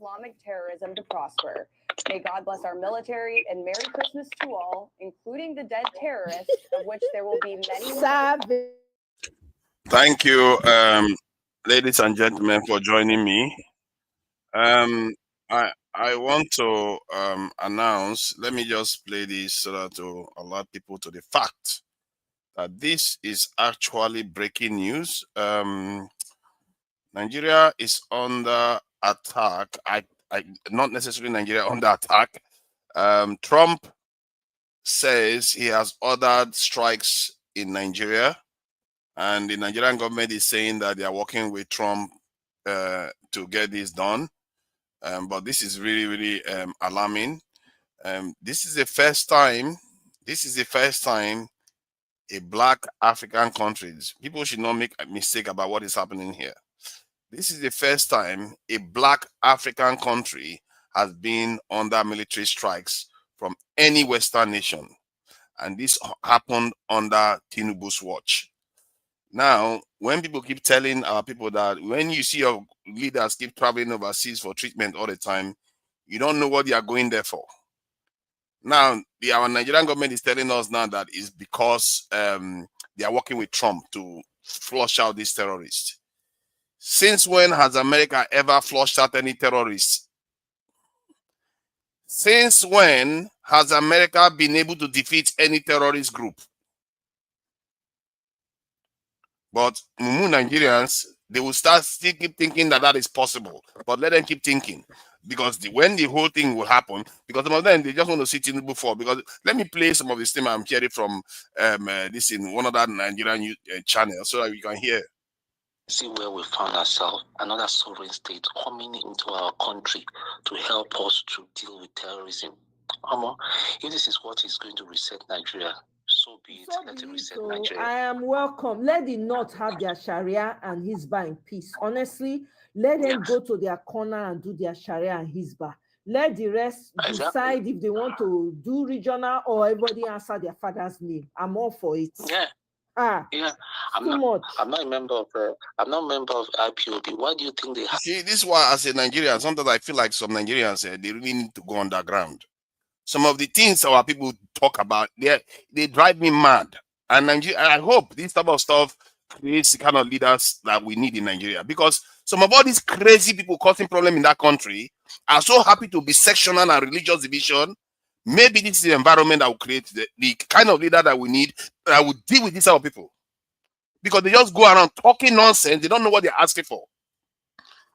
Islamic terrorism to prosper. May God bless our military and Merry Christmas to all, including the dead terrorists, of which there will be many more. Thank you, ladies and gentlemen, for joining me. I want to announce. Let me just play this so that to alert people to the fact that this is actually breaking news. Nigeria is under attack. I not necessarily Nigeria under attack. Trump says he has ordered strikes in Nigeria, and the Nigerian government is saying that they are working with Trump to get this done. But this is really, really alarming. This is the first time. This is the first time a black African countries. People should not make a mistake about what is happening here. This is the first time a black African country has been under military strikes from any Western nation, and this happened under Tinubu's watch. Now, when people keep telling our people that when you see your leaders keep traveling overseas for treatment all the time, you don't know what they are going there for. Now, our Nigerian government is telling us now that it's because they are working with Trump to flush out these terrorists. Since when has America ever flushed out any terrorists? Since when has America been able to defeat any terrorist group? But Nigerians, they will still keep thinking that that is possible. But let them keep thinking, because when the whole thing will happen, because some of them, they just want to see Tinubu fall. Because let me play some of the things I'm hearing from this in one other Nigerian channel so that we can hear. See where we found ourselves, another sovereign state coming into our country to help us to deal with terrorism. If this is what is going to reset Nigeria, so be it. Let it reset Nigeria. I am welcome. Let the North have their Sharia and Hisbah in peace. Honestly, let them go to their corner and do their Sharia and Hisbah. Let the rest decide if they want to do regional or everybody answer their father's name. I'm all for it. Yeah. I'm not a member of IPOB. Why do you think they have? See, this is why as a Nigerian, sometimes I feel like some Nigerians they really need to go underground. Some of the things our people talk about, they drive me mad. And I hope this type of stuff creates the kind of leaders that we need in Nigeria. Because some of all these crazy people causing problems in that country are so happy to be sectional and religious division. Maybe this is the environment that will create the kind of leader that we need, that will deal with these type of people. Because they just go around talking nonsense. They don't know what they're asking for.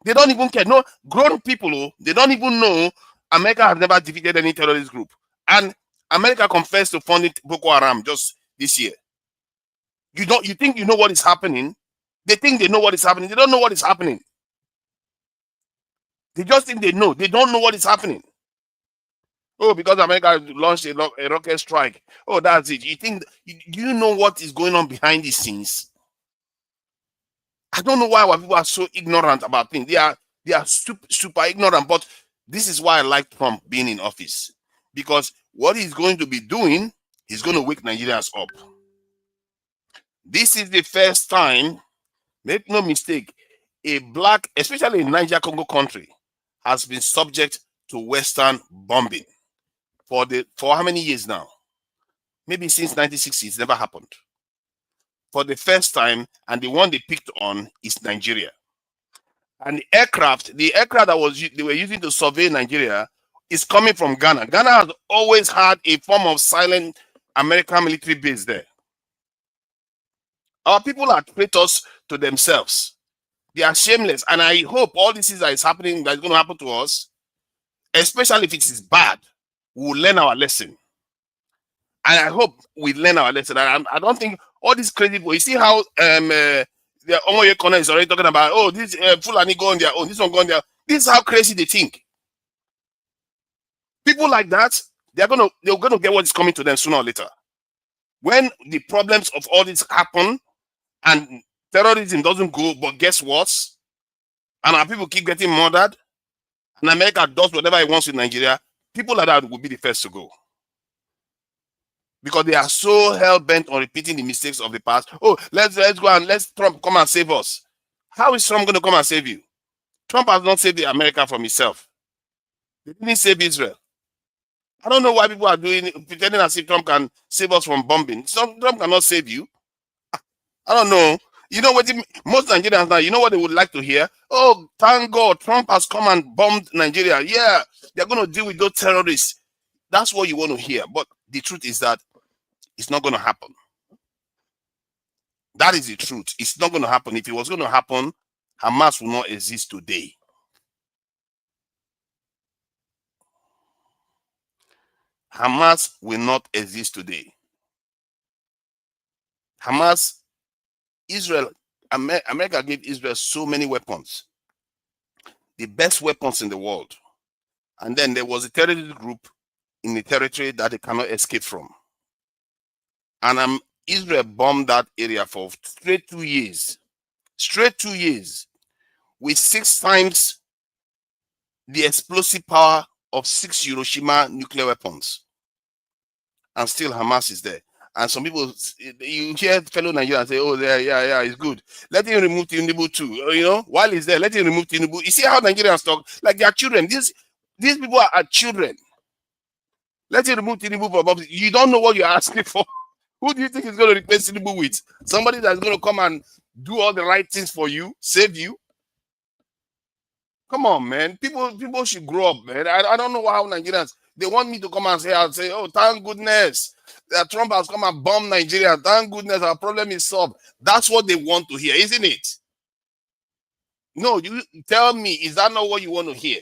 They don't even care. No, grown people, they don't even know America has never defeated any terrorist group. And America confessed to funding Boko Haram just this year. You think you know what is happening? They think they know what is happening. They don't know what is happening. They just think they know. They don't know what is happening. Oh, because America launched a rocket strike. Oh, that's it. You think, do you know what is going on behind the scenes? I don't know why our people are so ignorant about things. They are super ignorant, but this is why I like Trump being in office. Because what he's going to be doing, he's going to wake Nigerians up. This is the first time, make no mistake, a black, especially in Niger Congo country, has been subject to Western bombing. For how many years now? Maybe since 1960, it's never happened. For the first time, and the one they picked on is Nigeria. And the aircraft that they were using to survey Nigeria is coming from Ghana. Ghana has always had a form of silent American military base there. Our people are traitors to themselves. They are shameless. And I hope all this that is happening, that is going to happen to us, especially if it is bad, we will learn our lesson. And I hope we learn our lesson. And I don't think all these crazy people, you see how the Omoye Corner is already talking about, oh, this Fulani go on their own, this one go on their own. This is how crazy they think. People like that, they're gonna get what is coming to them sooner or later. When the problems of all this happen and terrorism doesn't go, but guess what? And our people keep getting murdered, and America does whatever it wants with Nigeria, people like that will be the first to go. Because they are so hell-bent on repeating the mistakes of the past. Oh, let's go and let Trump come and save us. How is Trump going to come and save you? Trump has not saved America from himself. They didn't save Israel. I don't know why people are pretending as if Trump can save us from bombing. Trump cannot save you. I don't know. You know what? Most Nigerians now, you know what they would like to hear? Oh, thank God, Trump has come and bombed Nigeria. Yeah, they're going to deal with those terrorists. That's what you want to hear. But the truth is that it's not going to happen. That is the truth. It's not going to happen. If it was going to happen, Hamas will not exist today. Hamas will not exist today. Hamas, Israel, America gave Israel so many weapons, the best weapons in the world. And then there was a terrorist group in the territory that they cannot escape from. And Israel bombed that area for straight 2 years. Straight 2 years. With 6 times the explosive power of 6 Hiroshima nuclear weapons. And still Hamas is there. And some people, you hear fellow Nigerians say, oh, yeah, it's good. Let him remove Tinubu too. You know, while he's there, let him remove Tinubu. You see how Nigerians talk? Like they are children. These people are children. Let him remove Tinubu from office. You don't know what you're asking for. Who do you think is going to replace Tinubu with? Somebody that's going to come and do all the right things for you, save you? Come on, man. People should grow up, man. I don't know how Nigerians, they want me to come and say, oh, thank goodness that Trump has come and bombed Nigeria. Thank goodness our problem is solved. That's what they want to hear, isn't it? No, you tell me, is that not what you want to hear?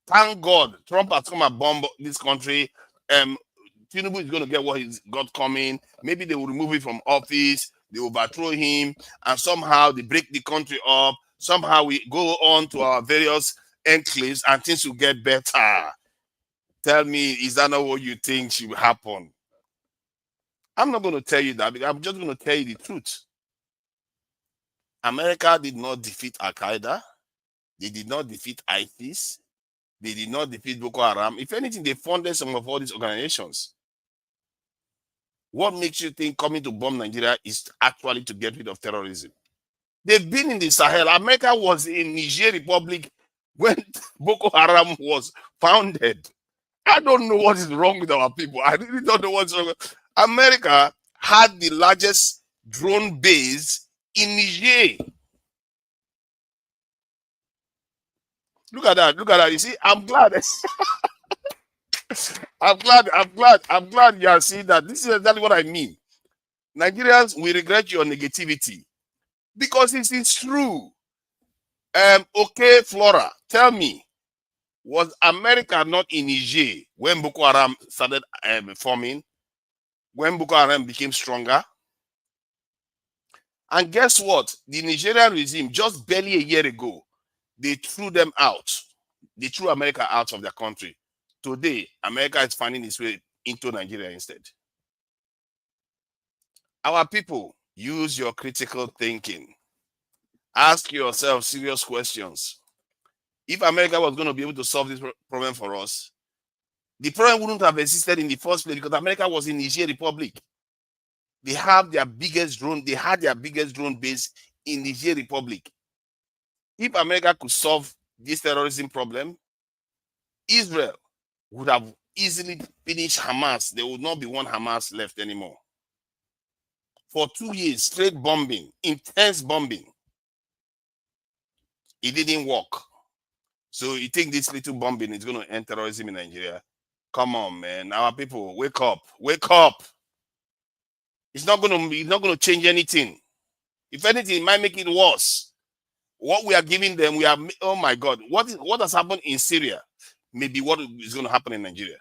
Thank God Trump has come and bombed this country. Tinubu is going to get what he's got coming. Maybe they will remove him from office. They overthrow him. And somehow they break the country up. Somehow we go on to our various enclaves and things will get better. Tell me, is that not what you think should happen? I'm not going to tell you that, because I'm just going to tell you the truth. America did not defeat Al-Qaeda. They did not defeat ISIS. They did not defeat Boko Haram. If anything, they funded some of all these organizations. What makes you think coming to bomb Nigeria is actually to get rid of terrorism? They've been in the Sahel. America was in Niger Republic when Boko Haram was founded. I don't know what is wrong with our people. I really don't know what's wrong. America had the largest drone base in Niger. Look at that. Look at that. You see, I'm glad. I'm glad you are seeing that. This is exactly what I mean. Nigerians, we regret your negativity because it is true. Okay, Flora, tell me, was America not in Niger when Boko Haram started forming? When Boko Haram became stronger? And guess what? The Nigerian regime, just barely a year ago, they threw them out. They threw America out of their country. Today, America is finding its way into Nigeria instead. Our people, use your critical thinking. Ask yourself serious questions. If America was going to be able to solve this problem for us, the problem wouldn't have existed in the first place because America was in Niger Republic. They had their biggest drone base in Niger Republic. If America could solve this terrorism problem, Israel would have easily finished Hamas. There would not be one Hamas left anymore. For 2 years, straight bombing, intense bombing. It didn't work. So you think this little bombing is going to end terrorism in Nigeria? Come on, man. Our people, wake up. Wake up. It's not going to change anything. If anything, it might make it worse. What we are giving them, oh my God, what has happened in Syria may be what is going to happen in Nigeria.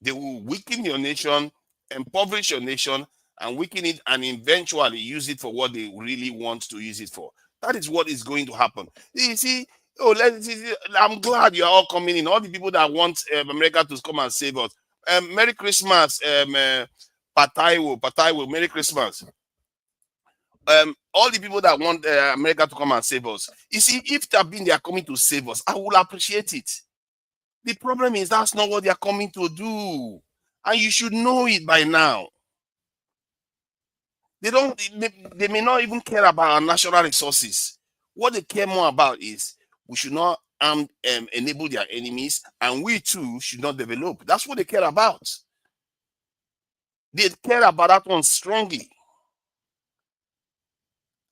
They will weaken your nation, impoverish your nation, and weaken it, and eventually use it for what they really want to use it for. That is what is going to happen. You see, I'm glad you are all coming in. All the people that want America to come and save us. Merry Christmas, Pataiwo, Merry Christmas. All the people that want America to come and save us. You see, if they are coming to save us, I will appreciate it. The problem is that's not what they are coming to do. And you should know it by now. They may not even care about our natural resources. What they care more about is we should not enable their enemies, and we too should not develop. That's what they care about. They care about that one strongly.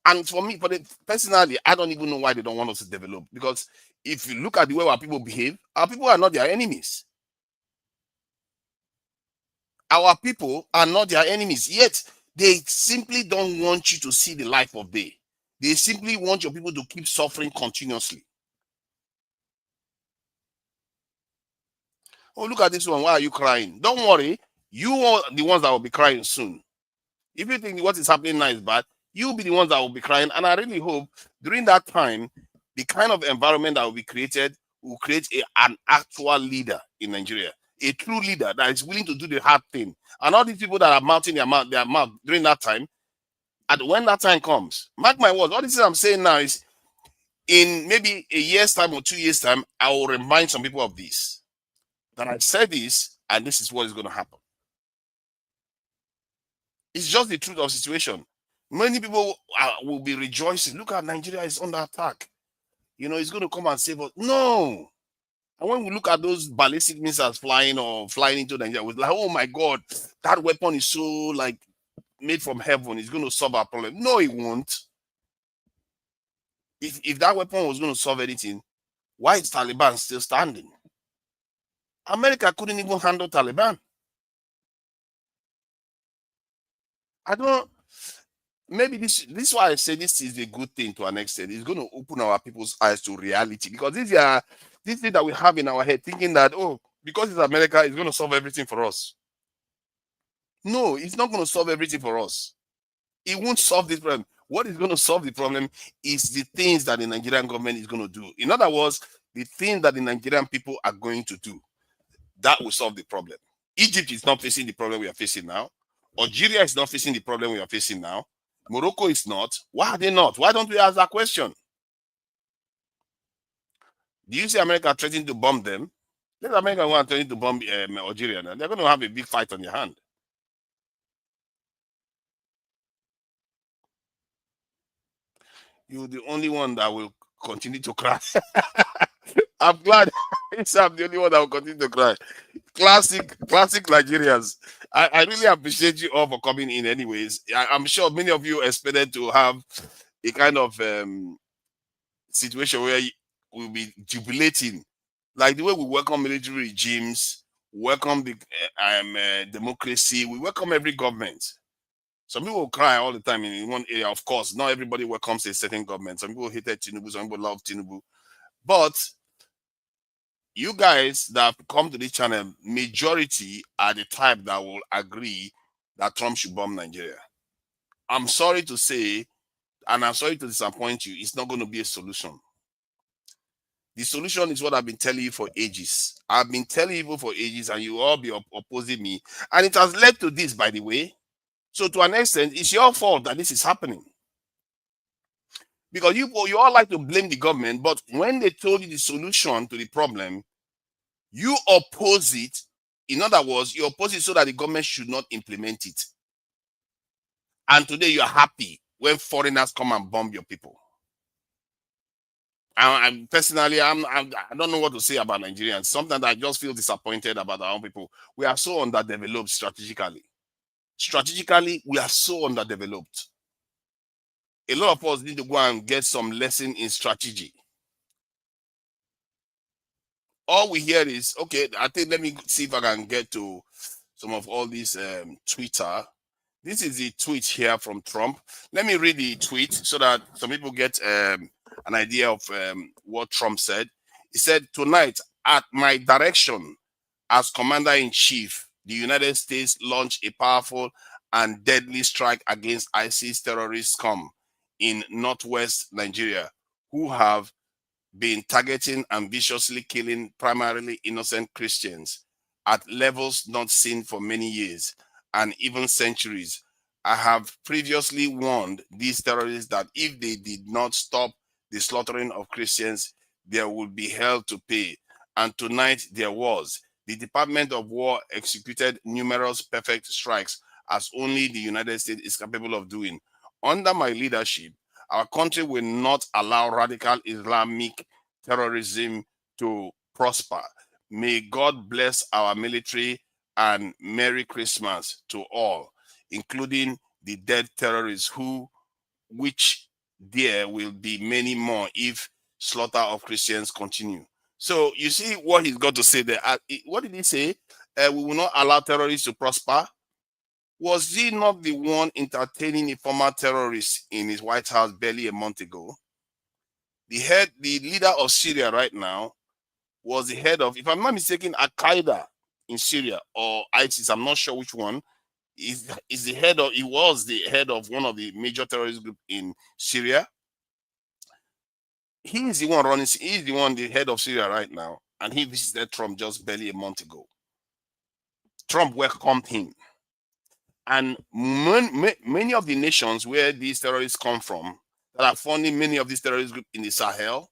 And for me, personally, I don't even know why they don't want us to develop. Because if you look at the way our people behave, our people are not their enemies. Our people are not their enemies. Yet, they simply don't want you to see the light of day. They simply want your people to keep suffering continuously. Oh, look at this one. Why are you crying? Don't worry. You are the ones that will be crying soon. If you think what is happening now is bad, you'll be the ones that will be crying. And I really hope during that time, the kind of environment that will be created will create an actual leader in Nigeria, a true leader that is willing to do the hard thing. And all these people that are mounting their mouth during that time, and when that time comes, mark my words, all this I'm saying now is in maybe a year's time or 2 years' time, I will remind some people of this. That I said this, and this is what is going to happen. It's just the truth of the situation. Many people will be rejoicing. Look at Nigeria is under attack. You know, it's going to come and save us. No. And when we look at those ballistic missiles flying into Nigeria, we're like, oh my God, that weapon is so like made from heaven. It's going to solve our problem. No, it won't. If that weapon was going to solve anything, why is Taliban still standing? America couldn't even handle Taliban. Maybe this is why I say this is a good thing to an extent. It's going to open our people's eyes to reality, because this thing that we have in our head, thinking that, oh, because it's America, it's going to solve everything for us. No, it's not going to solve everything for us. It won't solve this problem. What is going to solve the problem is the things that the Nigerian government is going to do. In other words, the things that the Nigerian people are going to do. That will solve the problem. Egypt is not facing the problem we are facing now. Algeria is not facing the problem we are facing now. Morocco is not. Why are they not? Why don't we ask that question? Do you see America threatening to bomb them? Let America go and threaten to bomb Algeria. They're going to have a big fight on their hand. You're the only one that will continue to cry. I'm glad I'm the only one that will continue to cry. Classic Nigerians. I really appreciate you all for coming in anyways. I'm sure many of you expected to have a kind of situation where we'll be jubilating. Like the way we welcome military regimes, welcome the democracy, we welcome every government. Some people cry all the time in one area. Of course, not everybody welcomes a certain government. Some people hated Tinubu, some people love Tinubu. But you guys that have come to this channel, majority are the type that will agree that Trump should bomb Nigeria. I'm sorry to say, and I'm sorry to disappoint you, it's not going to be a solution. The solution is what I've been telling you for ages. I've been telling you for ages, and you all be opposing me. And it has led to this, by the way. So to an extent, it's your fault that this is happening. Because you all like to blame the government, but when they told you the solution to the problem, you oppose it. In other words, you oppose it so that the government should not implement it. And today you are happy when foreigners come and bomb your people. I personally, I don't know what to say about Nigerians. Sometimes I just feel disappointed about our own people. We are so underdeveloped strategically. Strategically, we are so underdeveloped. A lot of us need to go and get some lesson in strategy. All we hear is, okay, I think, let me see if I can get to some of all these Twitter. This is the tweet here from Trump. Let me read the tweet so that some people get an idea of what Trump said. He said, tonight, at my direction as Commander-in-Chief, the United States launched a powerful and deadly strike against ISIS terrorist scum in northwest Nigeria, who have been targeting and viciously killing primarily innocent Christians at levels not seen for many years and even centuries. I have previously warned these terrorists that if they did not stop the slaughtering of Christians, there would be hell to pay. And tonight there was. The Department of War executed numerous perfect strikes as only the United States is capable of doing. Under my leadership, Our country will not allow radical Islamic terrorism to prosper. May God bless our military, and Merry Christmas to all, including the dead terrorists, which there will be many more if slaughter of Christians continue. So you see what he's got to say there. What did he say? We will not allow terrorists to prosper. Was he not the one entertaining a former terrorist in his White House barely a month ago? The leader of Syria right now was the head of, if I'm not mistaken, Al-Qaeda in Syria or ISIS. I'm not sure which one. He was the head of one of the major terrorist groups in Syria. He is the head of Syria right now, and he visited Trump just barely a month ago. Trump welcomed him. And many of the nations where these terrorists come from, that are funding many of these terrorist groups in the Sahel,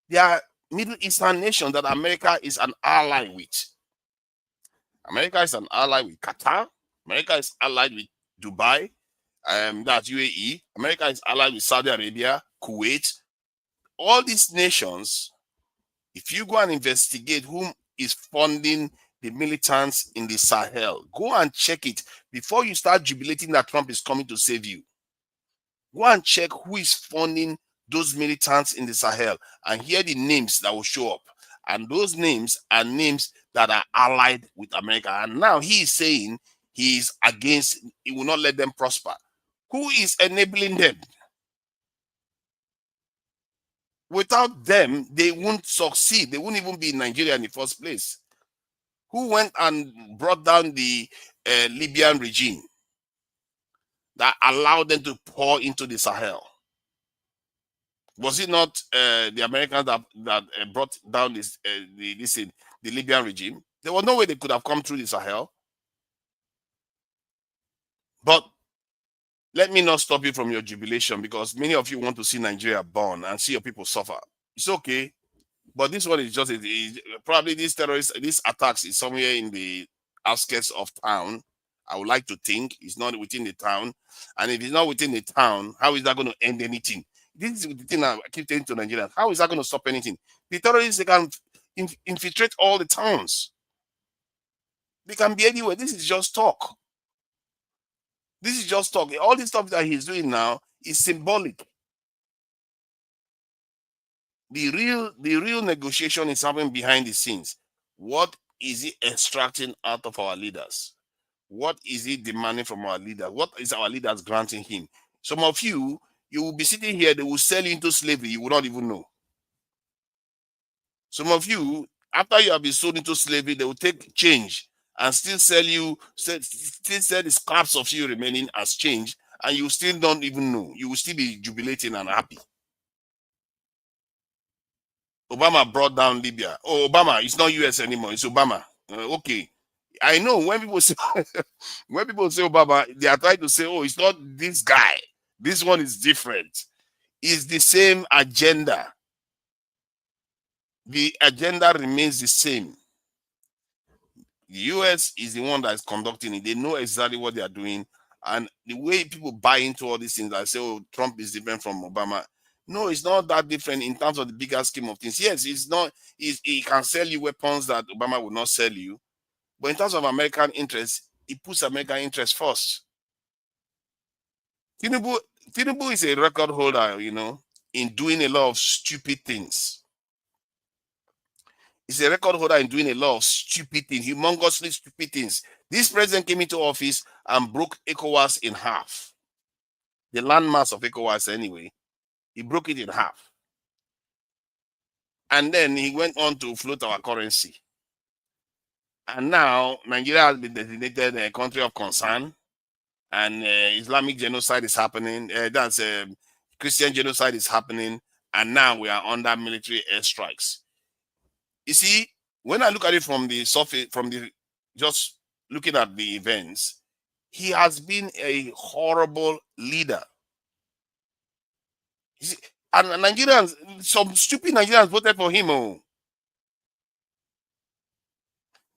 they are Middle Eastern nations that America is an ally with. America is an ally with Qatar. America is allied with Dubai, that's UAE. America is allied with Saudi Arabia, Kuwait. All these nations, if you go and investigate whom is funding the militants in the Sahel, go and check it before you start jubilating that Trump is coming to save you. Go and check who is funding those militants in the Sahel and hear the names that will show up. And those names are names that are allied with America. And now he is saying he is against, he will not let them prosper. Who is enabling them? Without them, they won't succeed. They won't even be in Nigeria in the first place. Who went and brought down the Libyan regime that allowed them to pour into the Sahel? Was it not the Americans that brought down the Libyan regime? There was no way they could have come through the Sahel. But let me not stop you from your jubilation, because many of you want to see Nigeria burn and see your people suffer. It's okay. But this one is just probably these attacks is somewhere in the outskirts of town. I would like to think it's not within the town. And if it's not within the town, how is that going to end anything? This is the thing I keep saying to Nigerians. How is that going to stop anything? The terrorists, they can infiltrate all the towns. They can be anywhere. This is just talk. This is just talk. All this stuff that he's doing now is symbolic. The real negotiation is happening behind the scenes. What is he extracting out of our leaders? What is he demanding from our leaders? What is our leaders granting him? Some of you will be sitting here, they will sell you into slavery, you will not even know. Some of you, after you have been sold into slavery, they will take change and still sell the scraps of you remaining as change, and you still don't even know. You will still be jubilating and happy. Obama brought down Libya. Oh, Obama, it's not US anymore, it's Obama. Okay. I know when people say Obama, they are trying to say, oh, it's not this guy. This one is different. It's the same agenda. The agenda remains the same. The US is the one that is conducting it. They know exactly what they are doing. And the way people buy into all these things, I say, oh, Trump is different from Obama. No, it's not that different in terms of the bigger scheme of things. Yes, it's not. He can sell you weapons that Obama would not sell you. But in terms of American interests, he puts American interests first. Tinubu is a record holder, in doing a lot of stupid things. He's a record holder in doing a lot of stupid things, humongously stupid things. This president came into office and broke ECOWAS in half. The landmass of ECOWAS, anyway. He broke it in half. And then he went on to float our currency. And now Nigeria has been designated a country of concern, and Islamic genocide is happening. Christian genocide is happening, and now we are under military airstrikes. You see, when I look at it from the surface, just looking at the events, he has been a horrible leader. You see, and Nigerians, some stupid Nigerians voted for him. Oh.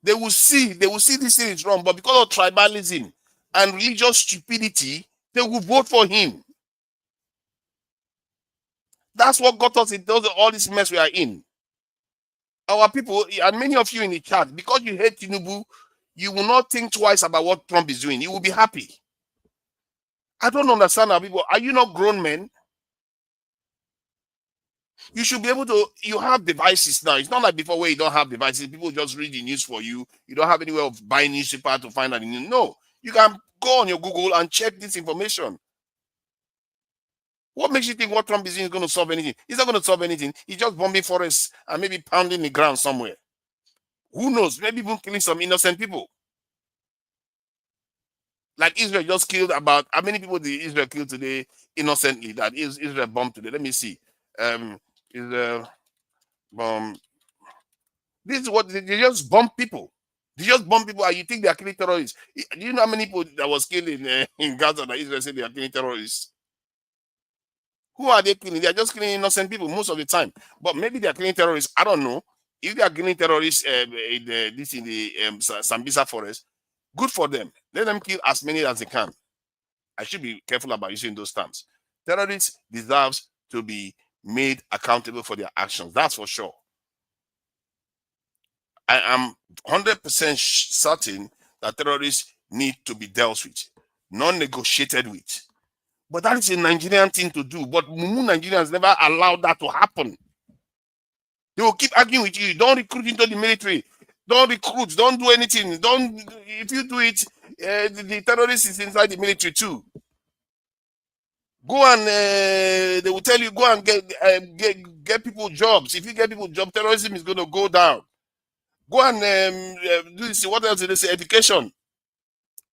They will see this thing is wrong, but because of tribalism and religious stupidity, they will vote for him. That's what got us into all this mess we are in. Our people, and many of you in the chat, because you hate Tinubu, you will not think twice about what Trump is doing. You will be happy. I don't understand how people, are you not grown men? You should be able to, you have devices now. It's not like before where you don't have devices. People just read the news for you. You don't have any way of buying newspaper to find out. No, you can go on your Google and check this information. What makes you think what Trump is doing is going to solve anything? He's not going to solve anything. He's just bombing forests and maybe pounding the ground somewhere. Who knows? Maybe even killing some innocent people. Like Israel just killed about, how many people did Israel kill today innocently? That is Israel bombed today. Let me see. Israel bomb. This is what they just bomb people. They just bomb people, and you think they are killing terrorists. Do you know how many people that was killed in Gaza that Israel said they are killing terrorists? Who are they killing? They are just killing innocent people most of the time. But maybe they are killing terrorists. I don't know. If they are killing terrorists in the Sambisa forest, good for them. Let them kill as many as they can. I should be careful about using those terms. Terrorists deserve to be made accountable for their actions. That's for sure. I am 100% certain that terrorists need to be dealt with, non-negotiated with. But that is a Nigerian thing to do. But Mumu Nigerians never allowed that to happen. They will keep arguing with you. Don't recruit into the military. Don't recruit. Don't do anything. Don't. If you do it, the terrorist is inside the military too. Go and they will tell you go and get people jobs. If you get people jobs, terrorism is going to go down. Go and do this. What else did they say? Education.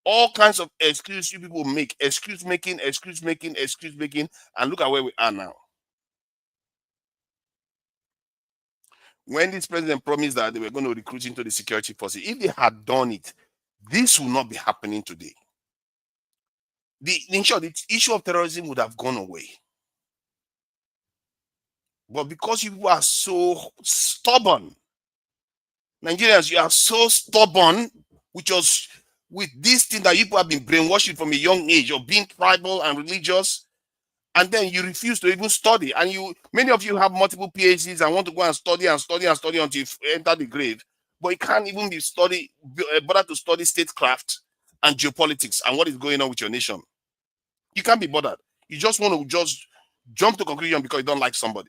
All kinds of excuses you people make. Excuse making, and look at where we are now. When this president promised that they were going to recruit into the security forces, if they had done it, this would not be happening today. In short, the issue of terrorism would have gone away. But because you are so stubborn, Nigerians, you are so stubborn with this thing that you people have been brainwashed from a young age of being tribal and religious, and then you refuse to even study. And many of you have multiple PhDs and want to go and study until you enter the grave. But you can't even bother to study statecraft and geopolitics and what is going on with your nation. You can't be bothered. You just want to just jump to conclusion because you don't like somebody.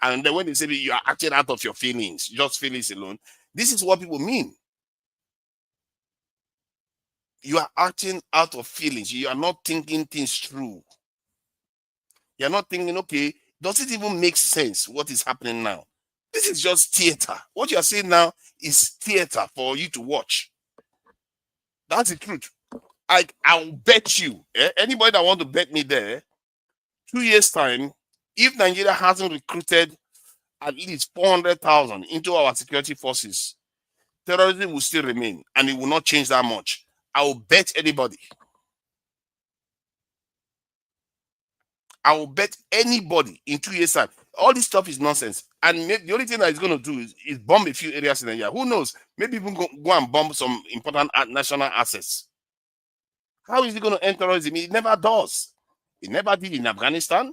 And then when they say you are acting out of your feelings, just feelings alone, this is what people mean. You are acting out of feelings. You are not thinking things through. You're not thinking, okay, does it even make sense what is happening now? This is just theater. What you're saying now is theater for you to watch. That's the truth. I'll bet you, anybody that want to bet me there, 2 years' time, if Nigeria hasn't recruited at least 400,000 into our security forces, terrorism will still remain and it will not change that much. I will bet anybody. I will bet anybody in 2 years' time. All this stuff is nonsense. And the only thing that it's going to do is bomb a few areas in Nigeria. Who knows? Maybe even go and bomb some important national assets. How is it going to end terrorism? It never does. It never did in Afghanistan.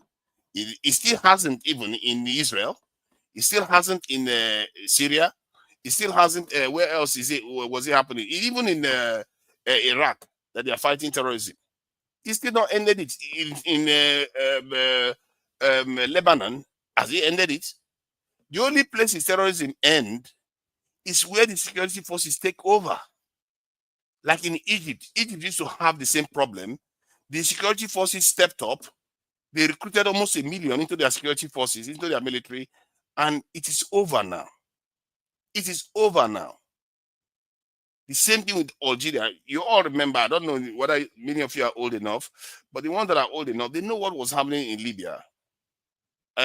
It still hasn't even in Israel. It still hasn't in Syria. It still hasn't. Where else was it happening? Even in Iraq, that they are fighting terrorism. He still not ended it in Lebanon. Has he ended it? The only place his terrorism end is where the security forces take over. Like in Egypt. Egypt used to have the same problem. The security forces stepped up. They recruited almost 1 million into their security forces, into their military, and it is over now. It is over now. The same thing with Algeria. You all remember, I don't know whether many of you are old enough, but the ones that are old enough, they know what was happening in Libya.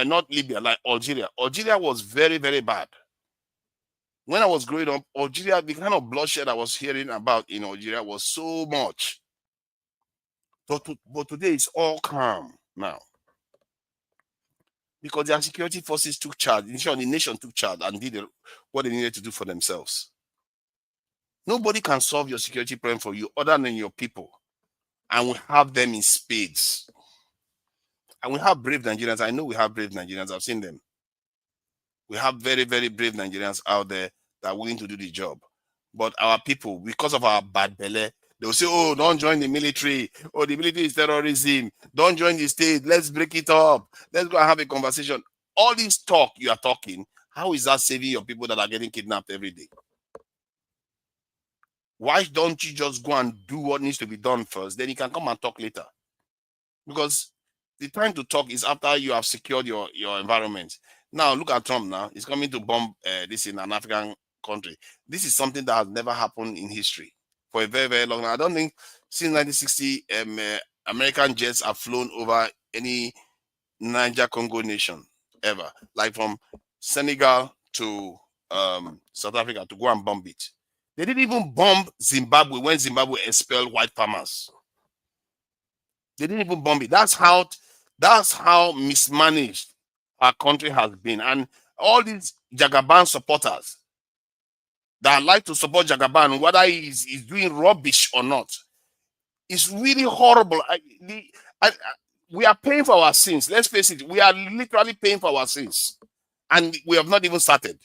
Not Libya, like Algeria. Algeria was very, very bad. When I was growing up, Algeria, the kind of bloodshed I was hearing about in Algeria was so much. But today it's all calm now. Because their security forces took charge. The nation took charge and did what they needed to do for themselves. Nobody can solve your security problem for you other than your people. And we have them in spades. And we have brave Nigerians. I know we have brave Nigerians. I've seen them. We have very, very brave Nigerians out there that are willing to do the job. But our people, because of our bad belly, they'll say, oh, don't join the military. Oh, the military is terrorism. Don't join the state. Let's break it up. Let's go and have a conversation. All this talk you are talking, how is that saving your people that are getting kidnapped every day? Why don't you just go and do what needs to be done first? Then you can come and talk later. Because the time to talk is after you have secured your environment. Now, look at Trump now. He's coming to bomb this in an African country. This is something that has never happened in history for a very, very long time. I don't think since 1960, American jets have flown over any Niger-Congo nation ever. Like from Senegal to South Africa to go and bomb it. They didn't even bomb Zimbabwe when Zimbabwe expelled white farmers. They didn't even bomb it. That's how mismanaged our country has been. And all these Jagaban supporters that like to support Jagaban, whether he's doing rubbish or not, it's really horrible. We are paying for our sins. Let's face it. We are literally paying for our sins. And we have not even started.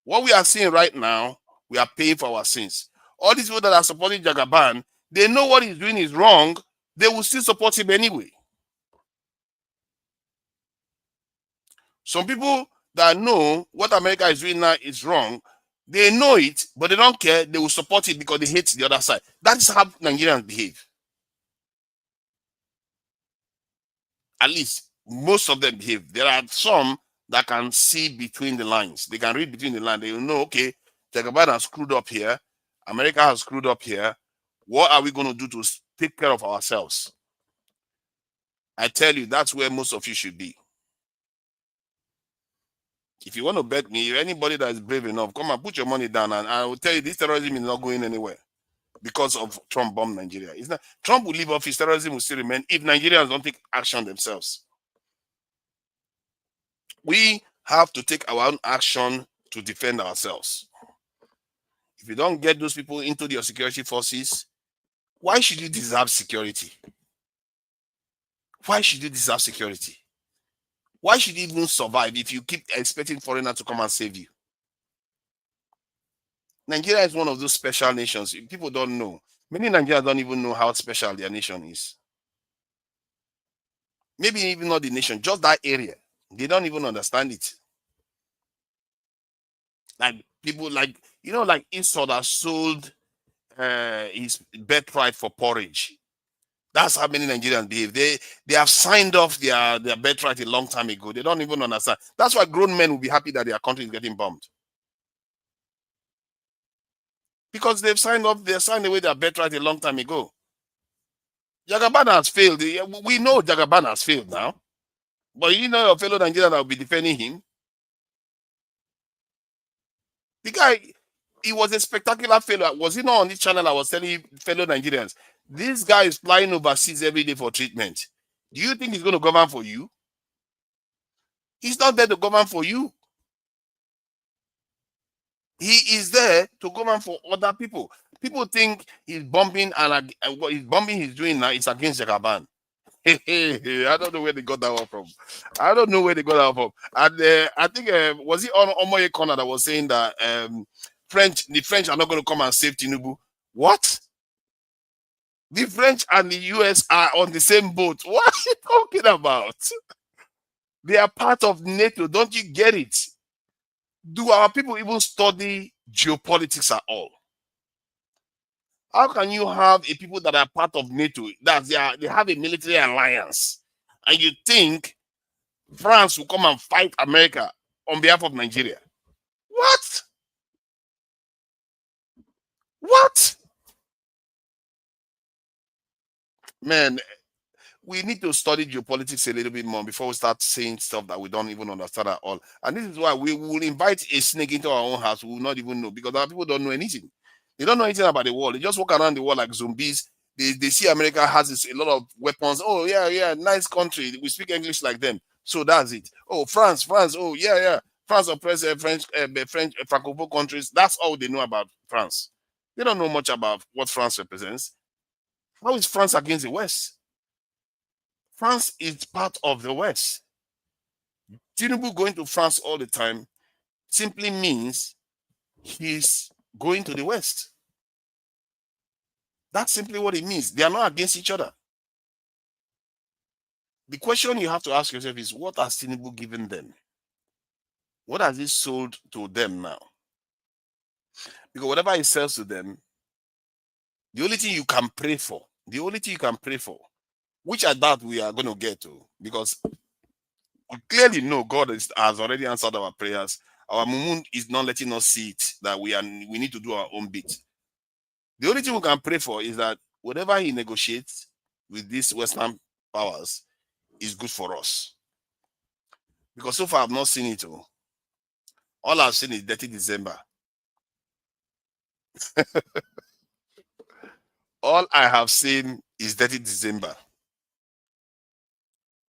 What we are seeing right now, we are paying for our sins. All these people that are supporting Jagaban, they know what he's doing is wrong. They will still support him anyway. Some people that know what America is doing now is wrong, they know it, but they don't care. They will support it because they hate the other side. That is how Nigerians behave. At least most of them behave. There are some that can see between the lines. They can read between the lines. They will know, okay, Jagaban has screwed up here. America has screwed up here. What are we going to do to take care of ourselves? I tell you, that's where most of you should be. If you want to bet me, anybody that is brave enough, come and put your money down, and I will tell you this terrorism is not going anywhere because of Trump bomb Nigeria. It's not. Trump will leave office, terrorism will still remain if Nigerians don't take action themselves. We have to take our own action to defend ourselves. If you don't get those people into your security forces, why should you deserve security? Why should you deserve security? Why should you even survive if you keep expecting foreigners to come and save you? Nigeria is one of those special nations. People don't know. Many Nigerians don't even know how special their nation is. Maybe even not the nation, just that area. They don't even understand it. Like people like Esau that sold his birthright for porridge. That's how many Nigerians behave. They have signed off their birthright a long time ago. They don't even understand. That's why grown men will be happy that their country is getting bombed. Because they've signed away their birthright a long time ago. Jagaban has failed. We know Jagaban has failed now. But you know your fellow Nigerians that will be defending him. The guy, he was a spectacular failure. Was he not on this channel? I was telling you, fellow Nigerians, this guy is flying overseas every day for treatment. Do you think he's going to govern for you? He's not there to govern for you. He is there to govern for other people. People think he's bombing and what he's bombing he's doing now is against Jagaban. I don't know where they got that one from. And I think was it on Omoye Corner that was saying that the French are not going to come and save Tinubu. What? The French and the US are on the same boat. What are you talking about? They are part of NATO. Don't you get it? Do our people even study geopolitics at all? How can you have a people that are part of NATO, that they have a military alliance, and you think France will come and fight America on behalf of Nigeria? What? What? Man, we need to study geopolitics a little bit more before we start saying stuff that we don't even understand at all. And this is why we will invite a snake into our own house. We will not even know, because our people don't know anything. They don't know anything about the world. They just walk around the world like zombies. They see America has a lot of weapons. Oh, yeah, nice country. We speak English like them. So that's it. Oh, France. Oh, yeah. France oppress French Francophone countries. That's all they know about France. They don't know much about what France represents. How is France against the West? France is part of the West. Tinubu going to France all the time simply means he's going to the West. That's simply what it means. They are not against each other. The question you have to ask yourself is, what has Tinubu given them? What has he sold to them now? Because whatever he sells to them, the only thing you can pray for, which I doubt we are going to get to, because we clearly know God has already answered our prayers. Our mumun is not letting us see it, that we need to do our own bit. The only thing we can pray for is that whatever he negotiates with these Western powers is good for us. Because so far I've not seen it. All I've seen is dirty December. All I have seen is dirty December.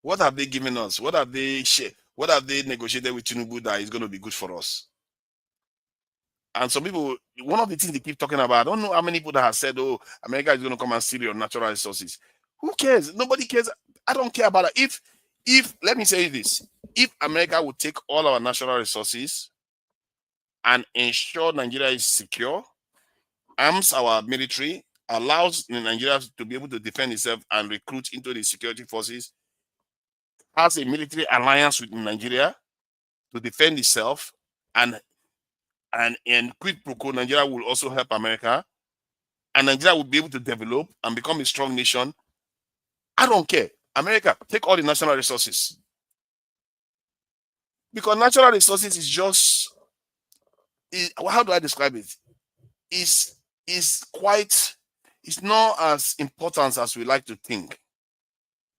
What have they given us? What have they negotiated with Tinubu that is going to be good for us? And some people, one of the things they keep talking about, I don't know how many people that have said, oh, America is going to come and steal your natural resources. Who cares? Nobody cares. I don't care about it. If let me say this, if America would take all our natural resources and ensure Nigeria is secure, arms our military, allows Nigeria to be able to defend itself and recruit into the security forces, has a military alliance with Nigeria to defend itself, and quid pro quo, Nigeria will also help America, and Nigeria will be able to develop and become a strong nation. I don't care. America, take all the natural resources. Because natural resources is just, how do I describe it? It's not as important as we like to think.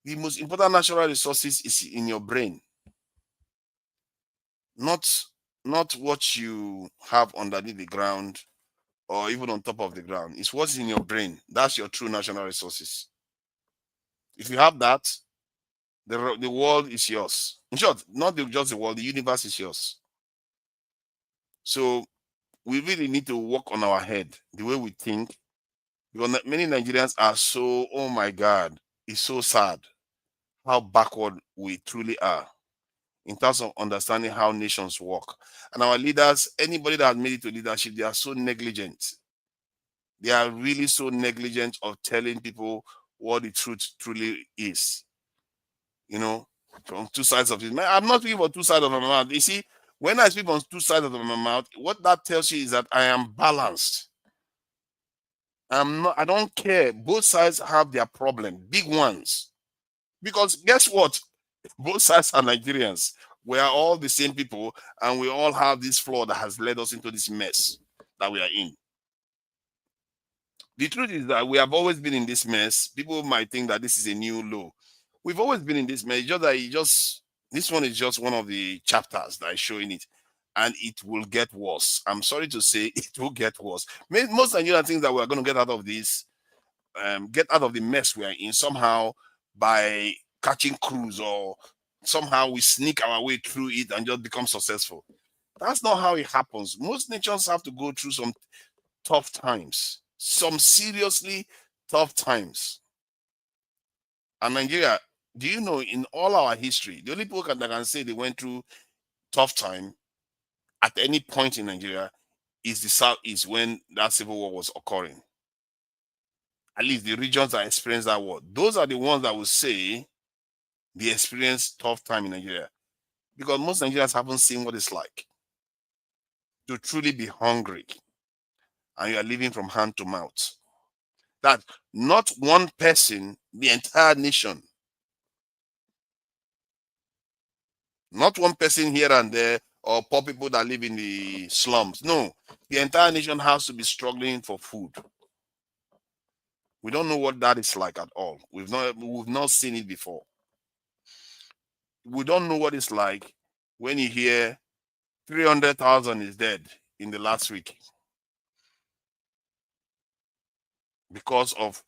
The most important natural resources is in your brain. Not what you have underneath the ground or even on top of the ground. It's what's in your brain. That's your true natural resources. If you have that, the world is yours. In short, not just the world, the universe is yours. So we really need to work on our head, the way we think, because many Nigerians are so, oh my God, it's so sad how backward we truly are in terms of understanding how nations work. And our leaders, anybody that has made it to leadership, they are so negligent. They are really so negligent of telling people what the truth truly is. You know, from two sides of it. I'm not speaking for two sides of my mouth. You see, when I speak on two sides of my mouth, what that tells you is that I am balanced. I don't care. Both sides have their problem, big ones. Because guess what? Both sides are Nigerians. We are all the same people, and we all have this flaw that has led us into this mess that we are in. The truth is that we have always been in this mess. People might think that this is a new low. We've always been in this mess. Just that this one is just one of the chapters that is showing it, and it will get worse. I'm sorry to say, it will get worse. Most Nigerians think that we are going to get out of this, get out of the mess we are in somehow by catching cruise, or somehow we sneak our way through it and just become successful. That's not how it happens. Most nations have to go through some tough times, some seriously tough times. And Nigeria, do you know, in all our history, the only people that can say they went through tough time at any point in Nigeria is the Southeast, when that civil war was occurring. At least the regions that experienced that war, those are the ones that will say they experienced tough time in Nigeria. Because most Nigerians haven't seen what it's like to truly be hungry and you are living from hand to mouth. That not one person, the entire nation, not one person here and there, or poor people that live in the slums. No, the entire nation has to be struggling for food. We don't know what that is like at all. We've not seen it before. We don't know what it's like when you hear 300,000 is dead in the last week because of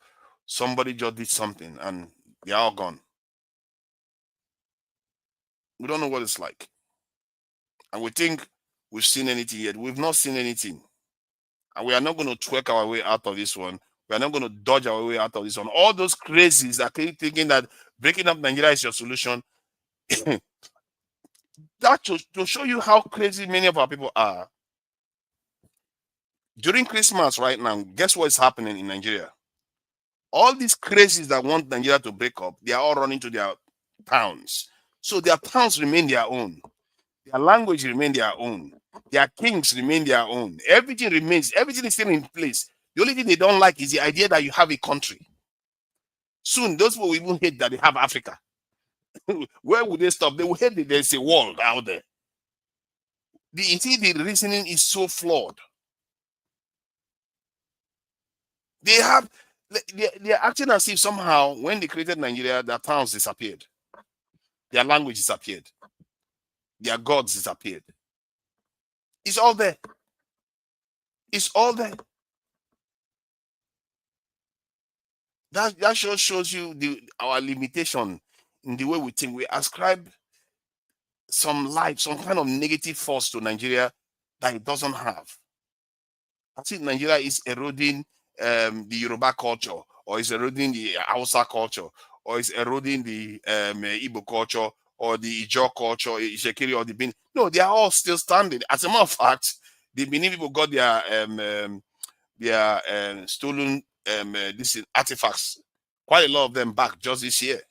somebody just did something and they're all gone. We don't know what it's like. And we think we've seen anything yet. We've not seen anything. And we are not going to twerk our way out of this one. We are not going to dodge our way out of this one. All those crazies are thinking that breaking up Nigeria is your solution. That to show you how crazy many of our people are. During Christmas right now, guess what is happening in Nigeria? All these crazies that want Nigeria to break up, they are all running to their towns. So their towns remain their own. Their language remain their own. Their kings remain their own. Everything remains. Everything is still in place. The only thing they don't like is the idea that you have a country. Soon, those people will even hate that they have Africa. Where would they stop? They will hate that there's a world out there. You see, the reasoning is so flawed. They are acting as if somehow when they created Nigeria, their towns disappeared. Their language disappeared. Their gods disappeared. It's all there. It's all there. That just shows you our limitation in the way we think. We ascribe some life, some kind of negative force to Nigeria that it doesn't have. I think Nigeria is eroding the Yoruba culture, or is eroding the Hausa culture, or is eroding the Igbo culture, or the Ijaw culture, Ishekiri, or the Benin. No, they are all still standing. As a matter of fact, the Benin people got their stolen artifacts, quite a lot of them back just this year.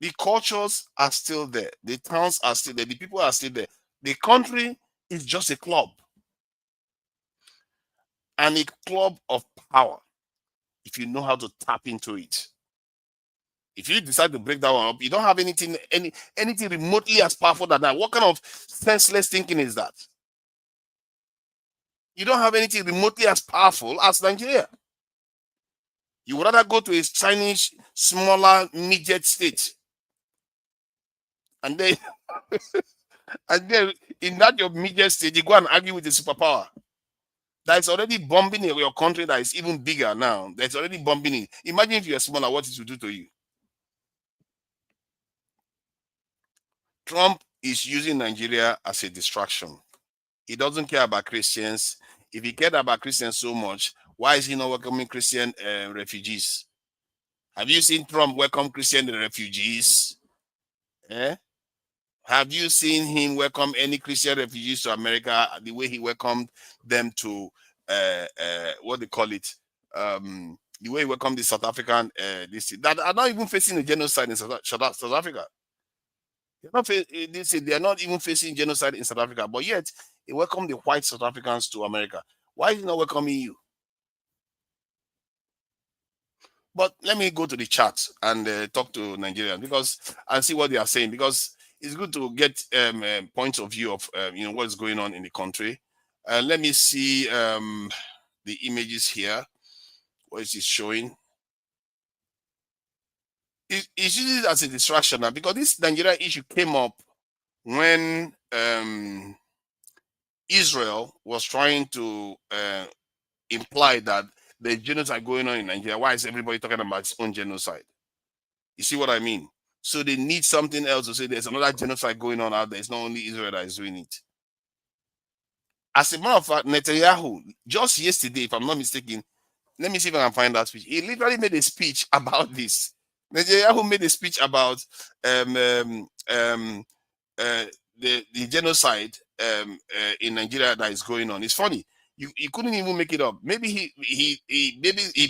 The cultures are still there. The towns are still there. The people are still there. The country is just a club. And a club of power, if you know how to tap into it. If you decide to break that one up, you don't have anything remotely as powerful than that. What kind of senseless thinking is that? You don't have anything remotely as powerful as Nigeria. You would rather go to a Chinese, smaller, midget state. And then, in that your midget state, you go and argue with the superpower that is already bombing your country that is even bigger now. That's already bombing it. Imagine if you're smaller, what it will do to you. Trump is using Nigeria as a distraction. He doesn't care about Christians. If he cared about Christians so much, why is he not welcoming Christian refugees? Have you seen Trump welcome Christian refugees? Eh? Have you seen him welcome any Christian refugees to America the way he welcomed them to what they call it? The way he welcomed the South African that are not even facing a genocide in South Africa. They are not even facing genocide in South Africa, but yet he welcomed the white South Africans to America. Why is he not welcoming you? But let me go to the chat and talk to Nigerians and see what they are saying, because it's good to get points of view of what's going on in the country. Let me see the images here. What is it showing? It's used as a distraction now, because this Nigeria issue came up when Israel was trying to imply that the genocide going on in Nigeria. Why is everybody talking about its own genocide? You see what I mean? So they need something else to say there's another genocide going on out there. It's not only Israel that is doing it. As a matter of fact, Netanyahu, just yesterday, if I'm not mistaken, let me see if I can find that speech. He literally made a speech about this. Netanyahu made a speech about the genocide in Nigeria that is going on. It's funny. You couldn't even make it up. Maybe he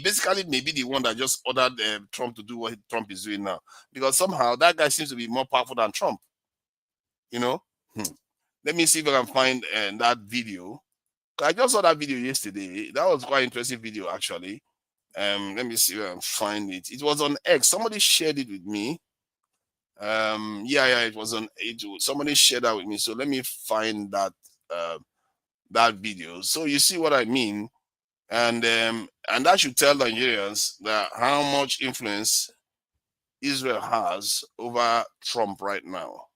basically may be the one that just ordered Trump to do what Trump is doing now, because somehow that guy seems to be more powerful than Trump. Let me see if I can find that video. I just saw that video yesterday. That was quite interesting video, actually. Let me see if I can find it. It was on X. Somebody shared it with me. It was on it. Somebody shared that with me. So let me find that that video. So you see what I mean, and that should tell Nigerians that how much influence Israel has over Trump right now.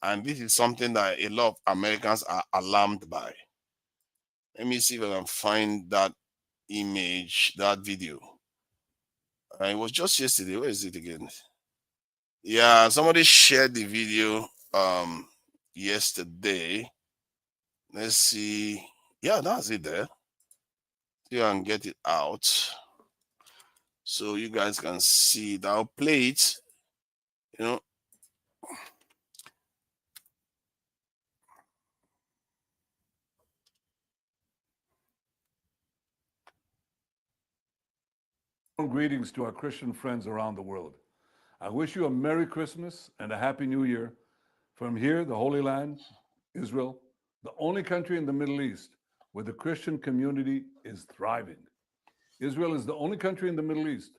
And this is something that a lot of Americans are alarmed by. Let me see if I can find that image, that video. It was just yesterday. Where is it again? Yeah, somebody shared the video yesterday. Let's see. Yeah, that's it there. See if I can get it out. so you guys can see it. I'll play it. You know, greetings to our Christian friends around the world. I wish you a Merry Christmas and a Happy New Year from here, the Holy Land, Israel, the only country in the Middle East where the Christian community is thriving. Israel is the only country in the Middle East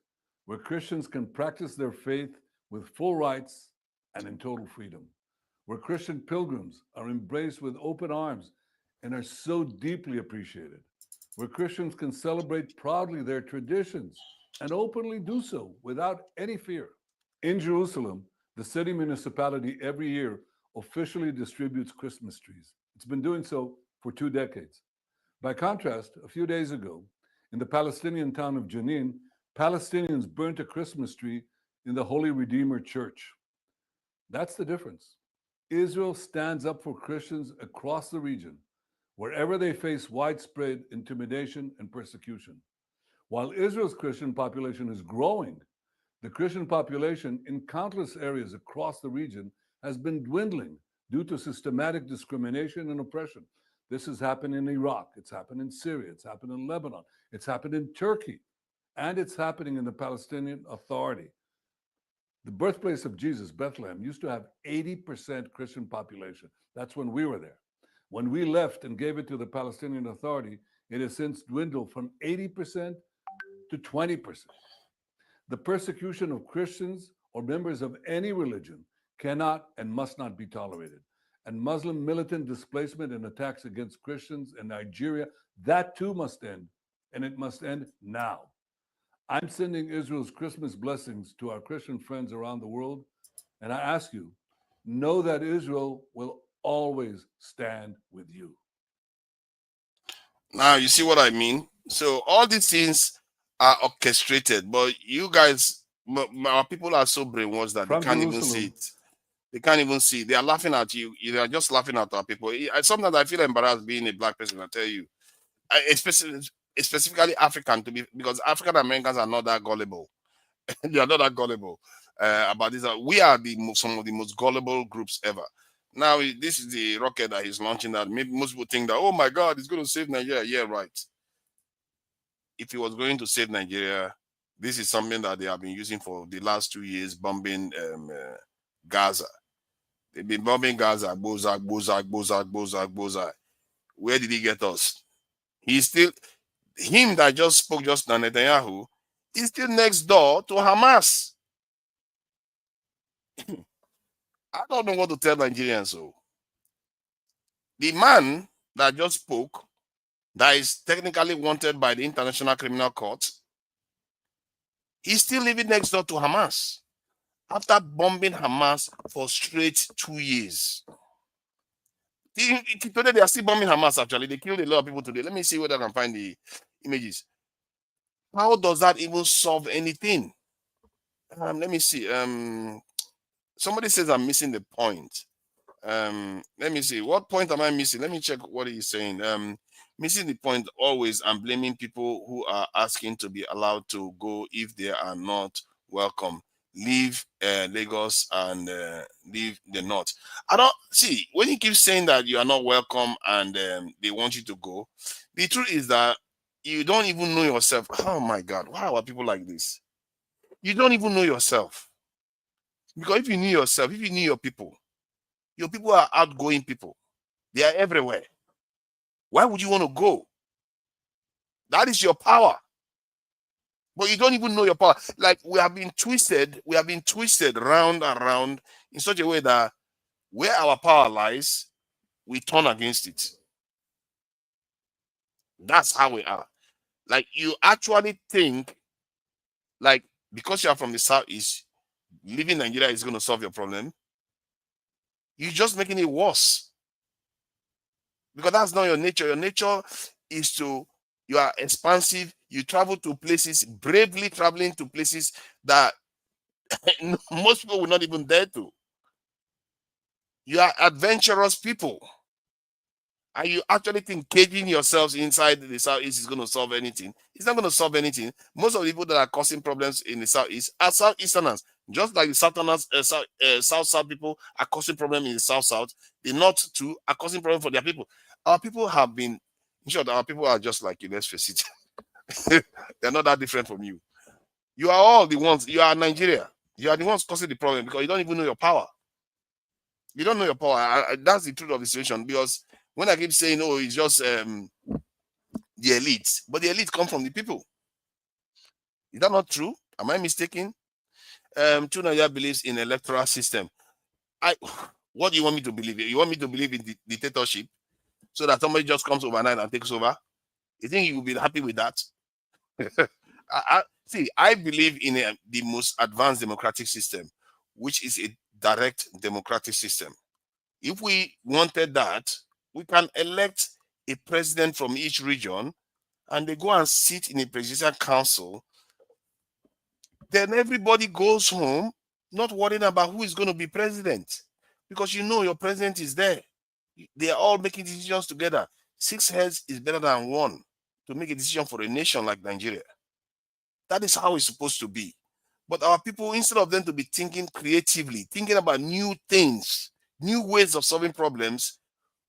where Christians can practice their faith with full rights and in total freedom, where Christian pilgrims are embraced with open arms and are so deeply appreciated, where Christians can celebrate proudly their traditions and openly do so without any fear. In Jerusalem, the city municipality every year officially distributes Christmas trees. It's been doing so for 2 decades. By contrast, a few days ago, in the Palestinian town of Jenin, Palestinians burnt a Christmas tree in the Holy Redeemer Church. That's the difference. Israel stands up for Christians across the region, wherever they face widespread intimidation and persecution. While Israel's Christian population is growing, the Christian population in countless areas across the region has been dwindling due to systematic discrimination and oppression. This has happened in Iraq, it's happened in Syria, it's happened in Lebanon, it's happened in Turkey, and it's happening in the Palestinian Authority. The birthplace of Jesus, Bethlehem, used to have 80% Christian population. That's when we were there. When we left and gave it to the Palestinian Authority, it has since dwindled from 80% to 20%. The persecution of Christians or members of any religion cannot and must not be tolerated. And Muslim militant displacement and attacks against Christians in Nigeria, that too must end, and it must end now. I'm sending Israel's Christmas blessings to our Christian friends around the world, and I ask you, know that Israel will always stand with you. now you see what I mean? So all these things are orchestrated, but you guys, our people are so brainwashed that From they can't even Jerusalem. see it. They can't even see it. They are laughing at you. They are just laughing at our people. Sometimes I feel embarrassed being a black person, I tell you. Specifically African, because African Americans are not that gullible. They are not that gullible about this. We are some of the most gullible groups ever. Now, this is the rocket that he's launching that maybe most people think that, oh my God, it's going to save Nigeria. Yeah, right. If he was going to save Nigeria, this is something that they have been using for the last 2 years, bombing Gaza. They've been bombing Gaza, Bozak, Bozak, Bozak, Bozak, Bozak. Where did he get us? He's still, him that just spoke just now, Netanyahu, is still next door to Hamas. I don't know what to tell Nigerians. So, the man that just spoke, that is technically wanted by the International Criminal Court, he's still living next door to Hamas after bombing Hamas for straight 2 years. Today they are still bombing Hamas. Actually, they killed a lot of people today. Let me see whether I can find the images. How does that even solve anything? Let me see. Somebody says I'm missing the point. Let me see. What point am I missing? Let me check what he's saying. Missing the point always and blaming people who are asking to be allowed to go if they are not welcome. Leave Lagos and leave the north. I don't see when you keep saying that you are not welcome and they want you to go. The truth is that you don't even know yourself. Oh my God, why are people like this? You don't even know yourself. Because if you knew yourself, if you knew your people are outgoing people. They are everywhere. Why would you want to go? That is your power. But you don't even know your power. Like we have been twisted round and round in such a way that where our power lies, we turn against it. That's how we are. Like you actually think, like because you are from the southeast, living in Nigeria is going to solve your problem. You're just making it worse. Because that's not your nature. Your nature is you are expansive. You travel to places, bravely traveling to places that most people will not even dare to. You are adventurous people. and you actually think caging yourselves inside the Southeast is going to solve anything, it's not going to solve anything. Most of the people that are causing problems in the Southeast are Southeasterners, just like the Southerners, South people are causing problems in the South. The North too are causing problems for their people. Our people have been, in short, our people are just like you. Let's face it, they're not that different from you. You are all the ones. You are Nigeria. You are the ones causing the problem because you don't even know your power. You don't know your power. That's the truth of the situation. Because when I keep saying, "Oh, it's just the elite," but the elite come from the people. Is that not true? Am I mistaken? Nigeria believes in electoral system. What do you want me to believe? You want me to believe in dictatorship, so that somebody just comes overnight and takes over? You think you will be happy with that? I believe in the most advanced democratic system, which is a direct democratic system. If we wanted that, we can elect a president from each region and they go and sit in a presidential council. Then everybody goes home not worrying about who is going to be president, because you know your president is there. They are all making decisions together. 6 heads is better than one to make a decision for a nation like Nigeria. That is how it's supposed to be. But our people, instead of them to be thinking creatively, thinking about new things, new ways of solving problems,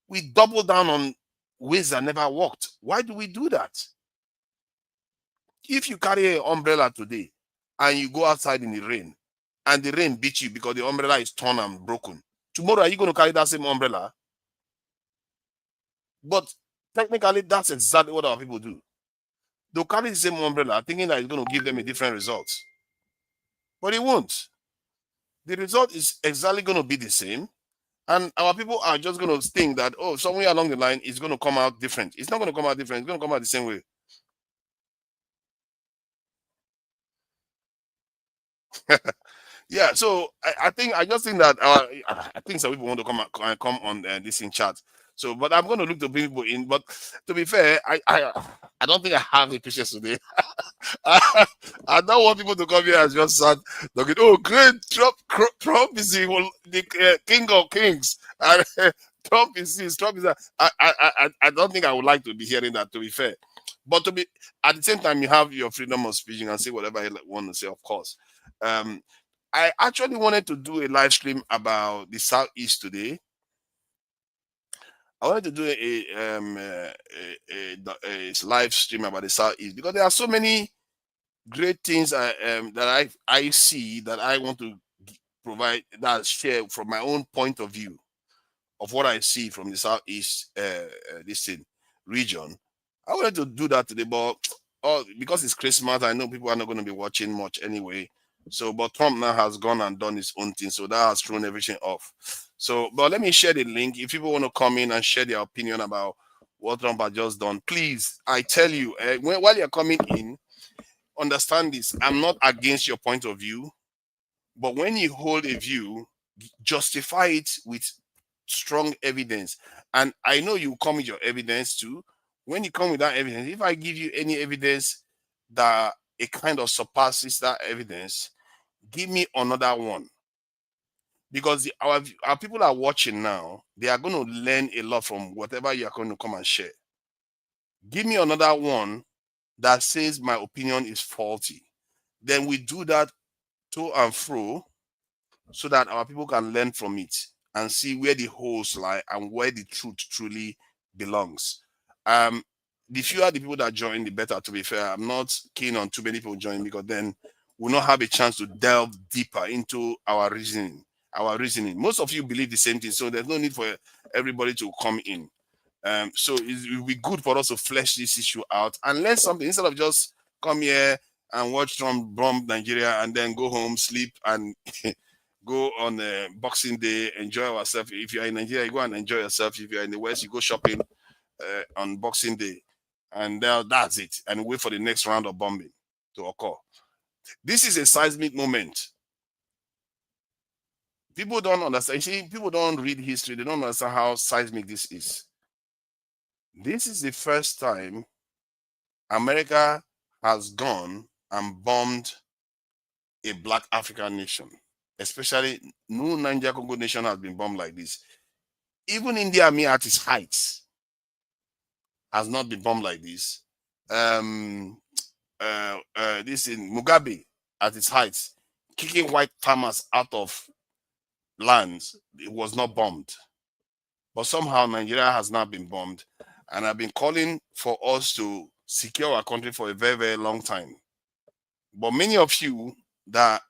we double down on ways that never worked. Why do we do that? If you carry an umbrella today and you go outside in the rain and the rain beats you because the umbrella is torn and broken, tomorrow are you going to carry that same umbrella? But technically, that's exactly what our people do. They'll carry the same umbrella thinking that it's going to give them a different result. But it won't. The result is exactly going to be the same. And our people are just going to think that, oh, somewhere along the line, it's going to come out different. It's not going to come out different. It's going to come out the same way. Yeah, so I just think that I think some people want to come on this in chat. So, but I'm going to look to bring people in. But to be fair, I don't think I have the patience today. I don't want people to come here and just start talking. Oh, great! Trump is the king of kings. And Trump is this. Trump is that. I don't think I would like to be hearing that. To be fair, but to be at the same time, you have your freedom of speech and say whatever you want to say. Of course. I actually wanted to do a live stream about the Southeast today. I wanted to do a live stream about the Southeast because there are so many great things that I see that I want to provide, that share from my own point of view of what I see from the Southeast region. I wanted to do that today, but because it's Christmas, I know people are not going to be watching much anyway. So, but Trump now has gone and done his own thing, so that has thrown everything off. So, but let me share the link. If people want to come in and share their opinion about what Trump has just done, please, I tell you, while you're coming in, understand this. I'm not against your point of view, but when you hold a view, justify it with strong evidence. And I know you come with your evidence too. When you come with that evidence, if I give you any evidence that it kind of surpasses that evidence, give me another one. Because our people are watching now, they are going to learn a lot from whatever you are going to come and share. Give me another one that says my opinion is faulty. Then we do that to and fro so that our people can learn from it and see where the holes lie and where the truth truly belongs. The fewer the people that join, the better, to be fair. I'm not keen on too many people joining because then we'll not have a chance to delve deeper into our reasoning. Most of you believe the same thing, so there's no need for everybody to come in. So it will be good for us to flesh this issue out and learn something instead of just come here and watch Trump bomb Nigeria and then go home, sleep, and go on Boxing Day, enjoy ourselves. If you're in Nigeria, you go and enjoy yourself. If you're in the West, you go shopping on Boxing Day. And that's it. And wait for the next round of bombing to occur. This is a seismic moment. People don't understand. You see, people don't read history. They don't understand how seismic this is. This is the first time America has gone and bombed a Black African nation. Especially, no Niger Congo nation has been bombed like this. Even India Army at its heights has not been bombed like this. This in Mugabe at its height, kicking white farmers out of lands, it was not bombed. But somehow Nigeria has not been bombed. And I've been calling for us to secure our country for a very, very long time. But many of you that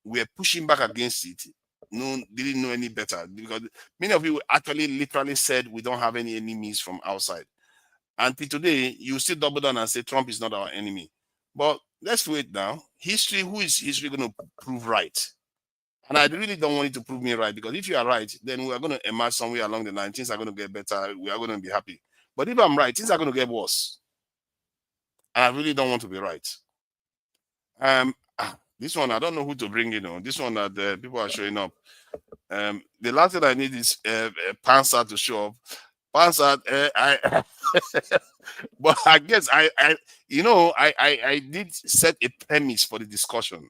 were pushing back against it didn't know any better, because many of you actually literally said we don't have any enemies from outside. Until today, you still double down and say Trump is not our enemy. But let's wait now. History, who is history going to prove right? And I really don't want you to prove me right, because if you are right, then we are going to emerge somewhere along the line. Things are going to get better. We are going to be happy. But if I'm right, things are going to get worse. And I really don't want to be right. This one, I don't know who to bring in on. This one that people are showing up. The last thing I need is Panzer to show up. Panzer, but I guess I did set a premise for the discussion.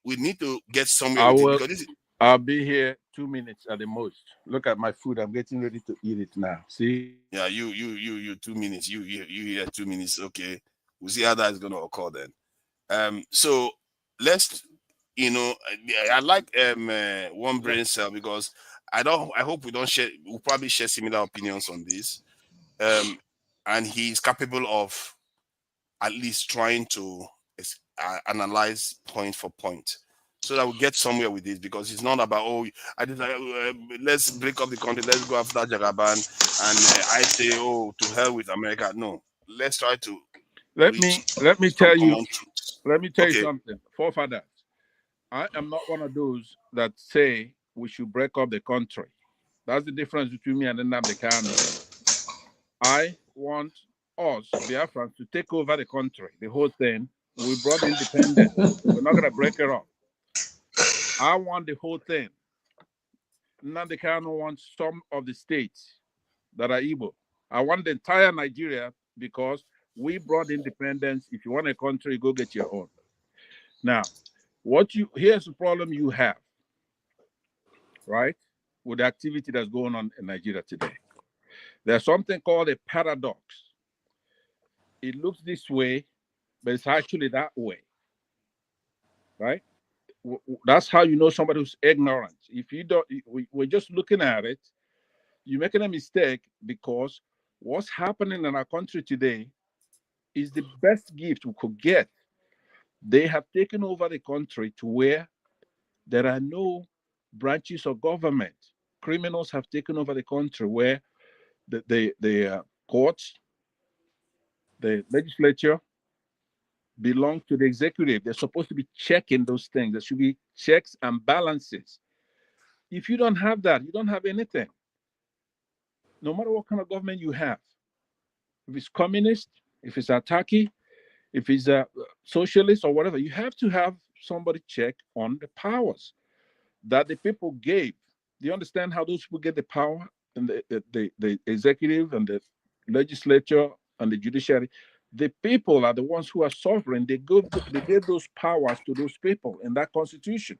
We need to get somewhere with it, because I'll be here 2 minutes at the most. Look at my food. I'm getting ready to eat it now. See? Yeah, you 2 minutes. You here 2 minutes. Okay, we'll see how that is going to occur then. So let's, I like one brain cell, because I hope we'll probably share similar opinions on this. And he's capable of at least trying to analyze point for point, so that we get somewhere with this, because it's not about, let's break up the country, let's go after Jagaban, and I say, to hell with America. No, let's try to let me tell you Okay. something. Forefathers, I am not one of those that say we should break up the country. That's the difference between me and Nnamdi Kanu. I want us, Biafrans, to take over the country, the whole thing. We brought independence. We're not going to break it up. I want the whole thing. Nnamdi Kanu wants some of the states that are Igbo. I want the entire Nigeria, because we brought independence. If you want a country, go get your own. Now, here's the problem you have, right, with the activity that's going on in Nigeria today. There's something called a paradox. It looks this way, but it's actually that way, right? That's how you know somebody who's ignorant. If you don't, we're just looking at it, you're making a mistake, because what's happening in our country today is the best gift we could get. They have taken over the country to where there are no branches of government. Criminals have taken over the country, where the courts, the legislature belong to the executive. They're supposed to be checking those things. There should be checks and balances. If you don't have that, you don't have anything. No matter what kind of government you have, if it's communist, if it's Ataki, if it's a socialist or whatever, you have to have somebody check on the powers that the people gave. Do you understand how those people get the power? And the executive and the legislature and the judiciary, the people are the ones who are sovereign. They gave those powers to those people in that constitution.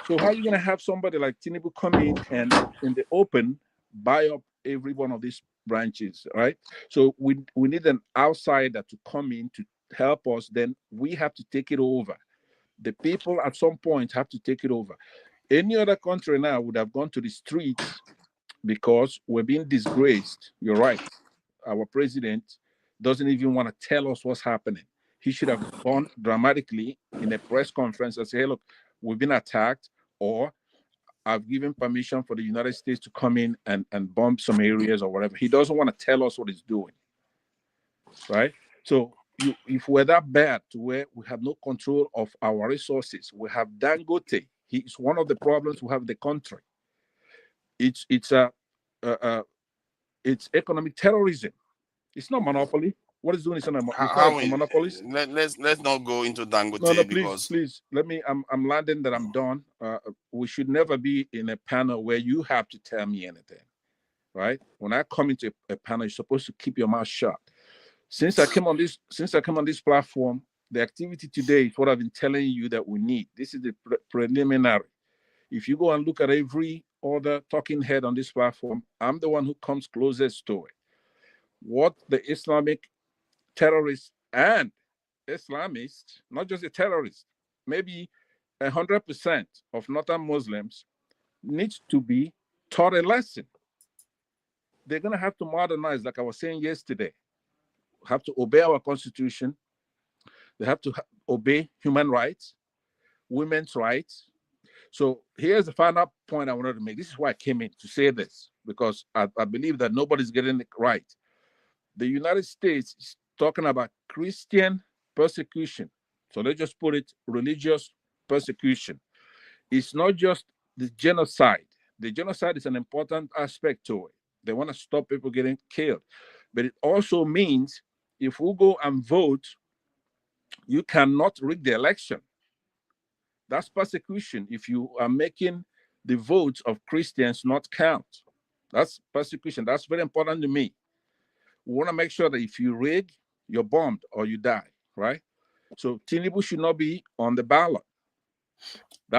So how are you going to have somebody like Tinubu come in and in the open buy up every one of these branches, right? So we need an outsider to come in to help us. Then we have to take it over. The people at some point have to take it over. Any other country now would have gone to the streets, because we're being disgraced. You're right. Our president doesn't even want to tell us what's happening. He should have gone dramatically in a press conference and say, hey, look, we've been attacked, or I've given permission for the United States to come in and bomb some areas or whatever. He doesn't want to tell us what he's doing, right? So if we're that bad to where we have no control of our resources, we have Dangote. He's one of the problems we have in the country. It's economic terrorism. It's not monopoly. What it's doing is not monopolies. Let's not go into Dangote. No, because please. Let me. I'm landing that I'm done. We should never be in a panel where you have to tell me anything, right? When I come into a panel, you're supposed to keep your mouth shut. Since I came on this platform, the activity today is what I've been telling you that we need. This is the preliminary. If you go and look at every other talking head on this platform, I'm the one who comes closest to it. what the Islamic terrorists and Islamists, not just the terrorists, maybe 100% of Northern Muslims needs to be taught a lesson. They're going to have to modernize, like I was saying yesterday, have to obey our constitution. They have to obey human rights, women's rights. So here's the final point I wanted to make. This is why I came in to say this, because I believe that nobody's getting it right. The United States is talking about Christian persecution. So let's just put it religious persecution. It's not just the genocide. The genocide is an important aspect to it. They want to stop people getting killed. But it also means if we go and vote, you cannot rig the election. That's persecution if you are making the votes of Christians not count. That's persecution. That's very important to me. We want to make sure that if you rig, you're bombed or you die, right? So Tinubu should not be on the ballot.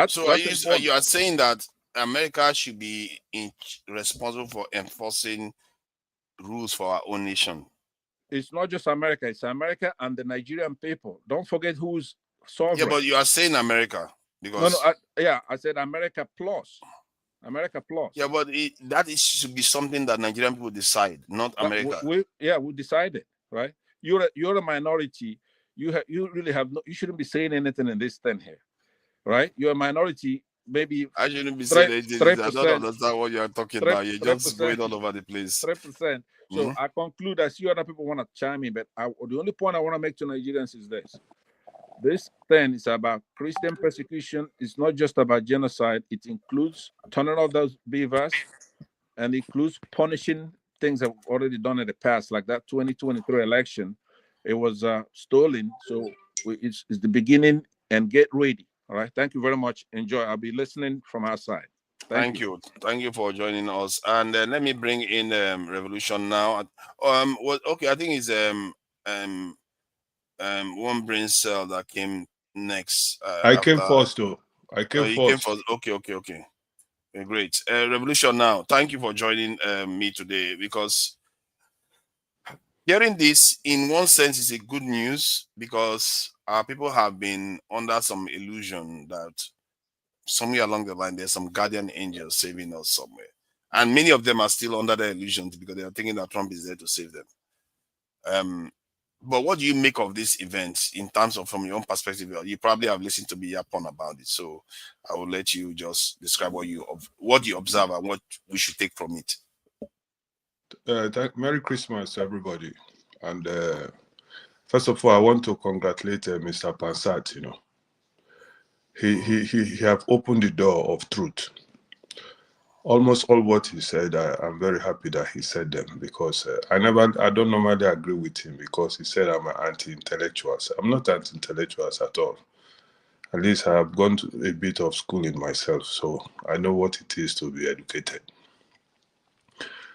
So you are saying that America should be responsible for enforcing rules for our own nation? It's not just America, it's America and the Nigerian people. Don't forget who's sovereign. Yeah, but you are saying America because I said America plus. America plus. Yeah, but that should be something that Nigerian people decide, not America. We decided, right? You're a minority. You really have no. You shouldn't be saying anything in this thing here, right? You're a minority. Maybe I shouldn't be saying anything. I don't understand what you're talking about. You're just going all over the place. 3%. So I conclude that you other people want to chime in, but the only point I want to make to Nigerians is this. This thing is about Christian persecution. It's not just about genocide. It includes turning off those beavers and includes punishing things that we've already done in the past, like that 2023 election. It was stolen. So it's the beginning, and get ready. All right. Thank you very much. Enjoy. I'll be listening from our side. Thank you. Thank you for joining us. And let me bring in Revolution now. Okay, I think it's one brain cell that came next. I came first, though. I came first. Okay, great. Revolution now. Thank you for joining me today, because hearing this, in one sense, is a good news, because our people have been under some illusion that somewhere along the line there's some guardian angel saving us somewhere, and many of them are still under the illusion because they are thinking that Trump is there to save them. But what do you make of this event in terms of, from your own perspective? You probably have listened to me yapon about it, so I will let you just describe what you observe and what we should take from it. Merry Christmas, everybody. And first of all, I want to congratulate Mr. Pansat. You know, he have opened the door of truth. Almost all what he said, I'm very happy that he said them, because I don't normally agree with him, because he said I'm an anti-intellectual. I'm not anti-intellectuals at all. At least I have gone to a bit of schooling myself, so I know what it is to be educated.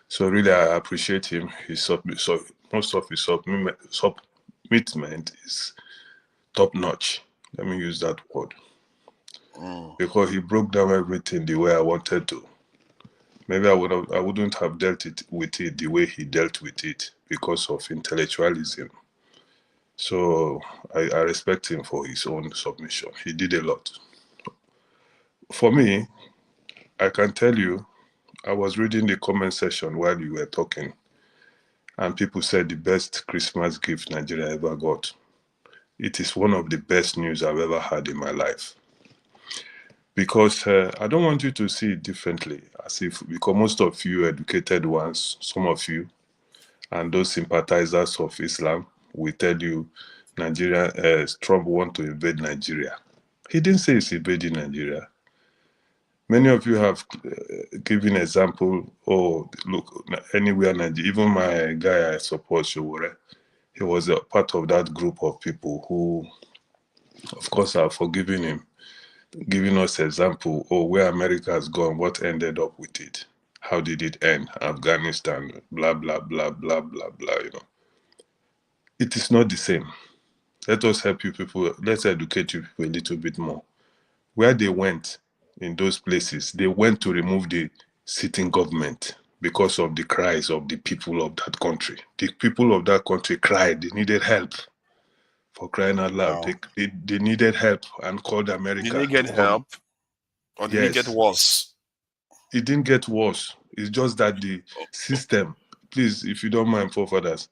So really, I appreciate him. So most of his submitment is top notch. Let me use that word, because he broke down everything the way I wanted to. Maybe I wouldn't have dealt with it the way he dealt with it, because of intellectualism. So I respect him for his own submission. He did a lot. For me, I can tell you, I was reading the comment section while you were talking, and people said the best Christmas gift Nigeria ever got. It is one of the best news I've ever had in my life. Because I don't want you to see it differently, as if, because most of you educated ones, some of you, and those sympathizers of Islam will tell you Trump want to invade Nigeria. He didn't say he's invading Nigeria. Many of you have given example, look, anywhere Nigeria, even my guy I support, Showore, he was a part of that group of people who, of course, are forgiving him, giving us example, where America has gone, what ended up with it, how did it end, Afghanistan, blah, blah, blah, blah, blah, blah, you know. It is not the same. Let us help you people, let's educate you people a little bit more. Where they went in those places, they went to remove the sitting government, because of the cries of the people of that country. The people of that country cried. They needed help. For crying out loud. Wow. They needed help and called America. Did they get to come. help? Or did it get Yes. worse? It didn't get worse. It's just that the system, please, if you don't mind, forefathers.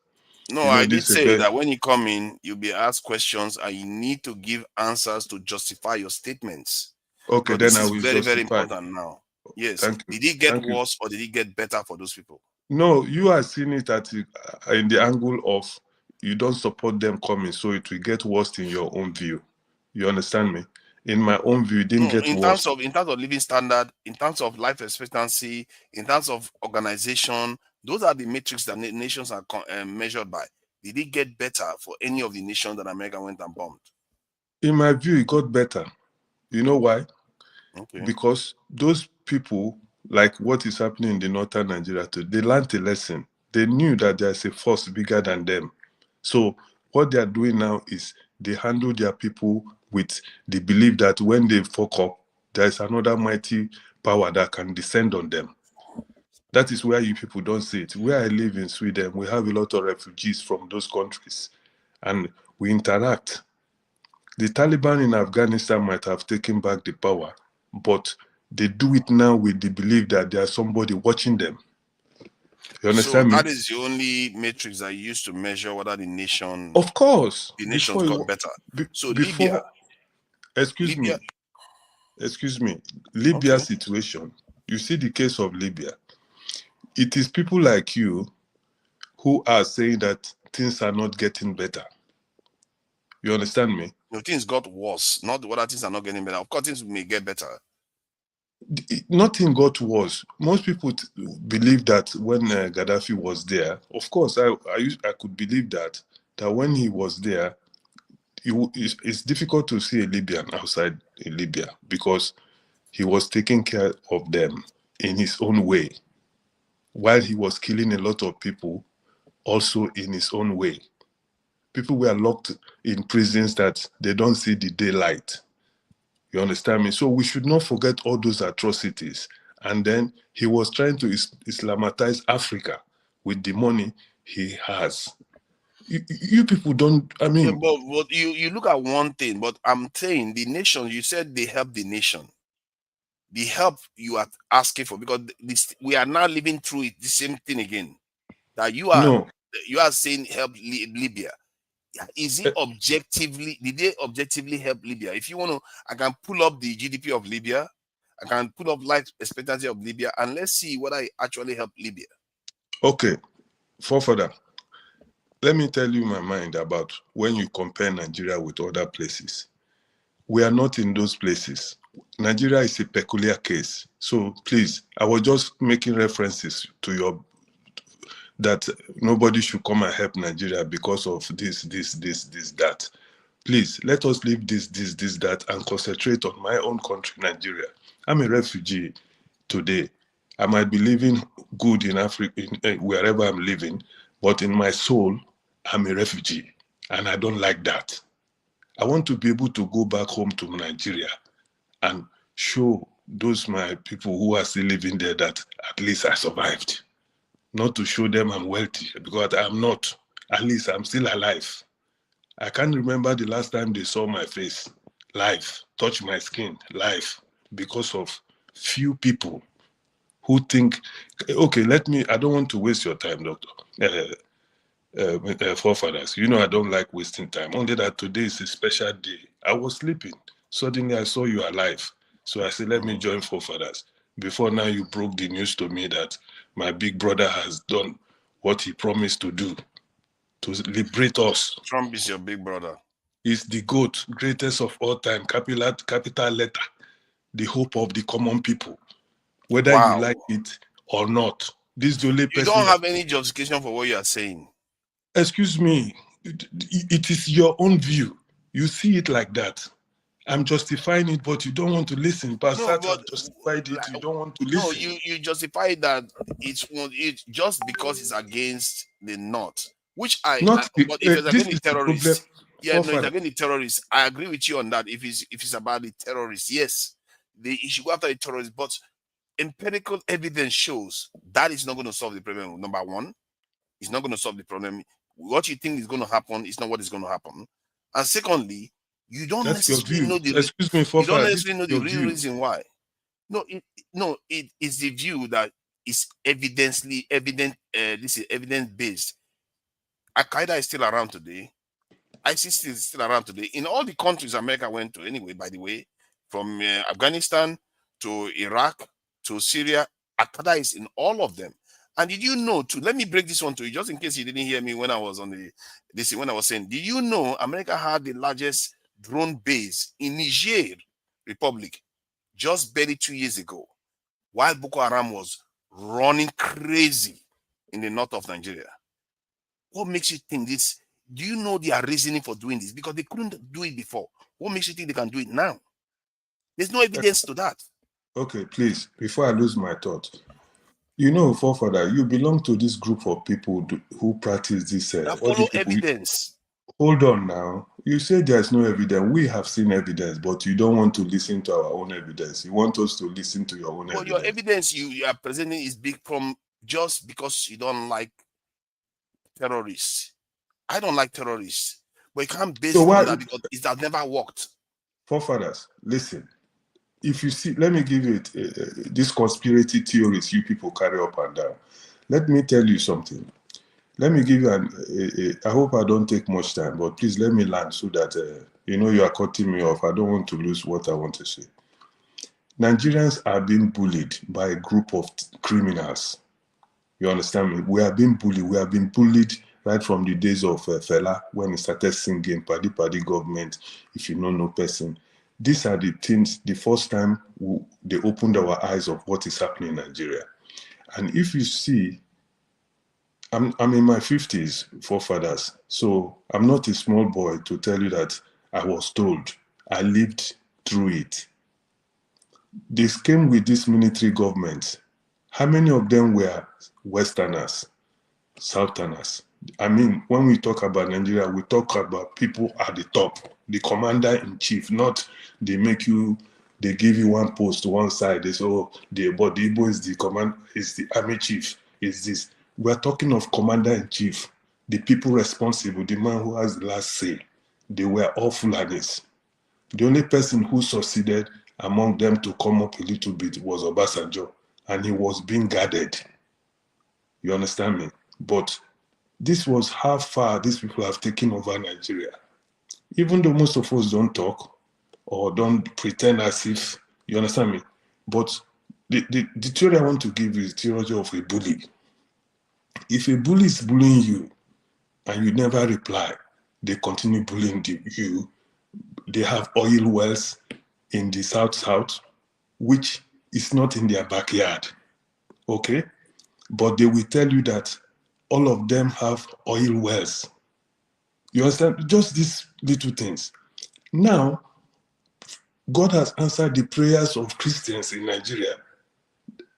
No, You know, I did this is say very, that when you come in, you'll be asked questions and you need to give answers to justify your statements. okay, Because then this I is will very, very justify. important now. Yes. Thank you. Did it get Thank you. worse or did it get better for those people? No, you are seeing it at in the angle of you don't support them coming, so it will get worse in your own view. You understand me? In my own view, it didn't No, get in worse. terms of living standard, in terms of life expectancy, in terms of organization, those are the metrics that nations are measured by. Did it get better for any of the nations that America went and bombed? In my view, it got better. You know why? Okay. Because those people, like what is happening in the northern Nigeria today, they learned a lesson. They knew that there's a force bigger than them. So what they are doing now is they handle their people with the belief that when they fuck up, there's another mighty power that can descend on them. That is where you people don't see it. Where I live in Sweden, we have a lot of refugees from those countries, and we interact. The Taliban in Afghanistan might have taken back the power, but they do it now with the belief that there's somebody watching them. You understand So me? that is the only matrix that you use to measure whether the nation, Of course. the nations Before, got better. So before, excuse Libya, me, Libya okay. situation. You see the case of Libya. It is people like you who are saying that things are not getting better. You understand me? No, things got worse. Not whether things are not getting better. Of course, things may get better. Nothing got worse. Most people believe that when Gaddafi was there, of course, I could believe that when he was there, it's difficult to see a Libyan outside in Libya because he was taking care of them in his own way, while he was killing a lot of people also in his own way. People were locked in prisons that they don't see the daylight. You understand me? So we should not forget all those atrocities. And then he was trying to Islamatize Africa with the money he has. You people don't, I mean. Yeah, but you look at one thing, but I'm saying the nation, you said they help the nation. The help you are asking for, because we are now living through it, the same thing again. That you are saying help Libya. Is it objectively, did they objectively help Libya? If you want to, I can pull up the GDP of Libya, I can pull up life expectancy of Libya, and let's see whether it actually helped Libya. Okay, further, let me tell you my mind about when you compare Nigeria with other places. We are not in those places. Nigeria is a peculiar case. So please, I was just making references to that nobody should come and help Nigeria because of this, that. Please, let us leave this, that, and concentrate on my own country, Nigeria. I'm a refugee today. I might be living good in Africa, wherever I'm living, but in my soul, I'm a refugee, and I don't like that. I want to be able to go back home to Nigeria and show those my people who are still living there that at least I survived. Not to show them I'm wealthy, because I'm not. At least I'm still alive. I can't remember the last time they saw my face live, touch my skin live, because of few people who think, okay, I don't want to waste your time, doctor. Forefathers, you know I don't like wasting time. Only that today is a special day. I was sleeping. Suddenly I saw you alive. So I said, let me join forefathers. Before now, you broke the news to me that my big brother has done what he promised to do, to liberate us. Trump is your big brother. He's the GOAT, greatest of all time, capital letter, the hope of the common people. Whether you like it or not. This is the only person. You don't have any justification for what you are saying. Excuse me. It is your own view. You see it like that. I'm justifying it, but you don't want to listen. Pastor have justified it. You don't want to listen. No, you justify that it's just because it's against the North, which but if it's against the terrorists, if it's against the terrorists, I agree with you on that. If it's about the terrorists, yes, you should go after the terrorists. But empirical evidence shows That is not going to solve the problem. Number one, it's not going to solve the problem. What you think is going to happen is not what is going to happen. And secondly, you don't That's your necessarily view. know the Excuse me, you don't Fofa, this is necessarily know the your real view. reason why. No, it is the view that is evident. This is evidence based. Al Qaeda is still around today. ISIS is still around today in all the countries America went to. Anyway, by the way, from Afghanistan to Iraq to Syria, Al Qaeda is in all of them. And did you know too? Let me break this one to you, just in case you didn't hear me when I was on when I was saying. Did you know America had the largest drone base in Niger Republic just barely 2 years ago, while Boko Haram was running crazy in the north of Nigeria? What makes you think this? Do you know their reasoning for doing this? Because they couldn't do it before. What makes you think they can do it now? There's no evidence to that. Okay, please, before I lose my thought, you know, Forefather, you belong to this group of people who practice this. Follow evidence. Hold on now. You say there's no evidence. We have seen evidence, but you don't want to listen to our own evidence. You want us to listen to your own evidence. Your evidence you are presenting is big from just because you don't like terrorists. I don't like terrorists, but you can't base it on that because it has never worked. Forefathers, listen. If you see, let me give you these conspiracy theories you people carry up and down. Let me tell you something. Let me give you I hope I don't take much time, but please let me land so that, you are cutting me off. I don't want to lose what I want to say. Nigerians are being bullied by a group of criminals. You understand me? We are being bullied. We have been bullied right from the days of Fela, when he started singing Paddy Paddy Government, if you know no person. These are the things, the first time they opened our eyes of what is happening in Nigeria. And if you see, I'm in my 50s, forefathers, so I'm not a small boy to tell you that I was told. I lived through it. This came with this military government. How many of them were Westerners, Southerners? I mean, when we talk about Nigeria, we talk about people at the top, the commander-in-chief, not they give you one post to one side. They say, but the Igbo is the army chief, is this. We're talking of commander-in-chief, the people responsible, the man who has the last say. They were all Fulanis. The only person who succeeded among them to come up a little bit was Obasanjo, and he was being guarded. You understand me? But this was how far these people have taken over Nigeria. Even though most of us don't talk or don't pretend as if, you understand me? But the theory I want to give is the theory of a bully. If a bully is bullying you and you never reply, they continue bullying you. They have oil wells in the South, which is not in their backyard, okay? But they will tell you that all of them have oil wells. You understand? Just these little things. Now, God has answered the prayers of Christians in Nigeria.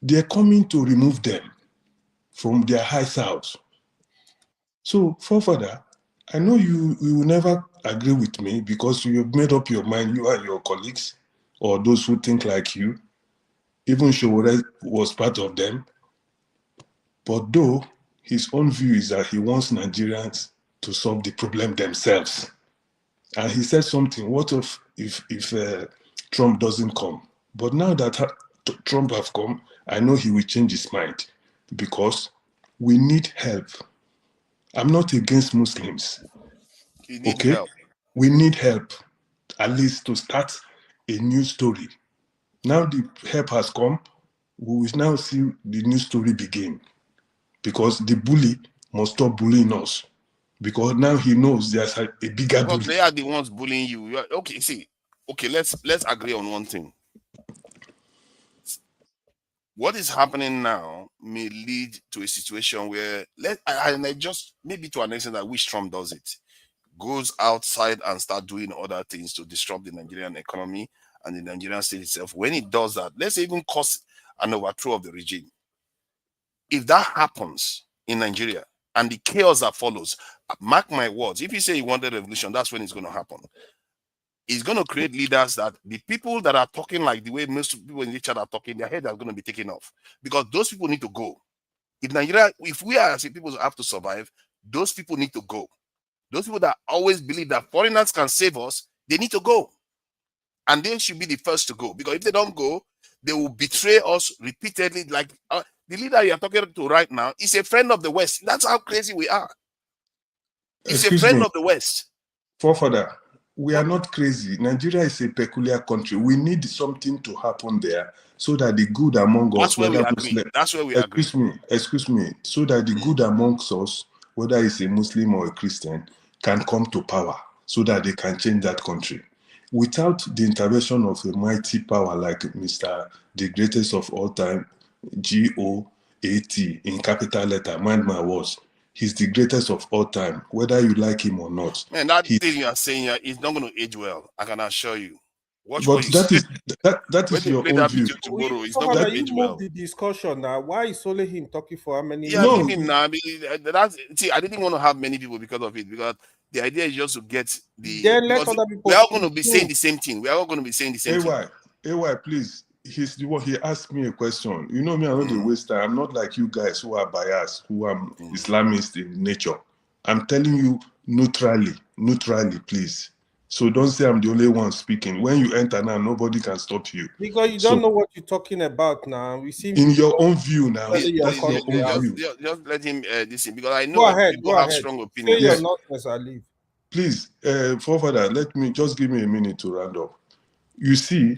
They're coming to remove them from their high south. So, forefather, I know you will never agree with me because you have made up your mind, you and your colleagues, or those who think like you. Even Showore was part of them. But though, his own view is that he wants Nigerians to solve the problem themselves. And he said something, what if Trump doesn't come? But now that Trump has come, I know he will change his mind because we need help. I'm not against Muslims. You need help. We need help, at least to start a new story. Now the help has come, we will now see the new story begin. Because the bully must stop bullying us. Because now he knows there's a bigger bully. They are the ones bullying you. Okay, see. Okay, let's agree on one thing. What is happening now may lead to a situation where I just maybe to an extent I wish Trump does it. Goes outside and start doing other things to disrupt the Nigerian economy and the Nigerian state itself. When he does that, let's even cause an overthrow of the regime. If that happens in Nigeria and the chaos that follows, mark my words, if you say you want a revolution, that's when it's going to happen. It's going to create leaders that the people that are talking like the way most people in each other are talking, their head are going to be taken off because those people need to go. If we as people have to survive, those people need to go. Those people that always believe that foreigners can save us, they need to go. And they should be the first to go. Because if they don't go, they will betray us repeatedly. Like the leader you are talking to right now is a friend of the West. That's how crazy we are. He's a friend of the West. Forefather, we are not crazy. Nigeria is a peculiar country. We need something to happen there so that the good among us, whether Muslim, that's where we agree. Excuse me, so that the good amongst us, whether it's a Muslim or a Christian, can come to power so that they can change that country. Without the intervention of a mighty power like Mr. the greatest of all time, GOAT in capital letter, mind my words, he's the greatest of all time, whether you like him or not. Man, that thing you are saying here is not going to age well. I can assure you. Watch but that is your own view. Tomorrow, it's not going to age well. The discussion now. Why is only him talking for how many? Yeah, no, him now. I didn't want to have many people because of it. Because the idea is just to get the. Then let other people. We are all going to be saying the same thing. We are all going to be saying the same thing. AY, please. He asked me a question. You know me, I'm not a waster. I'm not like you guys who are biased, who are Islamist in nature. I'm telling you neutrally, please. So don't say I'm the only one speaking. When you enter now, nobody can stop you. Because you don't know what you're talking about now. We see in your own view now. Just let him listen, because I know people have strong opinions. Say your nonsense, I leave. Please, forefather, just give me a minute to round up. You see,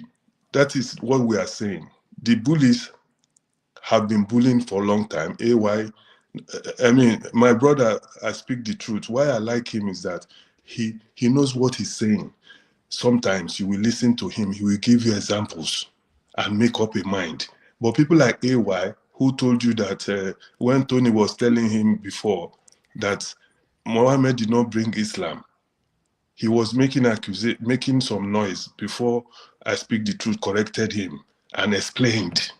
that is what we are saying. The bullies have been bullying for a long time. I mean, my brother, I speak the truth. Why I like him is that he knows what he's saying. Sometimes you will listen to him, he will give you examples and make up a mind. But people like AY, who told you that when Tony was telling him before that Muhammad did not bring Islam, he was making some noise before I speak the truth, corrected him and explained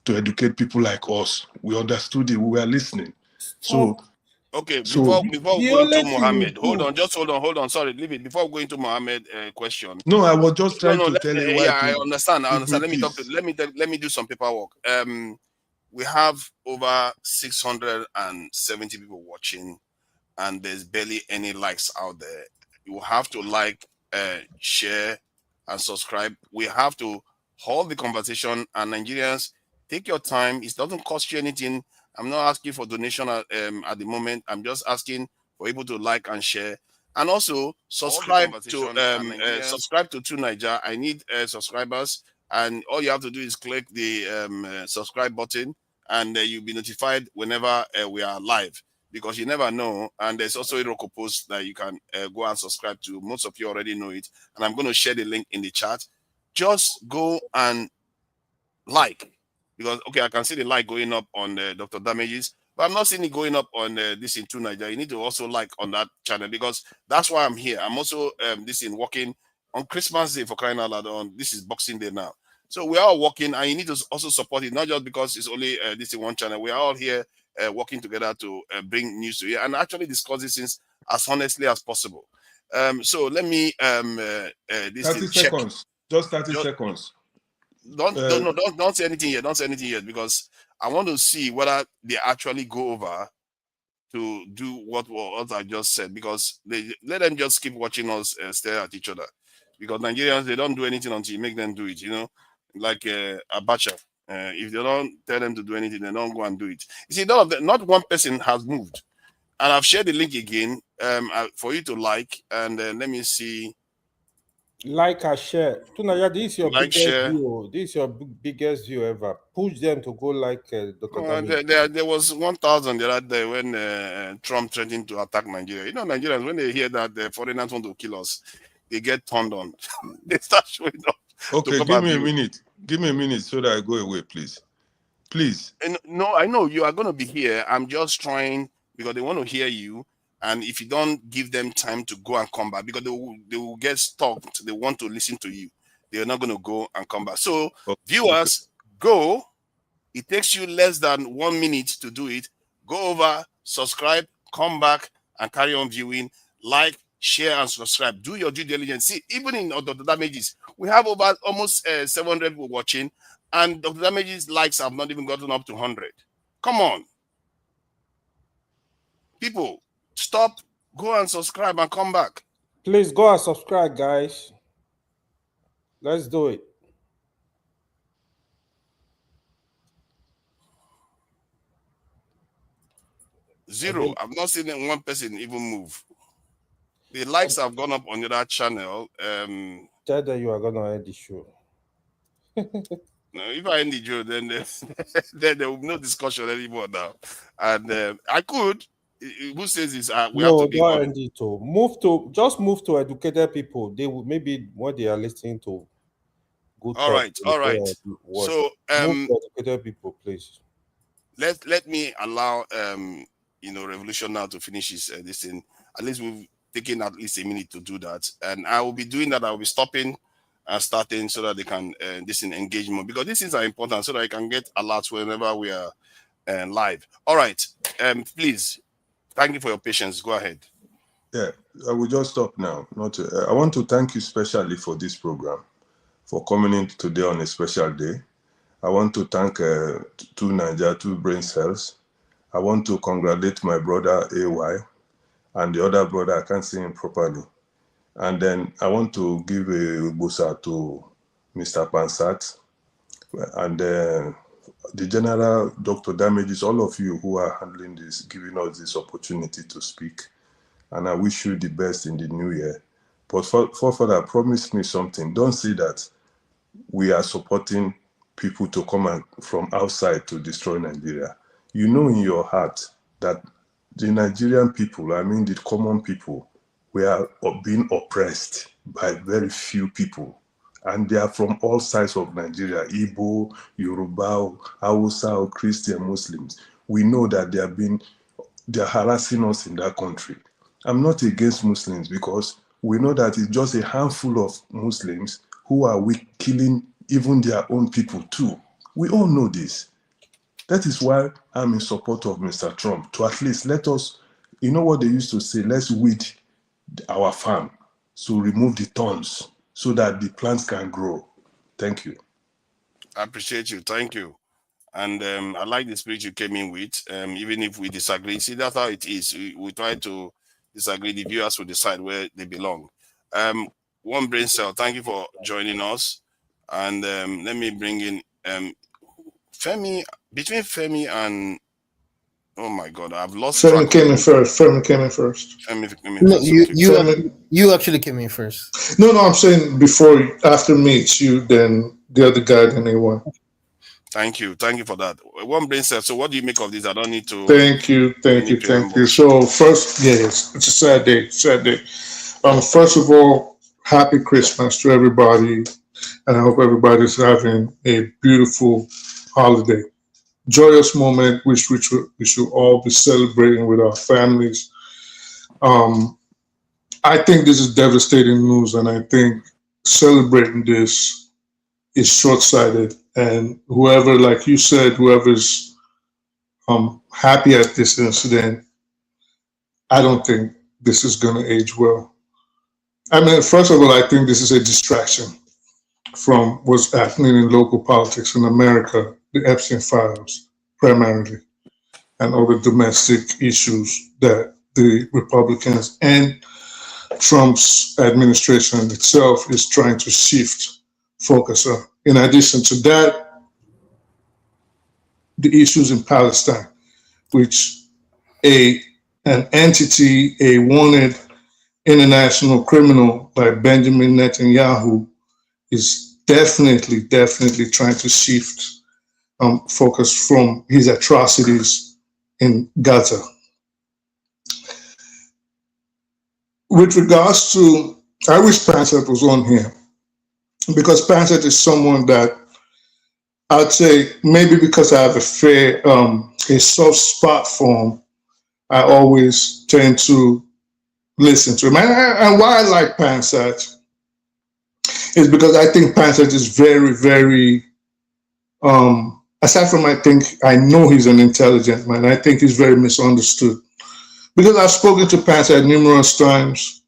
to educate people like us. We understood it, we were listening. So okay, before we go into Mohammed, hold on. Sorry, leave it. Before going to Mohammed question. No, I was just trying to tell you why. Yeah, I understand. Let me do some paperwork. We have over 670 people watching, and there's barely any likes out there. You have to like, share, and subscribe. We have to hold the conversation, and Nigerians, take your time. It doesn't cost you anything. I'm not asking for donation at the moment. I'm just asking for people to like and share, and also subscribe to True Niger. I need subscribers, and all you have to do is click the subscribe button, and you'll be notified whenever we are live, because you never know. And there's also a Roku post that you can go and subscribe to. Most of you already know it, and I'm going to share the link in the chat. Just go and like. Because, okay, I can see the like going up on Dr. Damages, but I'm not seeing it going up on this in True Niger. You need to also like on that channel, because that's why I'm here. I'm also working on Christmas Day, for crying out loud. This is Boxing Day now. So we are all working, and you need to also support it, not just because it's only this in one channel. We are all here working together to bring news to you and actually discuss these things as honestly as possible. So let me 30 seconds. Just 30 seconds. Don't say anything yet. Don't say anything yet, because I want to see whether they actually go over to do what I just said, because let them just keep watching us stare at each other, because Nigerians, they don't do anything until you make them do it, like Abacha. If they don't tell them to do anything, they don't go and do it. You see, not one person has moved, and I've shared the link again for you to like, and let me see. Like and share. Tunaya, this is your biggest view. This is your biggest view ever. Push them to go like Dr. There was 1,000 the other day when Trump threatened to attack Nigeria. Nigerians, when they hear that the foreigners want to kill us, they get turned on. They start showing up. Okay, give me a minute. Give me a minute so that I go away, please. Please. No, I know you are going to be here. I'm just trying, because they want to hear you. And if you don't give them time to go and come back, because they will get stuck. They want to listen to you. They're not going to go and come back. So, viewers, go. It takes you less than 1 minute to do it. Go over, subscribe, come back, and carry on viewing. Like, share, and subscribe. Do your due diligence. See, even in Dr. Damages, we have over almost 700 people watching, and Dr. Damages likes have not even gotten up to 100. Come on. People, stop, go and subscribe and come back. Please go and subscribe, guys. Let's do it. Zero. I've not seen one person even move. The likes have gone up on that channel. Tell them you are gonna end the show. No, if I end the show, then there will be no discussion anymore now. And I could. Who says this? We have to be don't end it. Just move to educated people. They will maybe what they are listening to. Good. All right. So move to educated people, please. Let me allow Revolution now to finish this thing. At least we've taken at least a minute to do that, and I will be doing that. I will be stopping and starting so that they can engage more, because these things are important so that I can get alerts whenever we are live. All right, please. Thank you for your patience. Go ahead. Yeah, I will just stop now. I want to thank you specially for this program, for coming in today on a special day. I want to thank two brain cells. I want to congratulate my brother AY and the other brother, I can't see him properly. And then I want to give a busa to Mr. Pansat and the General Dr. Damages, all of you who are handling this, giving us this opportunity to speak. And I wish you the best in the new year. But further, promise me something. Don't say that we are supporting people to come from outside to destroy Nigeria. You know in your heart that the Nigerian people, I mean the common people, we are being oppressed by very few people. And they are from all sides of Nigeria, Igbo, Yoruba, Hausa, Christian, Muslims. We know that they are harassing us in that country. I'm not against Muslims because we know that it's just a handful of Muslims who are killing even their own people too. We all know this. That is why I'm in support of Mr. Trump, to at least let us, you know what they used to say, let's weed our farm, so remove the thorns so that the plants can grow. Thank you. I appreciate you. Thank you. And I like the spirit you came in with, even if we disagree. See, that's how it is. We try to disagree. The viewers will decide where they belong. One brain cell, thank you for joining us. And let me bring in Femi. Between Femi and, oh my God, I've lost Femi came in first. Femi came in first. No, you actually came in first. No, I'm saying after me, it's you, then the other guy, then A1. Thank you for that. One brain cell. So what do you make of this? I don't need to. Thank you. So first, yes, it's a sad day. First of all, happy Christmas to everybody, and I hope everybody's having a beautiful holiday, joyous moment, which we should all be celebrating with our families. I think this is devastating news, and I think celebrating this is short-sighted. And whoever, like you said, whoever's happy at this incident, I don't think this is going to age well. I mean, first of all, I think this is a distraction from what's happening in local politics in America, the Epstein files primarily, and all the domestic issues that the Republicans and Trump's administration itself is trying to shift focus on. In addition to that, the issues in Palestine, which an entity, a wanted international criminal like Benjamin Netanyahu is definitely trying to shift focus from his atrocities in Gaza. With regards to, I wish Pansat was on here, because Pansat is someone that I'd say, maybe because I have a soft spot for him, I always tend to listen to him. And why I like Pansat is because I think Pansat is very, very, aside from I know he's an intelligent man, I think he's very misunderstood. Because I've spoken to Pansat numerous times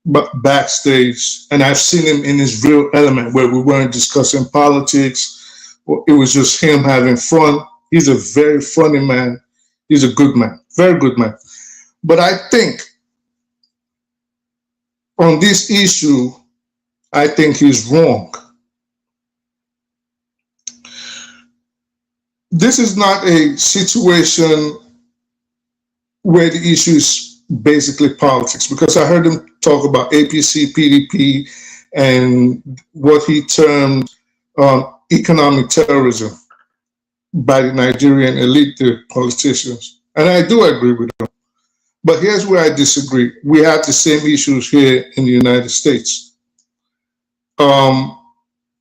backstage, and I've seen him in his real element where we weren't discussing politics. It was just him having fun He's a very funny man. He's a good man, very good man. But I think on this issue, I think he's wrong. This is not a situation where the issue is basically politics, because I heard him talk about APC, PDP, and what he termed economic terrorism by the Nigerian elite, the politicians. And I do agree with them. But here's where I disagree. We have the same issues here in the United States.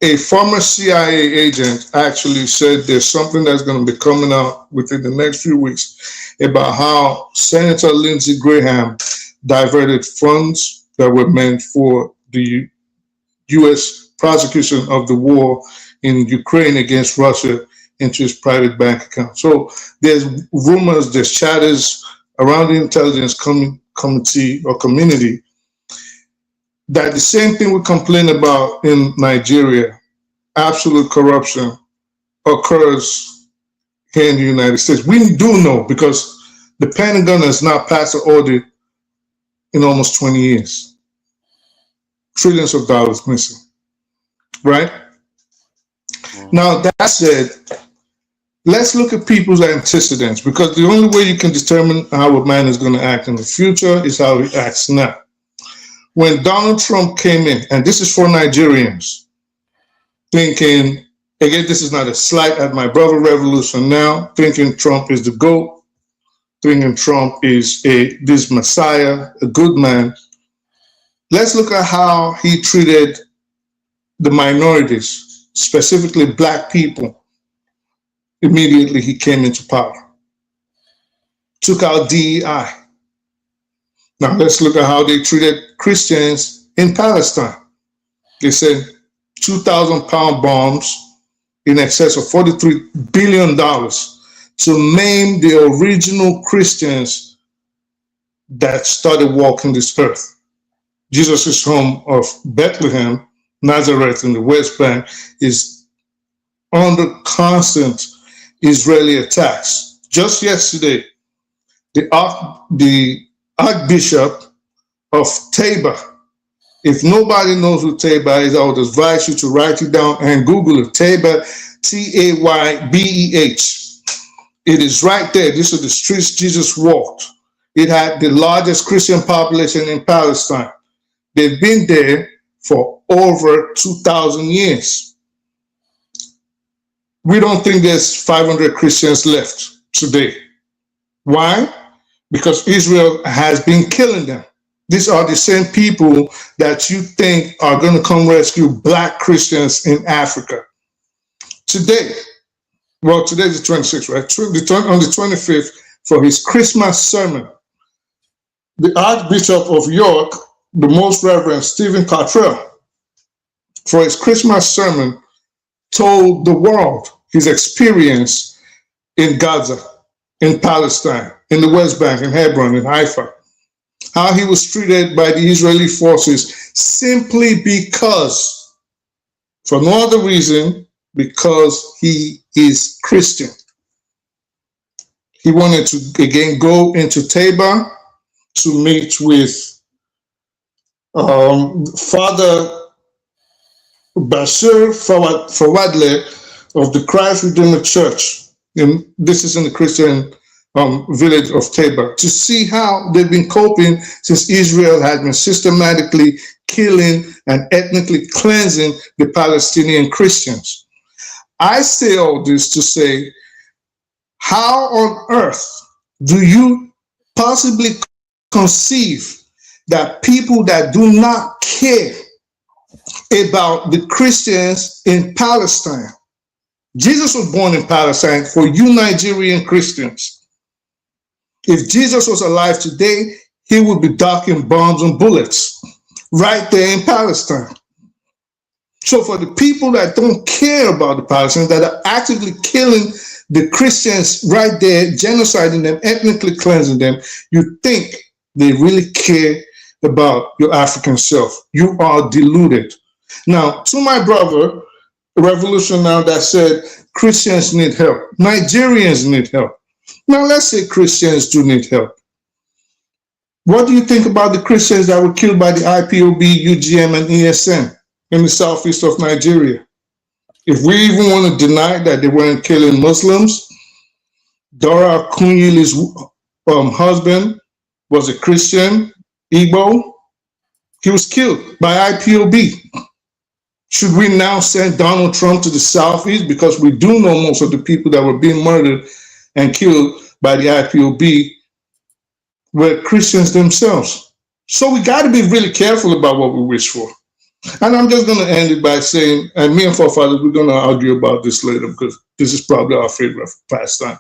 A former CIA agent actually said there's something that's going to be coming out within the next few weeks about how Senator Lindsey Graham diverted funds that were meant for the U.S. prosecution of the war in Ukraine against Russia into his private bank account. So there's rumors, there's chatters around the intelligence committee or community that the same thing we complain about in Nigeria, absolute corruption, occurs here in the United States. We do know because the Pentagon has not passed an audit in almost 20 years. Trillions of dollars missing, right? Now, that said, let's look at people's antecedents, because the only way you can determine how a man is going to act in the future is how he acts now. When Donald Trump came in, and this is for Nigerians, thinking, again, this is not a slight at my brother Revolution now, thinking Trump is the GOAT, thinking Trump is this messiah, a good man. Let's look at how he treated the minorities, specifically black people, immediately he came into power. Took out DEI. Now let's look at how they treated Christians in Palestine. They sent 2,000-pound bombs in excess of $43 billion to maim the original Christians that started walking this earth. Jesus' home of Bethlehem, Nazareth in the West Bank, is under constant Israeli attacks. Just yesterday, the Archbishop of Tabor, if nobody knows who Tabor is, I would advise you to write it down and Google it. Tabor, Taybeh. It is right there. These are the streets Jesus walked. It had the largest Christian population in Palestine. They've been there for over 2,000 years. We don't think there's 500 Christians left today. Why? Because Israel has been killing them. These are the same people that you think are going to come rescue black Christians in Africa. Today, well, today's the 26th, right? On the 25th, for his Christmas sermon, the Archbishop of York, the Most Reverend Stephen Cottrell, for his Christmas sermon, told the world his experience in Gaza, in Palestine, in the West Bank, in Hebron, in Haifa, how he was treated by the Israeli forces simply because, for no other reason, because he is Christian. He wanted to again go into Tabor to meet with Father Bashir Fawadle of the Christ Redeemer Church. And this is in the Christian village of Tabor, to see how they've been coping since Israel has been systematically killing and ethnically cleansing the Palestinian Christians. I say all this to say, how on earth do you possibly conceive that people that do not care about the Christians in Palestine? Jesus was born in Palestine for you Nigerian Christians. If Jesus was alive today, he would be docking bombs and bullets right there in Palestine. So for the people that don't care about the Palestinians, that are actively killing the Christians right there, genociding them, ethnically cleansing them, you think they really care about your African self. You are deluded. Now, to my brother, Revolution now, that said Christians need help. Nigerians need help. Now, let's say Christians do need help. What do you think about the Christians that were killed by the IPOB, UGM, and ESN in the southeast of Nigeria? If we even want to deny that they weren't killing Muslims, Dora Akunyili's husband was a Christian, Igbo. He was killed by IPOB. Should we now send Donald Trump to the southeast because we do know most of the people that were being murdered and killed by the IPOB were Christians themselves? So we got to be really careful about what we wish for. And I'm just going to end it by saying, and me and Forefathers, we're going to argue about this later because this is probably our favorite pastime.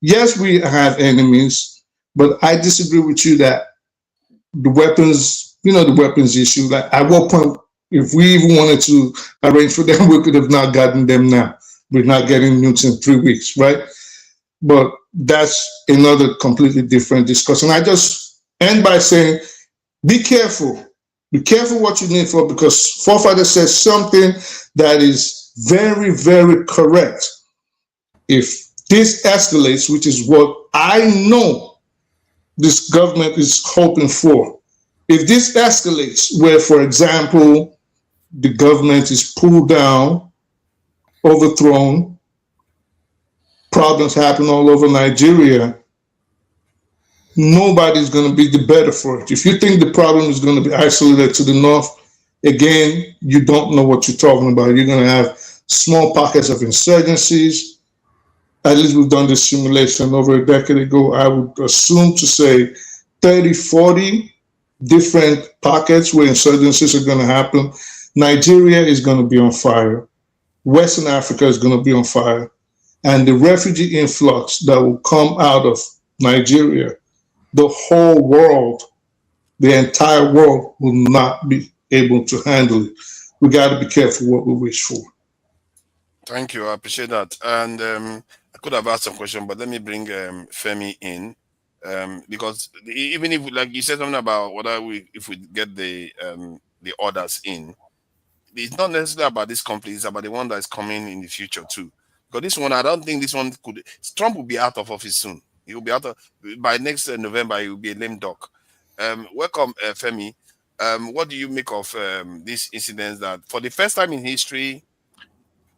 Yes, we have enemies, but I disagree with you that the weapons, the weapons issue, like at what point, if we even wanted to arrange for them, we could have not gotten them now. We're not getting nukes in 3 weeks, right? But that's another completely different discussion. I just end by saying, be careful. Be careful what you need for, because Forefather says something that is very, very correct. If this escalates, which is what I know this government is hoping for, if this escalates where, for example, the government is pulled down, overthrown, problems happen all over Nigeria, nobody's going to be the better for it. If you think the problem is going to be isolated to the north, again, you don't know what you're talking about. You're going to have small pockets of insurgencies. At least we've done this simulation over a decade ago. I would assume to say 30, 40 different pockets where insurgencies are going to happen. Nigeria is going to be on fire. Western Africa is going to be on fire. And the refugee influx that will come out of Nigeria, the whole world, the entire world will not be able to handle it. We got to be careful what we wish for. Thank you. I appreciate that. And I could have asked some question, but let me bring Femi in, because even if, like you said something about whether if we get the orders in, it's not necessarily about this conflict. It's about the one that is coming in the future too. Because this one, I don't think this one could. Trump will be out of office soon. He will be out of by next November. He will be a lame duck. Welcome, Femi. What do you make of these incidents that, for the first time in history,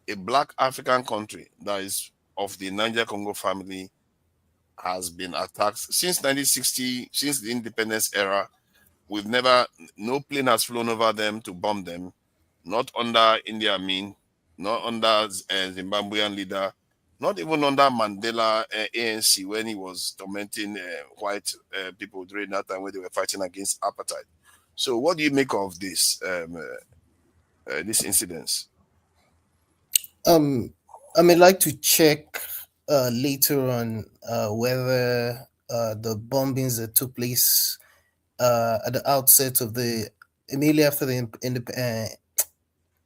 a Black African country that is of the Niger-Congo family has been attacked since 1960, since the independence era? We've never, no plane has flown over them to bomb them, not under Idi Amin, not under Zimbabwean leader, not even under Mandela ANC when he was tormenting white people during that time when they were fighting against apartheid. So what do you make of this incidents? I may like to check later on whether the bombings that took place at the outset of immediately after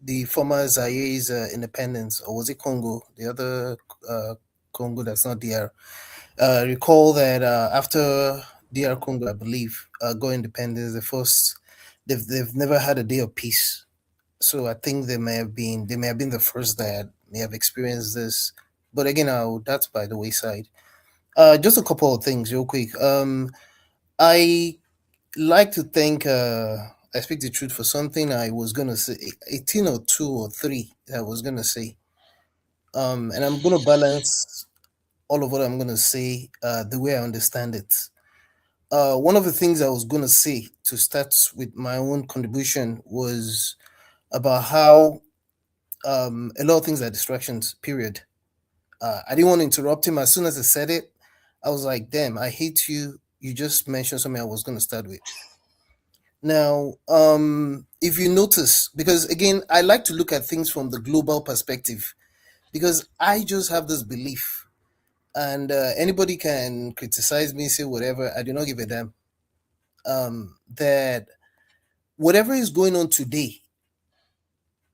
the former Zaire's independence, or was it Congo? The other Congo that's not DR. Recall that after DR Congo, I believe, got independence, they've never had a day of peace. So I think they may have been the first that may have experienced this. But again, that's by the wayside. Just a couple of things real quick. I like to think I speak the truth for something I was gonna say, 18 or 2 or 3 I was gonna say. And I'm gonna balance all of what I'm gonna say the way I understand it. One of the things I was gonna say to start with my own contribution was about how a lot of things are distractions, period. I didn't want to interrupt him. As soon as I said it, I was like, damn, I hate you. You just mentioned something I was going to start with. Now, if you notice, because again, I like to look at things from the global perspective, because I just have this belief, and anybody can criticize me, say whatever, I do not give a damn, that whatever is going on today,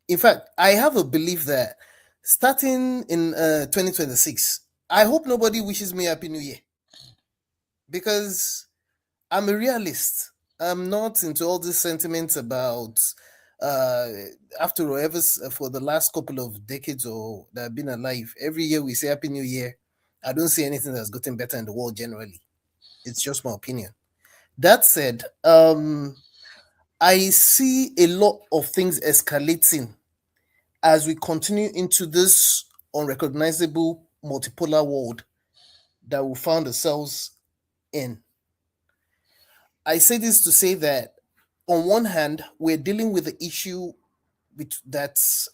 in fact, I have a belief that starting in 2026, I hope nobody wishes me Happy New Year, because I'm a realist. I'm not into all these sentiments about after all, for the last couple of decades or that have been alive, every year we say Happy New Year. I don't see anything that's gotten better in the world generally. It's just my opinion. That said, I see a lot of things escalating as we continue into this unrecognizable multipolar world that we found ourselves in. I say this to say that on one hand, we're dealing with the issue that's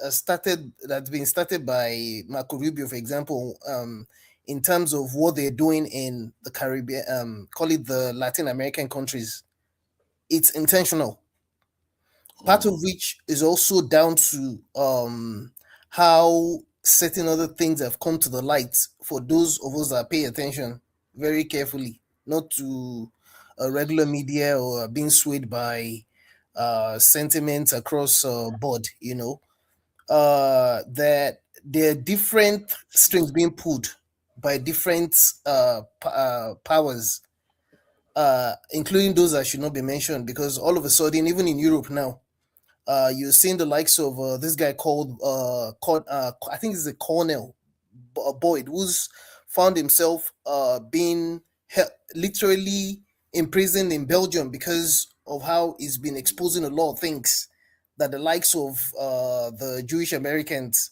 been started by Marco Rubio, for example, in terms of what they're doing in the Caribbean, call it the Latin American countries. It's intentional. Part of which is also down to how certain other things have come to the light for those of us that pay attention very carefully, not to regular media or being swayed by sentiments across board, that there are different strings being pulled by different powers, including those that should not be mentioned, because all of a sudden, even in Europe now, you're seeing the likes of this guy called, I think it's a Colonel Boyd, who's found himself being literally imprisoned in Belgium because of how he's been exposing a lot of things that the likes of the Jewish Americans,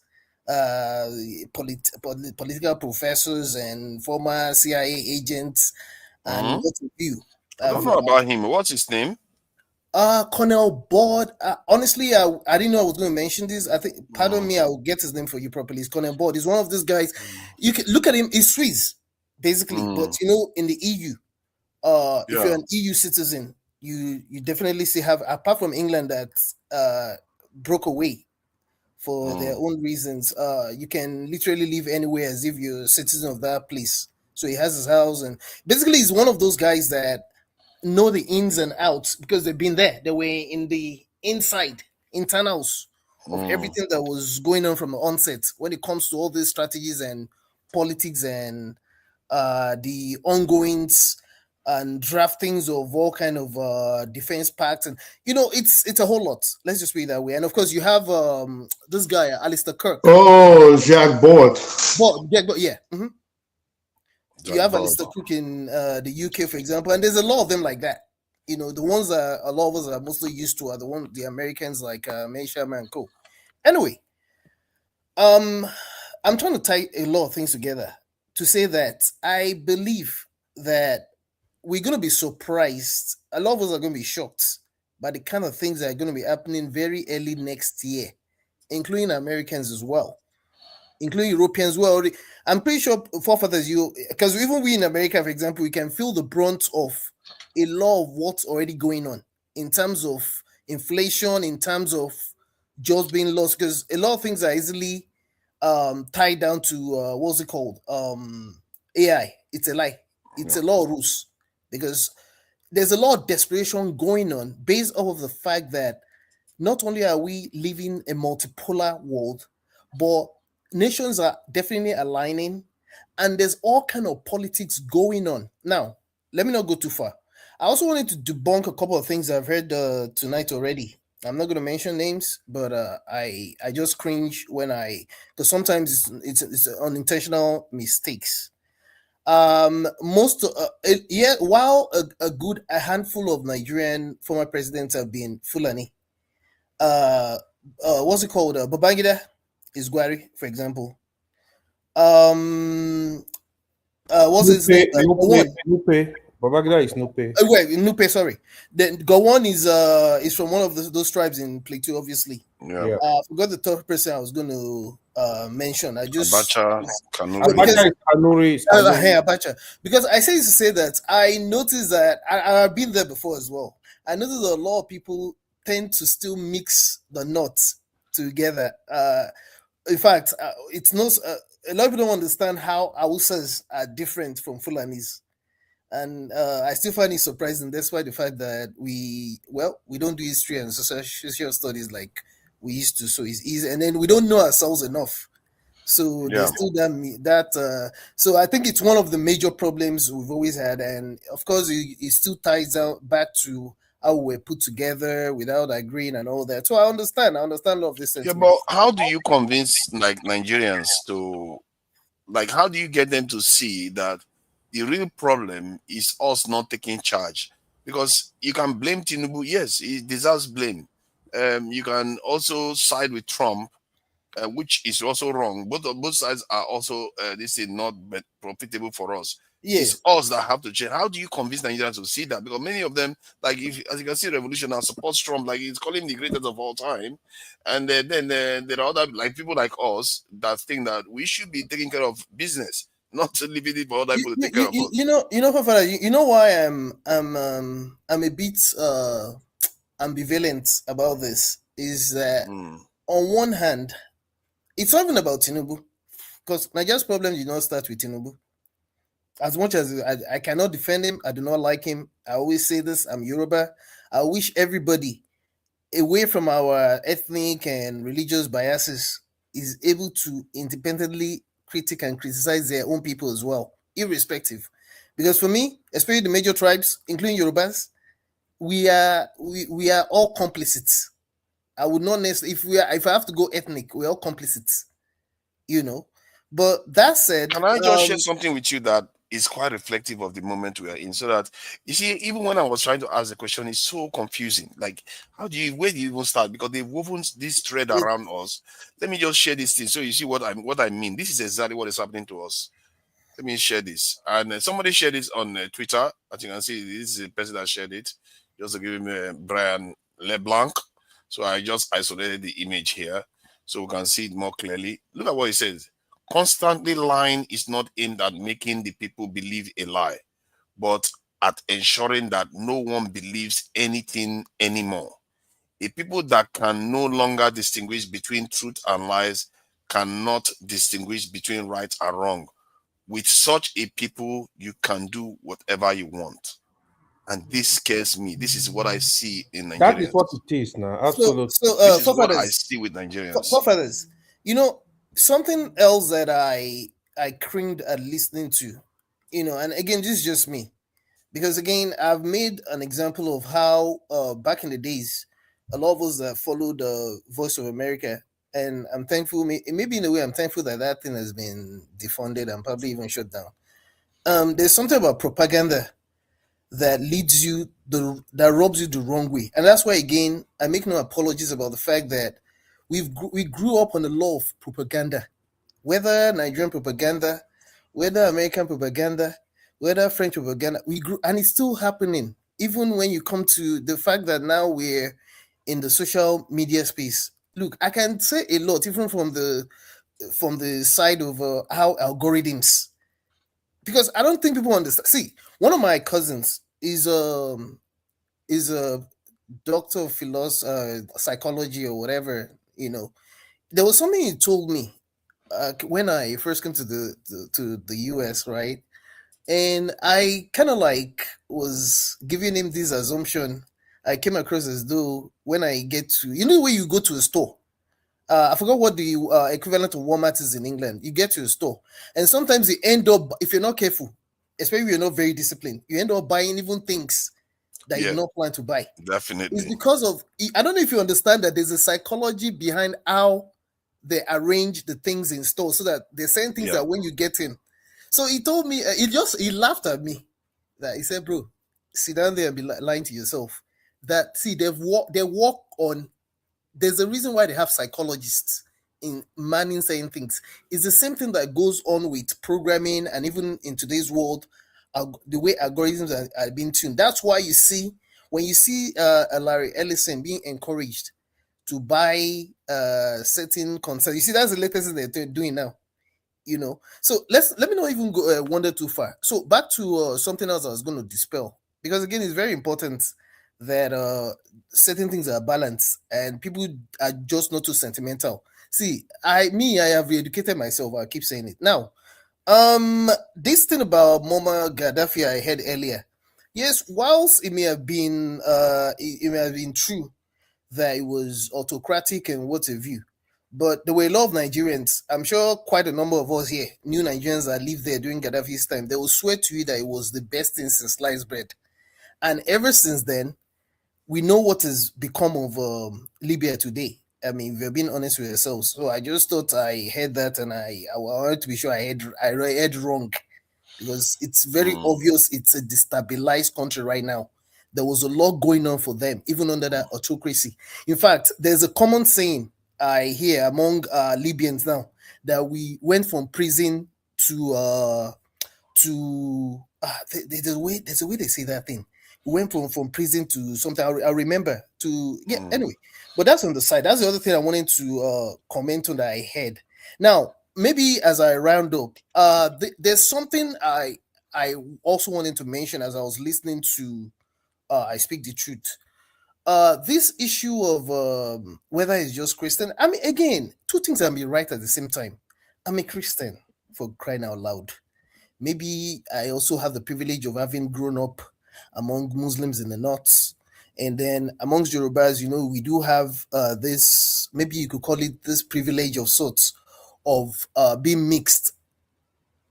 political professors and former CIA agents, and what have you. I don't know about him. What's his name? Colonel Boyd. Honestly, I didn't know I was going to mention this. I think, pardon me, I'll get his name for you properly. It's Colonel Boyd. He's one of these guys. You can look at him. He's Swiss, basically, but in the EU, if you're an EU citizen, you definitely have, apart from England that broke away for their own reasons, you can literally live anywhere as if you're a citizen of that place. So he has his house, and basically he's one of those guys that know the ins and outs because they've been there. They were in the internals of everything that was going on from the onset when it comes to all these strategies and politics and the ongoings and draftings of all kind of defense pacts, and it's a whole lot. Let's just put it that way. And of course, you have this guy, Alistair Kirk. Oh, Jacques Boyd. Yeah. Mm-hmm. You have Alistair Cook in the UK, for example, and there's a lot of them like that. The ones that a lot of us are mostly used to are the Americans like May Sherman and co. Anyway, I'm trying to tie a lot of things together to say that I believe that we're going to be surprised. A lot of us are going to be shocked by the kind of things that are going to be happening very early next year, including Americans as well, including Europeans. Well, I'm pretty sure forefathers, because even we in America, for example, we can feel the brunt of a lot of what's already going on in terms of inflation, in terms of jobs being lost, because a lot of things are easily tied down to what's it called? AI. It's a lie. It's a lot of rules, because there's a lot of desperation going on based off of the fact that not only are we living a multipolar world, but nations are definitely aligning, and there's all kind of politics going on. Now, let me not go too far. I also wanted to debunk a couple of things I've heard tonight already. I'm not going to mention names, but I just cringe because sometimes it's unintentional mistakes. While a handful of Nigerian former presidents have been Fulani, what's it called? Babangida is Gwari, for example. What's his name? Nupe. Babangida is Nupe. Nupe, sorry. Then Gowon is from one of those tribes in Plateau, obviously. Yeah. I forgot the third person I was going to mention. Abacha, Abacha is Kanuri. Abacha. Because I say this to say that I noticed that I've been there before as well. I noticed that a lot of people tend to still mix the nuts together. In fact, it's not a lot of people don't understand how Hausas are different from Fulanis. And I still find it surprising, despite the fact that we don't do history and social studies like we used to, so it's easy, and then we don't know ourselves enough. So there's still that. So I think it's one of the major problems we've always had, and of course, it still ties out back to how we're put together without agreeing and all that. So I understand all of this Yeah, sentiment. but how do you convince like Nigerians to like how do you get them to see that the real problem is us not taking charge? Because you can blame Tinubu, yes, he deserves blame. You can also side with Trump, which is also wrong. Both sides are also this is not profitable for us. Yeah. It's us that have to change. How do you convince Nigerians to see that? Because many of them, like if as you can see, Revolution now supports Trump, like he's calling him the greatest of all time, and then there are other like people like us that think that we should be taking care of business, not leaving it for other people to take care of us. Fafara, you know why I'm a bit ambivalent about this is that on one hand, it's not even about Tinubu, because Nigeria's problem did not start with Tinubu. As much as I cannot defend him, I do not like him. I always say this, I'm Yoruba. I wish everybody, away from our ethnic and religious biases, is able to independently critique and criticize their own people as well, irrespective. Because for me, especially the major tribes, including Yorubas, we are all complicit. I would not necessarily, if I have to go ethnic, we're all complicit, you know. But that said, can I just share something with you that is quite reflective of the moment we are in? So that you see, even when I was trying to ask the question, it's so confusing. Like, where do you even start? Because they've woven this thread around us. Let me just share this thing so you see what I mean. This is exactly what is happening to us. Let me share this. And somebody shared this on Twitter. As you can see, this is a person that shared it. Just to give him Brian LeBlanc. So I just isolated the image here so we can see it more clearly. Look at what he says. Constantly lying is not aimed at making the people believe a lie, but at ensuring that no one believes anything anymore. A people that can no longer distinguish between truth and lies cannot distinguish between right and wrong. With such a people, you can do whatever you want. And this scares me. This is what I see in Nigeria. That is what it is now. Absolutely. This is what I see with Nigerians. Forefathers, you know, something else that I cringed at listening to, you know, and again, this is just me, because again, I've made an example of how back in the days, a lot of us that followed Voice of America, and I'm thankful, maybe in a way, I'm thankful that thing has been defunded and probably even shut down. There's something about propaganda that leads you that rubs you the wrong way, and that's why again I make no apologies about the fact that we grew up on the law of propaganda, whether Nigerian propaganda, whether American propaganda, whether French propaganda. We grew, and it's still happening. Even when you come to the fact that now we're in the social media space. Look, I can say a lot, even from the side of how algorithms, because I don't think people understand. See, one of my cousins is a doctor of philosophy, psychology or whatever. You know, there was something he told me when I first came to the US, right? And I kind of like was giving him this assumption. I came across as though when I get to, you know, when you go to a store, I forgot what the equivalent of Walmart is in England. You get to a store, and sometimes you end up, if you're not careful, especially if you're not very disciplined, you end up buying even things that you don't plan to buy. Definitely. It's because of, I don't know if you understand that there's a psychology behind how they arrange the things in store, so that they're saying things that when you get in. So he told me, he laughed at me. That he said, bro, sit down there and be lying to yourself. That, see, they work on, there's a reason why they have psychologists in manning certain things. It's the same thing that goes on with programming, and even in today's world, the way algorithms are being tuned. That's why you see, when you see Larry Ellison being encouraged to buy certain concerns, you see that's the latest thing they're doing now. You know, so let me not even go wander too far. So back to something else I was going to dispel, because again, it's very important that certain things are balanced and people are just not too sentimental. See, I have re-educated myself. I keep saying it now. This thing about Muammar Gaddafi I heard earlier. Yes, whilst it may have been true that it was autocratic and what have you, but there were a lot of Nigerians, I'm sure quite a number of us here, new Nigerians that lived there during Gaddafi's time, they will swear to you that it was the best thing since sliced bread. And ever since then, we know what has become of Libya today. I mean, we're being honest with ourselves. So I just thought I heard that, and I wanted to be sure I heard wrong, because it's very obvious it's a destabilized country right now. There was a lot going on for them, even under that autocracy. In fact, there's a common saying I hear among Libyans now, that we went from prison to there's a way they say that thing. We went from prison to something. I remember to anyway. But that's on the side. That's the other thing I wanted to comment on that I heard. Now, maybe as I round up, there's something I also wanted to mention as I was listening to I Speak the Truth. This issue of whether it's just Christian. I mean, again, two things can be right at the same time. I'm a Christian, for crying out loud. Maybe I also have the privilege of having grown up among Muslims in the north. And then amongst Yorubas, we do have this, maybe you could call it this privilege of sorts of being mixed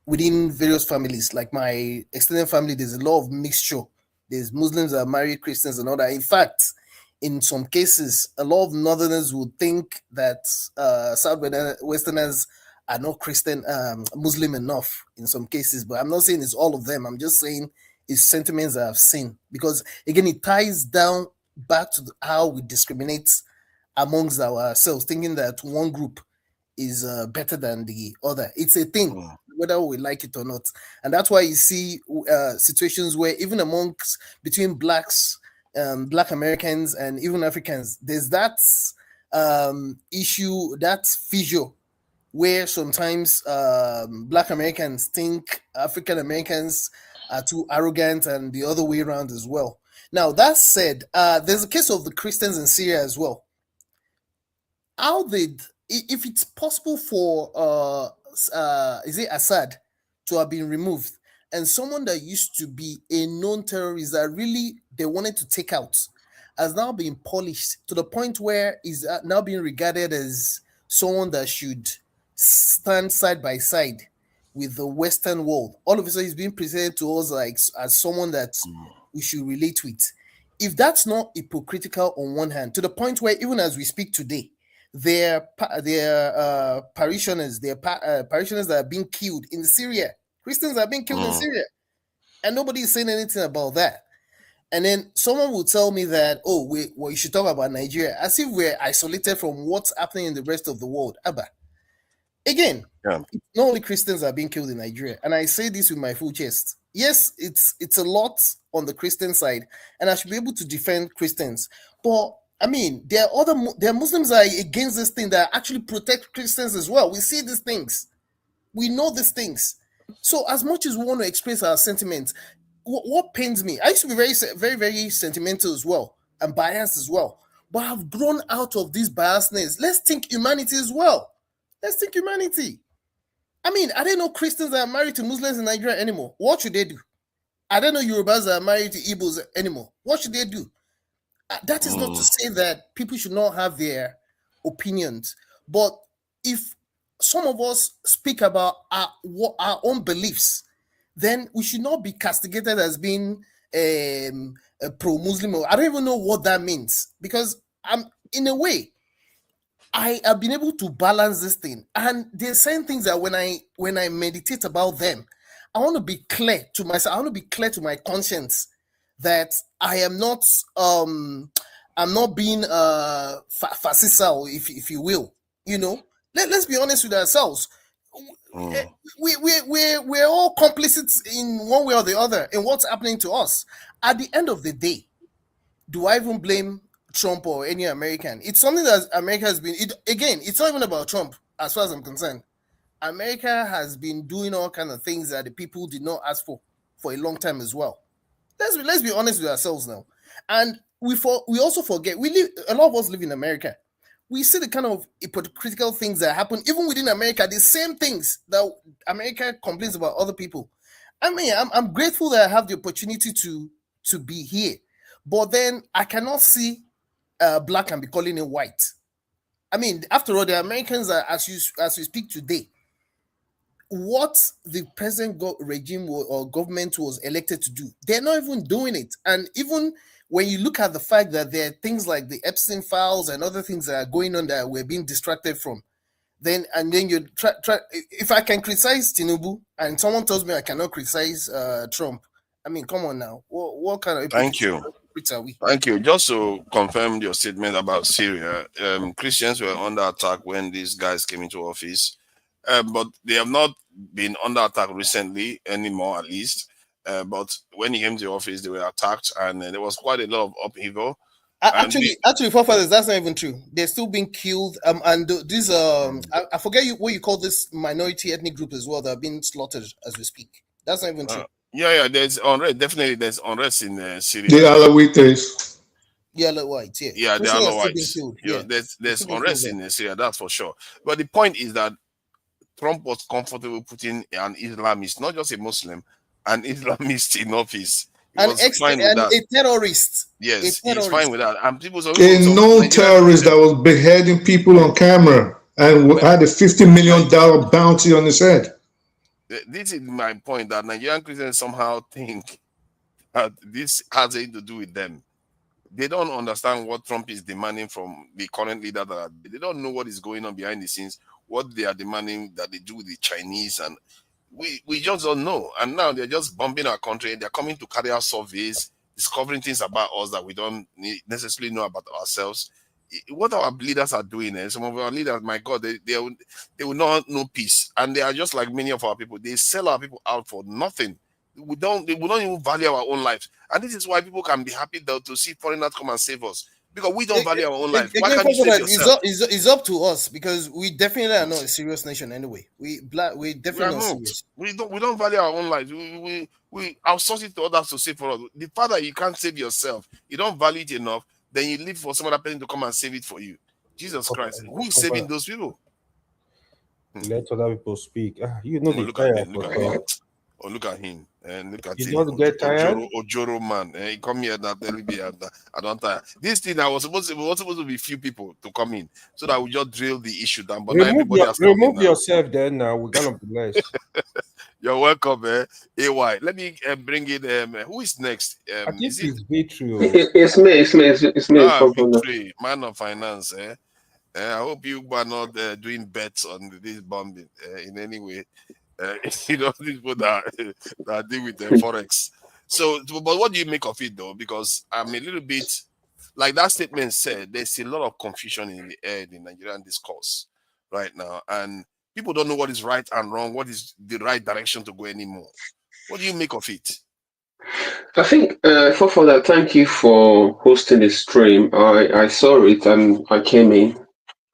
within various families. Like my extended family, there's a lot of mixture. There's Muslims that marry Christians and all that. In fact, in some cases, a lot of Northerners would think that Southwesterners are not Christian, Muslim enough in some cases. But I'm not saying it's all of them. I'm just saying it's sentiments that I've seen. Because, again, it ties down back to how we discriminate amongst ourselves, thinking that one group is better than the other. It's a thing, whether we like it or not. And that's why you see situations where even between blacks, Black Americans, and even Africans, there's that issue, that fissure, where sometimes Black Americans think African Americans are too arrogant, and the other way around as well. Now, that said, there's a case of the Christians in Syria as well. If it's possible for Assad to have been removed, and someone that used to be a known terrorist that really they wanted to take out has now been polished to the point where is now being regarded as someone that should stand side by side with the Western world. All of a sudden, he's being presented to us like as someone that we should relate with. If that's not hypocritical on one hand, to the point where even as we speak today, their parishioners that are being killed in Syria, Christians are being killed in Syria, and nobody is saying anything about that. And then someone will tell me that, we should talk about Nigeria, as if we're isolated from what's happening in the rest of the world. Abba. Again, not only Christians are being killed in Nigeria, and I say this with my full chest. Yes, it's a lot on the Christian side, and I should be able to defend Christians. But I mean, there are Muslims that are against this thing that actually protect Christians as well. We see these things, we know these things. So as much as we want to express our sentiments, what pains me, I used to be very, very, very sentimental as well and biased as well. But I've grown out of this biasness. Let's think humanity as well. Let's think humanity. I mean, I don't know Christians that are married to Muslims in Nigeria anymore. What should they do? I don't know Yorubas that are married to Igbos anymore. What should they do? That is not to say that people should not have their opinions. But if some of us speak about our own beliefs, then we should not be castigated as being a pro-Muslim. I don't even know what that means, because in a way, I have been able to balance this thing. And there's certain things that when I meditate about them, I want to be clear to myself. I want to be clear to my conscience that I am not I'm not being fascisal, if you will. Let's be honest with ourselves. We're all complicit in one way or the other in what's happening to us. At the end of the day, do I even blame Trump or any American? It's something that America has been. It's not even about Trump, as far as I'm concerned. America has been doing all kinds of things that the people did not ask for a long time as well. Let's be honest with ourselves now. And we also forget, a lot of us live in America. We see the kind of hypocritical things that happen even within America, the same things that America complains about other people. I mean, I'm grateful that I have the opportunity to be here, but then I cannot see black and be calling it white. I mean, after all, the Americans are, as we speak today, what the present regime or government was elected to do, they're not even doing it. And even when you look at the fact that there are things like the Epstein files and other things that are going on that we're being distracted from, then you try. If I can criticize Tinubu and someone tells me I cannot criticize Trump, I mean, come on now. What kind of Thank you. are we? Thank you. Just to confirm your statement about Syria, Christians were under attack when these guys came into office, but they have not been under attack recently anymore, at least. But when he came to office, they were attacked, and there was quite a lot of upheaval. Actually, forefathers, that's not even true. They're still being killed. And these I forget what you call this minority ethnic group as well that are being slaughtered as we speak. That's not even true. Yeah, there's unrest. Definitely, there's unrest in Syria. The Alawites. Yeah, Alawites. Yeah, the Alawites. Yeah, there's unrest in Syria. That's for sure. But the point is that Trump was comfortable putting an Islamist, not just a Muslim, an Islamist in office. A terrorist. Yes, he's fine with that. And people a known terrorist that was beheading people on camera and had a $50 million bounty on his head. This is my point, that Nigerian Christians somehow think that this has anything to do with them. They don't understand what Trump is demanding from the current leader. They don't know what is going on behind the scenes, what they are demanding that they do with the Chinese, and we just don't know. And now they're just bombing our country. They're coming to carry out surveys, discovering things about us that we don't necessarily know about ourselves. What our leaders are doing, some of our leaders, my God, they will not know peace. And they are just like many of our people. They sell our people out for nothing. We don't even value our own lives. And this is why people can be happy though to see foreigners come and save us. Because we don't value our own life. Why can't you save yourself? It's up to us, because we definitely are not a serious nation anyway. We definitely not serious. We don't value our own lives. We outsource it to others to save for us. The fact that you can't save yourself, you don't value it enough, then you leave for some other person to come and save it for you. Jesus Christ, who is saving those people? Let other people speak. You know, look at him. And look at you him. Don't get tired. Ojoro man. He come here that tell me I don't tire. This thing was supposed to be few people to come in so that we just drill the issue down. But remove yourself then. Now we're gonna be nice. You're welcome, AY. Let me bring in who is next? I think it's Vitri. It's me. Vitri, man of finance. I hope you are not doing bets on this bombing in any way. These people that deal with forex. So, but what do you make of it though? Because I'm a little bit, like that statement said, there's a lot of confusion in the air in the Nigerian discourse right now, and people don't know what is right and wrong, what is the right direction to go anymore. What do you make of it? I think for that, thank you for hosting the stream. I saw it and I came in.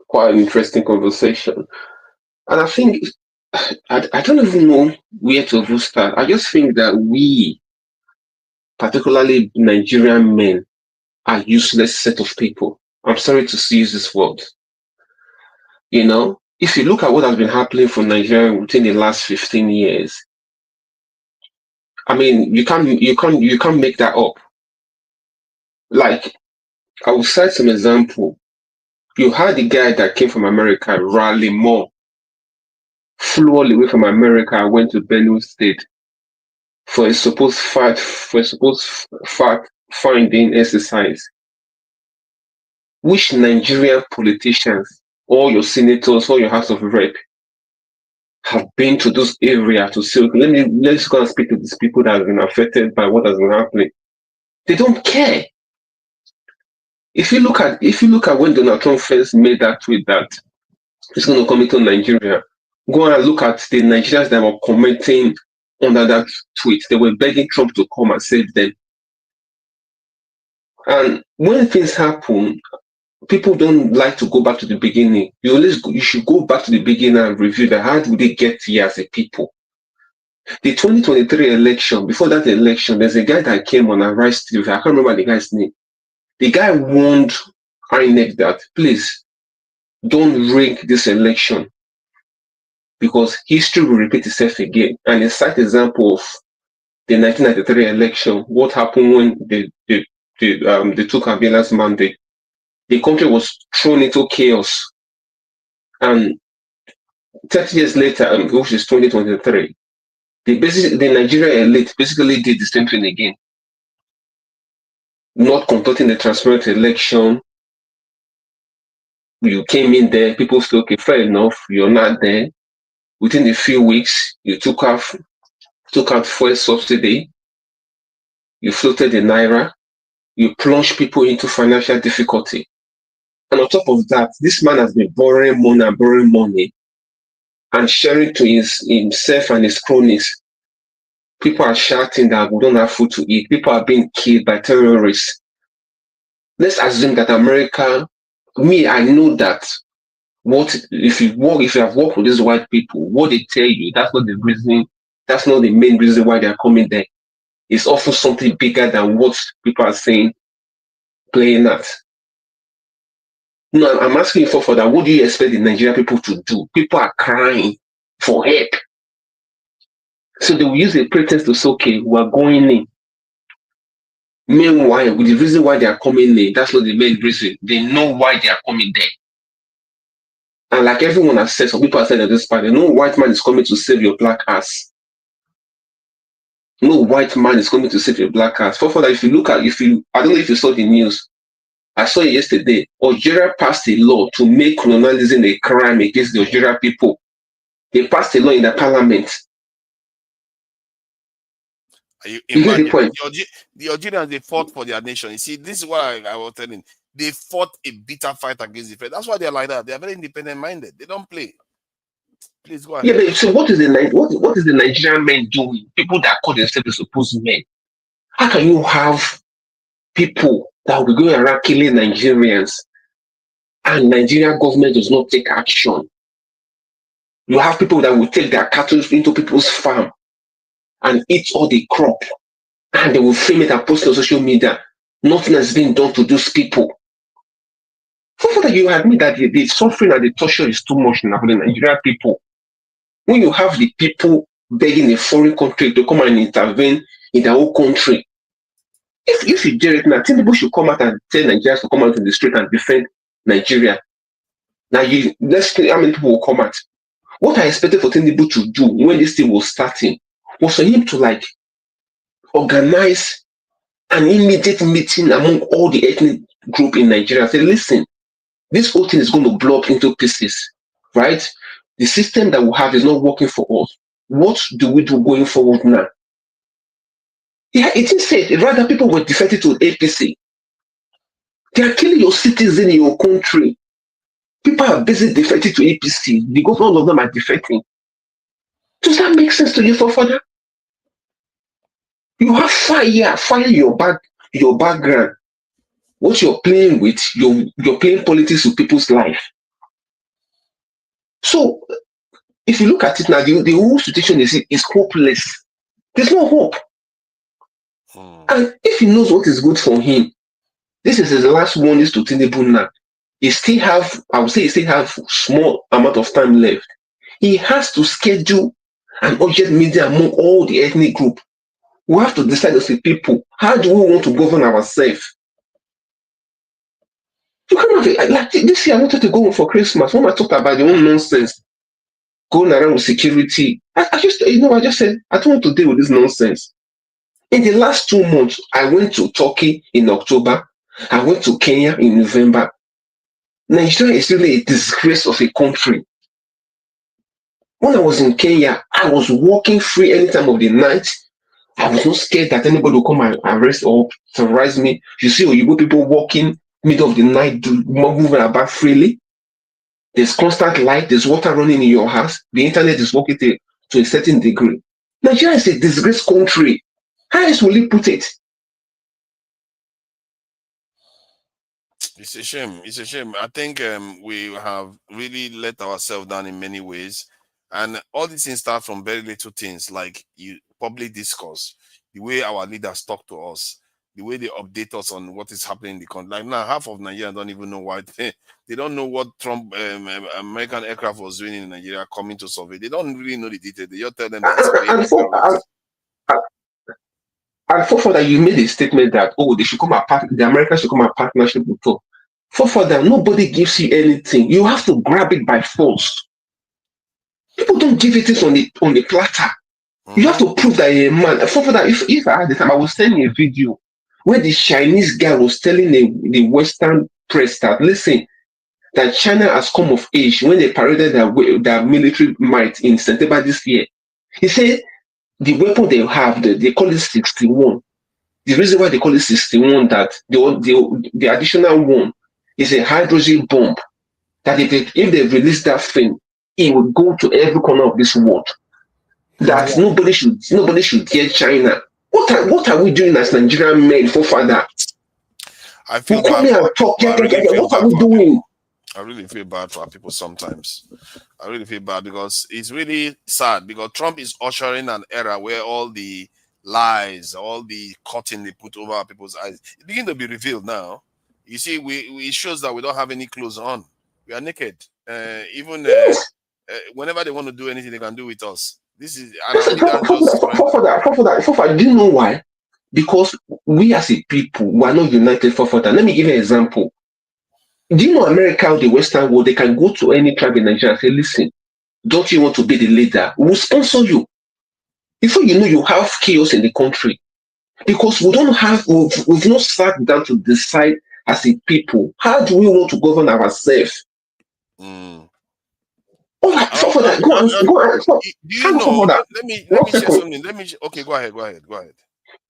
Quite an interesting conversation, and I think I don't even know where to start. I just think that we, particularly Nigerian men, are useless set of people. I'm sorry to use this word. You know, if you look at what has been happening for Nigeria within the last 15 years, I mean, you can't make that up. Like, I will cite some example. You had the guy that came from America, Raleigh Moore, flew all the way from America, went to Benue State for a supposed fact-finding exercise. Which Nigerian politicians, all your senators, all your House of Rep, have been to those areas to say, let's go and speak to these people that have been affected by what has been happening? They don't care. If you look at when Donald Trump first made that tweet that he's going to come into Nigeria, go and look at the Nigerians that were commenting under that tweet. They were begging Trump to come and save them. And when things happen, people don't like to go back to the beginning. You should go back to the beginning and review that. How did they get here as a people? The 2023 election, before that election, there's a guy that came on and Rise TV. I can't remember the guy's name. The guy warned INEC that, please, don't rig this election because history will repeat itself again. And a side example of the 1993 election, what happened when they took Kabila's mandate. The country was thrown into chaos. And 30 years later, which is 2023, the Nigerian elite basically did the same thing again. Not conducting a transparent election. You came in there, people said, okay, fair enough, you're not there. Within a few weeks, you took out fuel subsidy, you floated the naira, you plunged people into financial difficulty. And on top of that, this man has been borrowing money and sharing to himself and his cronies. People are shouting that we don't have food to eat. People are being killed by terrorists. Let's assume that America, I know that if you have worked with these white people, what they tell you, that's not the main reason why they are coming there. It's often something bigger than what people are saying, playing at. No, I'm asking you for that. What do you expect the Nigerian people to do? People are crying for help. So they will use a pretext to say, okay, we're going in. Meanwhile, with the reason why they are coming in, that's not the main reason. They know why they are coming there. And like everyone has said, some people have said at this party, no white man is coming to save your black ass. No white man is coming to save your black ass. For that, if you look at, I don't know if you saw the news. I saw it yesterday. Algeria passed a law to make colonialism a crime against the Algeria people. They passed a law in the parliament. You get the point? The Algerians, they fought for their nation. You see, this is what I was telling. They fought a bitter fight against the French. That's why they're like that. They're very independent minded. They don't play. Please go ahead. Yeah, but so what is the Nigerian men doing? People that call themselves the supposed men. How can you have people that will be going around killing Nigerians and Nigerian government does not take action? You have people that will take their cattle into people's farm and eat all the crop, and they will film it and post it on social media. Nothing has been done to those people. For that, you admit that the suffering and the torture is too much now for the Nigerian people. When you have the people begging a foreign country to come and intervene in their own country, if you dare it now, people should come out and tell Nigerians to come out in the street and defend Nigeria. Now, let's see how many people will come out. What I expected for Tinubu to do when this thing was starting was for him to organize an immediate meeting among all the ethnic group in Nigeria. Say, listen, this whole thing is going to blow up into pieces, right? The system that we have is not working for us. What do we do going forward now? Yeah, it is said, rather people were defected to APC. They are killing your citizens in your country. People are busy defecting to APC because all of them are defecting. Does that make sense to you, for further? You have fire your background. What you're playing with, you're playing politics with people's life. So if you look at it now, the whole situation is hopeless. There's no hope. And if he knows what is good for him, this is his last warning to Tinubu now. He still have small amount of time left. He has to schedule an urgent meeting among all the ethnic group. We have to decide as a people, how do we want to govern ourselves? You cannot, like this year I wanted to go for Christmas. When I talked about the own nonsense, going around with security, I just said, I don't want to deal with this nonsense. In the last 2 months, I went to Turkey in October. I went to Kenya in November. Nigeria is really a disgrace of a country. When I was in Kenya, I was walking free any time of the night. I was not scared that anybody will come and arrest or terrorize me. You see Oyibo people walking middle of the night, moving about freely. There's constant light, there's water running in your house. The internet is working to a certain degree. Nigeria is a disgraced country. How else will you put it? It's a shame. It's a shame. I think we have really let ourselves down in many ways. And all these things start from very little things like public discourse, the way our leaders talk to us, the way they update us on what is happening in the country. Like now, half of Nigeria don't even know why they don't know what Trump American aircraft was doing in Nigeria coming to survey. They don't really know the details. They just tell them that and for that, you made a statement that they should come apart. The Americans should come a partnership with Trump. For that, nobody gives you anything. You have to grab it by force. People don't give it on the platter. You have to prove that you're a man. For that, if I had the time, I was sending a video where the Chinese guy was telling the Western press that, listen, that China has come of age when they paraded their military might in September this year. He said the weapon they have, they call it 61. The reason why they call it 61, that the additional one is a hydrogen bomb. That if they release that thing, it will go to every corner of this world. That nobody should get China. What are we doing as Nigerian men for father? I feel bad. What are we doing? I really feel bad for people sometimes. I really feel bad because it's really sad because Trump is ushering an era where all the lies, all the cotton they put over people's eyes, it begins to be revealed now. You see, it shows that we don't have any clothes on. We are naked. Whenever they want to do anything, they can do with us. This is for do you know why? Because we as a people, we are not united for that. Let me give you an example. Do you know America or the Western world, they can go to any tribe in Nigeria and say, listen, don't you want to be the leader? We'll sponsor you. Before you know, you have chaos in the country. Because we've not sat down to decide as a people, how do we want to govern ourselves? All right, for that, go on. Do you know? Let me share something. Okay, go ahead.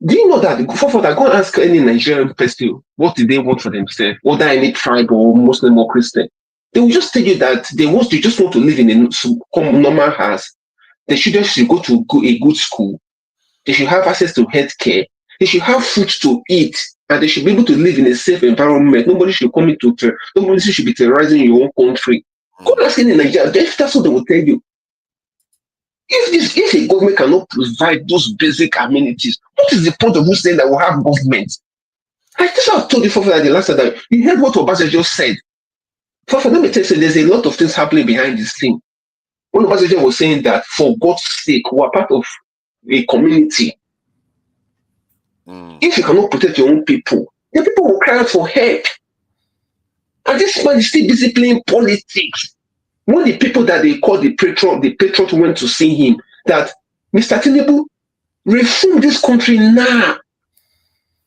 Do you know that for that, go and ask any Nigerian person what do they want for themselves, whether any tribe or Muslim or Christian? They will just tell you that they just want to live in a normal house. The children should go to a good school. They should have access to healthcare. They should have food to eat, and they should be able to live in a safe environment. Nobody should nobody should be terrorizing your own country. Go and ask any Nigerian. That's what they will tell you. If a government cannot provide those basic amenities, what is the point of you saying that we have government? I just have told you for that the last time that you heard what Obasanjo said. For let me tell you, there's a lot of things happening behind this thing. When Obasanjo was saying that for God's sake, we are part of a community. If you cannot protect your own people, the people will cry out for help. And this man is still busy playing politics. When the people that they call the patriot went to see him, that Mr. Tinubu, reform this country now.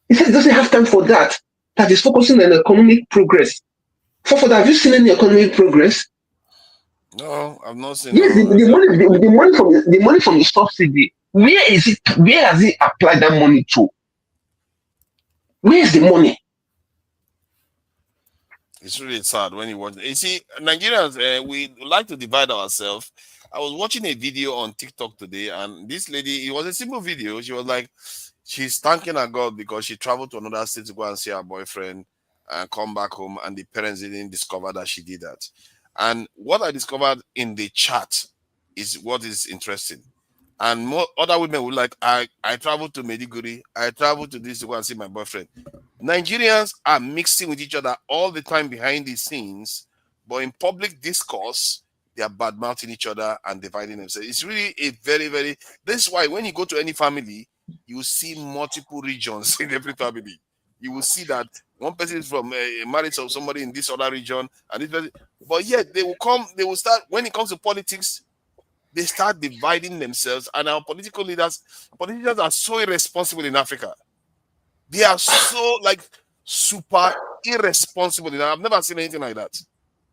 He said he doesn't have time for that. That is focusing on economic progress. For that, have you seen any economic progress? No, I've not seen. Yes, the money from the subsidy. Where is it? Where has he applied that money to? Where is the money? It's really sad when you watch. You see, Nigerians, we like to divide ourselves. I was watching a video on TikTok today, and this lady, it was a simple video. She was like, she's thanking her God because she traveled to another state to go and see her boyfriend and come back home, and the parents didn't discover that she did that. And what I discovered in the chat is what is interesting. And more other women were like, I traveled to Mediguri, I traveled to this to go and see my boyfriend. Nigerians are mixing with each other all the time behind the scenes, but in public discourse, they are bad-mouthing each other and dividing themselves. It's really a very, very... This is why when you go to any family, you see multiple regions in every family. You will see that one person is from married to somebody in this other region, and this person, but yet they will start, when it comes to politics, they start dividing themselves, and our politicians are so irresponsible in Africa. They are so super irresponsible. I've never seen anything like that.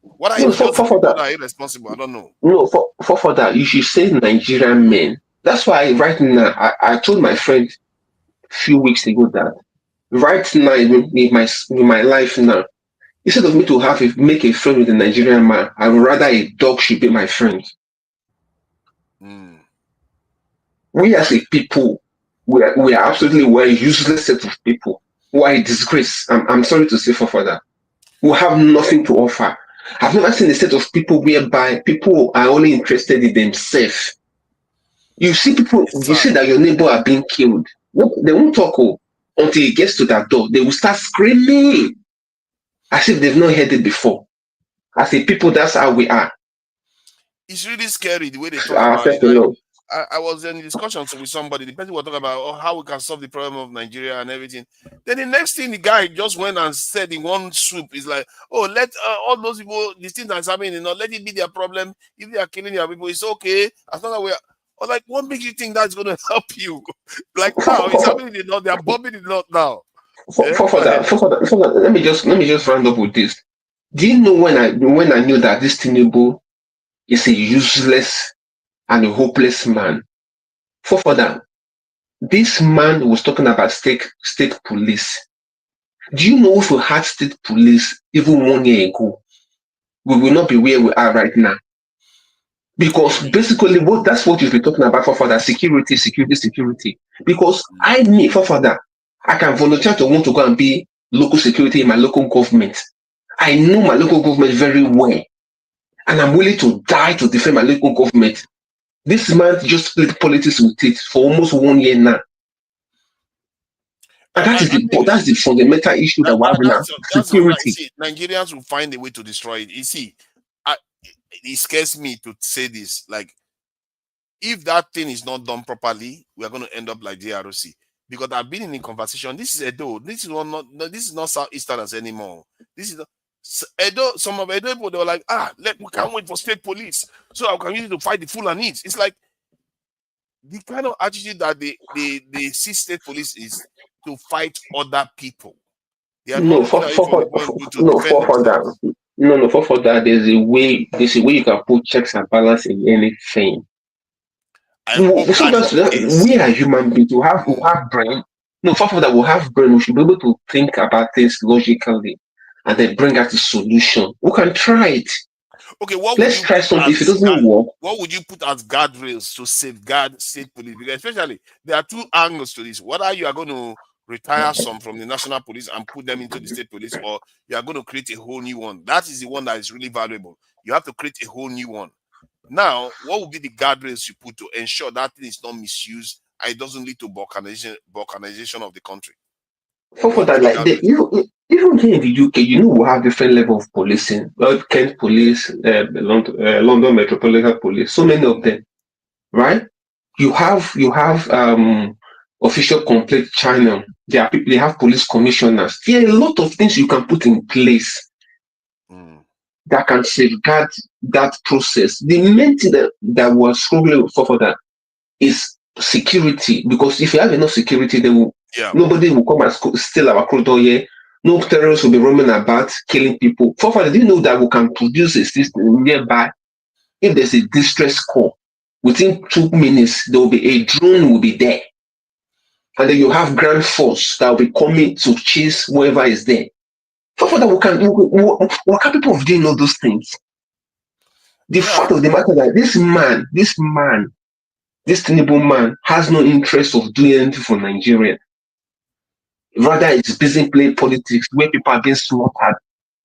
What are those people that are irresponsible? I don't know. No, for that, you should say Nigerian men. That's why right now, I told my friend a few weeks ago that right now in my life now, instead of me to make a friend with a Nigerian man, I would rather a dog should be my friend. We as a people, we are absolutely a useless set of people. Why a disgrace? I'm sorry to say for that. We have nothing to offer. I've never seen a set of people whereby people are only interested in themselves. You see people, you see that your neighbor are being killed. They won't talk until it gets to that door. They will start screaming as if they've not heard it before. As a people, that's how we are. It's really scary the way they talk about it. I was in discussions with somebody. The person was talking about how we can solve the problem of Nigeria and everything. Then the next thing, the guy just went and said in one swoop, is like, "Oh, let all those people, these things that's happening, let it be their problem. If they are killing their people, it's okay. As long as we are." Or like, what makes you think that's going to help you? Like now, it's happening in the north. They are bombing in the north now. Let me just round up with this. Do you know when I knew that this Tinubu is a useless and a hopeless man? For that, this man was talking about state police. Do you know if we had state police even 1 year ago, we will not be where we are right now? Because basically, that's what you've been talking about for that security. Because I need for that, I can volunteer to want to go and be local security in my local government. I know my local government very well, and I'm willing to die to defend my local government. This man just played politics with it for almost 1 year now. And that's the fundamental issue that we're having now. Security. See, Nigerians will find a way to destroy it. You see, it scares me to say this. Like, if that thing is not done properly, we are going to end up like DRC. Because I've been in a conversation. This is Edo. This is not Southeasterners anymore. This is Edo. Some of Edo people, they were like, we can't wait for state police, so I can use it to fight the Fulanis. It's like the kind of attitude that they see state police is to fight other people. They are not for that. There's a way you can put checks and balance in anything. We are human beings. We have brain. For that, we have brain. We should be able to think about things logically and then bring out a solution. We can try it. Okay, let's try something. If it doesn't work, what would you put as guardrails to safeguard state police? Because especially there are two angles to this. Whether you are going to retire some from the national police and put them into the state police, or you are going to create a whole new one. That is the one that is really valuable. You have to create a whole new one. Now, what would be the guardrails you put to ensure that thing is not misused and it doesn't lead to balkanization of the country? For that, like even here in the UK, we have different level of policing. Kent Police, London Metropolitan Police, so many of them, right? You have official complaint channel. There are people. They have police commissioners. There are a lot of things you can put in place that can safeguard that process. The main thing that we're struggling with for that is security. Because if you have enough security, nobody will come and steal our crude oil. No terrorists will be roaming about killing people. For do you know that we can produce a system nearby? If there's a distress call, within 2 minutes there will be a drone will be there, and then you have ground force that will be coming to chase whoever is there. For that, we're capable of doing all those things. The fact of the matter is that this Tinubu man has no interest of doing anything for Nigeria. Rather, it's busy playing politics where people are being slaughtered.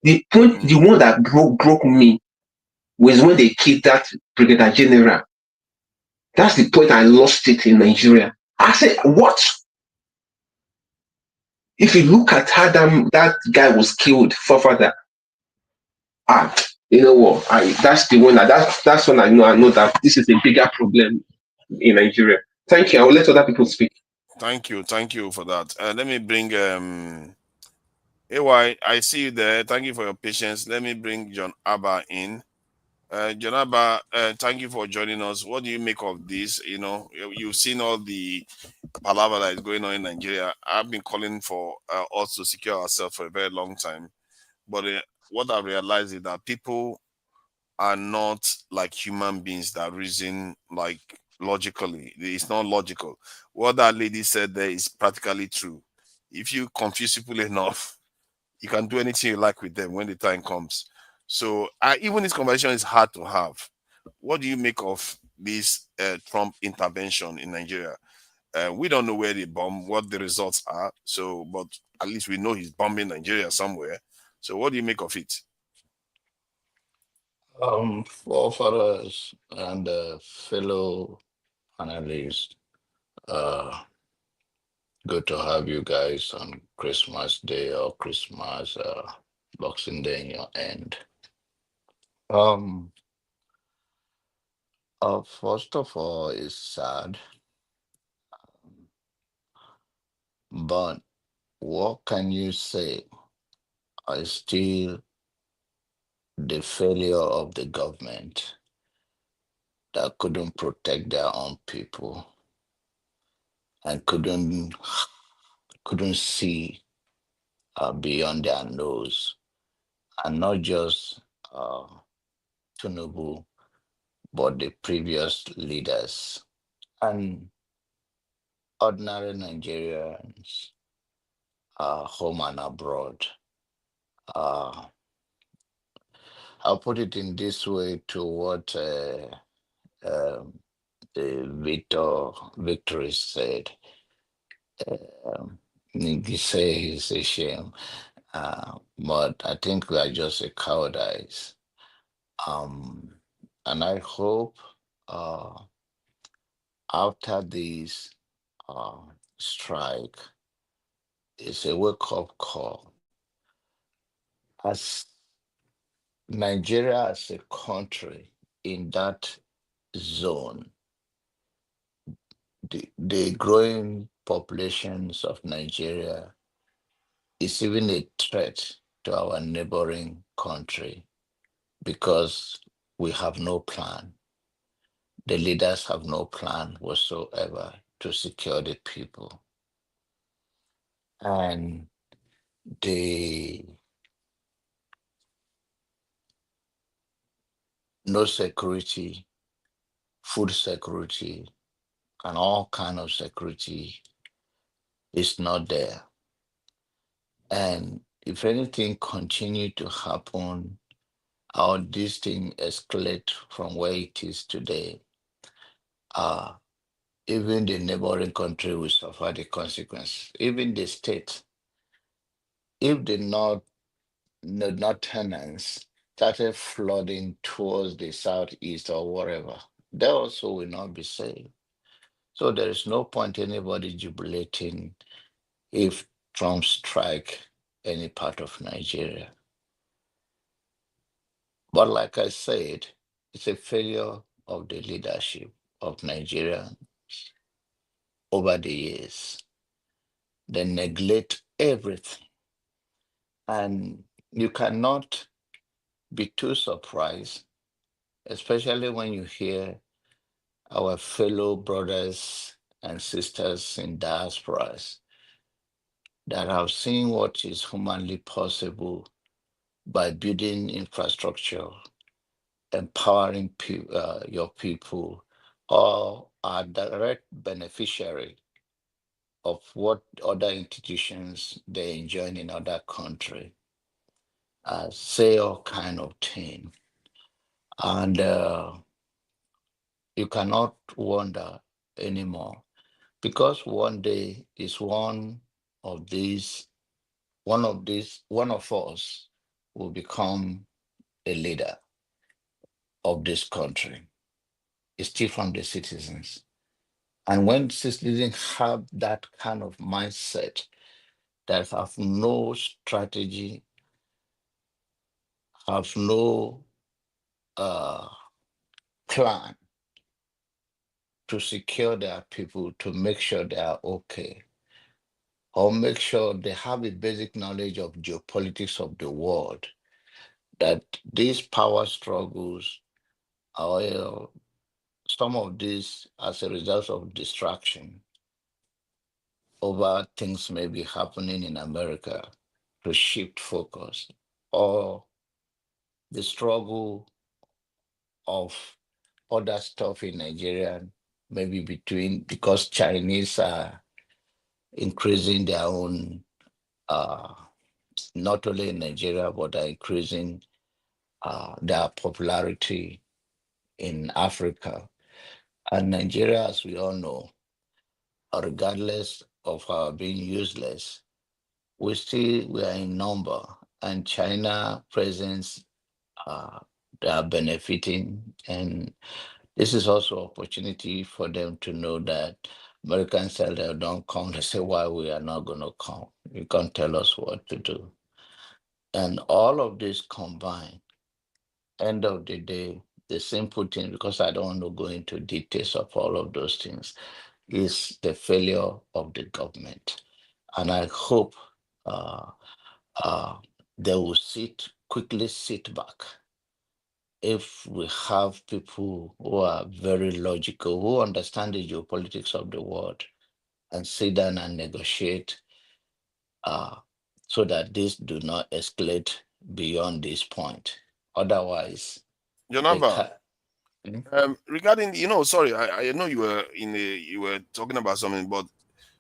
The one that broke me was when they killed that brigadier general. That's the point I lost it in Nigeria. I said, what? If you look at how that guy was killed for further, you know what? That's the one that's when I know that this is a bigger problem in Nigeria. Thank you. I will let other people speak. Thank you for that. Let me bring AY. I see you there. Thank you for your patience. Let me bring John Abba in. John Abba, thank you for joining us. What do you make of this? You've seen all the palaver that is going on in Nigeria. I've been calling for us to secure ourselves for a very long time. But what I realized is that people are not like human beings that reason like logically. It's not logical. What that lady said there is practically true. If you confuse people enough, you can do anything you like with them when the time comes. So even this conversation is hard to have. What do you make of this Trump intervention in Nigeria? We don't know where they bomb, what the results are. So, but at least we know he's bombing Nigeria somewhere. So what do you make of it? Forefathers and fellow analysts, good to have you guys on Christmas Day or Christmas Boxing Day in your end. First of all, it's sad, but what can you say? I still the failure of the government that couldn't protect their own people and couldn't see beyond their nose, and not just uh, Tinubu, but the previous leaders and ordinary Nigerians, home and abroad. Uh, I'll put it in this way to what um, the Victory said. He say it's a shame, but I think we are just a cowardice. And I hope uh, after this uh, strike, it's a wake-up call. As Nigeria as a country in that zone, the growing populations of Nigeria is even a threat to our neighboring country because we have no plan. The leaders have no plan whatsoever to secure the people. And the no security, food security, and all kind of security is not there. And if anything continue to happen, or this thing escalate from where it is today, uh, even the neighboring country will suffer the consequence. Even the state, if the northerners started flooding towards the southeast or whatever, they also will not be safe. So there is no point anybody jubilating if Trump strike any part of Nigeria. But like I said, it's a failure of the leadership of Nigeria over the years. They neglect everything. And you cannot be too surprised, especially when you hear our fellow brothers and sisters in diasporas that have seen what is humanly possible by building infrastructure, empowering your people, or are direct beneficiary of what other institutions they enjoy in other country, say all kind of thing. And you cannot wonder anymore because one day is one of us will become a leader of this country. It's still from the citizens. And when citizens have that kind of mindset, that have no strategy, have no plan to secure their people, to make sure they are okay, or make sure they have a basic knowledge of geopolitics of the world, that these power struggles are some of this as a result of distraction over things may be happening in America to shift focus, or the struggle of other stuff in Nigeria, maybe because Chinese are increasing their own, not only in Nigeria, but are increasing their popularity in Africa. And Nigeria, as we all know, regardless of our being useless, we are in number, and China presence, they are benefiting, and this is also opportunity for them to know that Americans say they don't come. They say, why we are not going to come? You can't tell us what to do. And all of this combined, end of the day, the simple thing, because I don't want to go into details of all of those things, is the failure of the government. And I hope they will quickly sit back. If we have people who are very logical, who understand the geopolitics of the world, and sit down and negotiate so that this do not escalate beyond this point. Otherwise, they Jonava, can. regarding, sorry, I know you were talking about something, but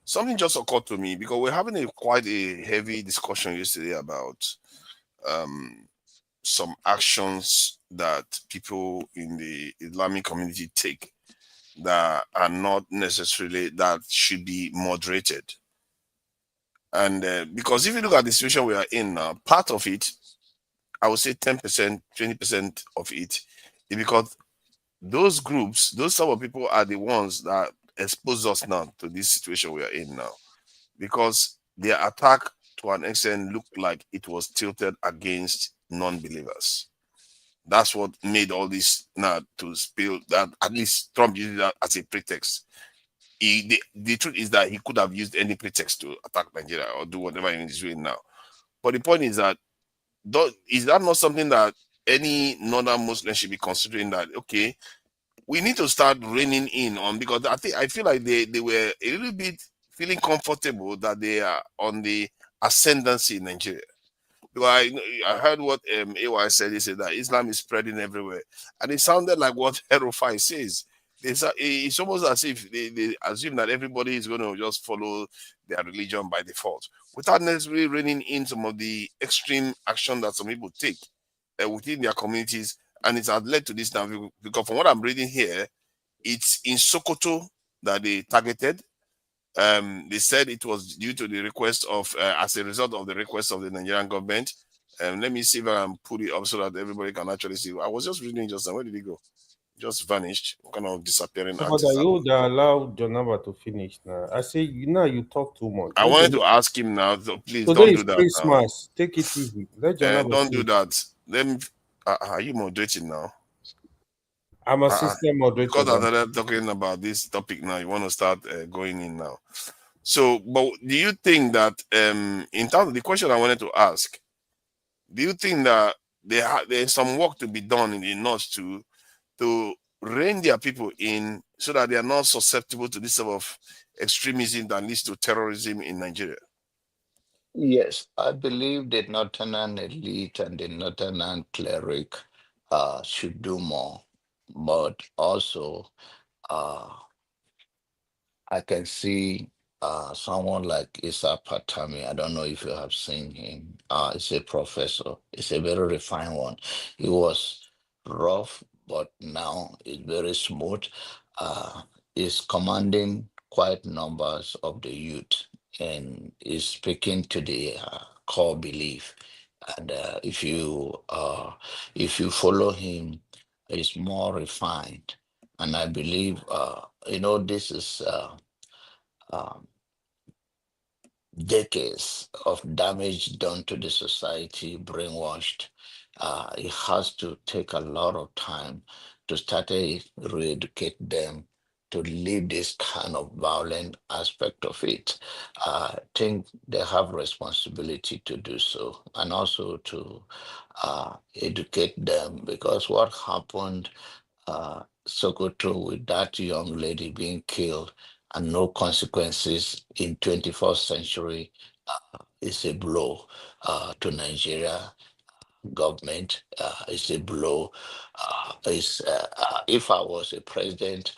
something just occurred to me because we're having quite a heavy discussion yesterday about some actions that people in the Islamic community take that are not necessarily, that should be moderated. And because if you look at the situation we are in now, part of it, I would say 10%, 20% of it is because those groups, those sort of people are the ones that expose us now to this situation we are in now. Because their attack to an extent looked like it was tilted against non-believers. That's what made all this now to spill, that at least Trump used that as a pretext. The truth is that he could have used any pretext to attack Nigeria or do whatever he's doing now. But the point is that, is that not something that any northern Muslim should be considering, that okay, we need to start reining in on, because I feel like they were a little bit feeling comfortable that they are on the ascendancy in Nigeria. Because I heard what AY said. He said that Islam is spreading everywhere, and it sounded like what Herofai says. It's almost as if they assume that everybody is going to just follow their religion by default, without necessarily reining in some of the extreme action that some people take within their communities. And it has led to this now, because from what I'm reading here, it's in Sokoto that they targeted. They said it was due to the request of, as a result of the request of the Nigerian government. Let me see if I can put it up so that everybody can actually see. I was just reading just now. Where did he go? Just vanished. Kind of disappearing But artist. you would allow Jonava to finish now. I say, you talk too much. I wanted to ask him now. So please Today don't is do that Christmas. Take it easy. Let Jonava don't do finish. that. Let me. Are you moderating now? I'm a system moderator. Because I started talking about this topic now, you want to start going in now. So, but do you think that, in terms of the question I wanted to ask, do you think that there's some work to be done in the north to rein their people in, so that they are not susceptible to this sort of extremism that leads to terrorism in Nigeria? Yes, I believe the northern elite and the northern cleric should do more, but also I can see someone like Issa Patami. I don't know if you have seen him. He's a professor. He's a very refined one. He was rough, but now he's very smooth. He's commanding quite numbers of the youth, and is speaking to the core belief. And if you follow him, he's more refined. And I believe this is um, decades of damage done to the society, brainwashed. It has to take a lot of time to start to re-educate them to leave this kind of violent aspect of it. I think they have responsibility to do so, and also to educate them, because what happened Sokoto with that young lady being killed and no consequences in 21st century is a blow to Nigeria government. It's a blow. If I was a president,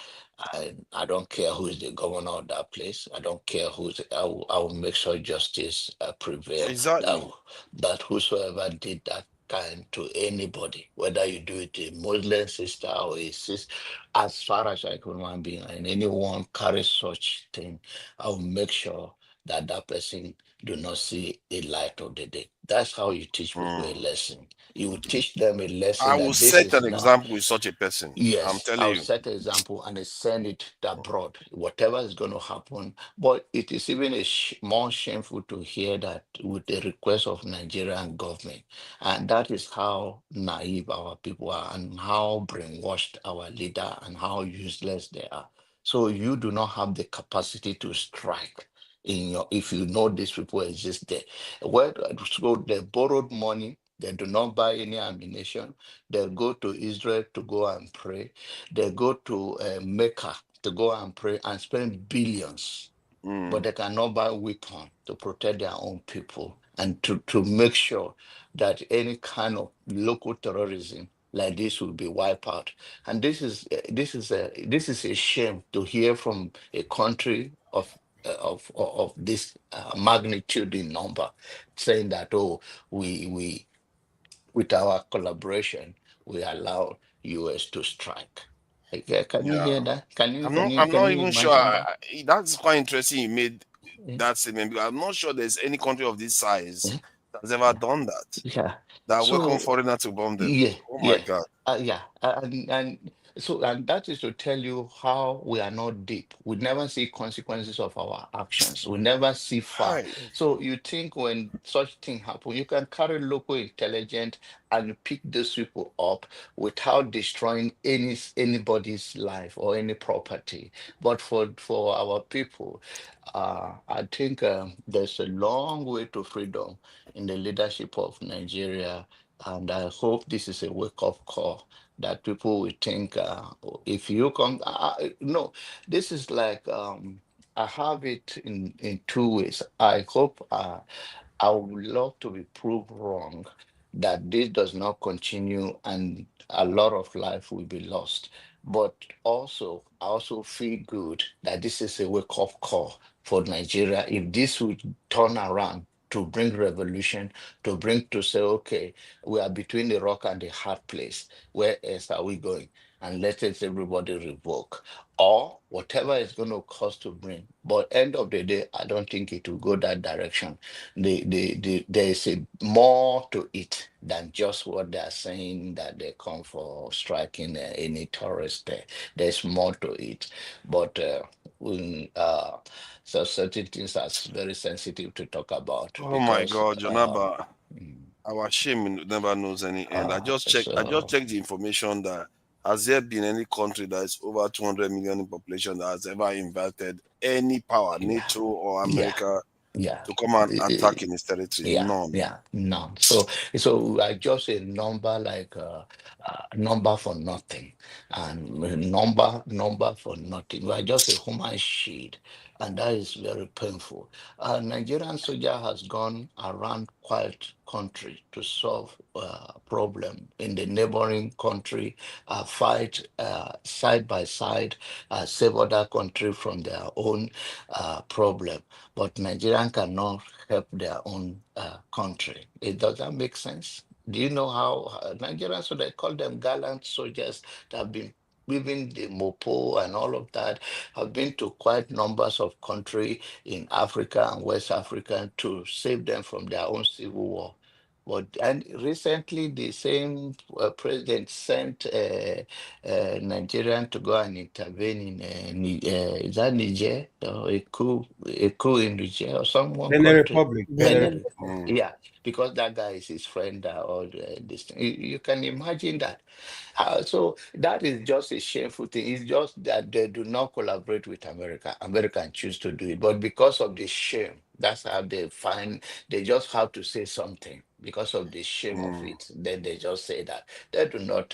I don't care who is the governor of that place. I don't care I will make sure justice prevail. Exactly. That whosoever did that kind to anybody, whether you do it a Muslim sister or a sister, as far as I can remember, and anyone carries such thing, I will make sure that that person do not see a light of the day. That's how you teach people a lesson. You will teach them a lesson I will that this set is an not. example with such a person. I'm Yes, telling I'll you. set an example and I send it abroad, whatever is going to happen. But it is even more shameful to hear that with the request of Nigerian government. And that is how naive our people are and how brainwashed our leader and how useless they are. So you do not have the capacity to strike in your, if you know these people exist there. Where, so they borrowed money, they do not buy any ammunition. They go to Israel to go and pray. They go to Mecca to go and pray and spend billions, but they cannot buy weapons to protect their own people and to make sure that any kind of local terrorism like this will be wiped out. And this is a shame to hear from a country of this magnitude in number, saying that, oh, we with our collaboration, we allow US to strike. Can you Yeah. hear that? Can you I'm can not you even sure. imagine that? That's quite interesting. You made Yeah, that statement because I'm not sure there's any country of this size yeah, that's ever done that. yeah. That welcome So foreigner to bomb them. yeah, Oh my yeah, God. yeah, and so and that is to tell you how we are not deep. We never see consequences of our actions. We never see far. Hi. So you think when such thing happen, you can carry local intelligence and pick those people up without destroying anybody's life or any property. But for our people, I think there's a long way to freedom in the leadership of Nigeria, and I hope this is a wake-up call that people will think, if you come, no, this is like, I have it in two ways. I hope I would love to be proved wrong that this does not continue and a lot of life will be lost. But also, I also feel good that this is a wake-up call for Nigeria. If this would turn around to bring revolution, to bring to say, okay, we are between the rock and the hard place. Where else are we going? And let us everybody revoke or whatever it's going to cost to bring. But end of the day, I don't think it will go that direction. There is a more to it than just what they are saying that they come for striking any tourist there. There's more to it. But so certain things are very sensitive to talk about Oh my because God, Jonaba. mm, Our shame never knows any end. I just so checked the information that has there been any country that is over 200 million in population that has ever invited any power, yeah, NATO or yeah, America, yeah. to come and Eh, attack in its territory? Yeah, None. yeah, none. So I just a number like number for nothing, and a number for nothing. We are just a human shield, and that is very painful. Nigerian soldier has gone around quite country to solve problem in the neighboring country, fight side by side, save other country from their own problem. But Nigerian cannot help their own country. It doesn't make sense. Do you know how Nigerians, so they call them gallant soldiers that have been even the Mopo and all of that, have been to quite numbers of country in Africa and West Africa to save them from their own civil war. But and recently, the same president sent Nigerian to go and intervene in is that Niger or a coup in Niger or some one Benin country. Republic. Benin Benin, Republic. yeah, because that guy is his friend or this thing. You can imagine that. So that is just a shameful thing. It's just that they do not collaborate with America. America choose to do it, but because of the shame, that's how they find. They just have to say something because of the shame of Mm, it. Then they just say that they do not.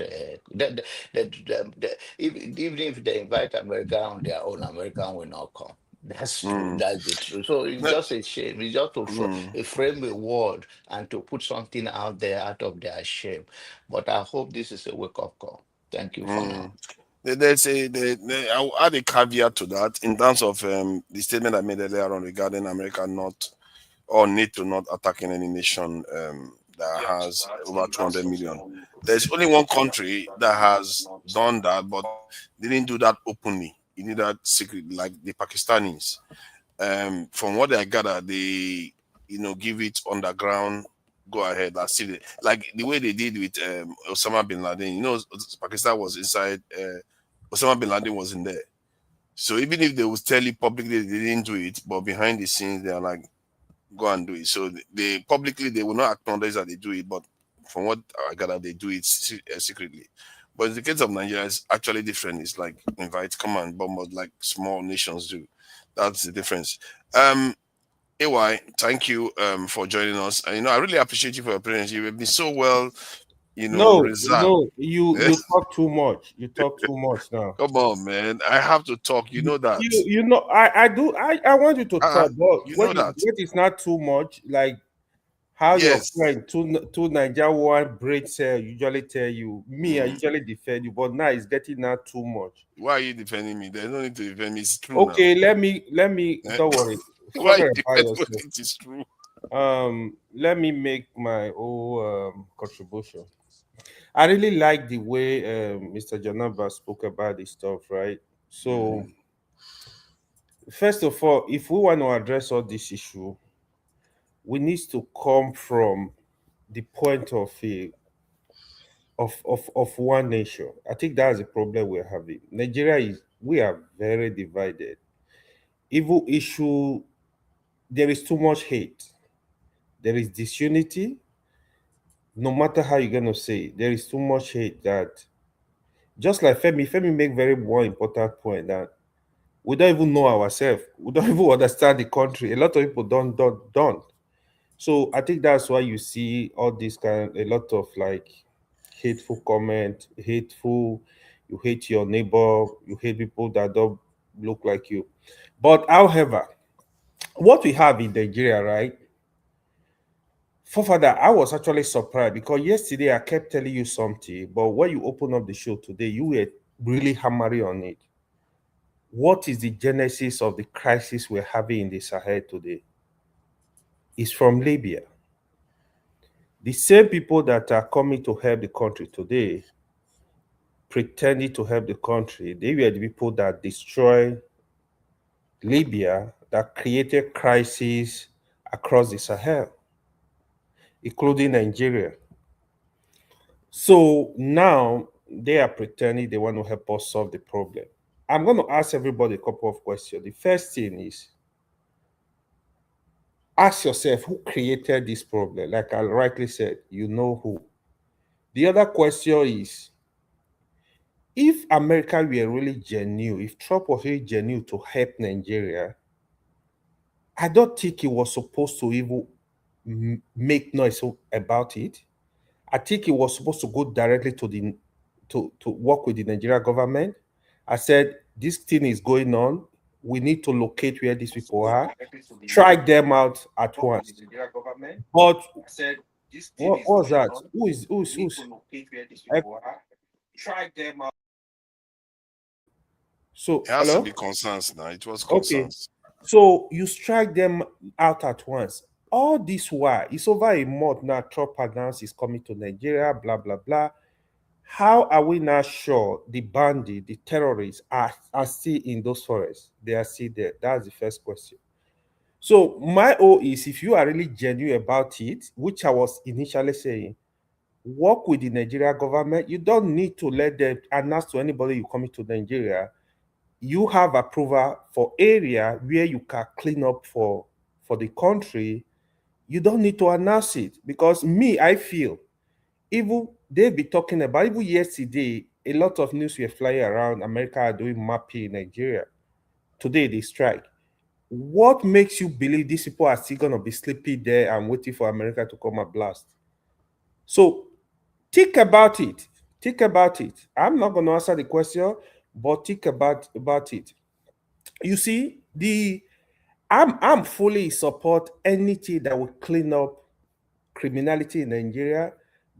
Even if they invite America on their own, America will not come. That's true. mm. That's the truth. So it's Ne- just a shame. It's just to mm, frame a word and to put something out there out of their shame. But I hope this is a wake up call. Thank you for now. mm. I will add a caveat to that in terms of the statement I made earlier on regarding America not or need to not attacking any nation that has over 200 million. There's only one country that has done that, but didn't do that openly. He did that secretly, like the Pakistanis. From what I gather, give it underground, go ahead. Like the way they did with Osama bin Laden. Pakistan was inside. Osama bin Laden was in there. So even if they would tell you publicly they didn't do it, but behind the scenes they are like, go and do it. So they publicly they will not acknowledge that they do it, but from what I gather, they do it secretly. But in the case of Nigeria, it's actually different. It's like invite, come and bomb us like small nations do. That's the difference. AY, thank you for joining us. And I really appreciate you for your presence. You've been so well, reserved. You talk too much. You talk too much now. Come on, man. I have to talk. You know that. I do. I want you to talk, but that. When it's not too much, like how your friend two Nigerian breaks usually tell you. Me, I usually defend you, but now it's getting not too much. Why are you defending me? There's no need to defend me. It's true. Okay, now. Let me. Don't worry. Why you defend it is true? Let me make my own contribution. I really like the way Mr. Janaba spoke about this stuff, right? So, first of all, if we want to address all this issue, we need to come from the point of one nation. I think that's the problem we're having. We are very divided. Evil issue, there is too much hate. There is disunity. No matter how you're gonna say it, there is too much hate that just like Femi make very one important point that we don't even know ourselves. We don't even understand the country. A lot of people don't. So I think that's why you see all this a lot of like hateful comment, you hate your neighbor, you hate people that don't look like you. But however, what we have in Nigeria, right? Father, I was actually surprised because yesterday I kept telling you something, but when you open up the show today, you were really hammering on it. What is the genesis of the crisis we're having in the Sahel today? It's from Libya. The same people that are coming to help the country today, pretending to help the country, they were the people that destroyed Libya, that created crises across the Sahel, including Nigeria. So now they are pretending they want to help us solve the problem. I'm going to ask everybody a couple of questions. The first thing is, ask yourself who created this problem. Like I rightly said, you know who. The other question is, if America were really genuine, if Trump was really genuine to help Nigeria, I don't think he was supposed to even make noise about it. I think he was supposed to go directly to work with the Nigerian government. I said, this thing is going on. We need to locate where these people are, track them out at once. But what was that? Who's track them out. So it has to be concerns now. It was concerns. Okay. So you strike them out at once. All this while, it's over a month now. Trump announced he's coming to Nigeria, blah, blah, blah. How are we not sure the bandits, the terrorists are still in those forests? They are still there. That's the first question. So my O is, if you are really genuine about it, which I was initially saying, work with the Nigerian government. You don't need to let them announce to anybody you coming to Nigeria. You have approval for area where you can clean up for the country. You don't need to announce it, because I feel, even they've been talking about, even yesterday, a lot of news were flying around. America are doing mapping in Nigeria. Today they strike. What makes you believe these people are still going to be sleeping there and waiting for America to come and blast? So think about it. Think about it. I'm not going to answer the question, but think about it. You see, I'm fully support anything that will clean up criminality in Nigeria,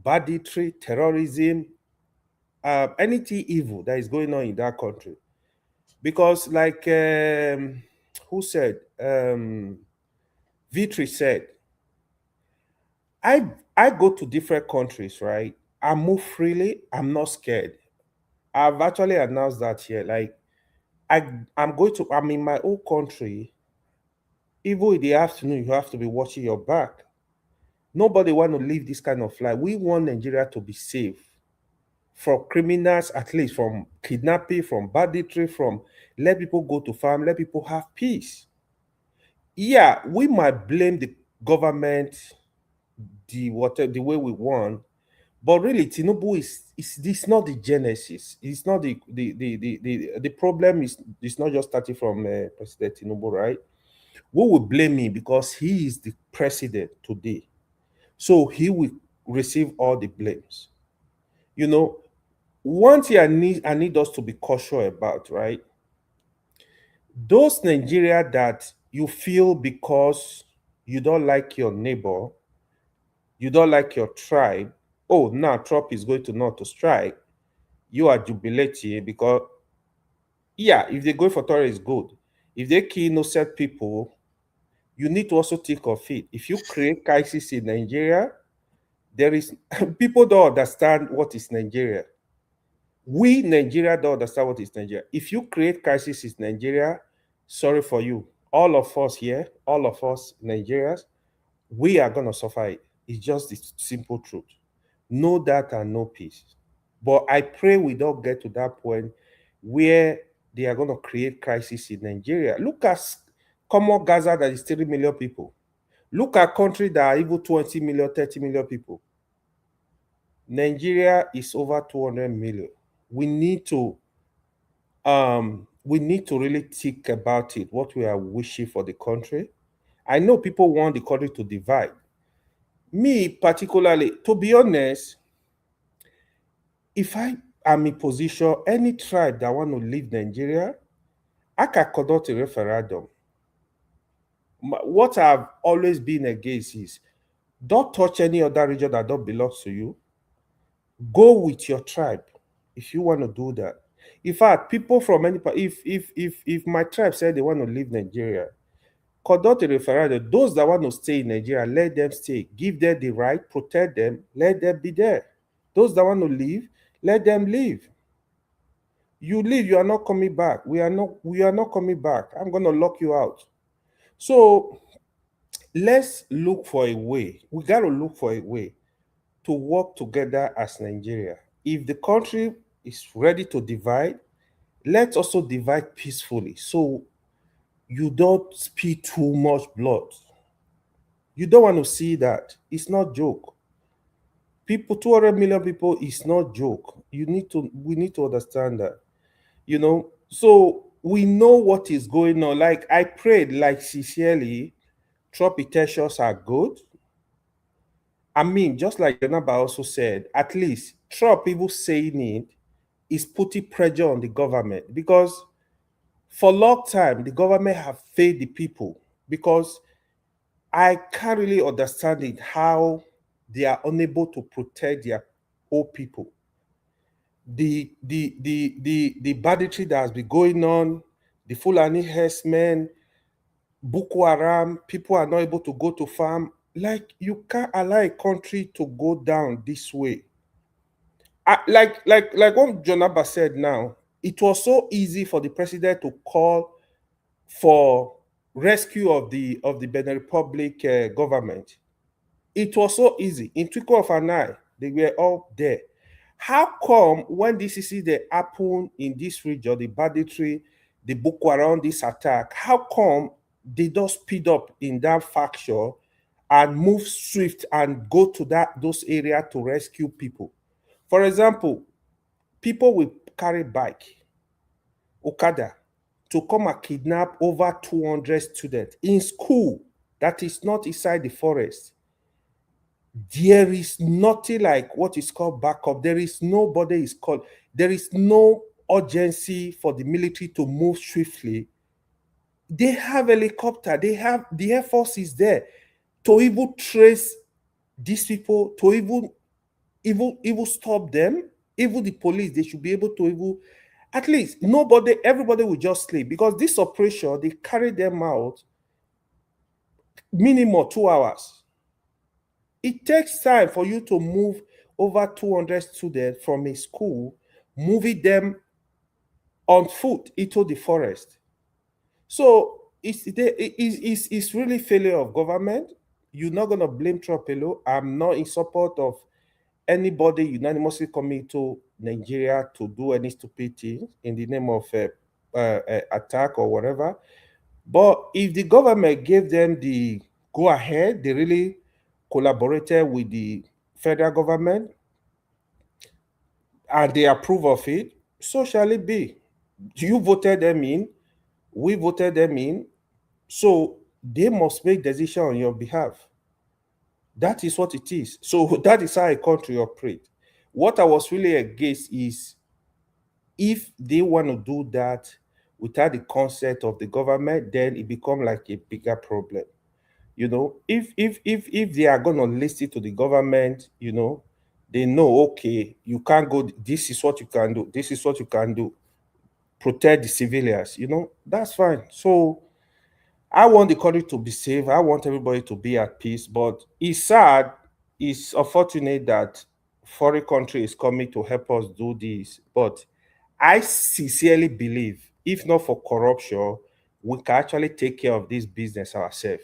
banditry, terrorism, anything evil that is going on in that country. Because like who said? Vitri said, I go to different countries, right? I move freely. I'm not scared. I've actually announced that here. Like I'm in my own country. even in the afternoon, you have to be watching your back. Nobody want to live this kind of life. We want Nigeria to be safe from criminals, at least from kidnapping, from banditry, from let people go to farm, let people have peace. Yeah, we might blame the government, the way we want, but really Tinubu is this not the genesis. It's not the problem is not just starting from President Tinubu, right? We will blame him because he is the president today. So he will receive all the blames. You know, one thing I need us to be cautious about, right? Those Nigeria that you feel because you don't like your neighbor, you don't like your tribe, oh, now Trump is going to not to strike, you are jubilating because, yeah, if they go for terror, good. If they kill innocent people, you need to also think of it. If you create crisis in Nigeria, there is people don't understand what is Nigeria. We Nigeria don't understand what is Nigeria. If you create crisis in Nigeria, sorry for you. All of us here, all of us Nigerians, we are gonna suffer it. It's just the simple truth. No data, no peace. But I pray we don't get to that point where they are gonna create crisis in Nigeria. Look at common Gaza that is 3 million people. Look at country that are even 20 million, 30 million people. Nigeria is over 200 million. We need to really think about it, what we are wishing for the country. I know people want the country to divide. Me, particularly, to be honest, if I am in position, any tribe that want to leave Nigeria, I can conduct a referendum. What I've always been against is don't touch any other region that don't belong to you. Go with your tribe if you want to do that. In fact, people from any part, if my tribe said they want to leave Nigeria, conduct a referendum. Those that want to stay in Nigeria, let them stay. Give them the right, protect them, let them be there. Those that want to leave, let them leave. You leave, you are not coming back. We are not coming back. I'm gonna lock you out. So let's look for a way. We gotta look for a way to work together as Nigeria. If the country is ready to divide, let's also divide peacefully so you don't spill too much blood. You don't want to see that. It's not joke. People, 200 million people is not joke. We need to understand that. So we know what is going on. Like I prayed, like sincerely, Trump intentions are good. I mean, just like Jonaba also said, at least Trump even saying it is putting pressure on the government because for a long time, the government have failed the people because I can't really understand it how they are unable to protect their old people. The banditry that has been going on, the Fulani herdsmen, Boko Haram, people are not able to go to farm. Like you can't allow a country to go down this way. Like what Jonaba said now, it was so easy for the president to call for rescue of the Benin Republic government. It was so easy. In twinkle of an eye, they were all there. How come when this is the happen in this region, the banditry, the Boko Haram, this attack, how come they don't speed up in that faction and move swift and go to those areas to rescue people? For example, people will carry bike, Okada, to come and kidnap over 200 students in school that is not inside the forest. There is nothing like what is called backup. There is no urgency for the military to move swiftly. They have helicopter, the Air Force is there to even trace these people, to even stop them. Even the police, they should be able to even, at least everybody will just sleep because this operation, they carry them out minimum 2 hours. It takes time for you to move over 200 students from a school, moving them on foot into the forest. So it's really failure of government. You're not gonna blame Trump alone. I'm not in support of anybody unanimously coming to Nigeria to do any stupid thing in the name of attack or whatever. But if the government gave them the go ahead, they really collaborated with the federal government and they approve of it, so shall it be. You voted them in, we voted them in, so they must make decision on your behalf. That is what it is. So that is how a country operates. What I was really against is if they want to do that without the consent of the government, then it becomes like a bigger problem. If they are going to listen to the government, they know, okay, you can't go, this is what you can do, this is what you can do, protect the civilians, that's fine. So I want the country to be safe. I want everybody to be at peace. But it's sad, it's unfortunate that foreign country is coming to help us do this. But I sincerely believe, if not for corruption, we can actually take care of this business ourselves.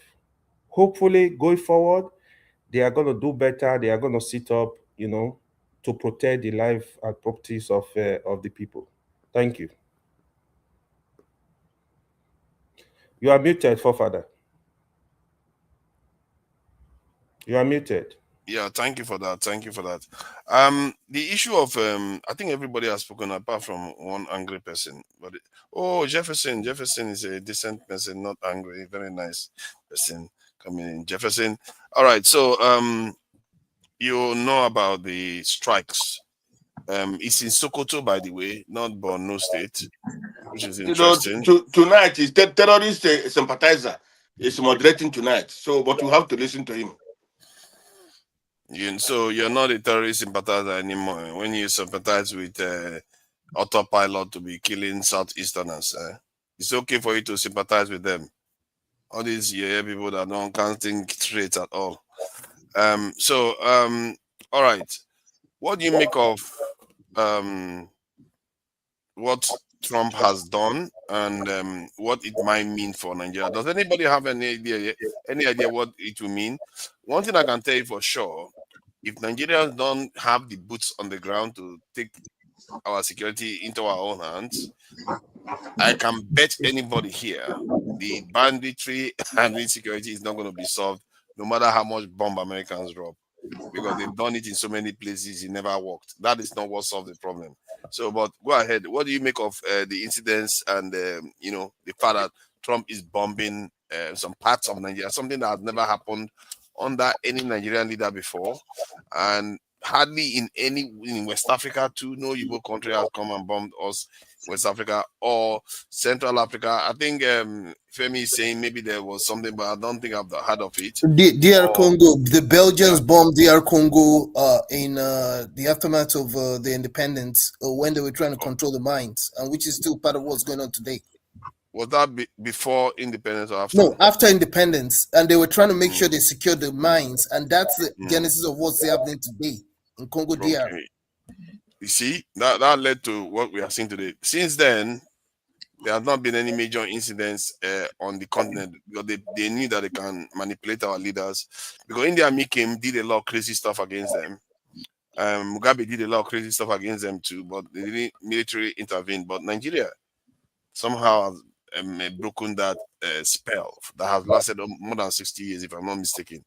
Hopefully, going forward, they are going to do better. They are going to sit up, to protect the life and properties of the people. Thank you. You are muted, forefather. You are muted. Yeah, thank you for that. Thank you for that. The issue of I think everybody has spoken apart from one angry person. But Jefferson is a decent person, not angry. Very nice person coming in. Jefferson. All right. So you know about the strikes. It's in Sokoto, by the way, not Borno State, which is interesting. Tonight is terrorist sympathizer is moderating tonight. So, but you have to listen to him. So you're not a terrorist sympathizer anymore. When you sympathize with autopilot to be killing Southeasterners, it's okay for you to sympathize with them. All these people that can't think straight at all. All right. What do you make of what Trump has done and what it might mean for Nigeria? Does anybody have any idea what it will mean? One thing I can tell you for sure, if Nigerians don't have the boots on the ground to take our security into our own hands, I can bet anybody here the banditry and insecurity is not going to be solved, no matter how much bomb Americans drop, because they've done it in so many places, it never worked. That is not what solved the problem. So, but go ahead. What do you make of the incidents and the fact that Trump is bombing some parts of Nigeria, something that has never happened under any Nigerian leader before, and hardly in West Africa too? No Igbo country has come and bombed us, West Africa or Central Africa. I think Femi is saying maybe there was something, but I don't think I've heard of it. DR Congo, the Belgians bombed DR Congo in the aftermath of the independence when they were trying to control the mines, and which is still part of what's going on today. Was that before independence or after? No, after independence, and they were trying to make sure they secured the mines, and that's the genesis of what's happening today in Congo DR. You see, that led to what we are seeing today. Since then, there have not been any major incidents on the continent because they knew that they can manipulate our leaders. Because India Mikim did a lot of crazy stuff against them. Mugabe did a lot of crazy stuff against them too, but they didn't military intervene. But Nigeria somehow broken that spell that has lasted more than 60 years, if I'm not mistaken.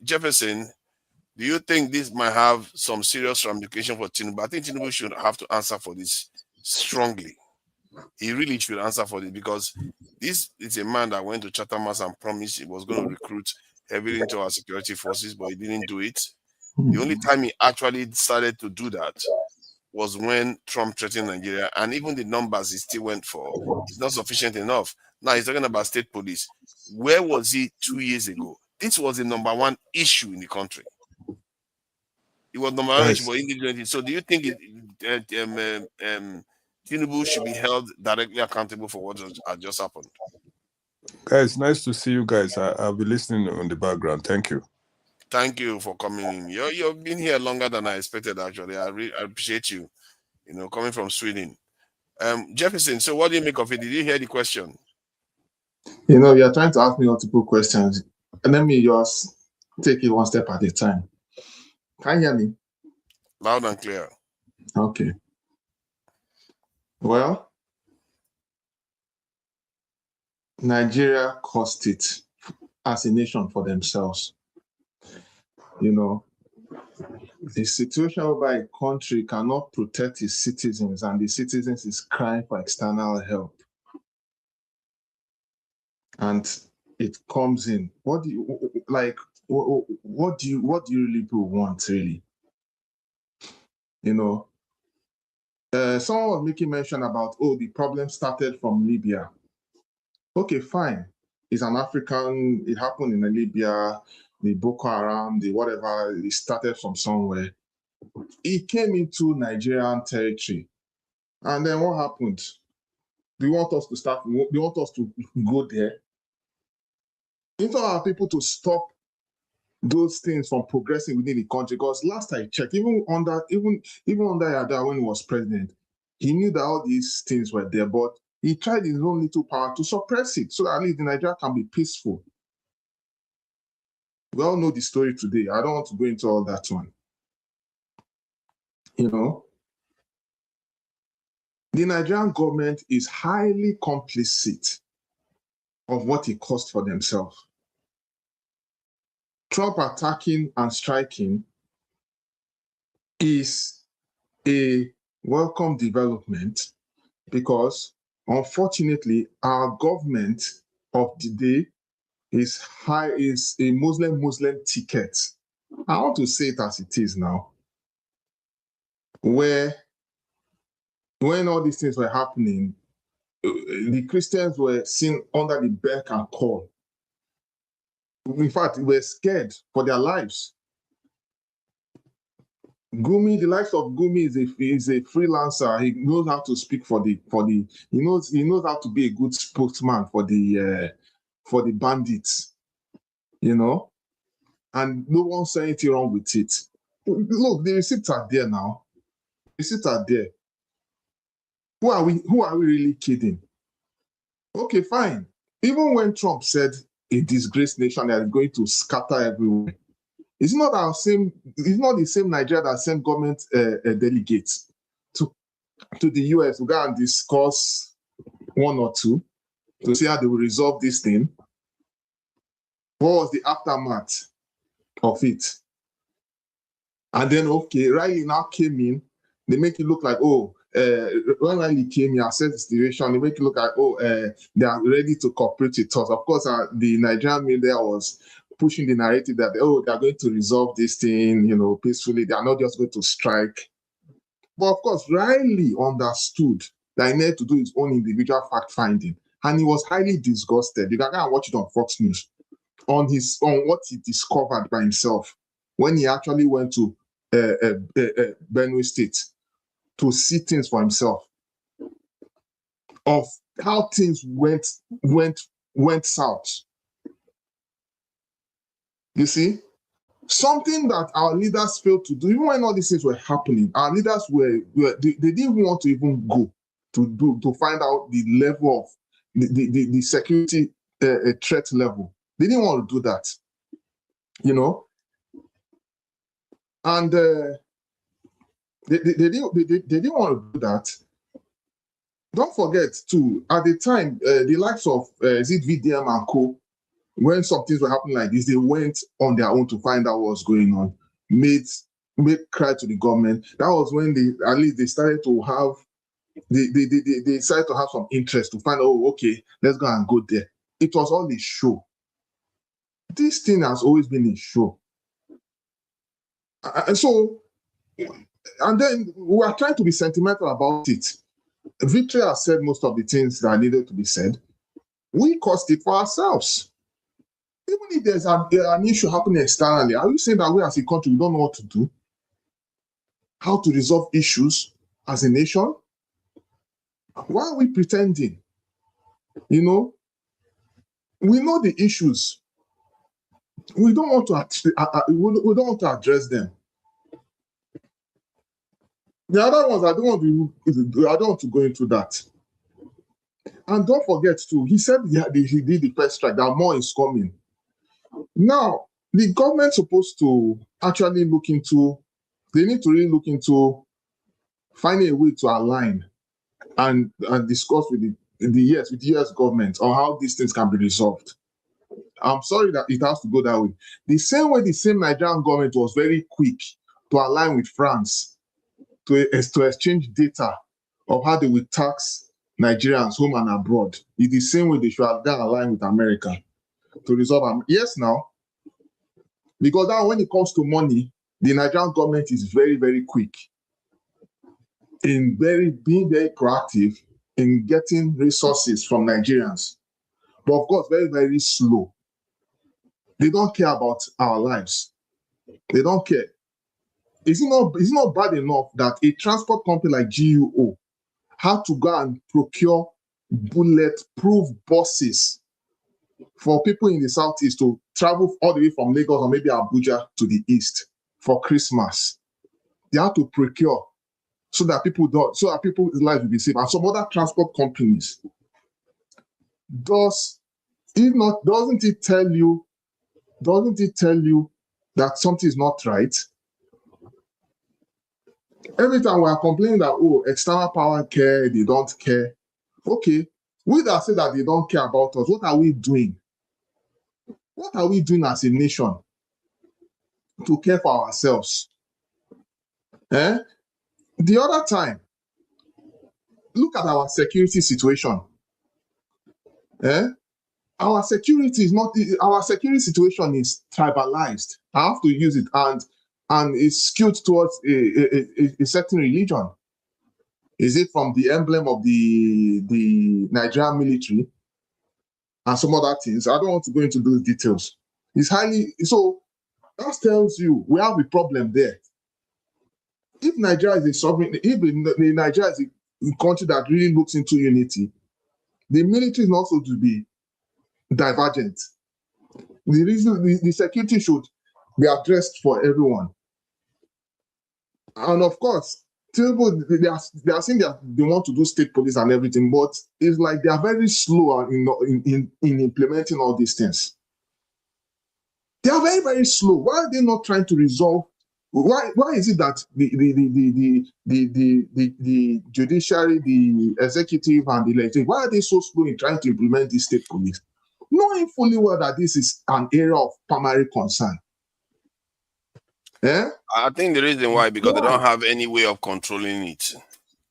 Jefferson, do you think this might have some serious ramification for Tinubu? I think Tinubu should have to answer for this strongly. He really should answer for this, because this is a man that went to Chatham House and promised he was going to recruit heavily into our security forces, but he didn't do it. The only time he actually decided to do that was when Trump threatened Nigeria, and even the numbers he still went for is not sufficient enough. Now he's talking about state police. Where was he 2 years ago? This was the number one issue in the country. It was number one issue for individuals. So do you think Tinubu should be held directly accountable for what has just happened? Guys, nice to see you guys. I'll be listening on the background. Thank you. Thank you for coming in. You've been here longer than I expected, actually. I appreciate you, coming from Sweden. Jefferson, so what do you make of it? Did you hear the question? You know, you're trying to ask me multiple questions, and let me just take it one step at a time. Can you hear me? Loud and clear. Okay. Well, Nigeria caused it as a nation for themselves. You know, the situation whereby a country cannot protect its citizens and the citizens is crying for external help. And it comes in. What do you like? What do you really want, really? You know, someone was making mention about, oh, the problem started from Libya. Okay, fine. It's an African, it happened in Libya, the Boko Haram, the whatever, it started from somewhere. It came into Nigerian territory. And then what happened? Do you want us to start, do you want us to go there? Instead of our people to stop those things from progressing within the country, because last I checked, even under Yada when he was president, he knew that all these things were there, but he tried his own little power to suppress it so that at least Nigeria can be peaceful. We all know the story today. I don't want to go into all that one. You know, the Nigerian government is highly complicit of what it caused for themselves. Trump attacking and striking is a welcome development because, unfortunately, our government of the day is a Muslim ticket. I want to say it as it is now, where when all these things were happening, the Christians were seen under the beck and call. In fact, they were scared for their lives. Gumi, the likes of Gumi is a freelancer. He knows how to speak he knows how to be a good spokesman for the bandits, you know, and no one said anything wrong with it. Look, the receipts are there now. The receipts are there. Who are we really kidding? Okay, fine. Even when Trump said a disgraced nation that is going to scatter everywhere, it's not the same Nigeria that sent government delegates to the US to go and discuss one or two to see how they will resolve this thing. What was the aftermath of it? And then, okay, Riley now came in. They make it look like, oh, when Riley came in, assessed the situation, they make it look like, oh, they are ready to cooperate with us. Of course, the Nigerian media was pushing the narrative that, oh, they are going to resolve this thing, you know, peacefully. They are not just going to strike. But of course, Riley understood that he needed to do his own individual fact-finding. And he was highly disgusted. You can go and watch it on Fox News, on what he discovered by himself when he actually went to Benue State to see things for himself, of how things went south. You see, something that our leaders failed to do, even when all these things were happening, our leaders they didn't want to even go to find out the level of the security threat level. They didn't want to do that, you know, and they didn't want to do that. Don't forget too, at the time, the likes of VDM and Co, when some things were happening like this, they went on their own to find out what was going on, made cry to the government. That was when they started to have they started to have some interest to find out, oh, okay, let's go and go there. It was all a show. This thing has always been a show. And then we are trying to be sentimental about it. Victory has said most of the things that needed to be said. We caused it for ourselves. Even if there's an issue happening externally, are you saying that we as a country, we don't know what to do? How to resolve issues as a nation? Why are we pretending? You know, we know the issues. We don't want to address them. The other ones, I don't want to go into that. And don't forget too, he said he did the first strike, that more is coming. Now, the government's supposed to actually look into, they need to really look into finding a way to align and discuss with the US government on how these things can be resolved. I'm sorry that it has to go that way. The same way the same Nigerian government was very quick to align with France to exchange data of how they will tax Nigerians home and abroad. It's the same way they should have done align with America to resolve them. Yes, now, because now when it comes to money, the Nigerian government is very, very quick in being very proactive in getting resources from Nigerians. But of course, very, very slow. They don't care about our lives. They don't care. Is it not bad enough that a transport company like GUO had to go and procure bulletproof buses for people in the southeast to travel all the way from Lagos or maybe Abuja to the east for Christmas? They had to procure so that people's lives will be safe. And some other transport companies. Doesn't it tell you that something is not right? Every time we are complaining that, external power care, they don't care. Okay, we that say that they don't care about us, what are we doing? What are we doing as a nation to care for ourselves? The other time, look at our security situation. Our security situation is tribalized. I have to use it, and it's skewed towards a certain religion. Is it from the emblem of the Nigerian military and some other things? I don't want to go into those details. It's highly so. That tells you we have a problem there. If Nigeria is a sovereign, if Nigeria is a country that really looks into unity, the military is also to be divergent. The reason the security should be addressed for everyone. And of course, they are saying that they want to do state police and everything, but it's like they are very slow in implementing all these things. They are very, very slow. Why are they not trying to resolve? Why is it that the judiciary, the executive, and the legislature, why are they so slow in trying to implement this state police? Knowing fully well that this is an area of primary concern. I think the reason why, because they don't have any way of controlling it.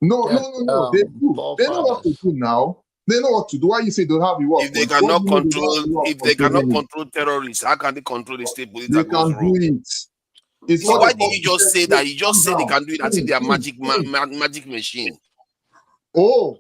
No. They do. They know what to do now. They know what to do. Why you say they don't have the work? If they cannot control terrorists, how can they control the state police? They can do it. So why did you just say that? You just said they can do it as if they are magic machine. Oh,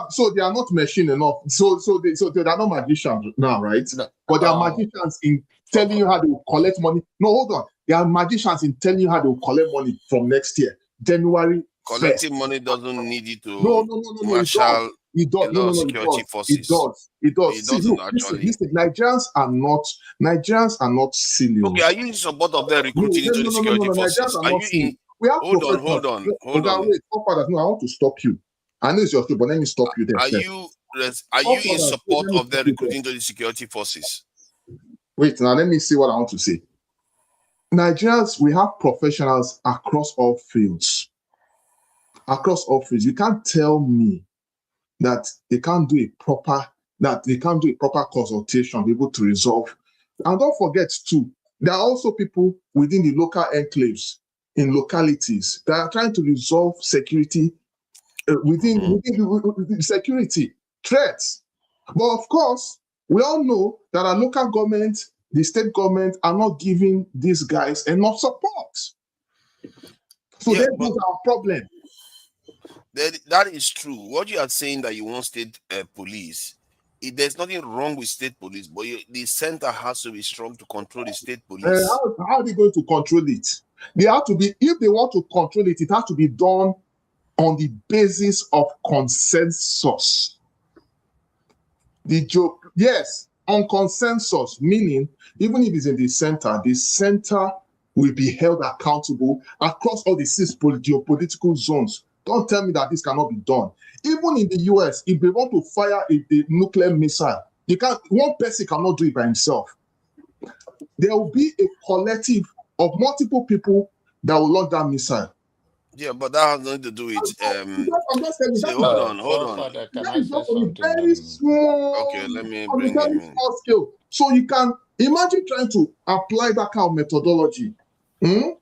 so they are not machine enough. So they are not magicians now, right? No. But they are magicians in telling you how they will collect money. No, hold on. They are magicians in telling you how they will collect money from next year, January. Collecting 1st. Money doesn't need you to No. marshal It does. security forces. It does. It See, doesn't look, actually. listen, Nigerians are not silly. Okay, are you in support of them recruiting into the security forces? Are you in? Hold on. Wait, forefathers. No, I want to stop you. I know it's your story, but let me stop you there. Are you in support of them recruiting into the security forces? Wait, now let me see what I want to say. Nigerians, we have professionals across all fields. You can't tell me that they can't do a proper consultation, be able to resolve. And don't forget too, there are also people within the local enclaves, in localities, that are trying to resolve security within security threats. But of course, we all know that our local government, the state government, are not giving these guys enough support. So that's our problem. That is true. What you are saying that you want state police, there's nothing wrong with state police, but the center has to be strong to control the state police. How are they going to control it? They have to be, if they want to control it, it has to be done on the basis of consensus. Yes, on consensus, meaning even if it's in the center will be held accountable across all the 6 geopolitical zones Don't tell me that this cannot be done. Even in the US, if they want to fire a nuclear missile, one person cannot do it by himself. There will be a collective of multiple people that will launch that missile. Yeah, but that has nothing to do with I'm just telling you see, that hold on. Father, can I is say just on a something? very small, Okay, let me on a bring very him in. small scale. So you can imagine trying to apply that kind of methodology. Let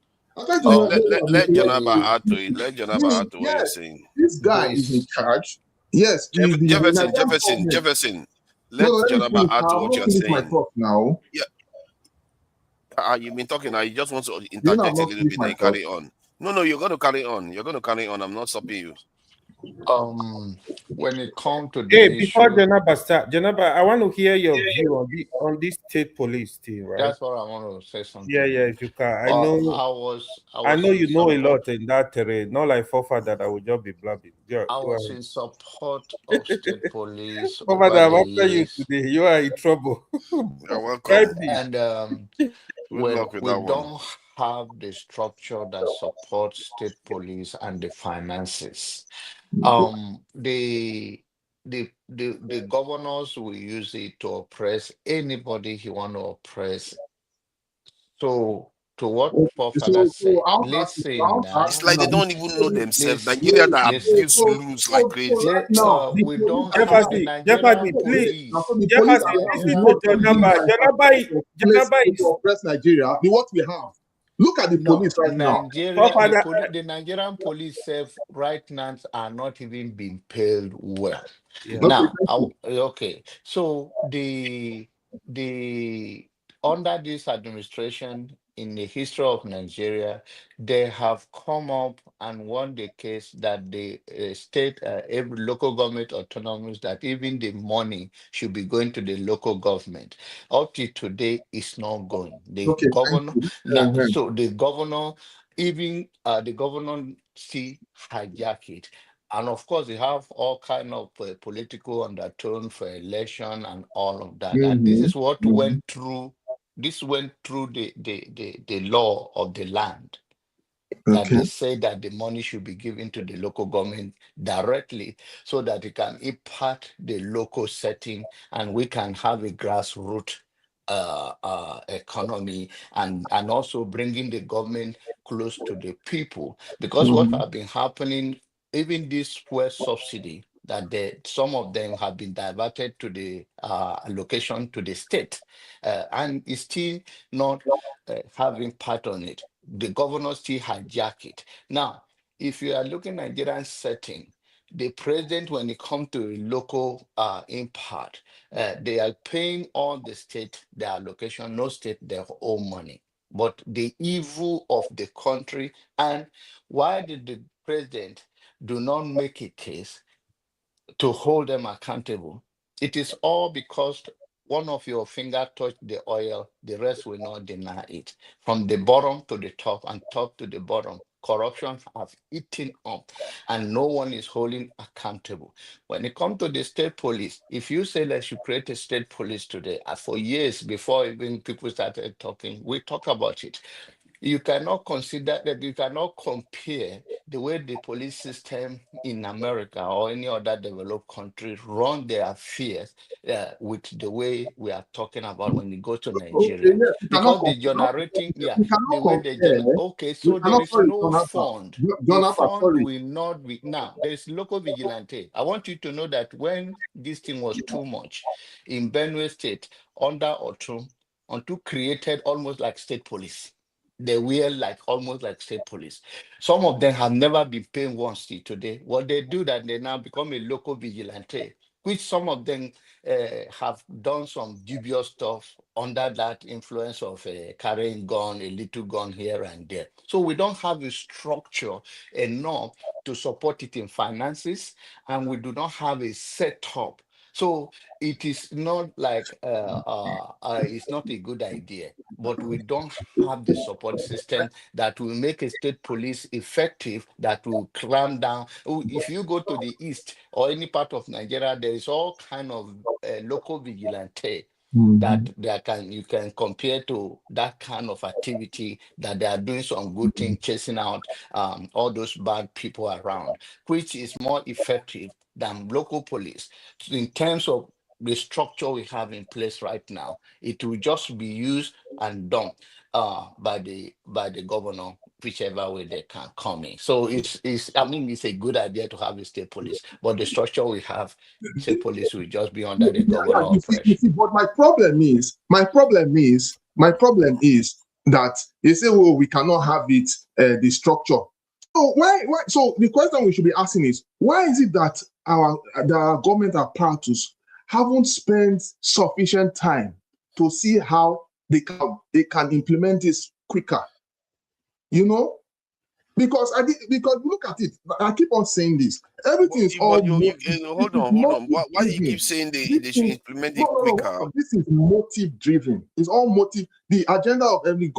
Janaba add to it. Let Janaba add to what you're saying. This guy is in charge. Yes, Jefferson. Let Janaba add to what you're my saying. thought now. Yeah. You've been talking now. You just want to You interject know, a little bit and carry on. No, you're going to carry on. You're going to carry on. I'm not stopping you. When it comes to the Hey, before issue, Janaba start, Janaba, I want to hear your view on this state police thing, right? that's what I want to say something. Yeah, if you can. I know you know a lot in that terrain. Not like forefather that would just be blabbing. Yeah, I go was ahead. in support of state police Forefather, I'm over the after you years. today. You are in trouble. You're welcome. And Good when luck with we that one. don't have the structure that supports state police and the finances, the governors will use it to oppress anybody he want to oppress. So to what forefather said, listen now. It's like they don't even know themselves. Nigeria that abuse lose like crazy. We don't have the Nigerian police. Listen to Janaba to oppress Nigeria. What we have. Look at the police right now. The Nigerian police self right now are not even being paid well. Yeah. Now, okay, so the under this administration in the history of Nigeria, they have come up and won the case that the state, every local government autonomous, that even the money should be going to the local government. Up to today, it's not going. The governor, so the governor, even the governor still hijack it. And of course, they have all kind of political undertone for election and all of that. And this is what went through. This went through the law of the land, that they say that the money should be given to the local government directly so that it can impact the local setting and we can have a grassroots economy and also bringing the government close to the people. Because what have been happening, even this fuel subsidy, that some of them have been diverted to the allocation to the state, and it's still not having part on it. The governor still hijack it. Now, if you are looking at Nigerian setting, the president, when it comes to a local impact, they are paying all the state their allocation, no state their own money. But the evil of the country, and why did the president do not make a case to hold them accountable? It is all because one of your finger touched the oil, the rest will not deny it. From the bottom to the top and top to the bottom, corruption has eaten up and no one is holding accountable. When it comes to the state police, if you say that you create a state police today, for years before even people started talking, we talk about it. You cannot consider that, you cannot compare the way the police system in America or any other developed country run their affairs with the way we are talking about when you go to Nigeria. Because the generating, the way they generate, okay, so there is no fund. The fund will not be, now there's local vigilante. I want you to know that when this thing was too much in Benue State, under Otu created almost like state police. They were like almost like state police. Some of them have never been paying once till today. What they do, that they now become a local vigilante, which some of them have done some dubious stuff under that influence of carrying gun, a little gun here and there. So we don't have a structure enough to support it in finances, and we do not have a setup. So it is not like it's not a good idea, but we don't have the support system that will make a state police effective, that will clamp down. If you go to the east or any part of Nigeria, there is all kind of local vigilante that you can compare to that kind of activity that they are doing some good thing, chasing out all those bad people around, which is more effective than local police in terms of the structure we have in place right now. It will just be used and done by the governor, whichever way they can come in. So it's a good idea to have a state police, but the structure we have, state police will just be under the governor operation. You see, but my problem is that they say, "Oh, we cannot have it, the structure." So why? So the question we should be asking is, why is it that our government apparatus haven't spent sufficient time to see how they can implement this quicker? You know, because look at it. I keep on saying this. Everything is all. Hold on. Why do you keep saying they should implement it quicker? No. This is motive driven. It's all motive. The agenda of every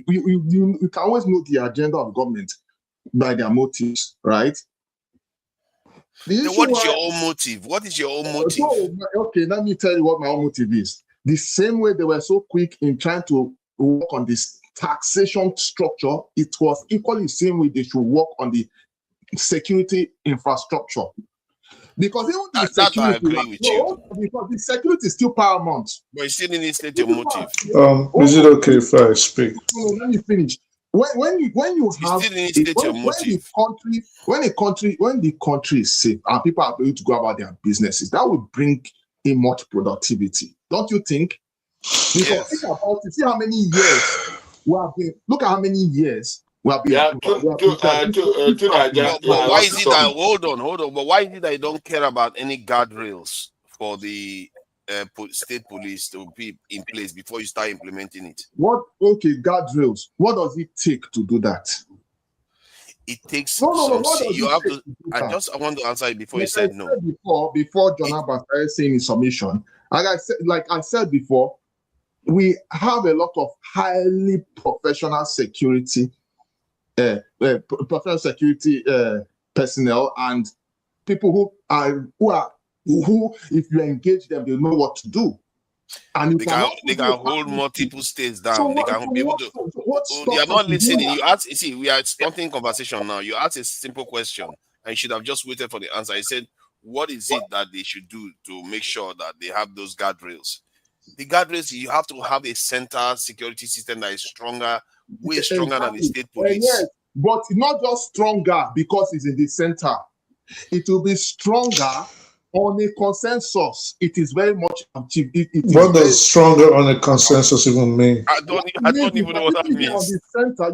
you can always know the agenda of government by their motives, right? What is your own motive? What is your own motive? So, okay, let me tell you what my own motive is. The same way they were so quick in trying to work on this taxation structure, it was equally the same way they should work on the security infrastructure. Because even the security, I agree with you. Because the security is still paramount. But you still need to state your motive. Is it okay if I speak? No, let me finish. When the country is safe and people are able to go about their businesses, that will bring in much productivity, don't you think? Because think about it, see how many years we have been. Look at how many years we have been. But why is it that? Hold on. But why is it that you don't care about any guardrails for the state police to be in place before you start implementing it? Guardrails. What does it take to do that? It takes I want to answer it before you said no. Before John Abbas started saying his submission, like I said before, we have a lot of highly professional security, personnel and people who, if you engage them, they know what to do. And they can hold multiple states down. So they can be able to. They are not listening. You ask. You see, we are starting conversation now. You ask a simple question, and you should have just waited for the answer. I said, "What is it that they should do to make sure that they have those guardrails?" The guardrails, you have to have a center security system that is stronger, way stronger than the state police. Yes, but not just stronger because it's in the center. It will be stronger on a consensus. It is very much achieved. What does stronger on a consensus even mean? I don't even know what that means. On the center,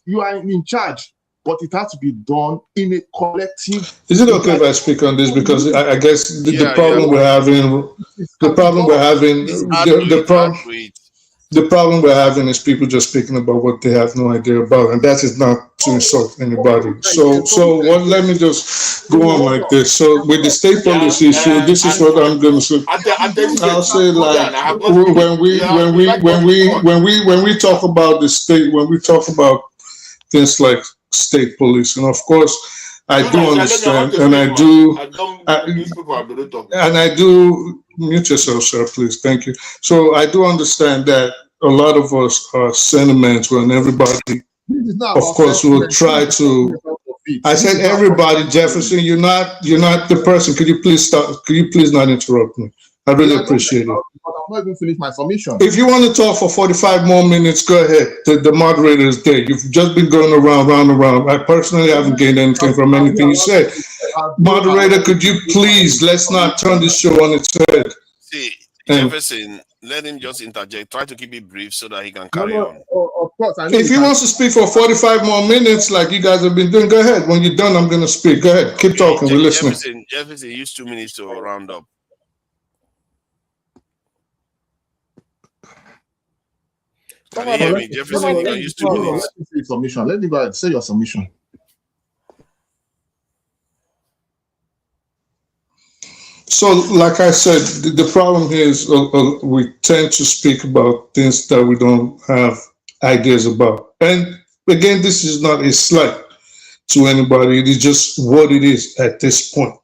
you are in charge, but it has to be done in a collective. Is it okay if I speak on this? Because I guess the problem we're having is people just speaking about what they have no idea about, and that is not to insult anybody. So let me just go on like this. So with the state policy issue, this is what I'm going to say. I'll say like when we talk about the state, when we talk about things like state police, and of course I do understand, and I do mute yourself, sir, please. Thank you. So I do understand that a lot of us are sentimental, and everybody, of course, will try to. I said everybody, Jefferson. You're not the person. Could you please stop? Could you please not interrupt me? I really appreciate it. I'm not even finished my submission. If you want to talk for 45 more minutes, go ahead. The moderator is there. You've just been going round and round. I personally haven't gained anything from anything you said. Moderator, could you please, let's not turn this show on its head. See, Jefferson, let him just interject. Try to keep it brief so that he can carry on. Of course. If he wants to speak for 45 more minutes, like you guys have been doing, go ahead. When you're done, I'm going to speak. Go ahead. Keep talking. We're listening. Jefferson, use 2 minutes to round up. Can you hear me, Jefferson? You can use 2 minutes. Let me go ahead. Say your submission. So, like I said, the problem here is we tend to speak about things that we don't have ideas about. And again, this is not a slight to anybody. It is just what it is at this point.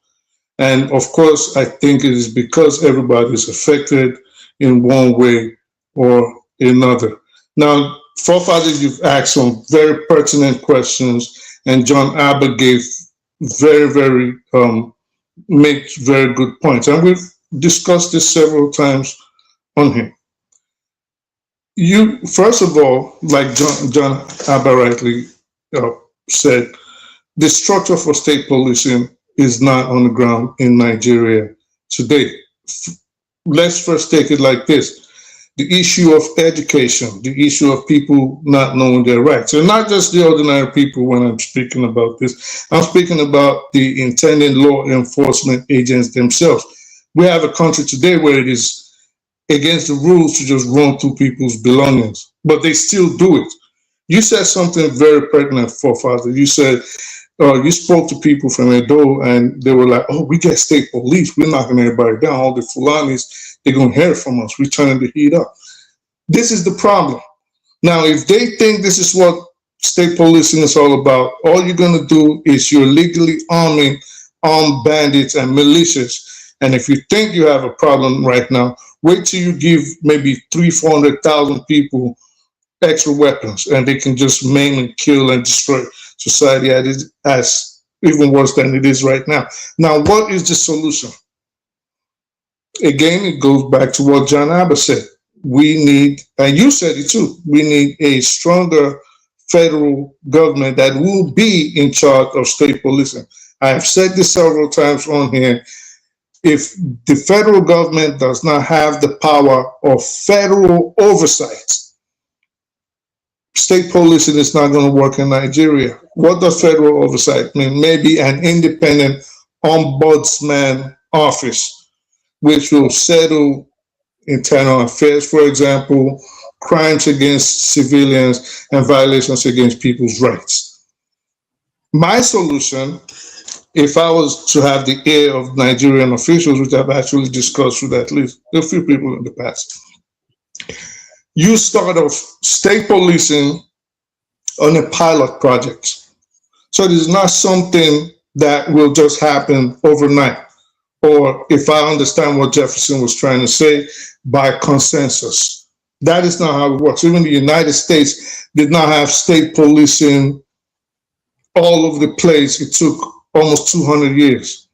And of course, I think it is because everybody is affected. in one way or another. Now, forefathers, you've asked some very pertinent questions, and John Abbott gave very makes very good points, and we've discussed this several times on him. You first of all, like John Abbott rightly said, the structure for state policing is not on the ground in Nigeria today. Let's first take it like this. The issue of education, the issue of people not knowing their rights, and not just the ordinary people when I'm speaking about this. I'm speaking about the intended law enforcement agents themselves. We have a country today where it is against the rules to just run through people's belongings, but they still do it. You said something very pertinent, forefather. You said, you spoke to people from Edo and they were like, oh, we get state police. We're knocking everybody down. All the Fulanis, they're going to hear from us. We're turning the heat up. This is the problem. Now, if they think this is what state policing is all about, all you're going to do is you're legally arming armed bandits and militias. And if you think you have a problem right now, wait till you give maybe 300,000-400,000 people extra weapons and they can just maim and kill and destroy society as even worse than it is right now. Now, what is the solution? Again, it goes back to what John Abbott said. We need, and you said it too, we need a stronger federal government that will be in charge of state policing. I have said this several times on here. If the federal government does not have the power of federal oversight, state policing is not going to work in Nigeria. What does federal oversight mean? Maybe an independent ombudsman office, which will settle internal affairs, for example, crimes against civilians and violations against people's rights. My solution, if I was to have the ear of Nigerian officials, which I've actually discussed with at least a few people in the past, you start off state policing on a pilot project. So it is not something that will just happen overnight, or if I understand what Jefferson was trying to say, by consensus. That is not how it works. Even the United States did not have state policing all over the place. It took almost 200 years.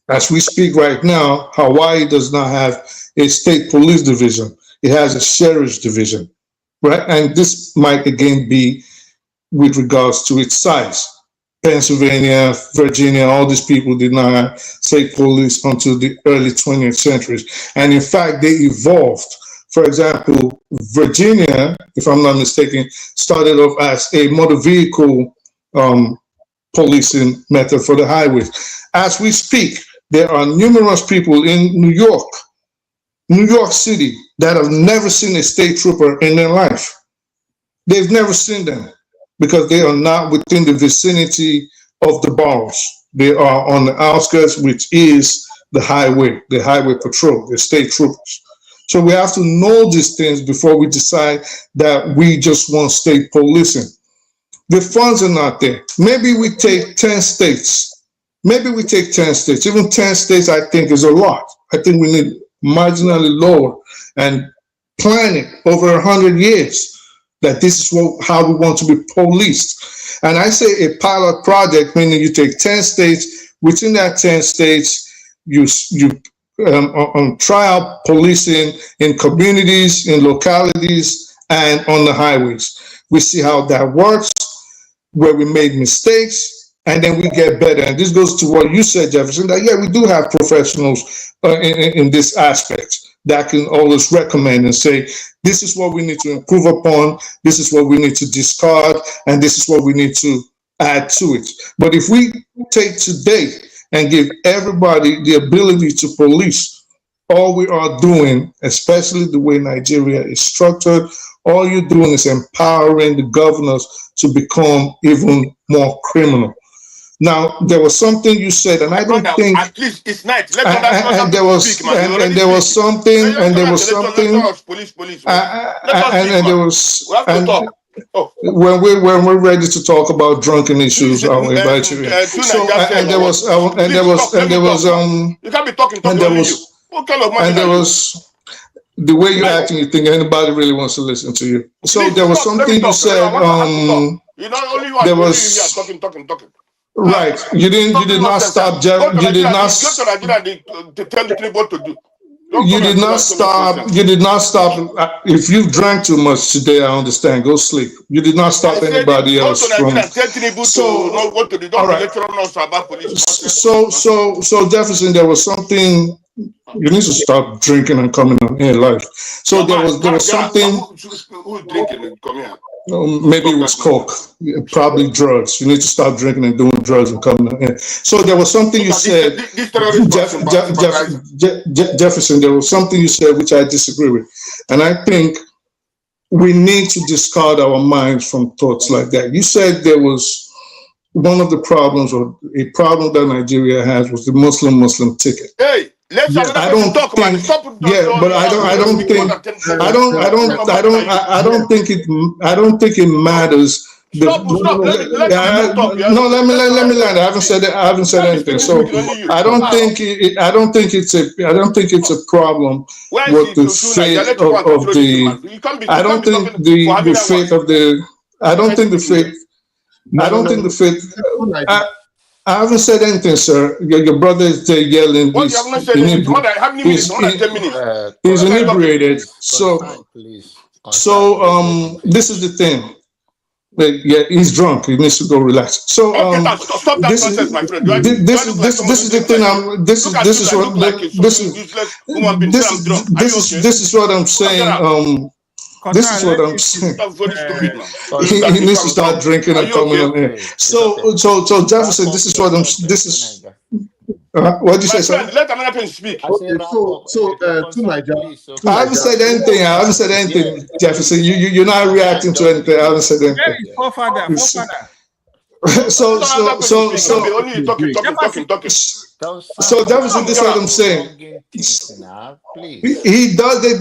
As we speak right now, Hawaii does not have a state police division. It has a sheriff's division, right? And this might again be with regards to its size. Pennsylvania, Virginia, all these people did not have state police until the early 20th century. And in fact, they evolved. For example, Virginia, if I'm not mistaken, started off as a motor vehicle policing method for the highways. As we speak, there are numerous people in New York City, that have never seen a state trooper in their life. They've never seen them because they are not within the vicinity of the boroughs. They are on the outskirts, which is the highway patrol, the state troopers. So we have to know these things before we decide that we just want state policing. The funds are not there. Maybe we take 10 states. Maybe we take 10 states. Even 10 states, I think, is a lot. I think we need marginally lower and plan it over 100 years that this is how we want to be policed. And I say a pilot project, meaning you take 10 states, within that 10 states, you try out policing in communities, in localities, and on the highways. We see how that works, where we made mistakes, and then we get better. And this goes to what you said, Jefferson, that yeah, we do have professionals in this aspect that can always recommend and say, this is what we need to improve upon, this is what we need to discard, and this is what we need to add to it. But if we take today and give everybody the ability to police, all we are doing, especially the way Nigeria is structured, all you're doing is empowering the governors to become even more criminal. Now, there was something you said, and I don't think. At least it's night. And there was something, and there was something. Police. And there was. We have to talk. Oh. When we're ready to talk about drunken issues, I'll invite you in. So, and there was. You can't be talking. And there was. the way you're acting, you think anybody really wants to listen to you. So Please there was stop. Let me something you talk. said. I have to talk. You know, only you There are was talking. right. You did not stop. You did not. Go to Nigeria to tell Tinubu what to do. You did not stop. You did not stop. If you drank too much today, I understand. Go sleep. You did not stop anybody else from. So, all right. So Jefferson, there was something. You need to stop drinking and coming on here live. So there was something. Who's drinking and coming here? Maybe it was coke, probably drugs. You need to stop drinking and doing drugs and coming in. So there was something you said, Jefferson, there was something you said which I disagree with. And I think we need to discard our minds from thoughts like that. You said there was one of the problems, or a problem that Nigeria has, was the Muslim ticket. Hey! I don't think. But I don't think it matters. Stop. No, let me land. I haven't said anything. So I don't think it's a problem with the fate of the. I don't think the fate of the. I don't think the fate. I haven't said anything, sir. Your brother is there yelling. He's inebriated. So this is the thing. Yeah, he's drunk. He needs to go relax. So stop that nonsense, my friend. This is the thing. This is what I'm saying. This is what I'm saying. He needs to start drinking and coming on here. So Jefferson, this is what I'm. This is. What did you say, sir? Let another person speak. To Nigeria. I haven't said anything. Jefferson. You're not reacting to anything. I haven't said anything. So Jefferson, this is what I'm saying. They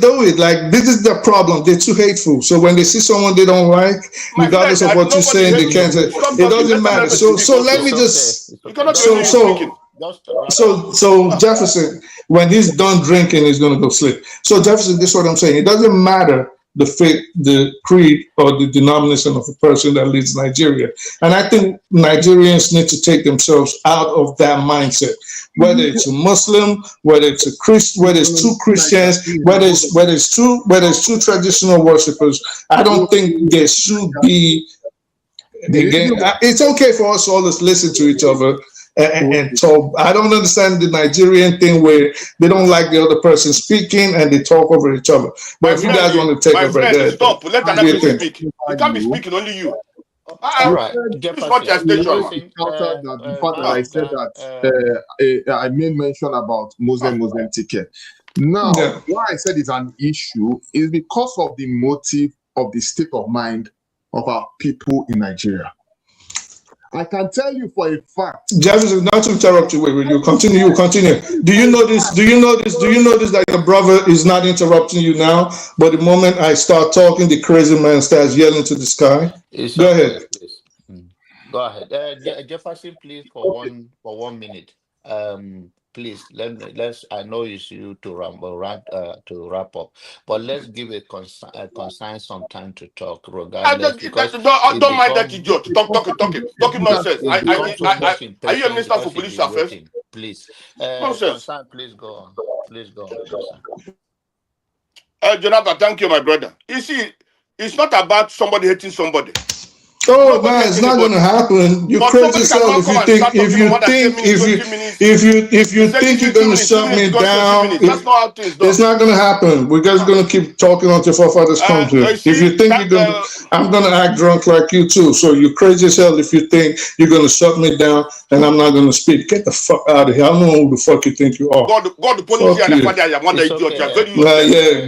do it. Like, this is the problem. They're too hateful. So when they see someone they don't like, regardless of what you're saying, they can't say it doesn't matter. So let me just so Jefferson, when he's done drinking, he's gonna go sleep. So Jefferson, this is what I'm saying. It doesn't matter the faith, the creed, or the denomination of a person that leads Nigeria. And I think Nigerians need to take themselves out of that mindset. Whether it's a Muslim, whether it's a Christian, whether it's two Christians, whether it's two traditional worshipers, I don't think there should be. Again, it's okay for us all to listen to each other. And so I don't understand the Nigerian thing where they don't like the other person speaking and they talk over each other. But if you guys want to take over that, stop. Let another person speak. You can't be speaking, only you. All right. I said that I made mention about Muslim ticket. Now, why I said it's an issue is because of the motive of the state of mind of our people in Nigeria. I can tell you for a fact. Jefferson, not to interrupt you. Wait, you continue. Do you notice that your brother is not interrupting you now? But the moment I start talking, the crazy man starts yelling to the sky. Go ahead. Go ahead. Jefferson, please, for 1 minute. Please, let's. I know it's you to wrap up, but let's give a concise some time to talk. Regardless, don't mind that idiot. Talking nonsense. Are you a minister for police affairs? Please, nonsense. Please go on. Jonathan, thank you, my brother. You see, it's not about somebody hating somebody. Oh man, it's not going to happen. You're crazy yourself if you think you're going to shut me down. It's not going to happen. We're just going to keep talking until forefathers come to it. If you think you're going to, I'm going to act drunk like you too. So you're crazy yourself if you think you're going to shut me down and I'm not going to speak. Get the fuck out of here. I don't know who the fuck you think you are. God, the police and the father, I want that idiot.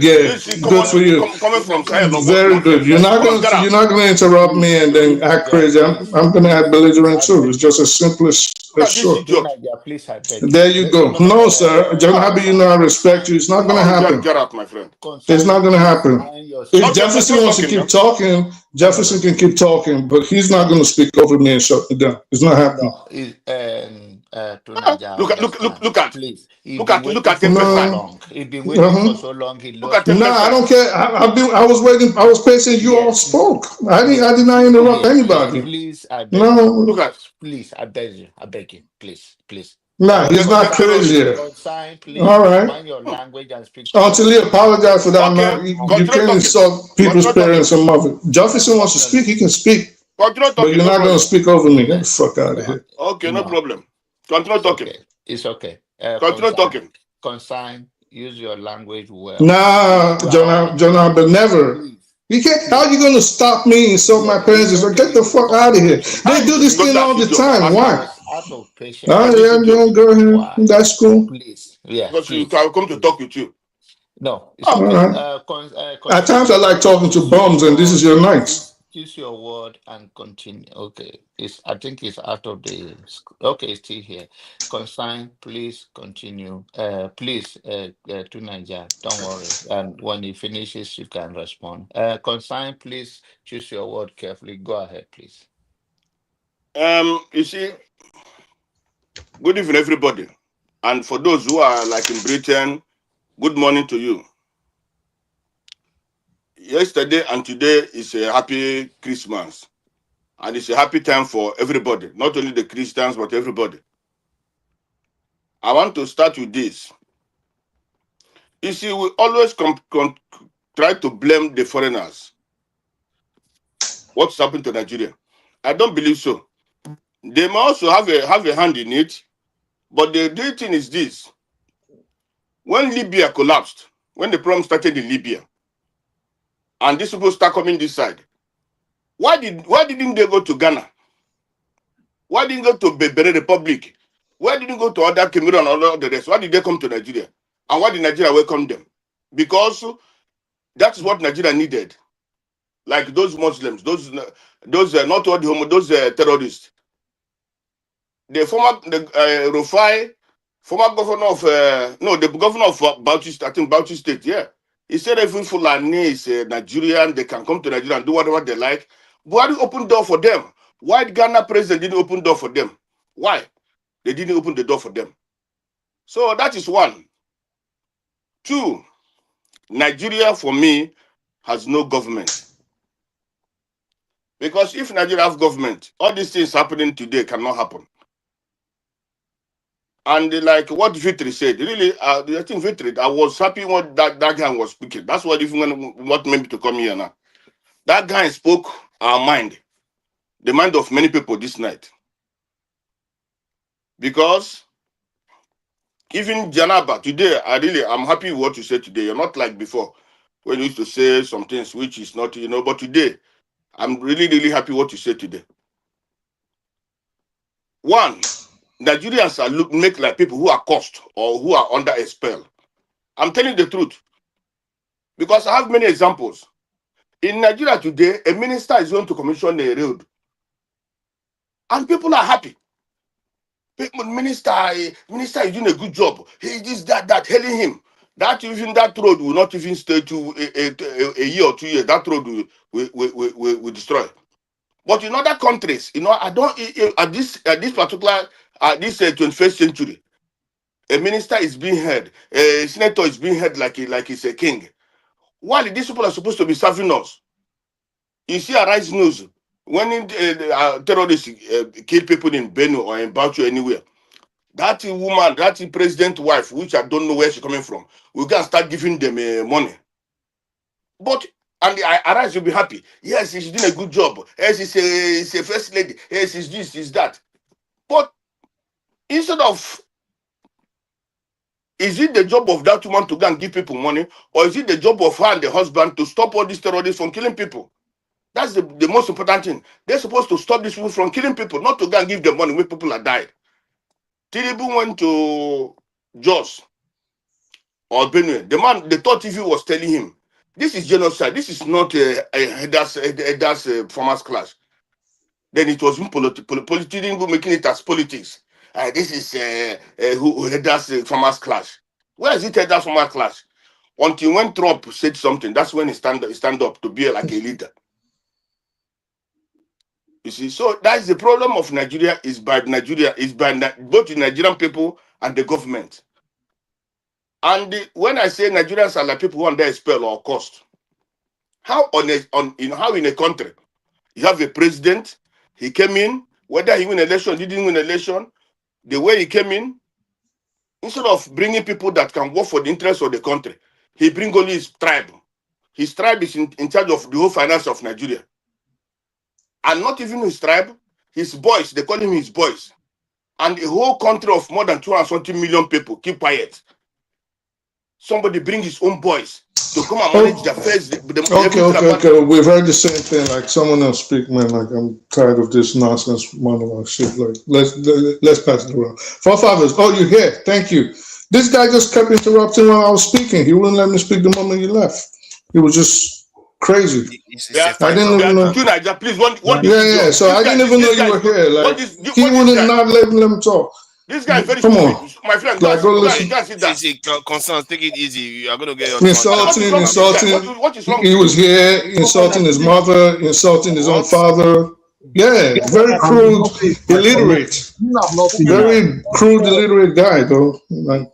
Yeah. Good for you. Coming from very good. You're not going to interrupt me and then act crazy. I'm going to act belligerent too. It's just as simple as sure. There you go. No, sir. John Happy, I respect you. It's not going to happen. Get out, my friend. It's not going to happen. If Jefferson wants to keep talking, Jefferson can keep talking, but he's not going to speak over me and shut me down. It's not happening. to Nigeria, Look at please. He's look been at waiting for so FSI. No. long. He's been waiting for so long. He Look lost at No, I FSI. don't care. I was waiting. I was patient. You all Yes, spoke. I yes, did not interrupt yes, anybody. please, I beg you. No, Look at Please, I beg you. I beg you. Please, please. nah, he's not Consign, crazy. consign, please. All right. Mind your language and speak to Until he your apologized for that, okay. man, you Continue can't talking. insult people's Continue talking. parents and mother. Jefferson wants to speak. He can speak, Continue but talking. you're No not going problem. to speak over me. Get the fuck out of here. Okay, no No, problem. Continue it's talking. okay. It's okay. Continue talking. Consign. Use your language well. Nah, We are all Jonah, but never. please. You can't. How you going to stop me and insult my Yeah, parents? it's It's like, okay. get the fuck out of here. They do this Don't thing do all that, the idiot. time. I Why? was out of patience. Oh, This yeah, idiot. go ahead. Why? That's cool. Please. Yeah, Because you please. can come to talk with you. No, it's All okay. right. At times I like talking to bums, and this is your night. Choose your word and continue. Okay. I think it's out of the okay, it's still here. Consign, please continue. Please to Niger. Don't worry. And when he finishes, you can respond. Consign, please choose your word carefully. Go ahead, please. You see, good evening, everybody. And for those who are like in Britain, good morning to you. Yesterday and today is a happy Christmas. And it's a happy time for everybody, not only the Christians, but everybody. I want to start with this. You see, we always try to blame the foreigners. What's happened to Nigeria? I don't believe so. They may also have a hand in it, but the real thing is this. When Libya collapsed, when the problem started in Libya, and these people start coming this side, why didn't they go to Ghana? Why didn't they go to Benin Republic? Why didn't they go to other Cameroon and all the rest? Why did they come to Nigeria? And why did Nigeria welcome them? Because that's what Nigeria needed. Like those Muslims, those not all the homo, those terrorists. The Rufai, former governor of the governor of Bauchi, I think Bauchi State, yeah. He said every Fulani is Nigerian, they can come to Nigeria and do whatever they like. Buhari opened door for them. Why the Ghana president didn't open door for them? Why? They didn't open the door for them. So that is one. Two, Nigeria for me has no government. Because if Nigeria has government, all these things happening today cannot happen. And like what Victory said, really, I think Victory, I was happy when that guy was speaking. That's what what made me to come here now. That guy spoke our mind, the mind of many people this night. Because even Janaba, today, I'm happy with what you said today. You're not like before, when you used to say some things which is not, but today, I'm really, really happy what you said today. One, Nigerians are make like people who are cursed or who are under a spell. I'm telling the truth. Because I have many examples. In Nigeria today, a minister is going to commission a road. And people are happy. Minister is doing a good job. He is that, hailing him. That road will not even stay to a year or 2 years. That road will destroy. But in other countries, I don't at this particular this 21st century, a minister is being heard, a senator is being heard like he's a king. While these people are supposed to be serving us. You see Arise News, when terrorists kill people in Benue or in Bauchi or anywhere, that woman, that president wife, which I don't know where she's coming from, we can start giving them money. But and Arise will be happy. Yes, she's doing a good job. Yes, she's a first lady. Yes, she's this, she's that. But instead of, is it the job of that woman to go and give people money, or is it the job of her and the husband to stop all these terrorists from killing people? That's the most important thing. They're supposed to stop these people from killing people, not to go and give them money when people are died. Tinubu went to Jos or Benue. The man, the third TV was telling him, this is genocide. This is not a farmers clash. Then it was politicians making it as politics. This is who headers farmers clash. Where is it headers farmers clash? Until when Trump said something, that's when he stand up to be like a leader. You see, so that's the problem of Nigeria is by both the Nigerian people and the government. And when I say Nigerians are like people who are under a spell or cost, how how in a country you have a president, he came in, whether he win election, didn't win election, the way he came in, instead of bringing people that can work for the interest of the country, he bring only his tribe. His tribe is in charge of the whole finance of Nigeria. And not even his tribe, his boys, they call him his boys. And a whole country of more than 220 million people keep quiet. Somebody bring his own boys to come and manage the affairs. Okay. We've heard the same thing. Like someone else speak, man. Like I'm tired of this nonsense monologue shit. Like let's pass it around. Forefathers, oh, you're here. Thank you. This guy just kept interrupting while I was speaking. He wouldn't let me speak the moment you left. It was just crazy. I didn't even know. Please, yeah. So I didn't even know you were here. Like he wouldn't not let them talk. This guy is very Come stupid. on. My friend, Like, go listen. Constance, take it easy. You are going to get your Insulting. What is wrong? He was here insulting his mother, insulting his own father. Yeah, very crude, illiterate. Very crude, illiterate guy, though. Like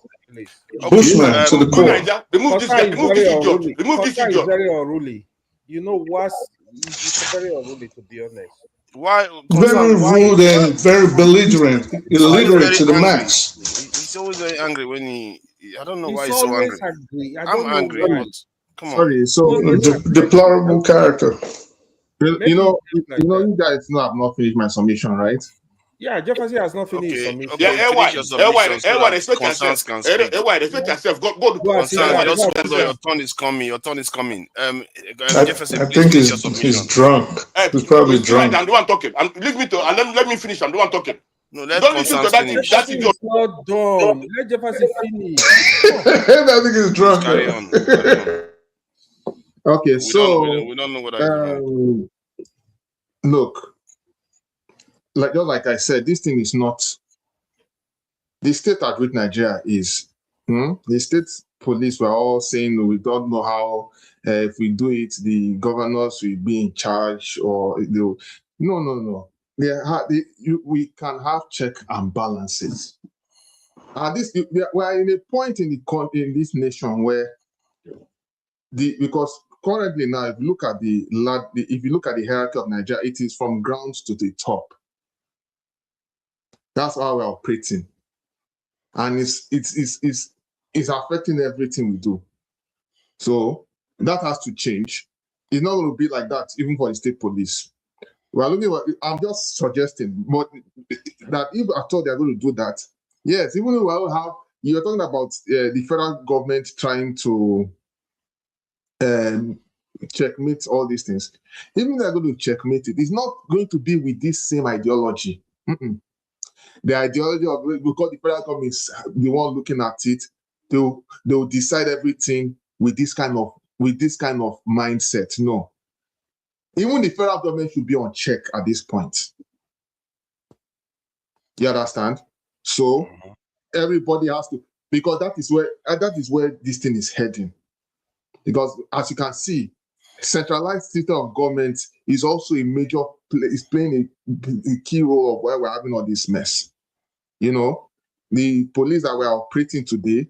Bushman to the core. Remove this guy. Remove this idiot. Remove this idiot. Very unruly. You know what? It's very unruly, to be honest. Why? Very rude and very belligerent, illiterate to the max. He's always very angry when he. I don't know why He's he's so always angry. angry. I'm angry. But come on. Sorry, so Deplorable character. you know, you guys know I've not finished my submission, right? Yeah, Jefferson has not finished submission. Yeah, Ewa, respect yourself. Go to Constance, your turn is coming. Your turn is coming. Jefferson, I think he's drunk. He's probably drunk. I'm the one talking. Leave me to let me finish. I'm the one talking. No, let Don't listen to Constance that finish. idiot. It's not done. Let Jefferson finish. I think he's drunk. Carry on. Okay, We don't know what I do. Look, like I said, this thing is not the state at which Nigeria is. The state police were all saying we don't know how if we do it, the governors will be in charge or no. We can have check and balances. And we are in a point in this nation where because currently now, if you look at the hierarchy of Nigeria, it is from ground to the top. That's how we're operating, and it's affecting everything we do. So that has to change. It's not going to be like that even for the state police. Well, I'm just suggesting, but that if at all they're going to do that, yes, even though you're talking about the federal government trying to checkmate all these things. Even if they're going to checkmate it, it's not going to be with this same ideology. The ideology of because the federal government is the one looking at it, they'll decide everything with this kind of mindset. No. Even the federal government should be on check at this point. You understand? So everybody has to, because that is where this thing is heading. Because as you can see, centralized system of government is also is playing a key role of why we're having all this mess. You know, the police that we're operating today,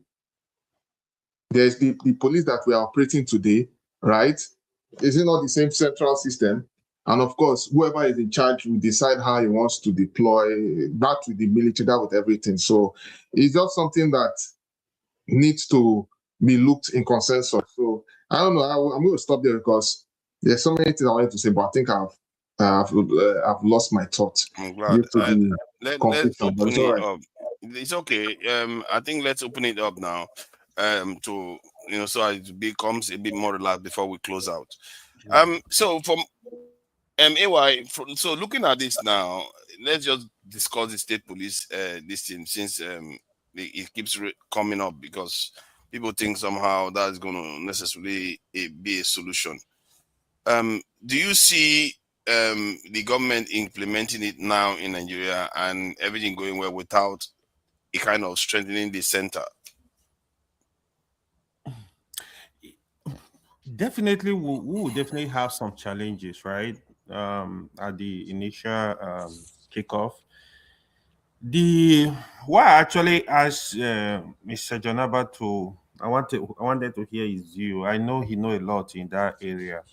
there's the police that we're operating today, right? Is it not the same central system? And of course, whoever is in charge will decide how he wants to deploy that with the military, that with everything. So it's just something that needs to be looked in consensus. So I don't know. I'm going to stop there because there's so many things I wanted to say, but I think I've lost my thought. I'm glad. Let's open it right. up. It's okay. I think let's open it up now. To so it becomes a bit more relaxed before we close out. So from AY, so looking at this now, let's just discuss the state police this thing since it keeps coming up because people think somehow that's going to necessarily be a solution. Do you see the government implementing it now in Nigeria and everything going well without a kind of strengthening the center? Definitely, we will definitely have some challenges, right? at the initial kickoff. The what I actually asked Mr. Janaba to I wanted to hear his view. I know he know a lot in that area.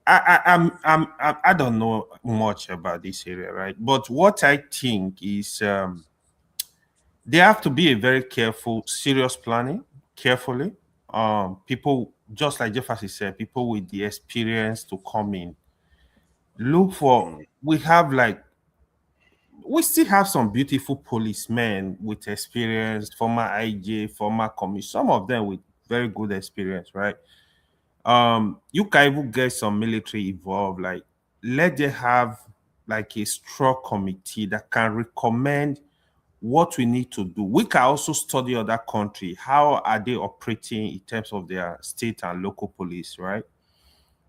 I don't know much about this area, right? But what I think is there have to be a very careful, serious planning, carefully. People just like Jefferson said, people with the experience to come in. Look for we have like we still have some beautiful policemen with experience, former IJ, former commission, some of them with very good experience, right? You can even get some military involved, like let them have like a strong committee that can recommend what we need to do. We can also study other country. How are they operating in terms of their state and local police, right?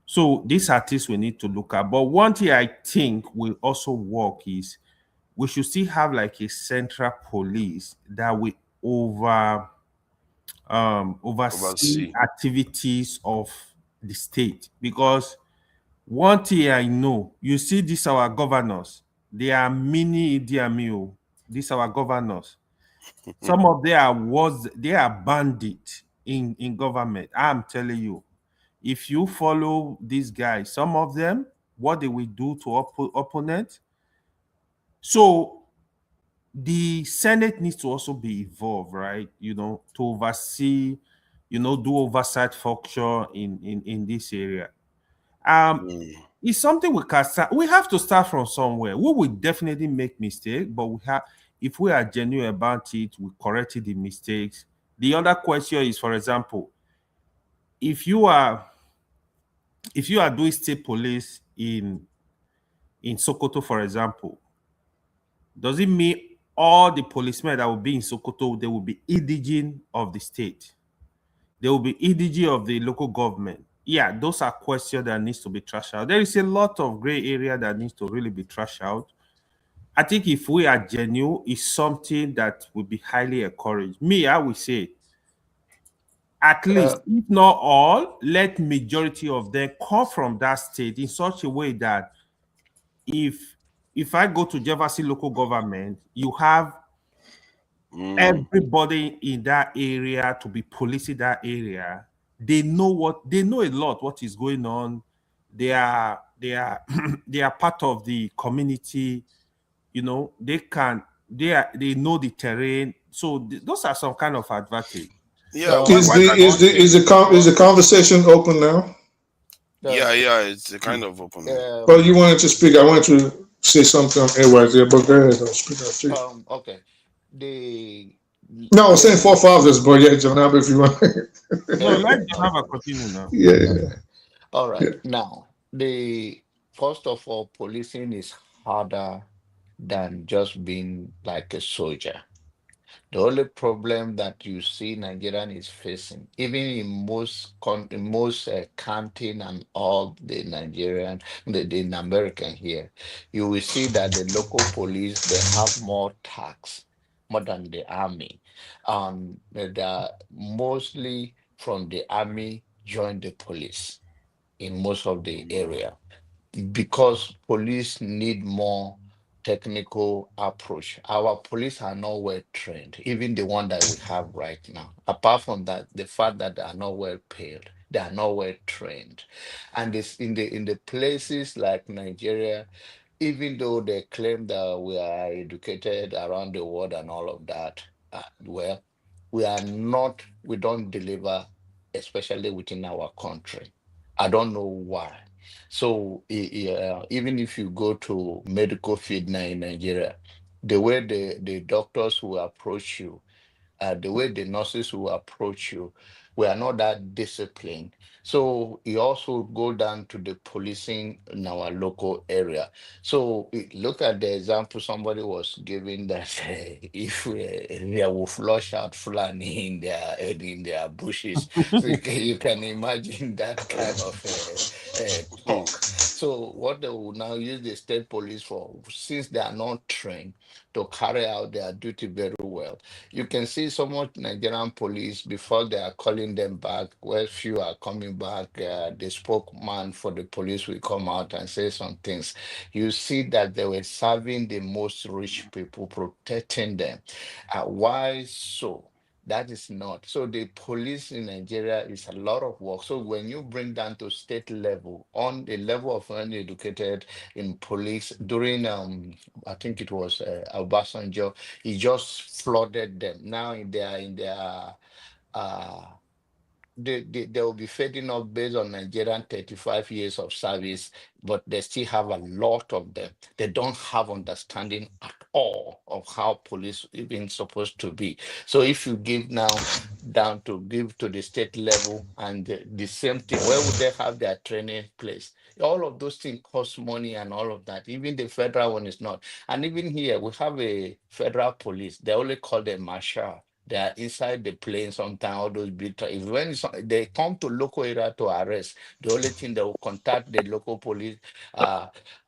So these are things we need to look at. But one thing I think will also work is we should still have like a central police that will oversee Oversee. activities of the state. Because one thing I know, you see these our governors, they are mini Idi Amin o. These our governors. Some of them they are bandit in government. I'm telling you, if you follow these guys, some of them, what they will do to opponent. So the Senate needs to also be involved, right? To oversee, do oversight function in this area. It's something we can start. We have to start from somewhere. We will definitely make mistakes, but if we are genuine about it, we corrected the mistakes. The other question is, for example, if you are doing state police in Sokoto, for example, does it mean all the policemen that will be in Sokoto, they will be indigene of the state? They will be indigene of the local government? Yeah, those are questions that needs to be trashed out. There is a lot of gray area that needs to really be trashed out. I think if we are genuine, it's something that will be highly encouraged. Me, I would say, at least, if not all, let majority of them come from that state in such a way that if I go to Jefferson local government, you have everybody in that area to be policing that area. They know a lot what is going on. They are they are part of the community. They know the terrain. So those are some kind of advantage. Yeah, Is the conversation open now? yeah, it's a kind of open. Oh, you wanted to speak. I wanted to say something on airways there, but go ahead. I'll speak up to you. Okay. The No, I was saying forefathers, but yeah, John, if you want. No, let Janaba continue now. Yeah. All right. Now, the first of all, policing is harder than just being like a soldier. The only problem that you see Nigerian is facing, even in most counting and all the Nigerian, the American here, you will see that the local police they have more tax more than the army. They are mostly from the army join the police in most of the area because police need more technical approach. Our police are not well trained, even the one that we have right now. Apart from that, the fact that they are not well paid, they are not well trained. And it's in the places like Nigeria, even though they claim that we are educated around the world and all of that, well, we don't deliver, especially within our country. I don't know why. So even if you go to medical field now in Nigeria, the way the doctors will approach you, the way the nurses will approach you, we are not that disciplined. So it also go down to the policing in our local area. So look at the example somebody was giving that if they will flush out Fulani in their bushes, so you can imagine that kind of talk. So what they will now use the state police for, since they are not trained to carry out their duty very well, you can see so much Nigerian police before they are calling them back, where few are coming coming back, the spokesman for the police will come out and say some things. You see that they were serving the most rich people, protecting them. Why so? That is not. So the police in Nigeria is a lot of work. So when you bring down to state level, on the level of uneducated in police during I think it was Obasanjo, he just flooded them. Now in their uh they will be fading off based on Nigerian 35 years of service, but they still have a lot of them. They don't have understanding at all of how police even supposed to be. So if you give now down to give to the state level and the same thing, where would they have their training place? All of those things cost money and all of that. Even the federal one is not. And even here, we have a federal police. They only call them marshal. They are inside the plane sometimes, all those big if they come to local area to arrest, the only thing they will contact the local police,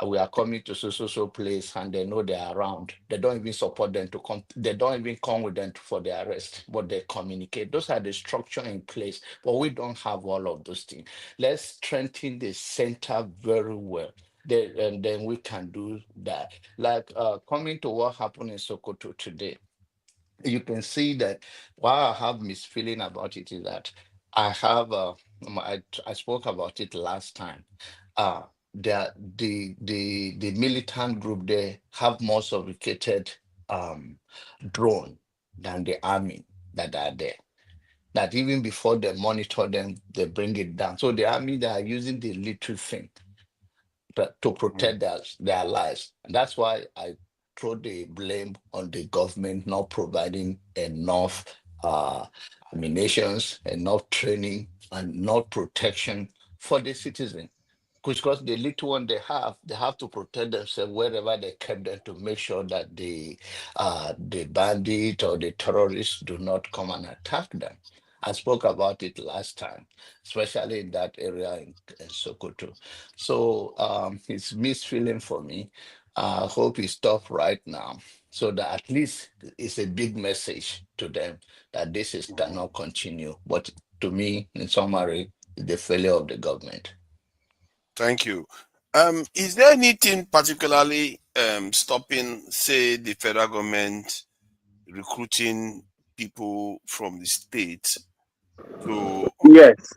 we are coming to so place, and they know they are around. They don't even support them to come, they don't even come with them for the arrest, but they communicate. Those are the structure in place, but we don't have all of those things. Let's strengthen the center very well. And then we can do that. Like coming to what happened in Sokoto today, you can see that why I have misfeeling about it is that I have I spoke about it last time. The militant group, they have more sophisticated um drone than the army that are there. That even before they monitor them, they bring it down. So the army, they are using the little thing to protect their lives. And that's why I throw the blame on the government not providing enough ammunitions, enough training, and not protection for the citizen. Because the little one they have to protect themselves wherever they kept them to make sure that the bandit or the terrorists do not come and attack them. I spoke about it last time, especially in that area in Sokoto. So it's misfeeling for me. I hope it stops right now, so that at least it's a big message to them that this is cannot continue. But to me, in summary, it's the failure of the government. Thank you. Is there anything particularly stopping, say, the federal government recruiting people from the state to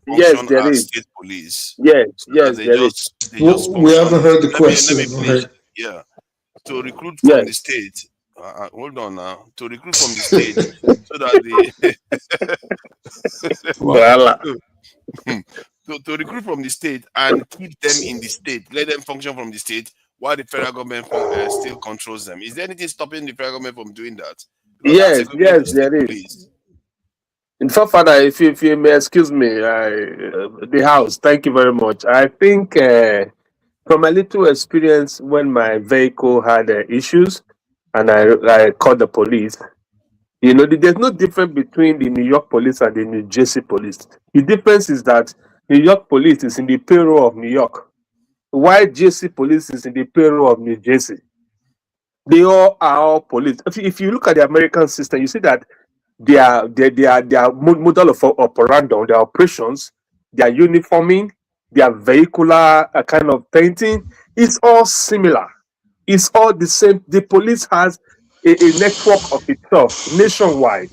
Yes, function there as is. state police, Yes, so that yes, they there is. just We haven't function? heard the Let me question. Go finish. ahead. Yeah, to recruit from the Yes. state. Hold on now. To recruit from the state so that the Voila. to recruit from the state and keep them in the state, let them function from the state while the federal government still controls them. Is there anything stopping the federal government from doing that? Because that's Yes, equivalent yes, to state there is. police. In fact, Father, if you may excuse me, the house, thank you very much. I think from a little experience when my vehicle had issues and I called the police, you know, there's no difference between the New York police and the New Jersey police. The difference is that New York police is in the payroll of New York, while Jersey police is in the payroll of New Jersey. They all are all police. If you look at the American system, you see that their model of operandum, their operations, their uniforming, their vehicular kind of painting is all similar. It's all the same. The police has a network of itself nationwide.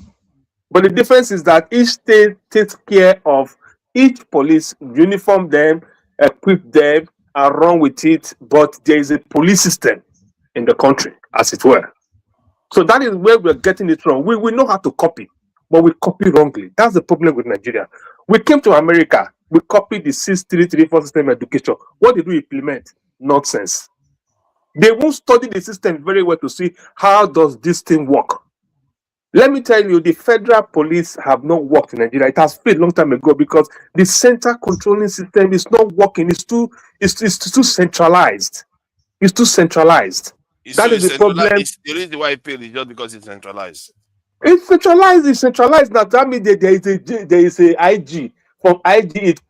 But the difference is that each state takes care of each police, uniform them, equip them, and run with it. But there is a police system in the country, as it were. So that is where we're getting it wrong. We know how to copy, but we copy wrongly. That's the problem with Nigeria. We came to America, we copied the 6334 system education. What did we implement? Nonsense. They won't study the system very well to see how does this thing work. Let me tell you, the federal police have not worked in Nigeria. It has failed long time ago because the central controlling system is not working. It's too centralized. It's too centralized. That is the problem. The reason why it failed is just because it's centralized. It's centralized. It's centralized. Now that means there is a IG. From IG it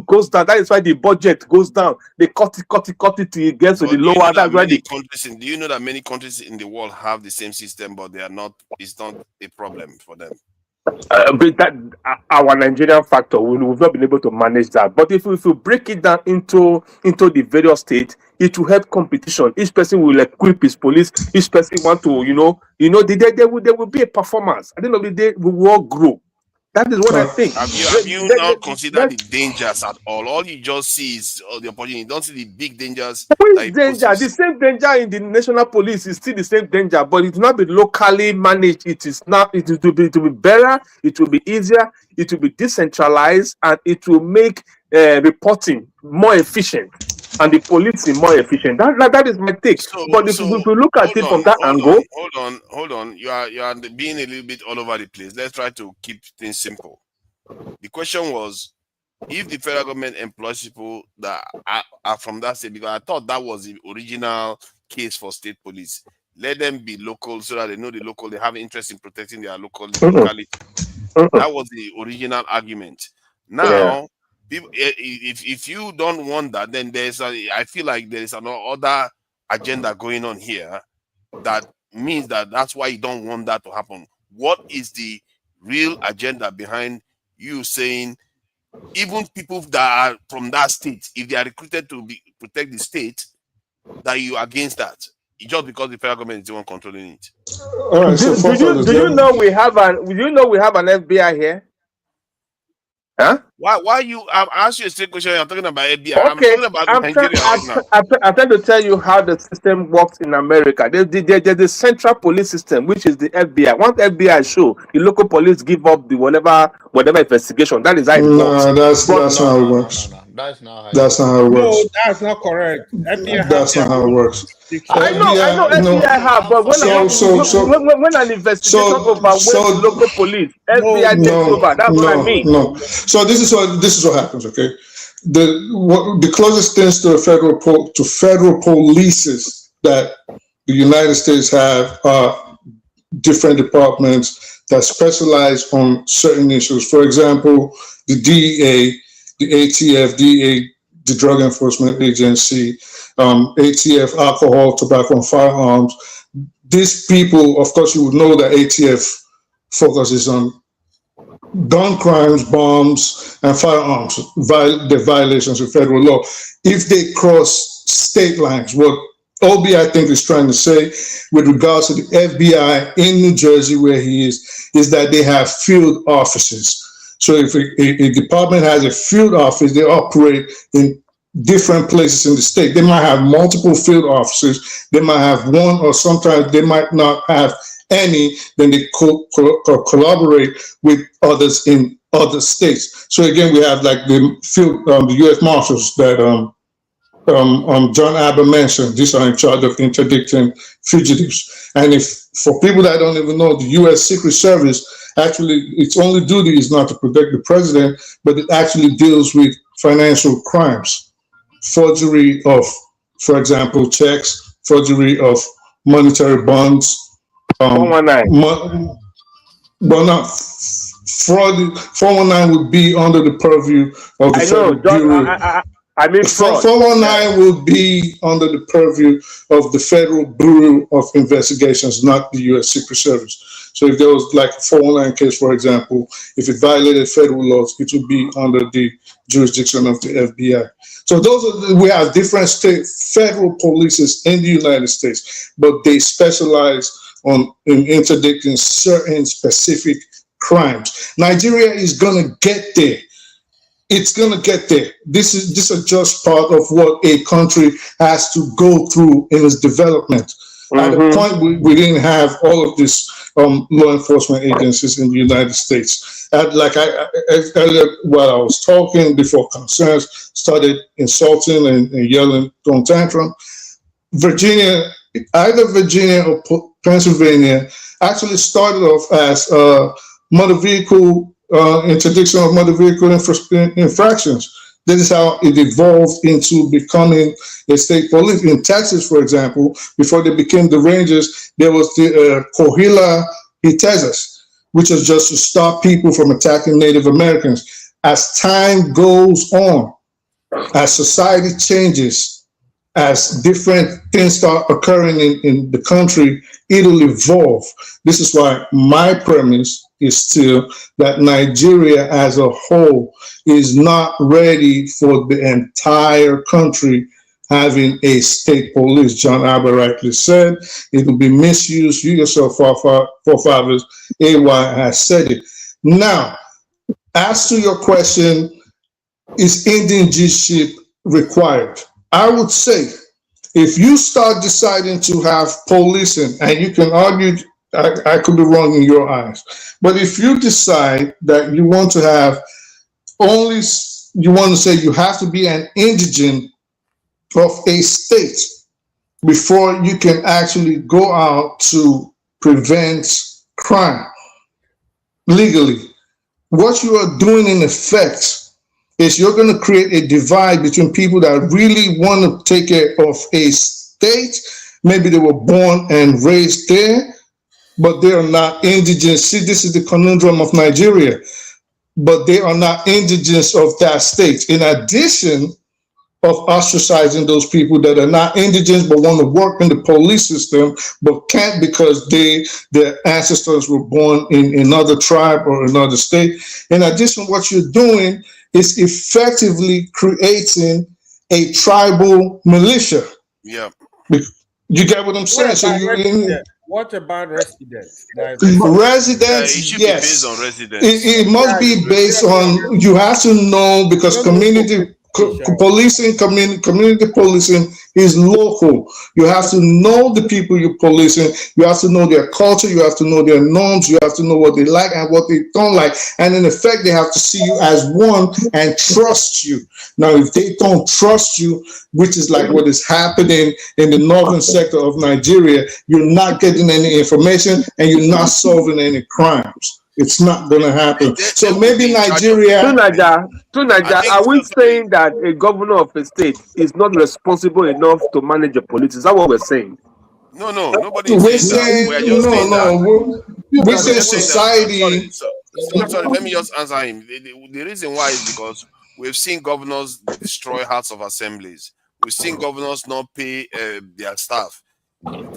goes down. That is why the budget goes down. They cut it till it gets to the lower. That's why do you know that many countries in the world have the same system, but they are not? It's not a problem for them. But that our Nigerian factor, we've not been able to manage that. But if we break it down into the various states, it will help competition. Each person will equip his police. Each person want to, there will be a performance. At the end of the day, we will all grow. That is what I think. Have you not considered the dangers at all? All you just see is the opportunity. You don't see the big dangers. Which danger? The same danger in the national police is still the same danger, but it will not be locally managed. It is not. It will be better. It will be easier. It will be decentralized, and it will make reporting more efficient and the policing more efficient. That is my take. But if we look at it from that angle, hold on. You are being a little bit all over the place. Let's try to keep things simple. The question was, if the federal government employs people that are from that state, because I thought that was the original case for state police, let them be local so that they know the local, they have interest in protecting their locality. That was the original argument. Now, people, if you don't want that, then I feel like there is another agenda going on here that means that's why you don't want that to happen. What is the real agenda behind you saying even people that are from that state, if they are recruited to protect the state, that you are against that? Just because the federal government is the one controlling it. All right. Do you know we have an FBI here? Huh? Why you? I've asked you a straight question. You're talking about FBI. Okay. I'm talking about Nigeria right now. I'm trying to tell you how the system works in America. There's the central police system, which is the FBI. Once FBI show, the local police give up the whatever investigation. That is how it works. That's not how it works. That's not how it works. No, that's not correct. FBI that's not how it works. I know FBI have, but when an investigation overwhelms local police, FBI takes over. That's what I mean. No. So this is what happens. Okay, the closest things to federal polices that the United States have are different departments that specialize on certain issues. For example, the DEA, the ATF, DEA, the Drug Enforcement Agency, ATF, alcohol, tobacco, and firearms. These people, of course, you would know that ATF focuses on gun crimes, bombs, and firearms, the violations of federal law. If they cross state lines, what Obi, I think, is trying to say with regards to the FBI in New Jersey, where he is that they have field offices. So if a department has a field office, they operate in different places in the state. They might have multiple field offices. They might have one, or sometimes they might not have any. Then they collaborate with others in other states. So again, we have like the field, the U.S. Marshals that John Abbott mentioned. These are in charge of interdicting fugitives. And for people that don't even know, the U.S. Secret Service, actually, its only duty is not to protect the president, but it actually deals with financial crimes, forgery of, for example, checks, forgery of monetary bonds. 419. Fraud. 419 would be under the purview of the Federal Bureau. I mean, 419 will be under the purview of the Federal Bureau of Investigations, not the U.S. Secret Service. So if there was like a 419 case, for example, if it violated federal laws, it would be under the jurisdiction of the FBI. So we have different state federal polices in the United States, but they specialize in interdicting certain specific crimes. Nigeria is going to get there. It's going to get there. This is just part of what a country has to go through in its development. At the point we didn't have all of these law enforcement agencies in the United States. Earlier, while I was talking, before concerns started insulting and yelling, throwing tantrum, Virginia, either Virginia or Pennsylvania, actually started off as motor vehicle interdiction of motor vehicle infractions. This is how it evolved into becoming a state police. In Texas, for example, before they became the Rangers, there was the Coahuila Hitezas, which was just to stop people from attacking Native Americans. As time goes on, as society changes, as different things start occurring in the country, it'll evolve. This is why my premise is still that Nigeria as a whole is not ready for the entire country having a state police. John Abbott rightly said it will be misused. You yourself, forefathers, AY has said it. Now, as to your question, is indigenship required? I would say if you start deciding to have policing, and you can argue, I could be wrong in your eyes, but if you decide that you want to have only, you want to say you have to be an indigent of a state before you can actually go out to prevent crime legally, what you are doing in effect is you're going to create a divide between people that really want to take care of a state. Maybe they were born and raised there, but they are not indigenous. See, this is the conundrum of Nigeria, but they are not indigenous of that state. In addition of ostracizing those people that are not indigenous but want to work in the police system but can't because their ancestors were born in another tribe or another state. In addition, what you're doing is effectively creating a tribal militia. Yeah. You get what I'm saying? So you're in. What about residents? Residents, yes. On residents. It must be based on, you have to know, because community policing, community policing is local. You have to know the people you're policing. You have to know their culture. You have to know their norms. You have to know what they like and what they don't like. And in effect, they have to see you as one and trust you. Now, if they don't trust you, which is like what is happening in the northern sector of Nigeria, you're not getting any information and you're not solving any crimes. It's not going to happen. So maybe Nigeria. Tunaja, are we saying that a governor of a state is not responsible enough to manage a police? Is that what we're saying? No, nobody is saying that. We are just saying that. We're saying society. Sorry, let me just answer him. The reason why is because we've seen governors destroy hearts of assemblies. We've seen governors not pay their staff.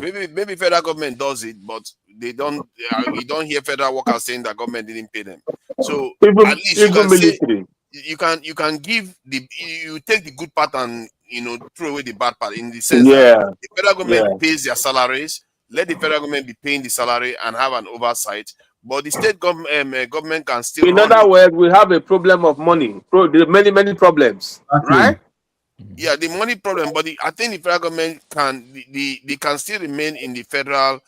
Maybe federal government does it, but they don't. You don't hear federal workers saying that government didn't pay them. So at least you can say you can give you take the good part and throw away the bad part, in the sense that the federal government pays their salaries. Let the federal government be paying the salary and have an oversight. But the state government can still. In other words, we have a problem of money. Many problems, right? Yeah, the money problem, but I think the federal government they can still remain in the federal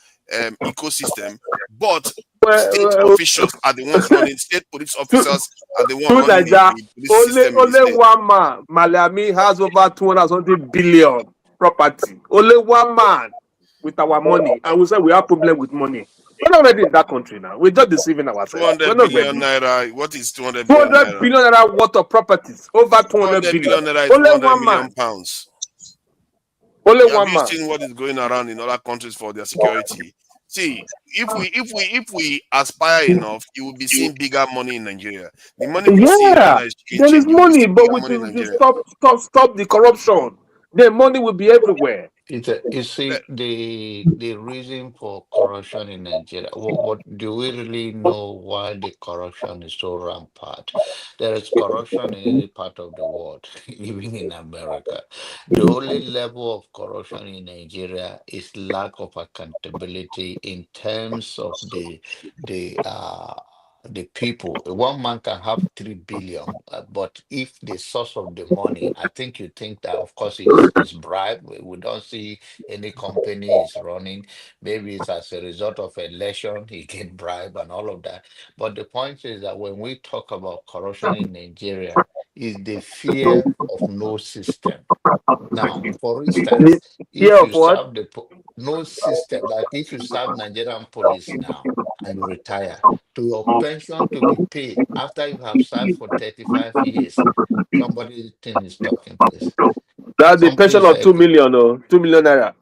ecosystem, but state officials are the ones running. State police officers are the ones running the police system. Only one man, Malami, has over 200 billion property. Only one man with our money, and we say we have problem with money. We're not ready in that country now. We're just deceiving ourselves. 200 billion naira. What is 200 billion? 200 billion naira worth of properties. Over 200 billion. Only 1 million pounds. Only one man. Have you seen what is going around in other countries for their security? See, if we aspire enough, you will be seeing bigger money in Nigeria. The money we see in there is money, but we should stop the corruption. The money will be everywhere. You see, the reason for corruption in Nigeria, what do we really know why the corruption is so rampant? There is corruption in any part of the world, even in America. The only level of corruption in Nigeria is lack of accountability in terms of the people. One man can have 3 billion, but if the source of the money, I think you think that, of course, it's bribe. We don't see any company is running. Maybe it's as a result of election, he get bribe and all of that. But the point is that when we talk about corruption in Nigeria, is the fear of no system. Now, for instance, if you serve no system, like if you serve Nigerian police now and you retire, to your pension to be paid after you have served for 35 years, somebody thing is talking, please. That's the pension of 2 million or 2 million naira.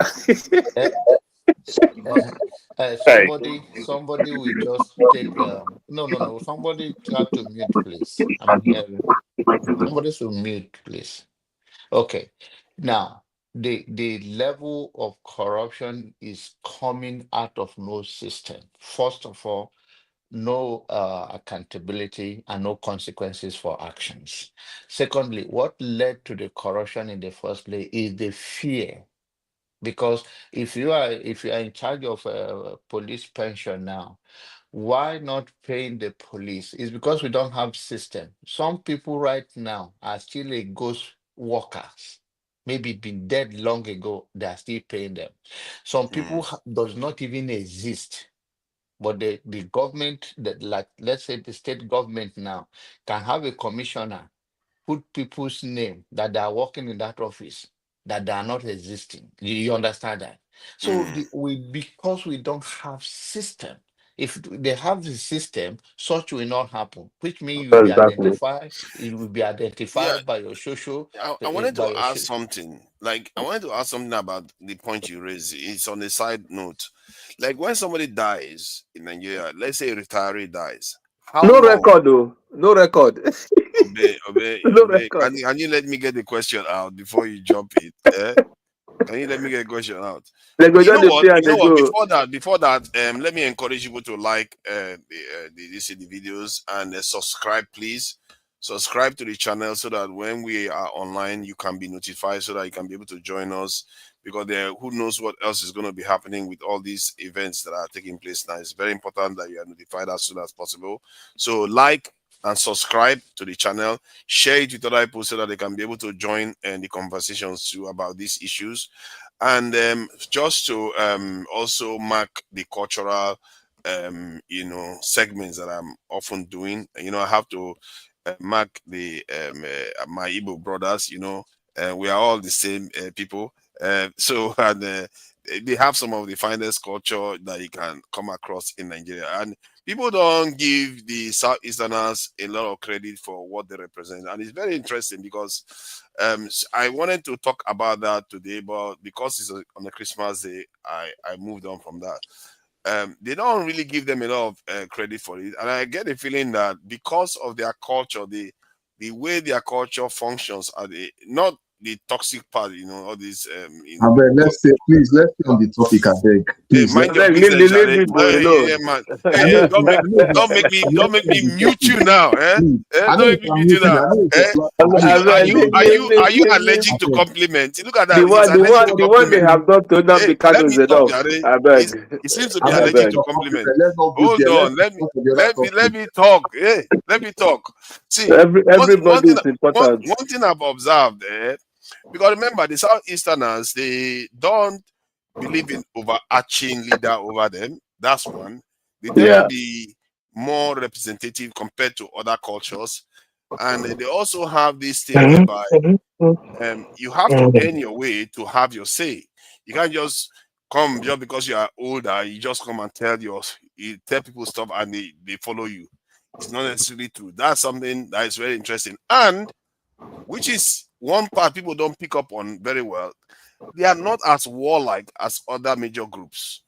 Somebody will just take no. Somebody have to mute, please. I'm hearing. Somebody should mute, please. Okay. Now, the level of corruption is coming out of no system. First of all, no accountability and no consequences for actions. Secondly, what led to the corruption in the first place is the fear. Because if you are in charge of a police pension now, why not paying the police? It's because we don't have system. Some people right now are still a ghost workers. Maybe been dead long ago, they are still paying them. Some people does not even exist. But the government that, like, let's say the state government now can have a commissioner put people's name that they are working in that office that they are not existing. You understand that? So because we don't have system, if they have the system, such will not happen, which means you will be Exactly. identified, you will be identified by your social, I wanted by to your ask something. Like, I wanted to ask something about the point you raised. It's on the side note. Like, when somebody dies in Nigeria, let's say a retiree dies, how No long? record, though. No record. No record. Can you let me get the question out before you jump it? Can you let me get the question out? They go You know just what? play and You know they what? go. Before that, let me encourage you to like the videos and subscribe, please. Subscribe to the channel so that when we are online, you can be notified so that you can be able to join us. Because who knows what else is going to be happening with all these events that are taking place now. It's very important that you are notified as soon as possible. So like and subscribe to the channel, share it with other people so that they can be able to join in the conversations too about these issues. And just to also mark the cultural segments that I'm often doing. I have to mark the my Igbo brothers. We are all the same people. So and they have some of the finest culture that you can come across in Nigeria, and people don't give the Southeasterners a lot of credit for what they represent, and it's very interesting because I wanted to talk about that today, but because it's on a Christmas day, I moved on from that. They don't really give them a lot of credit for it, and I get a feeling that because of their culture, the way their culture functions, are not the toxic part, all these Abeg, let's stay on the topic, abeg. Hey, Please, mind your Abeg, business, leave Jare. people alone. Yeah, man. Hey, don't make me mute you now, eh? Don't make me mute you now. Eh? Abeg, Are you leave allergic to compliments? Look at the that. He's allergic to one they compliment. have done to Hey, Nnamdi let Kanu me is talk, enough. Jare. Abeg. He seems to be allergic Abeg. to compliment. Let's not go Hold there. on. Let me talk. Hey, let me talk. See, Everybody is important. one thing I've observed, because remember the Southeasterners, they don't believe in overarching leader over them. That's one. They tend to be more representative compared to other cultures, and they also have this thing whereby you have to earn your way to have your say. You can't just come just because you are older. You just come and you tell people stuff and they follow you. It's not necessarily true. That's something that is very interesting, and which is one part people don't pick up on very well. They are not as warlike as other major groups.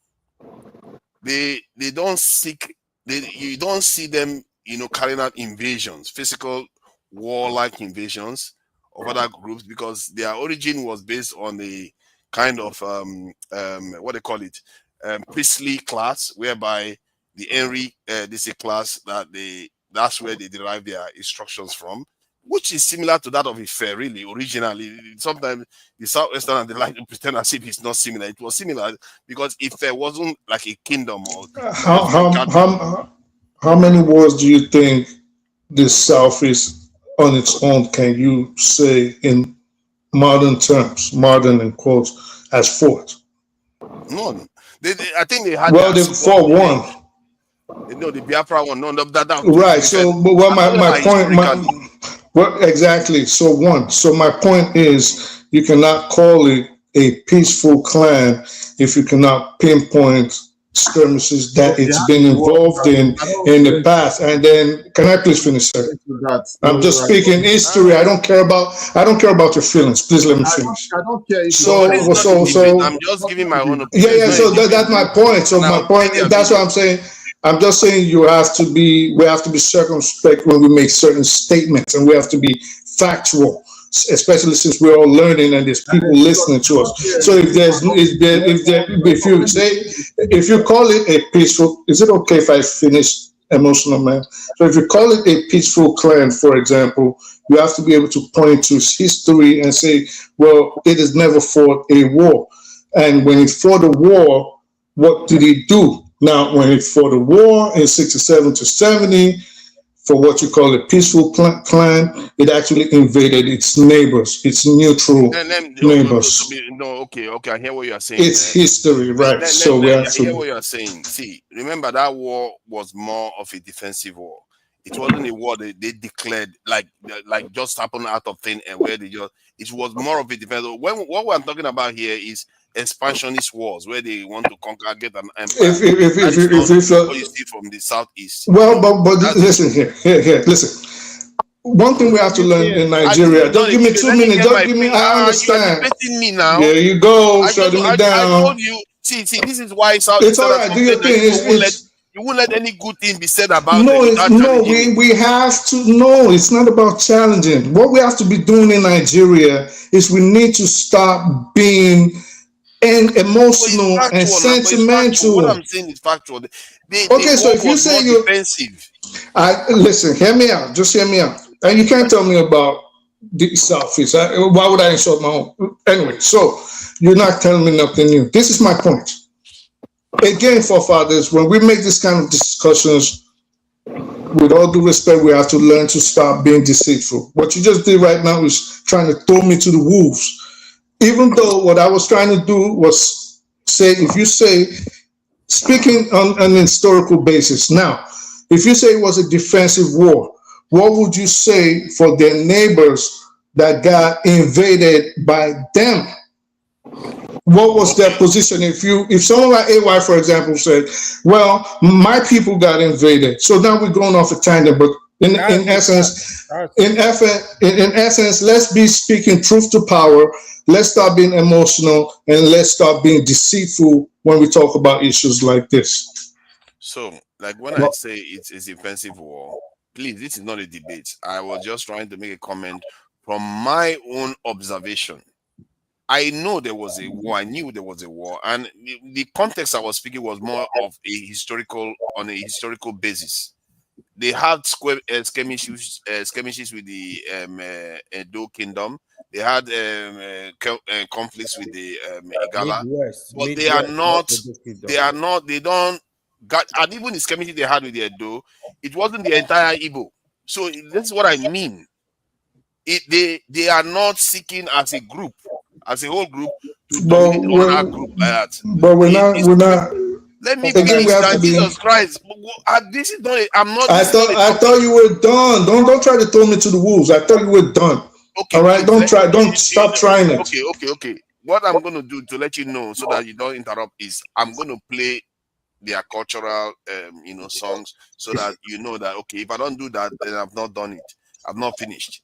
They don't seek. You don't see them, carrying out invasions, physical warlike invasions of other groups, because their origin was based on the kind of what they call it, priestly class, whereby the Henry this class that's where they derive their instructions from, which is similar to that of Ife, really, originally. Sometimes the Southwestern and they like to pretend as if it's not similar. It was similar because Ife wasn't like a kingdom or How many wars do you think this South is on its own, can you say in modern terms, modern in quotes, as fought? No. I think they had they fought one. The Biafra one. No, that right. So, but exactly. So one. So my point is, you cannot call it a peaceful clan if you cannot pinpoint skirmishes that it's been involved in the past. And then, can I please finish, sir? I'm just speaking history. I don't care about your feelings. Please let me finish. I don't care. So I'm just giving my own opinion. Yeah. So that's my point. So my point. That's what I'm saying. I'm just saying we have to be circumspect when we make certain statements, and we have to be factual. especially since we're all learning and there's people listening to us. So if you call it a peaceful, is it okay if I finish, emotional man? So if you call it a peaceful clan, for example, you have to be able to point to its history and say, well, it has never fought a war. And when it fought a war, what did it do? Now, when it fought a war in 67 to 70, for what you call a peaceful clan, it actually invaded its neighbors, its neutral neighbors. Okay, I hear what you are saying. It's history, right? So we have to. I hear what you are saying. See, remember that war was more of a defensive war. It wasn't a war they declared like just happened out of thin air where they just. It was more of a defense. What we're talking about here is expansionist wars where they want to conquer, get an empire. What you see from the southeast. Well, but listen here, listen. One thing we have to learn in Nigeria. Just give me 2 minutes. Just give me. I understand. Me now. There you go, shutting me down. I told you. See. This is why it's all right. Do your thing. You won't let any good thing be said about it. We have to. No, it's not about challenging. What we have to be doing in Nigeria is we need to stop being emotional and sentimental. What I'm saying is factual. Okay, so if you say you're defensive, listen, hear me out. Just hear me out. And you can't tell me about the Southeast. Why would I insult my own? Anyway, so you're not telling me nothing new. This is my point. Again, forefathers, when we make this kind of discussions, with all due respect, we have to learn to stop being deceitful. What you just did right now is trying to throw me to the wolves. Even though what I was trying to do was say, if you say, speaking on an historical basis, now, if you say it was a defensive war, what would you say for their neighbors that got invaded by them? What was their position? If someone like AY, for example, said, well, my people got invaded. So now we're going off a tangent, but in essence, let's be speaking truth to power. Let's stop being emotional and let's stop being deceitful when we talk about issues like this. So, like when I say it's a defensive war, please, this is not a debate. I was just trying to make a comment from my own observation. I know there was a war. I knew there was a war, and the context I was speaking was more of on a historical basis. They had skirmishes with the Edo Kingdom. They had conflicts with the Igala, but they don't got, and even the skirmishes they had with the Edo, it wasn't the entire Igbo. So this is what I mean. They are not seeking as a group, as a whole group, to dominate another group like that. But we're not. Let me finish that. Jesus Christ. This is not. I'm not. I thought you were done. Don't try to throw me to the wolves. I thought you were done. Okay. All right. Don't stop trying it. Okay. What I'm going to do to let you know so that you don't interrupt is I'm going to play their cultural, songs so that you know that okay, if I don't do that, then I've not done it. I've not finished.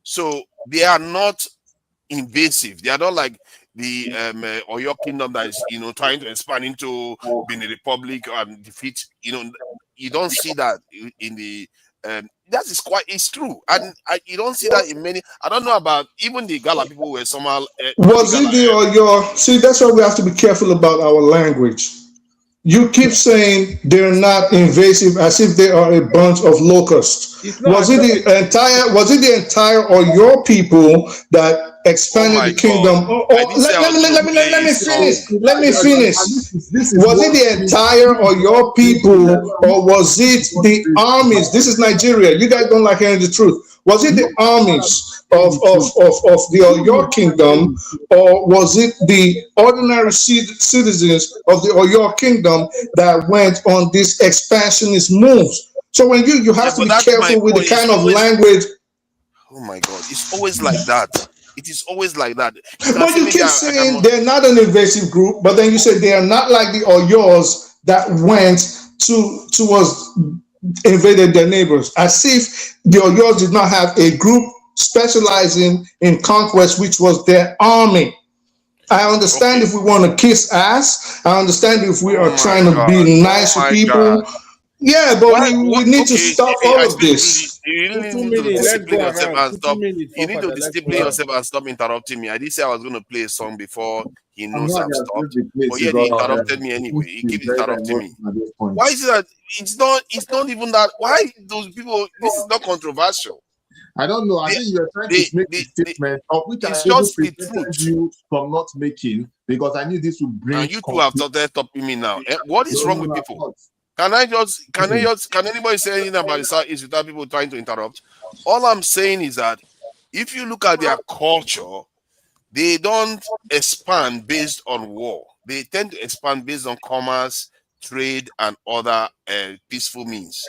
So they are not invasive. They are not like the Oyo Kingdom that is trying to expand into being a republic and defeat. You don't see that in the that is it's true, and you don't see that in many. I don't know about even the Gala people were somehow. Was it the Oyo? See, that's why we have to be careful about our language. You keep saying they're not invasive as if they are a bunch of locusts. Was it the entire or your people that expanded the kingdom? Let me finish. Was it the entire or your people, or was it the armies? This is Nigeria. You guys don't like hearing the truth. Was it the armies of the Oyo kingdom, or was it the ordinary citizens of the Oyo kingdom that went on these expansionist moves? So when you have to be careful with the kind of language. Oh my God, it's always like that. It is always like that. But you keep saying they're not an invasive group, but then you say they are not like the Oyos that went towards invaded their neighbors, as if the Oyos did not have a group specializing in conquest, which was their army. I understand if we want to kiss ass. I understand if we are trying to be nice to people. Yeah, but we need to stop all of this. You really Two need to minutes. Let's discipline go yourself around. and stop. 2 minutes, You need to Forefather. Let's go discipline around. yourself and stop interrupting me. I did say I was going to play a song before he I'm knows not I've going to stopped, the place but yet he because interrupted me anyway. He keeps very interrupting me. emotional at this point. Why is it that it's not even that? Why those people? This is not controversial. I don't know. I think you were trying to make a statement of which I it's even just the prevented truth. you from not making because I knew this would bring. And you two have started stopping me now. What is wrong with people? Not. Can anybody say anything about the Southeast without people trying to interrupt? All I'm saying is that if you look at their culture, they don't expand based on war. They tend to expand based on commerce, trade, and other peaceful means.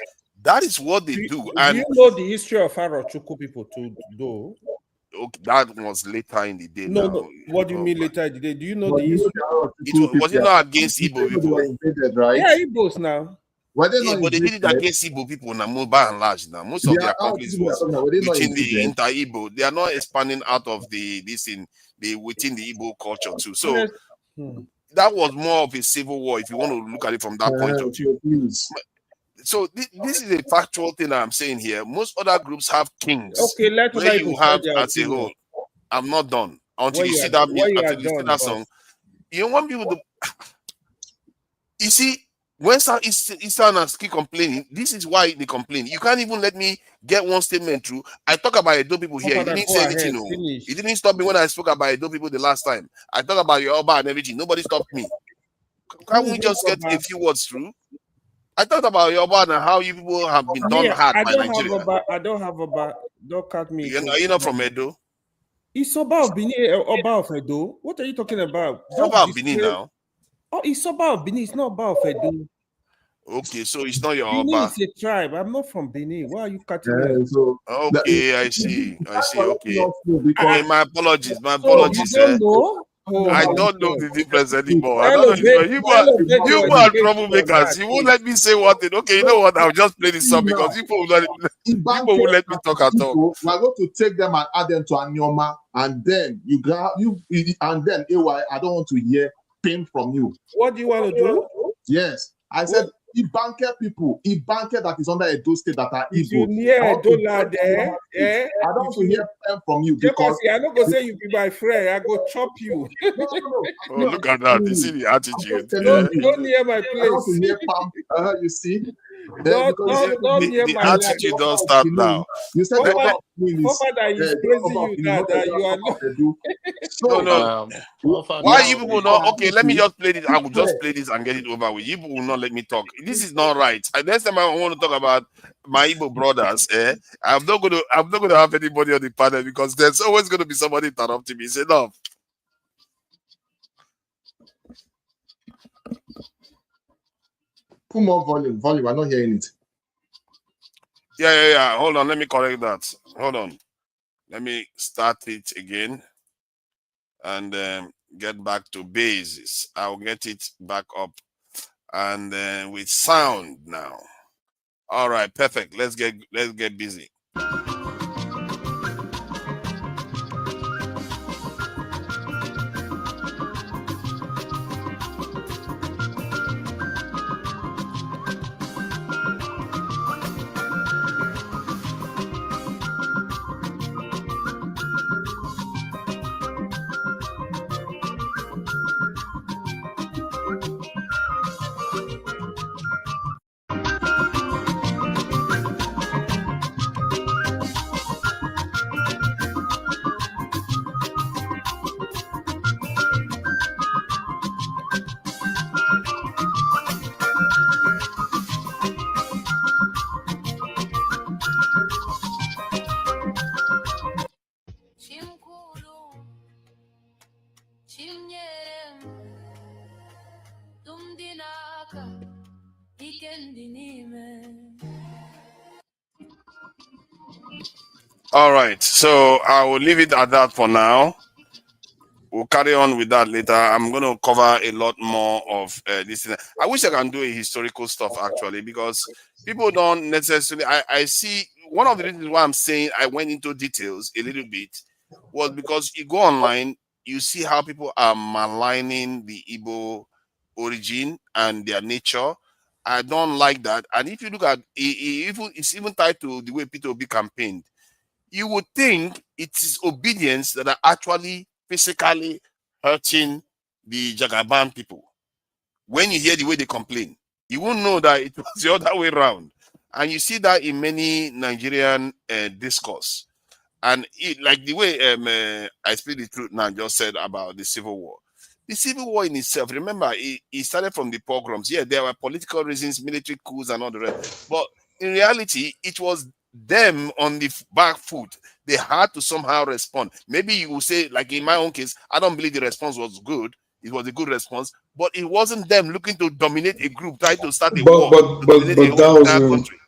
That is what they do. Do you know the history of Arochukwu people too, though? Okay, that was later in the day. No. What do you mean later in the day? Do you know But the history? Was it not against Igbo people? Invaded, right? Yeah, Igbos now. Were they Yeah, not but they did it invaded? against Igbo people now, by and large. Now, most of their conflicts was within the inter-Igbo. They are not expanding out of within the Igbo culture too. So that was more of a civil war, if you want to look at it from that point of view. So this is a factual thing that I'm saying here. Most other groups have kings. Okay, let where you have as a whole. I'm not done until you see that see that song. You want people to. You see, when Easterners keep complaining, this is why they complain. You can't even let me get one statement through. I talk about Edo people here. You didn't say anything. No. You didn't stop me when I spoke about Edo people the last time. I talked about Yoruba and everything. Nobody stopped me. Can't we just get a few words through? I talked about Yoruba and how you people have been done hard by Nigeria. I don't have Oba. Don't cut me. You're not from Edo. It's Oba of Benin, Oba of Edo. What are you talking about? Oba of Benin now. Oh, it's Oba of Benin. It's not Oba of Edo. Okay, so it's not your Benin Oba. is a tribe. I'm not from Benin. Why are you cutting me? Okay, I see. Okay. My apologies. You don't know? I don't know the difference anymore. I don't know the difference. You are troublemakers. You won't let me say one thing. Okay, you know what? I'll just play this song because people will let me talk at all. We're going to take them and add them to Anyoma, and then and then AY, I don't want to hear pain from you. What do you want to do? Yes, I said Ibanke people, Ibanke that is under Edo State that are Igbo. I don't want to hear pain from you because I'm not gonna say you be my friend. I go chop you. Oh, look at that! You see the attitude. Don't near my place. You see. Don't near the my attitude don't start now. You said that is praising you now that you are No. not. Why you people not? Okay, let me just play this. I will just play this and get it over with. You people will not let me talk. This is not right. Next time I want to talk about my Igbo brothers, I'm not going to have anybody on the panel because there's always going to be somebody interrupting me. It's enough. Put more volume. I'm not hearing it. Yeah. Hold on. Let me correct that. Hold on. Let me start it again and get back to basis. I'll get it back up and with sound now. All right, perfect. Let's get busy. All right, so I will leave it at that for now. We'll carry on with that later. I'm going to cover a lot more of this. I wish I can do a historical stuff actually, because people don't necessarily. I see one of the reasons why I'm saying I went into details a little bit was because you go online, you see how people are maligning the Igbo origin and their nature, I don't like that. And if you look at it's even tied to the way Peter Obi campaigned, you would think it is obedience that are actually physically hurting the Jagaban people. When you hear the way they complain, you won't know that it was the other way around. And you see that in many Nigerian discourse. And like the way I speak the truth now just said about the civil war. The civil war in itself, remember, it started from the pogroms. Yeah, there were political reasons, military coups, and all the rest. But in reality, it was them on the back foot. They had to somehow respond. Maybe you will say, like in my own case, I don't believe the response was good. It was a good response, but it wasn't them looking to dominate a group, trying to start a war to dominate a whole entire country.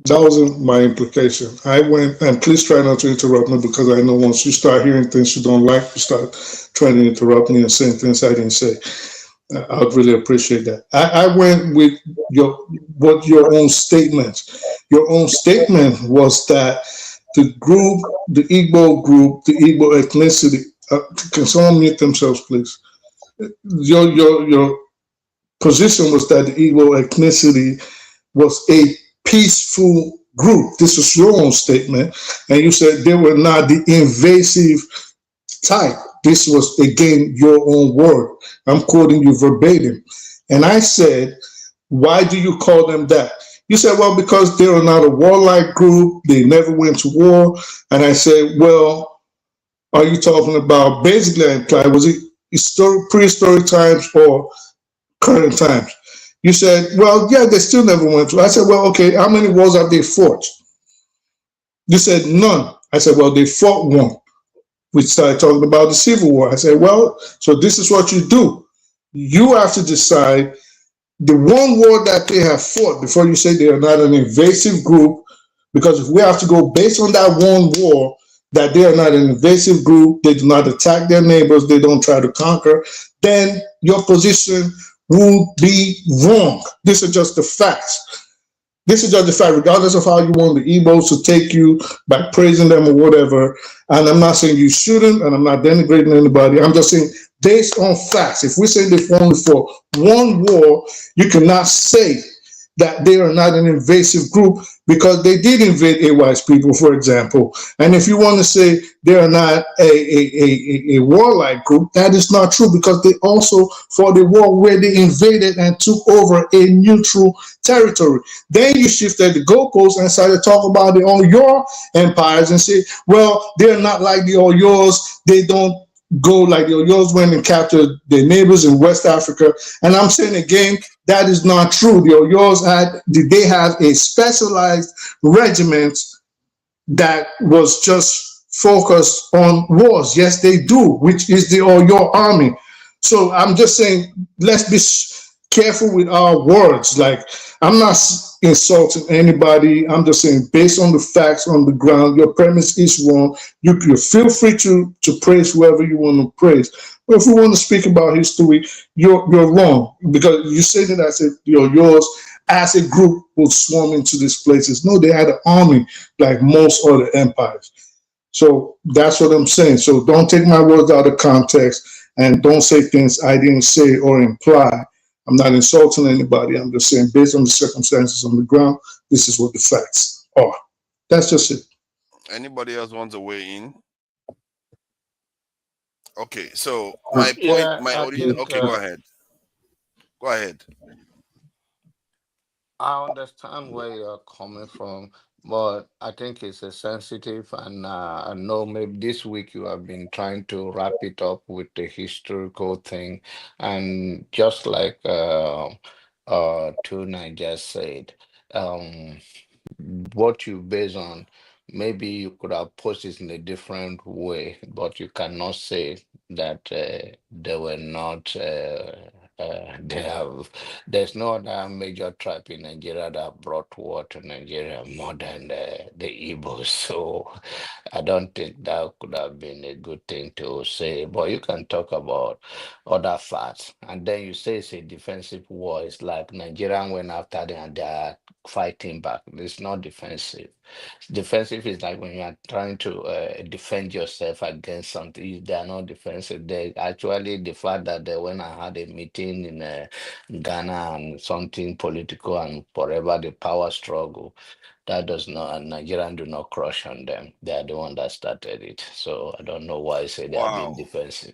That wasn't my implication. I went, and please try not to interrupt me because I know once you start hearing things you don't like, you start trying to interrupt me and saying things I didn't say. I'd really appreciate that. I went with your own statement. Your own statement was that the group, the Igbo ethnicity. Can someone mute themselves, please? Your position was that the Igbo ethnicity was a peaceful group. This was your own statement, and you said they were not the invasive type. This was, again, your own word. I'm quoting you verbatim. And I said, why do you call them that? You said, well, because they are not a warlike group. They never went to war. And I said, well, are you talking about, basically, I implied, was it prehistoric times or current times? You said, well, yeah, they still never went to. I said, well, okay, how many wars have they fought? You said none. I said, well, they fought one. We started talking about the Civil War. I said, well, so this is what you do. You have to decide the one war that they have fought before you say they are not an invasive group, because if we have to go based on that one war, that they are not an invasive group, they do not attack their neighbors, they don't try to conquer, then your position will be wrong. These are just the facts. This is just the fact, regardless of how you want the Igbos to take you by praising them or whatever. And I'm not saying you shouldn't, and I'm not denigrating anybody. I'm just saying, based on facts, if we say they fought for one war, you cannot say that they are not an invasive group, because they did invade AY's people, for example. And if you want to say they are not a warlike group, that is not true, because they also fought a war where they invaded and took over a neutral territory. Then you shifted the goalposts and started talking about the Oyo empires and say, well, they're not like the Oyos. They don't go like the Oyos went and captured their neighbors in West Africa. And I'm saying again, that is not true. The Oyos they have a specialized regiment that was just focused on wars. Yes, they do, which is the Oyo army. So I'm just saying, let's be careful with our words. Like, I'm not insulting anybody. I'm just saying, based on the facts on the ground, your premise is wrong. You feel free to praise whoever you want to praise. But if we want to speak about history, you're wrong, because you say that as if yours as a group will swarm into these places. No, they had an army like most other empires. So that's what I'm saying. So don't take my words out of context and don't say things I didn't say or imply. I'm not insulting anybody. I'm just saying, based on the circumstances on the ground, this is what the facts are. That's just it. Anybody else wants to weigh in? Okay, so my point, my original. Okay, go ahead. Go ahead. I understand where you're coming from, but I think it's a sensitive, and I know maybe this week you have been trying to wrap it up with the historical thing, and just like Tuna just said, um, what you base on, maybe you could have posted it in a different way, but you cannot say that they were not. They have. There's no other major tribe in Nigeria that brought war to Nigeria more than the Igbos. So I don't think that could have been a good thing to say. But you can talk about other facts, and then you say it's a defensive war. It's like Nigerian went after them and they are fighting back. It's not defensive. Defensive is like when you are trying to defend yourself against something. They are not defensive. They actually, the fact that they went and had a meeting being in Ghana and something political and forever the power struggle. That does not, and Nigerian do not crush on them. They are the one that started it. So I don't know why I say they are being Wow. defensive.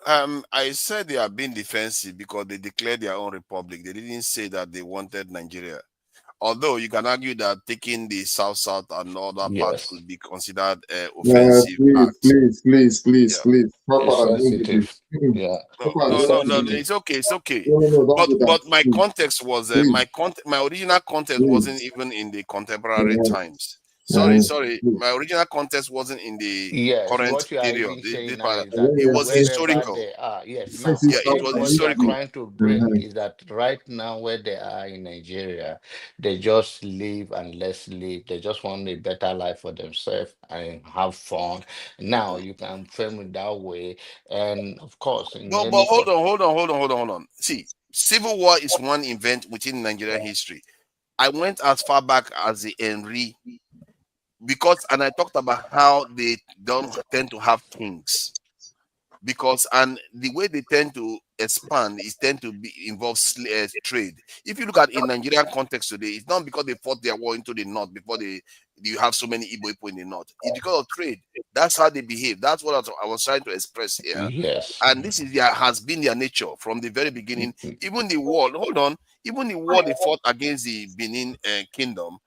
I said they are being defensive because they declared their own republic. They didn't say that they wanted Nigeria. Although you can argue that taking the South and other part Yes, could be considered offensive Please, act. please, please, please, Yeah. please. it's Papa, don't do sensitive. this. Yeah, Papa, it's No. don't do sensitive. this. It's okay. It's okay. No, don't do that. But my Please, context was please, my original context wasn't please. even in the contemporary times. Uh, Sorry. please. My original context wasn't in the Yes, current what you are period. even saying This now part. is that It When was you wherever historical. they are, yes. when Now, you I Yeah, it start think was what you are historical. trying to bring is that right now, where they are in Nigeria, they just live and let's live. They just want a better life for themselves and have fun. Now, you can frame it that way. And of course, in No, but any co- hold on. See, civil war is one event within Nigerian history. I went as far back as the Henry because, and I talked about how they don't tend to have kings because, and the way they tend to expand is tend to be involve trade. If you look at in Nigerian context today, it's not because they fought their war into the north before you have so many Igbo people in the north. It's because of trade. That's how they behave. That's what I was trying to express here. yes. And this is their has been their nature from the very beginning. Even the war, hold on, even the war they fought against the Benin kingdom,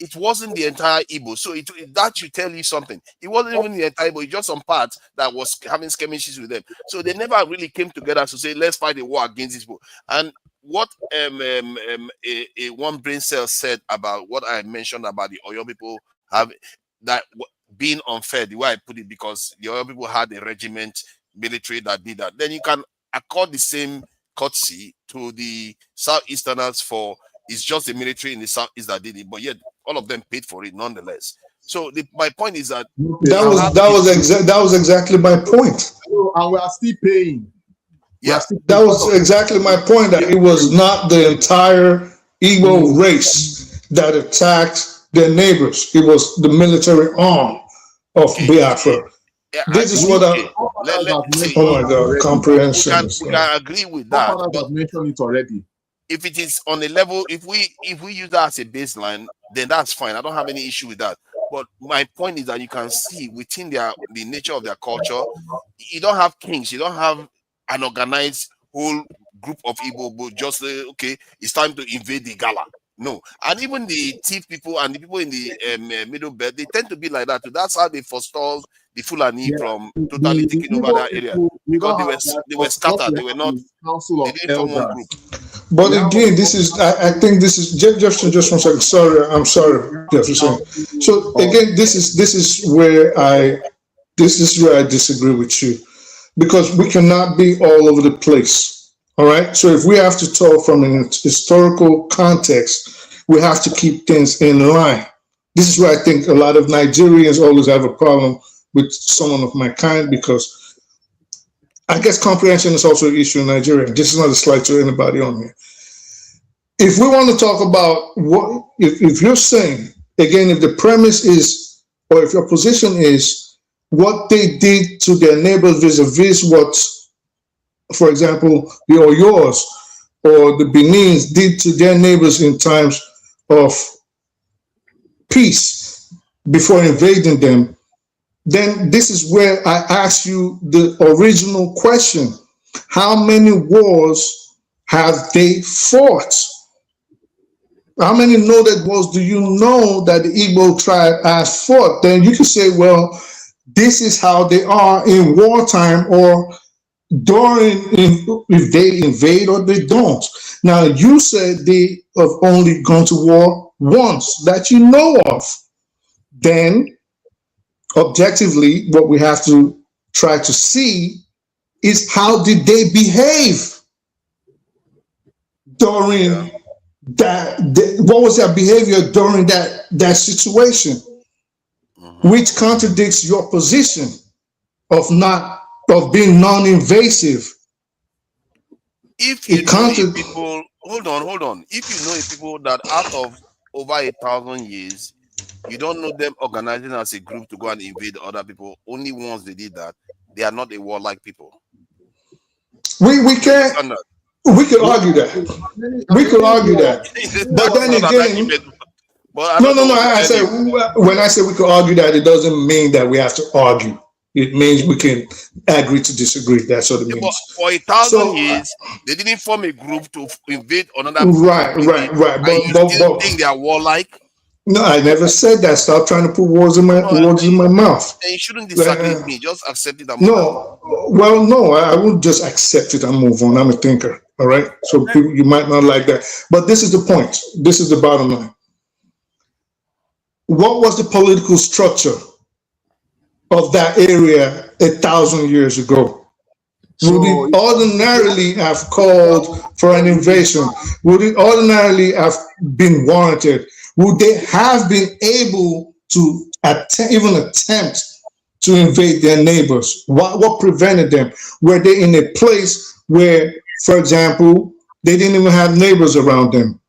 it wasn't the entire Igbo. So that should tell you something. It wasn't even the entire Igbo, it's just some parts that was having skirmishes with them. So they never really came together to say, let's fight a war against these people. And what one brain cell said about what I mentioned about the Oyo people have that being unfair, the way I put it, because the Oyo people had a regiment military that did that. Then you can accord the same courtesy to the Southeasterners for it's just the military in the Southeast that did it, but yet all of them paid for it nonetheless. So my point is that That was exactly my point. and we are still paying. Yeah, that was exactly my point. That it was not the entire Igbo race that attacked their neighbors. It was the military arm of Biafra. This is what I. Oh my God, comprehension. We can agree with that. But mentioned it already. If it is on a level, if we use that as a baseline, then that's fine. I don't have any issue with that. But my point is that you can see within the nature of their culture, you don't have kings, you don't have an organized whole group of Igbo, but just okay, it's time to invade the gala. No, and even the thief people and the people in the middle belt, they tend to be like that too. That's how they forestalled the Fulani from totally taking over that area because they were scattered. They were not. They didn't form one group. But again, this is, I think this is, Jefferson, just 1 second. Sorry, I'm sorry, Jefferson. So again, this is where I disagree with you, because we cannot be all over the place. All right. So if we have to talk from an historical context, we have to keep things in line. This is where I think a lot of Nigerians always have a problem with someone of my kind, because I guess comprehension is also an issue in Nigeria. This is not a slight to anybody on here. If we want to talk about what, if you're saying, again, if the premise is, or if your position is what they did to their neighbors vis-a-vis what, for example, the Oyos or the Benins did to their neighbors in times of peace before invading them, then this is where I ask you the original question. How many wars have they fought? How many noted wars do you know that the Igbo tribe has fought? Then you can say, well, this is how they are in wartime or during, if they invade or they don't. Now, you said they have only gone to war once that you know of. Then objectively, what we have to try to see is how did they behave during that, what was their behavior during that situation, which contradicts your position of being non-invasive. If you know a people, hold on. If you know a people that out of over 1,000 years, you don't know them organizing as a group to go and invade other people. Only once they did that, they are not a warlike people. We can't. We could argue that. We could argue that. But then again, no. I said when I say we could argue that, it doesn't mean that we have to argue. It means we can agree to disagree. That's what it means. But for 1,000 years, they didn't form a group to invade another. Right. And you still think they are warlike? No, I never said that. Stop trying to put words in my mouth. And you shouldn't disagree with me. Just accept it and move on. Well, no, I won't just accept it and move on. I'm a thinker. All right. So people, you might not like that, but this is the point. This is the bottom line. What was the political structure of that area 1,000 years ago? Would it ordinarily have called for an invasion? Would it ordinarily have been warranted? Would they have been able to even attempt to invade their neighbors? What prevented them? Were they in a place where, for example, they didn't even have neighbors around them?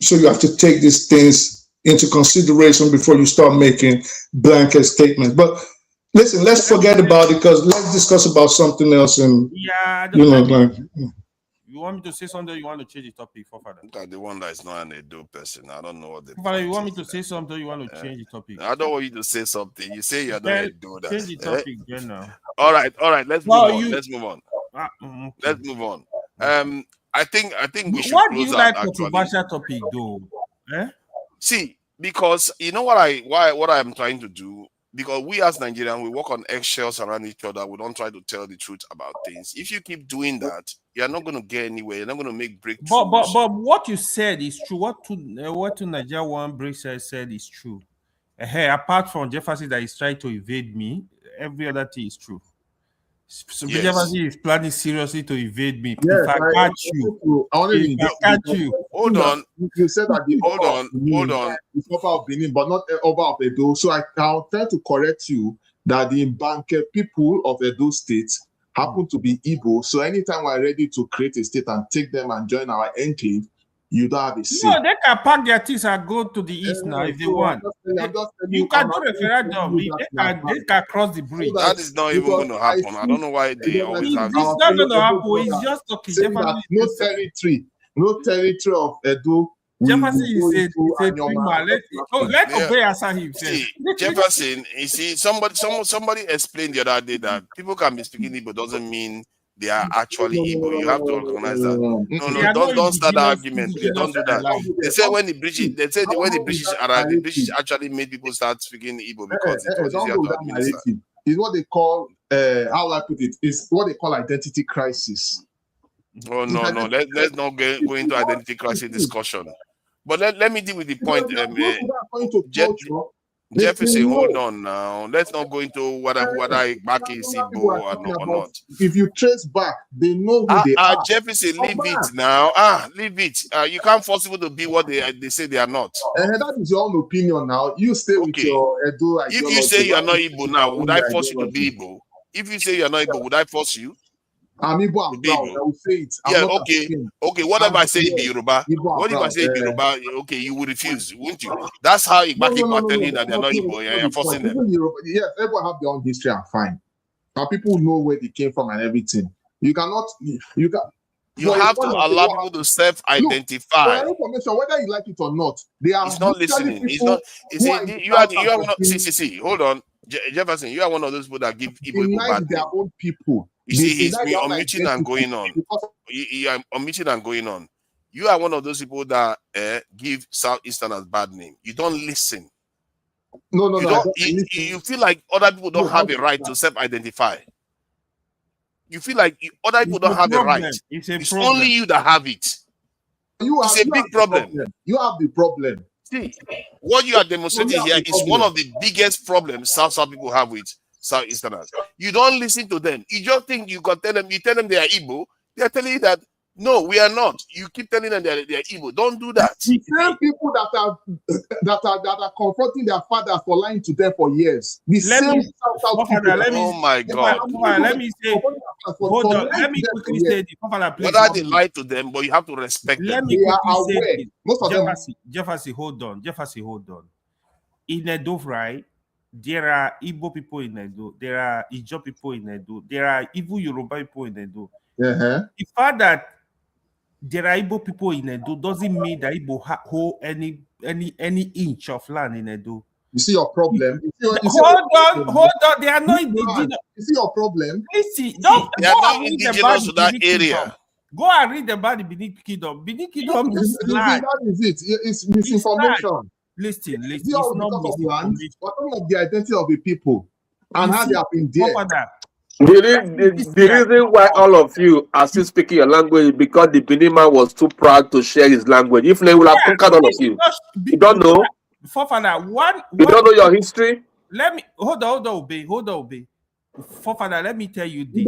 So you have to take these things into consideration before you start making blanket statements. But listen, let's forget about it, because let's discuss about something else. And you want me to say something? Or you want to change the topic, for father? Look at the one that is not an Edo person. I don't know what the. Father, you want me to say something? Or you want to change the topic? I don't want you to say something. You say you're not Edo. Change the topic, then now. All right. Let's move on. Let's move on. Let's move on. I think we should. What do you like controversial topic, though? See, because you know what I'm trying to do. Because we as Nigerians, we walk on eggshells around each other. We don't try to tell the truth about things. If you keep doing that, you're not going to get anywhere. You're not going to make breakthroughs. But what you said is true. What to Nigeria one break said is true. Apart from Jefferson that is trying to evade me, every other thing is true. So yes. Jefferson is planning seriously to evade me. Yes, if I catch you, hold on. You said that hold on. It's Oba of Benin, but not Oba of Edo. So I'll try to correct you that the Mbanke people of Edo State happen to be Igbo. So anytime we're ready to create a state and take them and join our enclave, you don't have a say. No, they can pack their things and go to the east now if they want. You can do referendum. They can cross the bridge. That is not even going to happen. I don't know why they always have. It's not going to happen. It's just talking. No territory of Edo. Jefferson is a dreamer. Let Obey answer himself. See, Jefferson, you see, somebody explained the other day that people can be speaking Igbo doesn't mean they are actually Igbo. You have to recognize that. No, don't start the argument. Please don't do that. They say when the British arrived, the British actually made people start speaking Igbo because it was easier to administer. It's what they call, how I put it, it's what they call identity crisis. Oh no, let's not go into identity crisis discussion. But let me deal with the point. Jefferson, hold on now. Let's not go into whether back is Igbo or not. If you trace back, they know who they are. Jefferson, leave it now. Leave it. You can't force people to be what they say they are not. That is your own opinion now. You stay with your Edo. If you say you are not Igbo now, would I force you to be Igbo? If you say you are not Igbo, would I force you? I'm Igbo, I'm proud. I will say it. Okay. What if I say it be Yoruba? What if I say it be Yoruba? Okay, you will refuse, won't you? That's how people are telling you that they're not Igbo. You're forcing them. Yes, everyone have their own history and fine. But people know where they came from and everything. You have to allow people to self-identify. For information, whether you like it or not, they are. He's not listening. He's not. You are one. See. Hold on, Jefferson. You are one of those people that give Igbo bad their own people. You see, he's me unmuting and going on. I'm unmuting and going on. You are one of those people that give Southeasterners bad name. You don't listen. No. You feel like other people don't have a right to self-identify. You feel like other people don't have a right. It's only you that have it. It's a big problem. You have the problem. See, what you are demonstrating here is one of the biggest problems South people have with Southeasterners. You don't listen to them. You just think you can tell them. You tell them they are Igbo. They are telling you that no, we are not. You keep telling them they are Igbo. Don't do that. The same people that are confronting their fathers for lying to them for years. Oh my God! Let me say. Hold on. Let me quickly say this. Whether they lie to them, but you have to respect them. Let me quickly say this. Most of them. Jefferson, hold on. In Edo, right? There are Igbo people in Edo. There are Ijaw people in Edo. There are even Yoruba people in Edo. The fact that there are Igbo people in Edo doesn't mean that Igbo hold any inch of land in Edo. You see your problem? Hold on. They are not indigenous. You see your problem? Listen, they are not indigenous to that area. Go and read about the Benin Kingdom. Benin Kingdom is land. That is it. It's misinformation. Listen. It's not because of land, but of the identity of the people and how they have been there. The reason why all of you are still speaking your language is because the Benin man was too proud to share his language. If they will have conquered all of you. You don't know? You don't know your history? Let me hold on, obey. Forefather, let me tell you this.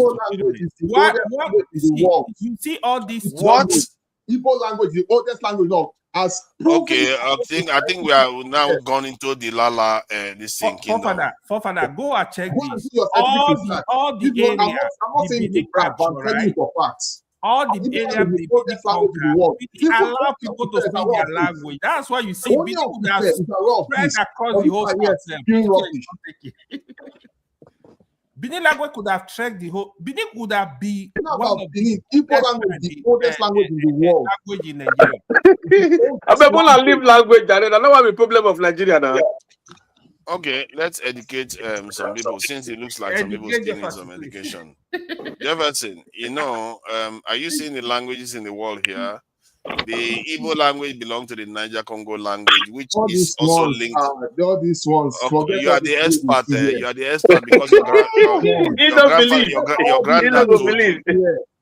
You see all these what? Igbo language, the oldest language of as okay. I think we are now gone into the Lala this thing. Forefather, go and check this. All the area. I'm not saying it's crap, but I'm telling you for facts. All the area they allow people to speak their language. That's why you see people that spread across the whole country. Benin language could have tracked the whole. Benin would have been one of the oldest language in the world. Language in Nigeria. I'm going to leave language. I don't have a problem of Nigeria now. Okay, let's educate some people since it looks like some people still need some education. Jefferson, are you seeing the languages in the world here? The Igbo language belongs to the Niger Congo language, which is also linked. All these ones. Okay, you are the expert. You are the expert because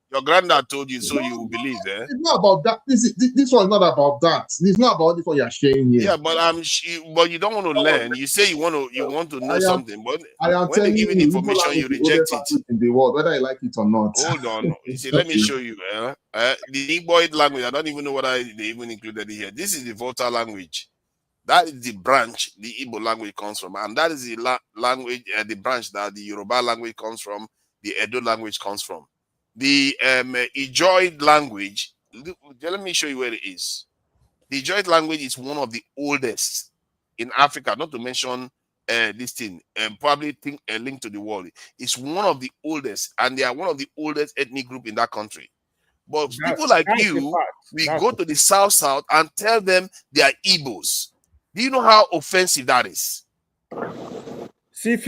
your granddad told you, so you believe. It's not about that. This one is not about that. It's not about this what you're sharing here. Yeah, but you don't want to learn. You say you want to know something, but when they give you information, you reject it. In the world, whether I like it or not. Hold on. You see, let me show you. The Igbo language. I don't even know whether they even included it here. This is the Volta language. That is the branch the Igbo language comes from, and that is the language, the branch that the Yoruba language comes from, the Edo language comes from. The Ijoid language, let me show you where it is. The Ijoid language is one of the oldest in Africa, not to mention this thing, probably linked to the world. It's one of the oldest, and they are one of the oldest ethnic group in that country. But people like you, we go to the South and tell them they are Igbos. Do you know how offensive that is? That's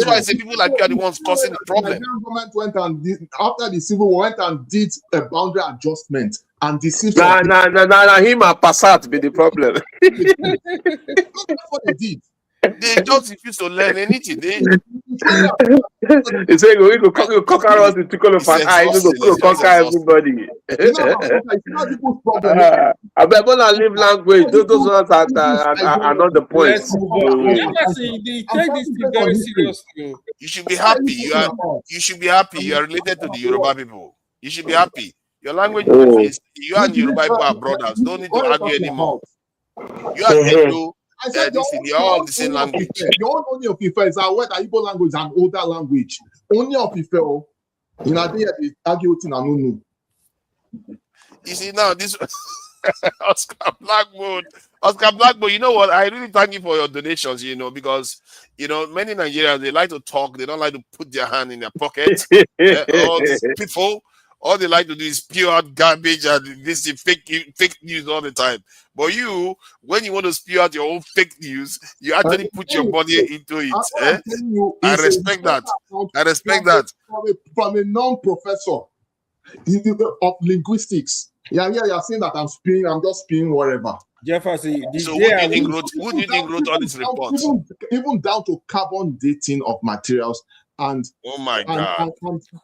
why I say people like you are the ones causing the problem. The government went and did, after the civil war, went and did a boundary adjustment and the system. Him and Passat be the problem. That's what they did. They just refuse to learn anything. They say we go conquer us in Tikolo for eye, go conquer everybody. I better not leave language. Those ones are not the point. Take this thing very seriously. You should be happy. You should be happy. You are related to the Yoruba people. You should be happy. Your language is you and Yoruba people are brothers. Don't need to argue anymore. You are Edo. They are all the same language. Your only of Ife is our word Igbo language and older language. Only of Ife, in Adea is arguing and you see now this Oscar Blackmore, you know what? I really thank you for your donations, because many Nigerians, they like to talk, they don't like to put their hand in their pocket. All these people, all they like to do is spew out garbage and this fake news all the time. But you, when you want to spew out your own fake news, you actually put your body into it. I respect that. I respect that. From a non-professor of linguistics. You're saying that I'm just spewing whatever. Jefferson, so who do you think wrote all these reports? Even down to carbon dating of materials and oh my god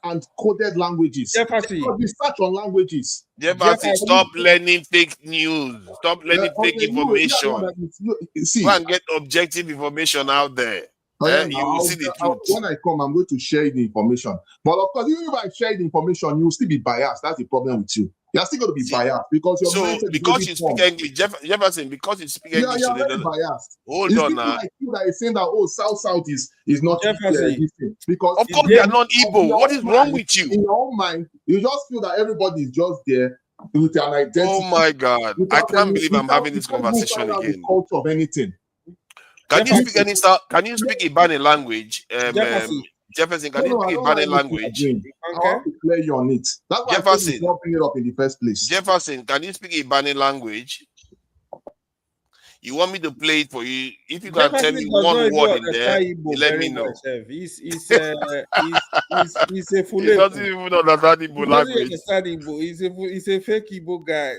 and coded languages. Jefferson, research on languages. Jefferson, stop learning fake news. Stop learning fake information. Go and get objective information out there. You will see the truth. When I come, I'm going to share the information. But of course, even if I share the information, you will still be biased. That's the problem with you. You're still going to be biased because you speak English, Jefferson. Because you speak English, you're very biased. Hold on now. Like you that is saying that South is not Jefferson. Because of course they are not Igbo. What is wrong with you? In your own mind, you just feel that everybody is just there with an identity. Oh my God! I can't believe I'm having this conversation again. Culture of anything. Can you speak any style? Can you speak Ibani language? Jefferson, can No, you no, I speak don't like Ibani what you are language? doing. I Okay. want to clear you on it. That's why I said you Jefferson, not bring it up in the first place. Jefferson, can you speak Ibani language? You want me to play it for you? If you can tell Jefferson me does not one even word in there, understand you Igbo let very me well. know. Sef. He's a He fuleku. doesn't even understand He Igbo doesn't language. understand Igbo. He's a fake Igbo guy.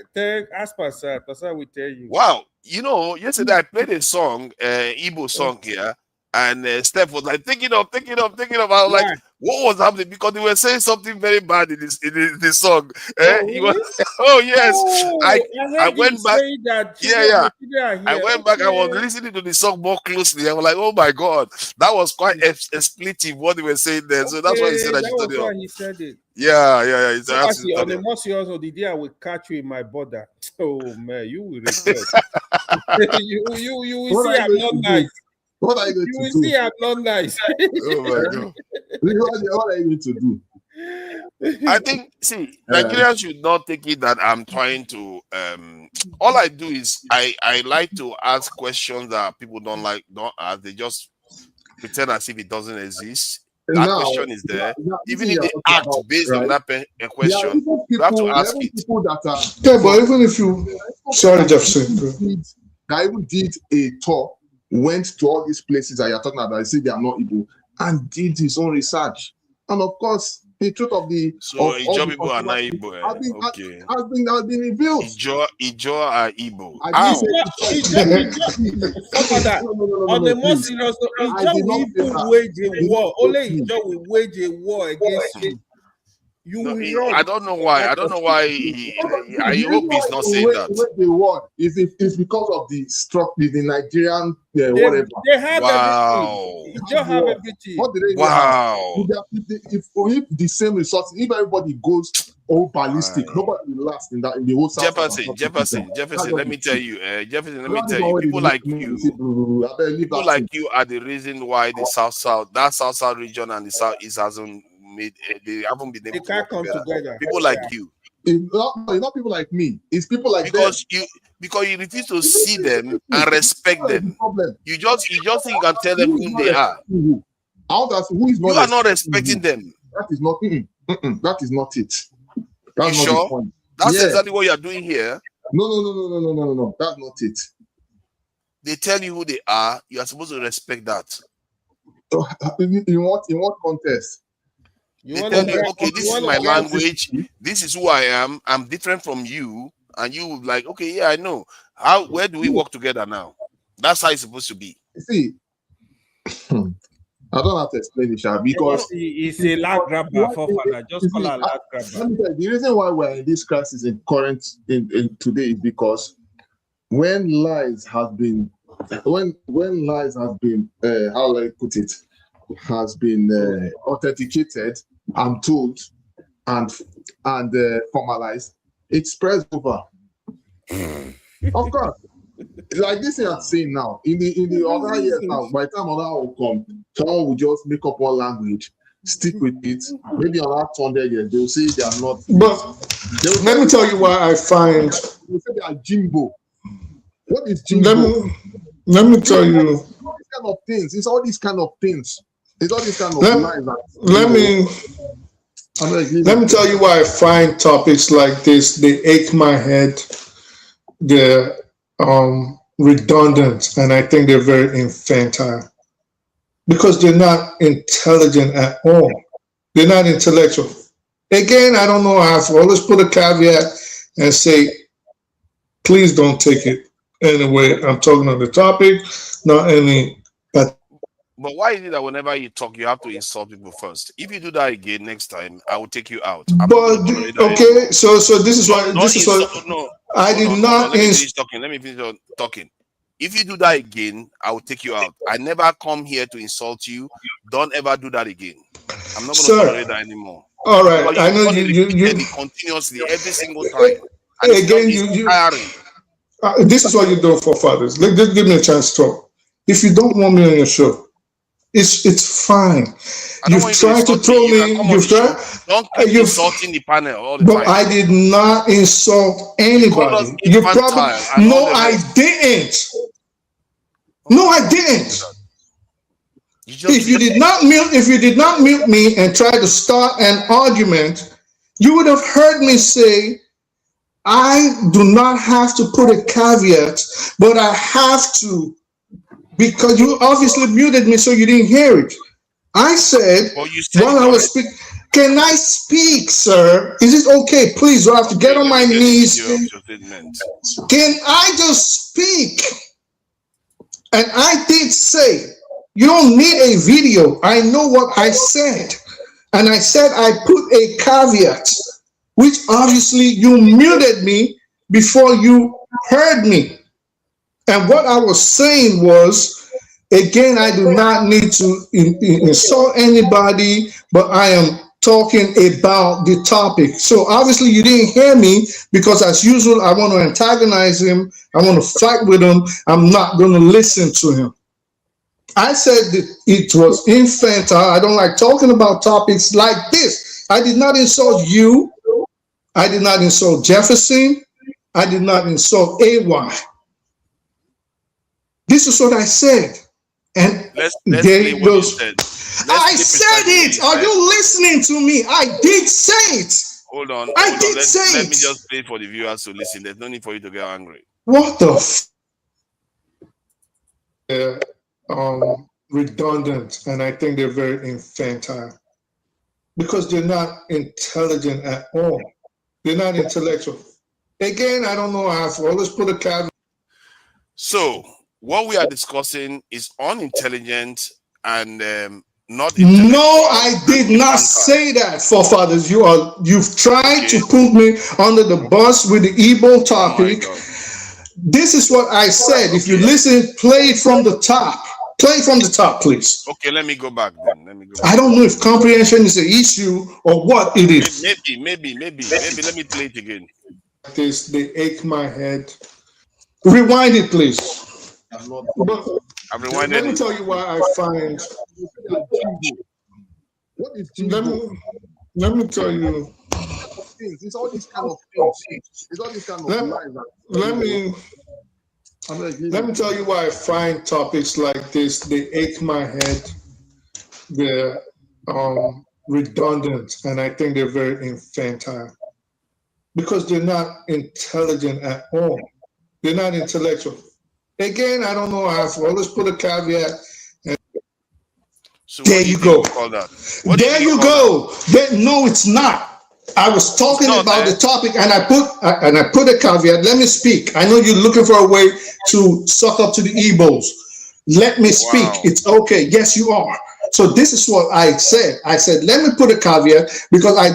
Ask Pastor. Pastor will tell you. Wow. You know, yesterday I played a song, Igbo song here, and Steph was like, take it up. I was like, what was happening? Because they were saying something very bad in this song. Oh, He was, really? oh yes. Oh, I heard went him back. saying that Yeah. children are I here. went back. I was Okay. listening to the song more closely. I was like, oh my God, that was quite expletive what they were saying there. So that's why he said I That should turn was it why up. he said it. Yeah. He said I Jefferson, should on turn a it up. more serious note, the day I will catch you in my border. Oh man, you will regret. you will What see are I'm you not going to nice. do? What are you going You to will do? see I'm not nice. Oh my God. What are you going to do? I think, see, Nigerians should not take it that I'm trying to. All I do is I like to ask questions that people don't ask. They just pretend as if it doesn't exist. That Now, question is there. this Even thing if you're they talking act about, based on right? that There are question, even you have to ask it. people that are Yeah, but even if you, sorry, Jefferson. that even did a tour, went to all these places that you're talking about, say they are not Igbo, and did his own research. And of course, the truth of So all Ijo the people are not controversies Igbo. Okay. has been revealed. Ijo are Igbo. I How? On the more serious note, Ijo will even wage a war. Only Ijo will wage a war against you. You No, will run. I don't know why. I don't know why. I hope he's not saying that. The word is because of the Nigerian whatever. They have Wow. everything. Ijo have everything. What did they Wow. If the same resources, if everybody goes ballistic, nobody will last in the whole South. Jefferson, let me tell you, people like you are the reason why the South region and the Southeast hasn't made, they haven't been able to work together. People like you. It's not people like me. It's people like because you refuse to see them and respect them. You just think you can tell them who they are. You are not respecting them. That is not. That is not it. You sure? That's exactly what you are doing here. No. That's not it. They tell you who they are. You are supposed to respect that. In what context? They tell you, okay, this is my language. This is who I am. I'm different from you. And you like, okay, yeah, I know. Where do we work together now? That's how it's supposed to be. See, I don't have to explain it, because it's a lag grabber for father. Just call a lag grabber. Let me tell you, the reason why we're in this crisis in today is because when lies have been how do I put it, has been authenticated and told and formalized, it spreads over. Of course. Like this thing I'm saying now, in the other years now, by the time other will come, someone will just make up one language, stick with it. Maybe another 200 years, they'll say they are not. But let me tell you why I find. They say they are Jimbo. What is Jimbo? Let me tell you. All these kind of things. It's all these kind of things. It's all these kind of lines. Let me tell you why I find topics like this, they ache my head. They're redundant, and I think they're very infantile because they're not intelligent at all. They're not intellectual. Again, I don't know. I've always put a caveat and say, please don't take it anyway. I'm talking on the topic, not any. But why is it that whenever you talk, you have to insult people first? If you do that again next time, I will take you out. Okay, so this is why I did not. Let me finish talking. If you do that again, I will take you out. I never come here to insult you. Don't ever do that again. I'm not going to tolerate that anymore. All right, I know you continuously every single time. Again, this is what you do for fathers. Just give me a chance to talk. If you don't want me on your show, it's fine. You've tried to throw me. You've tried. Don't keep insulting the panel all the time. But I did not insult anybody. You probably no, I didn't. No, I didn't. If you did not mute me and try to start an argument, you would have heard me say, I do not have to put a caveat, but I have to, because you obviously muted me so you didn't hear it. I said, while I was speaking, can I speak, sir? Is it okay? Please, do I have to get on my knees? Can I just speak? And I did say, you don't need a video. I know what I said. And I said I put a caveat, which obviously you muted me before you heard me. And what I was saying was, again, I do not need to insult anybody, but I am talking about the topic. So obviously you didn't hear me because, as usual, I want to antagonize him. I want to fight with him. I'm not going to listen to him. I said that it was infantile. I don't like talking about topics like this. I did not insult you. I did not insult Jefferson. I did not insult AY. This is what I said. And let's there goes. I said it. Are you listening to me? I did say it. Hold on. I did say it. Let me just play for the viewers to listen. There's no need for you to get angry. What the redundant, and I think they're very infantile because they're not intelligent at all. They're not intellectual. Again, I don't know. I've always put a caveat. So what we are discussing is unintelligent and not. No, I did not say that, forefathers. You've tried to put me under the bus with the Igbo topic. This is what I said. If you listen, play it from the top. Play from the top, please. Okay, let me go back then. I don't know if comprehension is an issue or what it is. Maybe. Let me play it again. They ache my head. Rewind it, please. I'm rewinding. Let me tell you why I find. What is let me tell you. It's all these kind of things. It's all these kind of lies. Let me tell you why I find topics like this, they ache my head. They're redundant, and I think they're very infantile because they're not intelligent at all. They're not intellectual. Again, I don't know. I've always put a caveat. So there you go. There you go. No, it's not. I was talking about the topic, and I put a caveat. Let me speak. I know you're looking for a way to suck up to the Igbos. Let me speak. Wow. It's okay. Yes, you are. So this is what I said. I said, let me put a caveat because I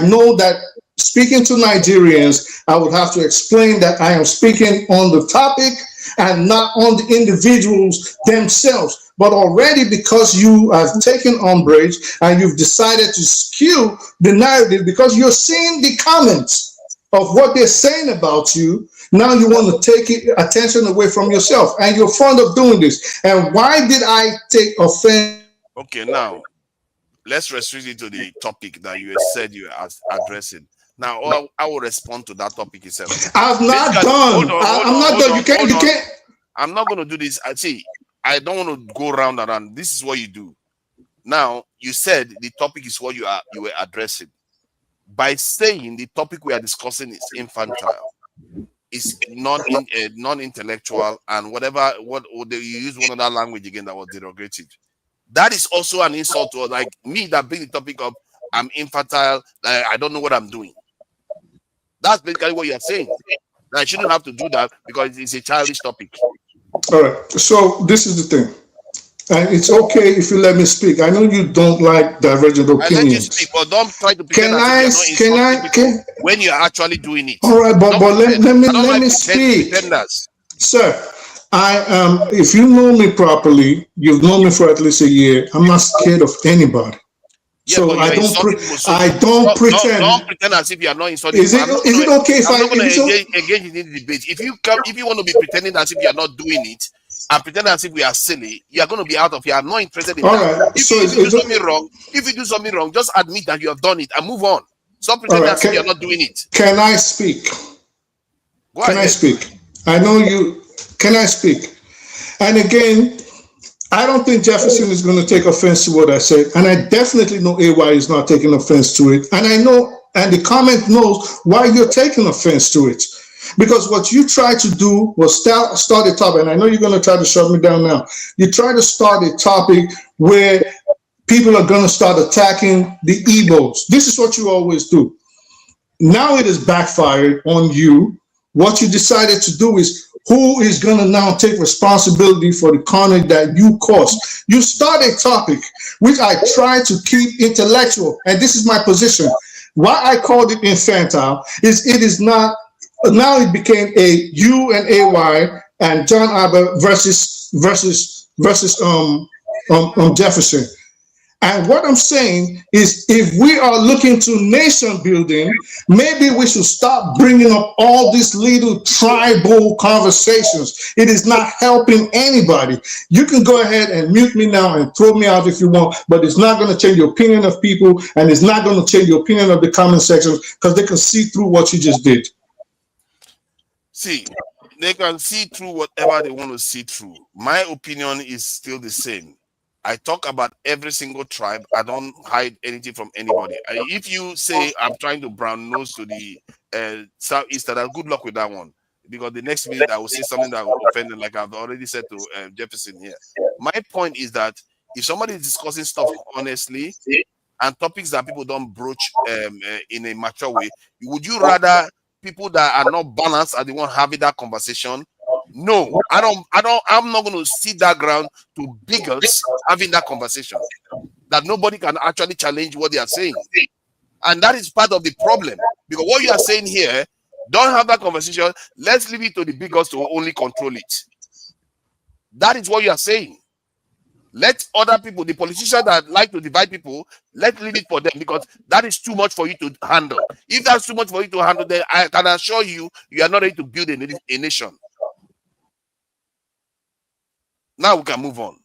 know that speaking to Nigerians, I would have to explain that I am speaking on the topic and not on the individuals themselves. But already, because you have taken umbrage and you've decided to skew the narrative because you're seeing the comments of what they're saying about you, now you want to take attention away from yourself, and you're fond of doing this. And why did I take offense? Okay, now let's restrict it to the topic that you said you are addressing. Now, I will respond to that topic itself. I've not done. I'm not done. You can't. I'm not going to do this. I see. I don't want to go round and round. This is what you do. Now, you said the topic is what you were addressing. By saying the topic we are discussing is infantile, is non-intellectual, and whatever, you use one other language again that was derogative. That is also an insult to, like, me that bring the topic up. I'm infantile. I don't know what I'm doing. That's basically what you're saying. I shouldn't have to do that because it's a childish topic. All right. So this is the thing. And it's okay if you let me speak. I know you don't like divergent opinions. I let you speak, but don't try to pretend when you're actually doing it. All right, but let me speak. Sir, if you know me properly, you've known me for at least a year. I'm not scared of anybody. Yeah, so I don't pretend. Don't pretend as if you are not insulting. Is it okay if I'm not going to engage in the debate? If you want to be pretending as if you are not doing it and pretend as if we are silly, you are going to be out of here. I'm not interested in that. Right. If you do something wrong, just admit that you have done it and move on. Stop pretending as if you are not doing it. Can I speak? I speak? I know you. Can I speak? And again, I don't think Jefferson is going to take offense to what I said, and I definitely know AY is not taking offense to it, and I know, and the comment knows why you're taking offense to it, because what you tried to do was start a topic, and I know you're going to try to shut me down now. You try to start a topic where people are going to start attacking the Igbos. This is what you always do. Now it has backfired on you. What you decided to do is, who is going to now take responsibility for the carnage that you caused? You start a topic which I try to keep intellectual, and this is my position. Why I called it infantile is it is not, now it became a you and AY and John Aber versus Jefferson. And what I'm saying is, if we are looking to nation building, maybe we should stop bringing up all these little tribal conversations. It is not helping anybody. You can go ahead and mute me now and throw me out if you want, but it's not going to change the opinion of people, and it's not going to change the opinion of the comment section, because they can see through what you just did. See, they can see through whatever they want to see through. My opinion is still the same. I talk about every single tribe. I don't hide anything from anybody. If you say I'm trying to brown nose to the Southeastern, good luck with that one. Because the next minute I will say something that will offend them, like I've already said to Jefferson here. My point is that if somebody is discussing stuff honestly and topics that people don't broach in a mature way, would you rather people that are not balanced are the one having that conversation? No, I'm not going to sit that ground to bigots having that conversation that nobody can actually challenge what they are saying. And that is part of the problem, because what you are saying here, don't have that conversation. Let's leave it to the bigots to only control it. That is what you are saying. Let other people, the politicians that like to divide people, let's leave it for them, because that is too much for you to handle. If that's too much for you to handle, then I can assure you, you are not ready to build a nation. Now we can move on.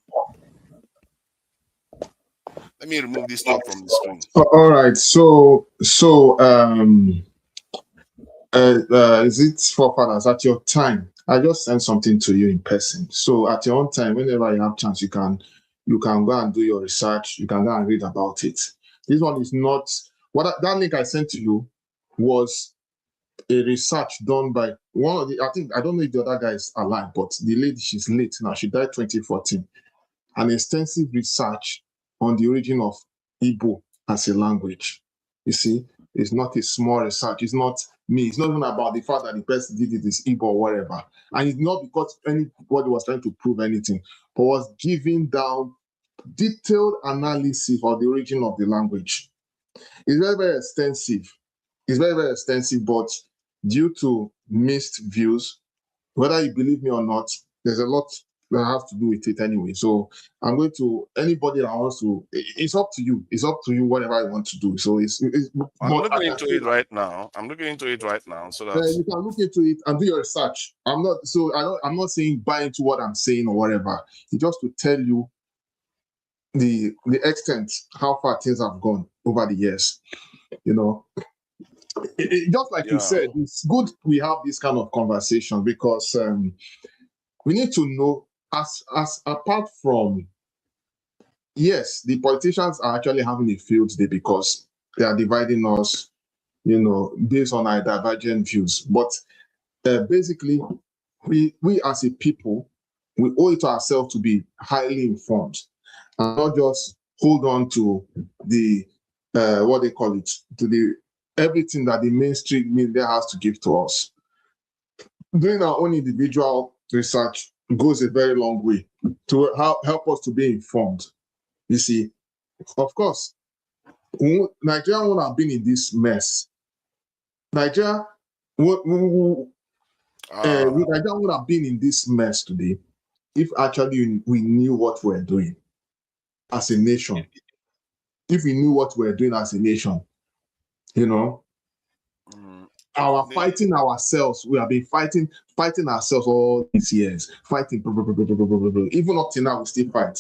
Let me remove this stuff from the screen. All right. So is it forefathers at your time? I just sent something to you in person. So at your own time, whenever you have chance, you can go and do your research. You can go and read about it. This one is not what that link I sent to you was a research done by one of the, I don't know if the other guy is alive, but the lady, she's late now. She died 2014. An extensive research on the origin of Igbo as a language. You see, it's not a small research. It's not me. It's not even about the fact that the person did it is Igbo or whatever. And it's not because anybody was trying to prove anything, but was giving down detailed analysis of the origin of the language. It's very, very extensive. It's very, very extensive, but due to mixed views, whether you believe me or not, there's a lot that have to do with it anyway. So I'm going to, anybody that wants to, it's up to you. It's up to you, whatever you want to do. So I'm looking into it right now. So that you can look into it and do your research. I'm not saying buy into what I'm saying or whatever. It's just to tell you the extent, how far things have gone over the years. You know, just like you said, it's good we have this kind of conversation, because we need to know, as apart from, yes, the politicians are actually having a field day because they are dividing us, you know, based on our divergent views. But basically, we as a people, we owe it to ourselves to be highly informed and not just hold on to the what they call it, to the everything that the mainstream media has to give to us. Doing our own individual research goes a very long way to help us to be informed. You see, of course, Nigeria wouldn't have been in this mess. Nigeria would have been in this mess today if actually we knew what we're doing as a nation. If we knew what we're doing as a nation, you know, our fighting ourselves, we have been fighting ourselves all these years, fighting, even up till now, we still fight.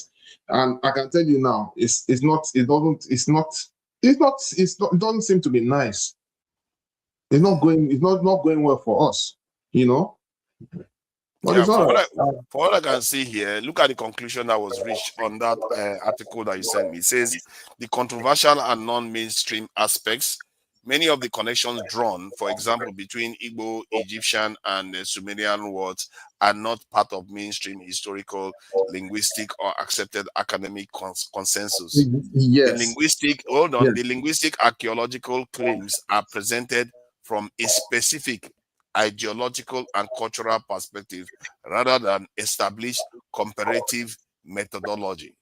And I can tell you now, it doesn't seem to be nice. It's not going well for us, you know. But Yeah, it's all right. for what I can see here, look at the conclusion that was reached on that article that you sent me. It says the controversial and non-mainstream aspects, many of the connections drawn, for example, between Igbo, Egyptian, and Sumerian words, are not part of mainstream historical, linguistic, or accepted academic consensus. Yes. The linguistic, hold on, the linguistic archaeological claims are presented from a specific ideological and cultural perspective rather than established comparative methodology.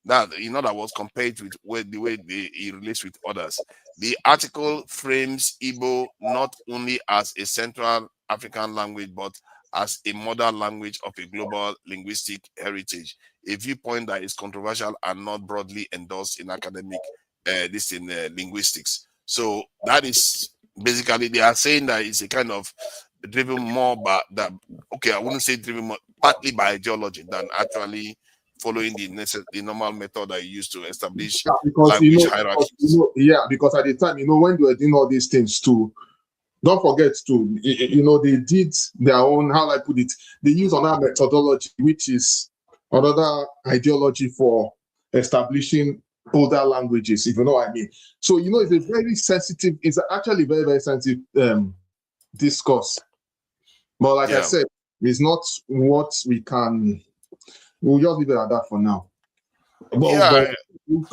That, in other words, compared with the way he relates with others. The article frames Igbo not only as a Central African language, but as a modern language of a global linguistic heritage, a viewpoint that is controversial and not broadly endorsed in academic linguistics. So that is basically, they are saying that it's a kind of driven more by that. Okay, I wouldn't say driven more, partly by ideology than actually following the normal method I used to establish language hierarchies. Because at the time, when they were doing all these things too, don't forget to, they did their own, how I put it, they use another methodology, which is another ideology for establishing older languages, if you know what I mean. So, it's a very sensitive, it's actually very, very sensitive discourse. But like I said, it's not what we'll just leave it at that for now. But you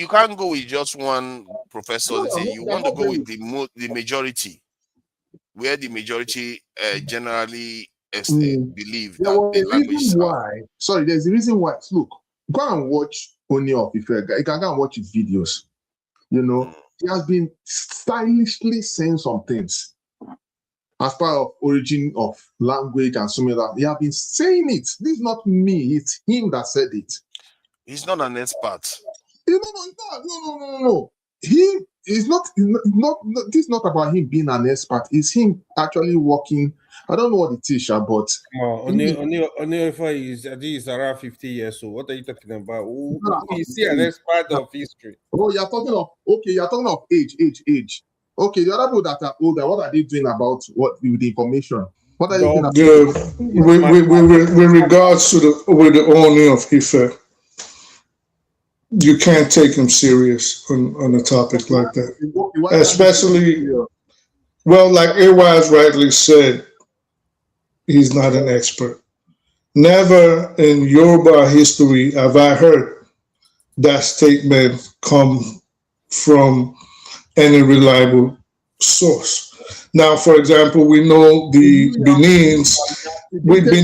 can't go with just one professor. You want to go with the majority, where the majority generally believe that the language. There's a reason why. Look, go and watch Oni of Ife. You can go and watch his videos. He has been stylishly saying some things as part of origin of language and some of that. He has been saying it. This is not me. It's him that said it. He's not an expert. No. He is not. This is not about him being an expert. It's him actually working. I don't know what it is, but Onyefa is, I think he's around 50 years old. What are you talking about? Who is he an expert of history? Oh, you're talking of age. Okay, the other people that are older, what are they doing about with the information? What are you doing? With regards to the owner of Ife, you can't take him serious on a topic like that. Especially, well, like Awaz rightly said, he's not an expert. Never in Yoruba history have I heard that statement come from any reliable source. Now, for example, we know the Benins. With the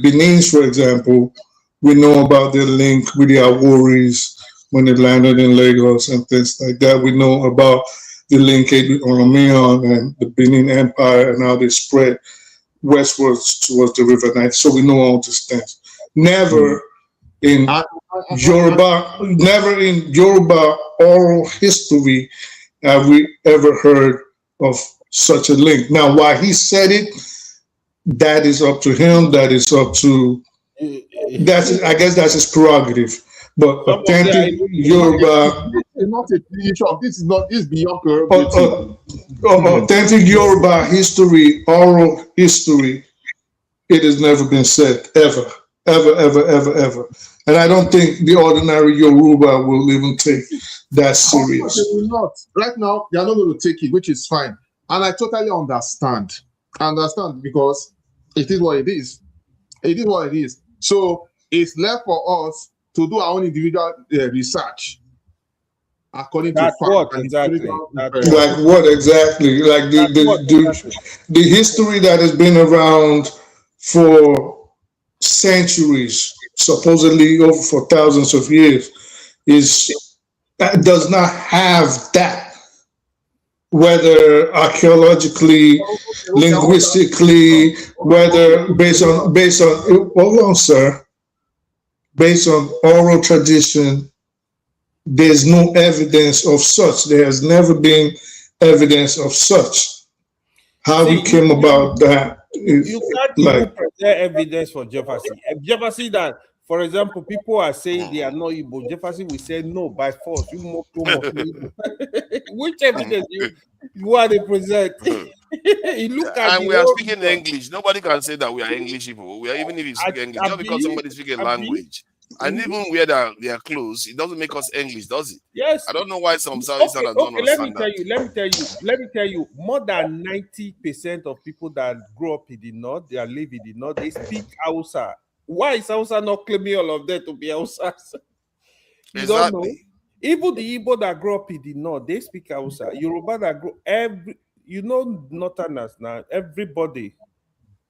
Benins, for example, we know about their link with the Aworis when they landed in Lagos and things like that. We know about the linkage with Oromion and the Benin Empire and how they spread westwards towards the River Niger. So we know all these things. Never in Yoruba oral history have we ever heard of such a link. Now, why he said it, that is up to him. That is up to I guess that's his prerogative. But authentic Yoruba, this is beyond prerogative. Authentic Yoruba history, oral history, it has never been said ever. And I don't think the ordinary Yoruba will even take that serious. They will not. Right now, they are not going to take it, which is fine. And I totally understand. Because it is what it is. So it's left for us to do our own individual research according to fact. Like what exactly? Like the history that has been around for centuries, supposedly over for thousands of years, does not have that. Whether archaeologically, linguistically, whether based on hold on, sir, based on oral tradition, there's no evidence of such. There has never been evidence of such. How we came about that is you can't present evidence for Jefferson. Jefferson that, for example, people are saying they are not Igbo. Jefferson will say no by force. You Which evidence you want to present? You look at And the we are whole speaking region. English. Nobody can say that we are English people. We are, even if you speak English, just because Abi, somebody speaks a Abi. language, and even where they are close, it doesn't make us English, does it? Yes. I don't know why some Southeasterners don't Okay. Let me understand that. let me tell you. More than 90% of people that grow up in the north, they live in the north, they speak Hausa. Why is Hausa not claiming all of that to be Hausa? You don't know. Exactly. Even the Igbo that grow up in the north, they speak Hausa. Yoruba that grow northerners now, everybody,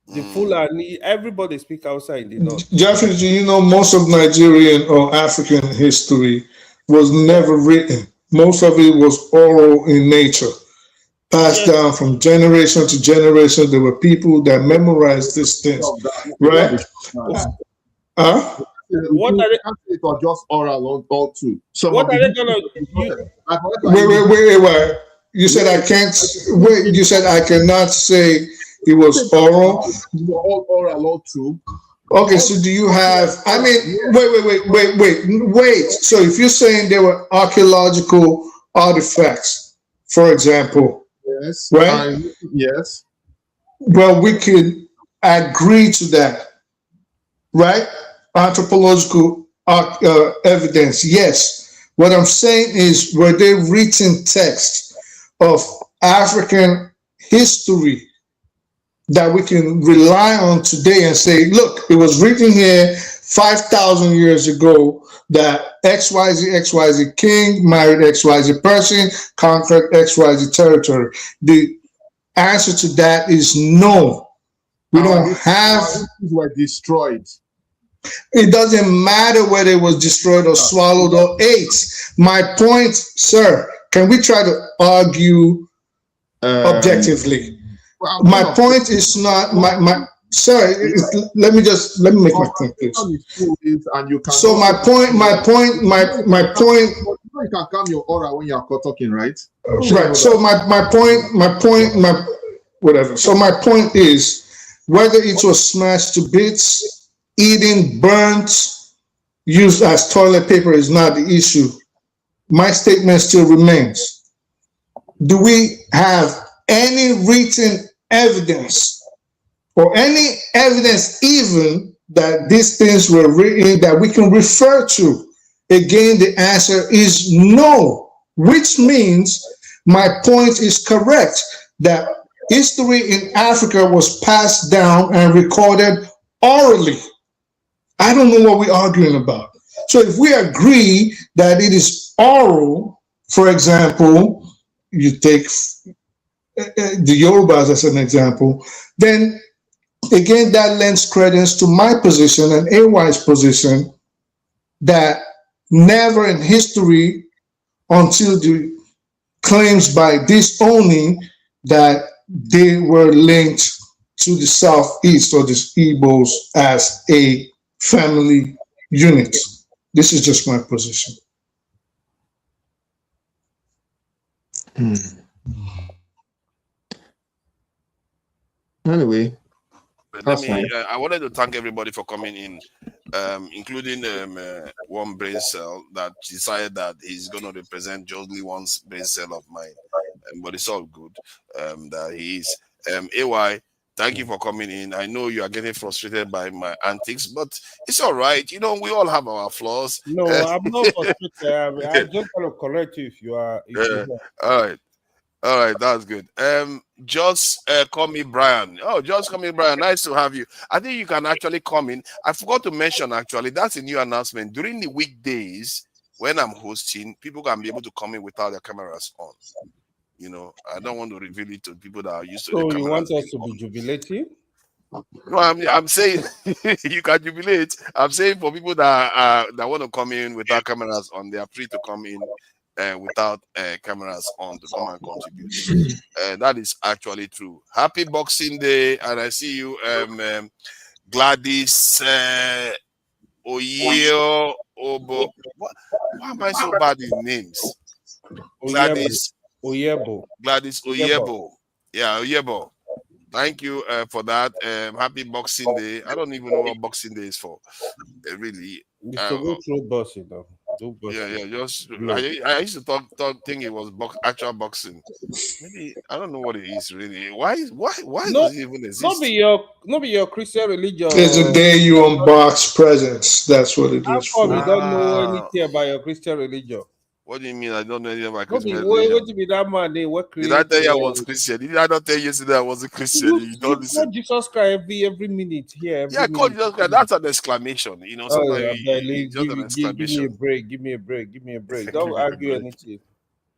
the Fulani, everybody speak Hausa in the north. Jeffrey, do you know most of Nigerian or African history was never written? Most of it was oral in nature, passed down from generation to generation. There were people that memorized these things, right? What are they? It was just oral all too. What are they gonna Wait. You said I can't. Wait. You said I cannot say it was oral. All oral, all true. Okay, so do you have? I mean, wait. So if you're saying there were archaeological artifacts, for example, yes, right? Yes. Well, we could agree to that, right? Anthropological evidence, yes. What I'm saying is, were they written texts of African history that we can rely on today and say, look, it was written here 5,000 years ago that XYZ king married XYZ person, conquered XYZ territory? The answer to that is no. We don't have. These were destroyed. It doesn't matter whether it was destroyed or swallowed or ate. My point, sir, can we try to argue objectively? My point is not my sir. Let me make my point, please. So my point. You can calm your aura when you are talking, right? Right. So my point, whatever. So my point is, whether it was smashed to bits, eaten, burnt, used as toilet paper is not the issue. My statement still remains. Do we have any written evidence or any evidence even that these things were written that we can refer to? Again, the answer is no, which means my point is correct, that history in Africa was passed down and recorded orally. I don't know what we're arguing about. So if we agree that it is oral, for example, you take the Yorubas as an example, then again, that lends credence to my position and AY's position that never in history, until the claims by disowning that they were linked to the Southeast or the Igbos as a family unit. This is just my position. Anyway, I wanted to thank everybody for coming in, including one brain cell that decided that he's going to represent Josley one's brain cell of mine. But it's all good that he is. AY, thank you for coming in. I know you are getting frustrated by my antics, but it's all right. You know, we all have our flaws. No, I'm not frustrated. I just want to correct you if you are. All right, that's good. Just call me Brian. Oh, just call me Brian. Nice to have you. I think you can actually come in. I forgot to mention, actually, that's a new announcement. During the weekdays, when I'm hosting, people can be able to come in without their cameras on. You know, I don't want to reveal it to people that are used to the So cameras. you want us to be jubilating? No, I'm saying you can jubilate. I'm saying for people that want to come in without cameras on, they are free to come in without cameras on to come and contribute. That is actually true. Happy Boxing Day, and I see you, Gladys Oyeo Obo. Why am I so bad in names? Gladys Oyebo. Gladys Oyebo. Yeah, Oyebo. Thank you for that. Happy Boxing Day. I don't even know what Boxing Day is for. Really. You should go through boss, you know. Do Yeah. Just blow. I used to think it was actual boxing. Maybe I don't know what it is really. Why No, does it even exist? no be your Christian religion. It's the day you unbox presents. That's what it How is come you for. don't know Ah, anything about your Christian religion? what do you mean? I don't know anything about No be Christmas religion. what be that man they what Did I create? tell you I was Christian? Did I not tell you yesterday I was a Christian? You don't You call listen. Jesus Christ every minute here, Yeah, every call minute. Jesus Christ. That's an exclamation. Oh Sometimes yeah, it's just an give me a exclamation. break, give me a break, give me a break. Give Don't me a argue break. anything.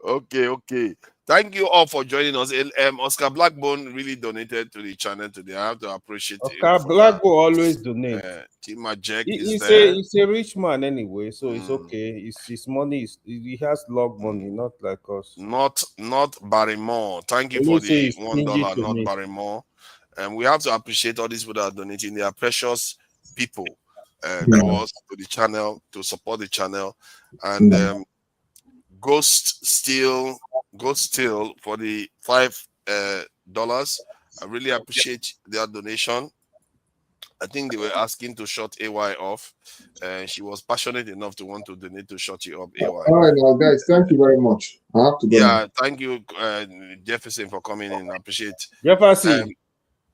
Okay. Thank you all for joining us. Oscar Blackbone really donated to the channel today. I have to appreciate him Okay, for Black that. will always donate. Tima Jack is there. He's a rich man anyway, so it's okay. His money he has log money, not like us. Not Barrymore. Thank you At for least the he's stingy $1, to not me. Barrymore. And we have to appreciate all these people that are donating. They are precious people to us, to the channel, to support the channel. And Ghost Steel for the $5. I really appreciate their donation. I think they were asking to shut AY off. She was passionate enough to want to donate to shut you up, AY. All right, now, guys, thank you very much. I have to go now. Yeah, thank you, Jefferson, for coming in. I appreciate. Jefferson,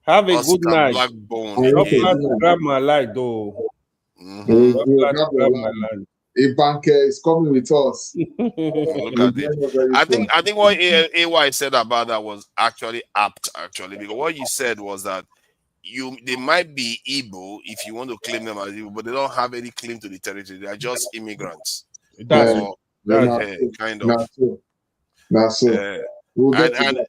have a Oscar good night. Blackbone Don't again. plan to grab my light though. Mhm. Don't plan to grab my light. A banker is coming with us. Look at it. I think what AY said about that was actually apt, because what you said was that they might be Igbo if you want to claim them as Igbo, but they don't have any claim to the territory. They are just immigrants. Kind of. That's so. We'll get to And that.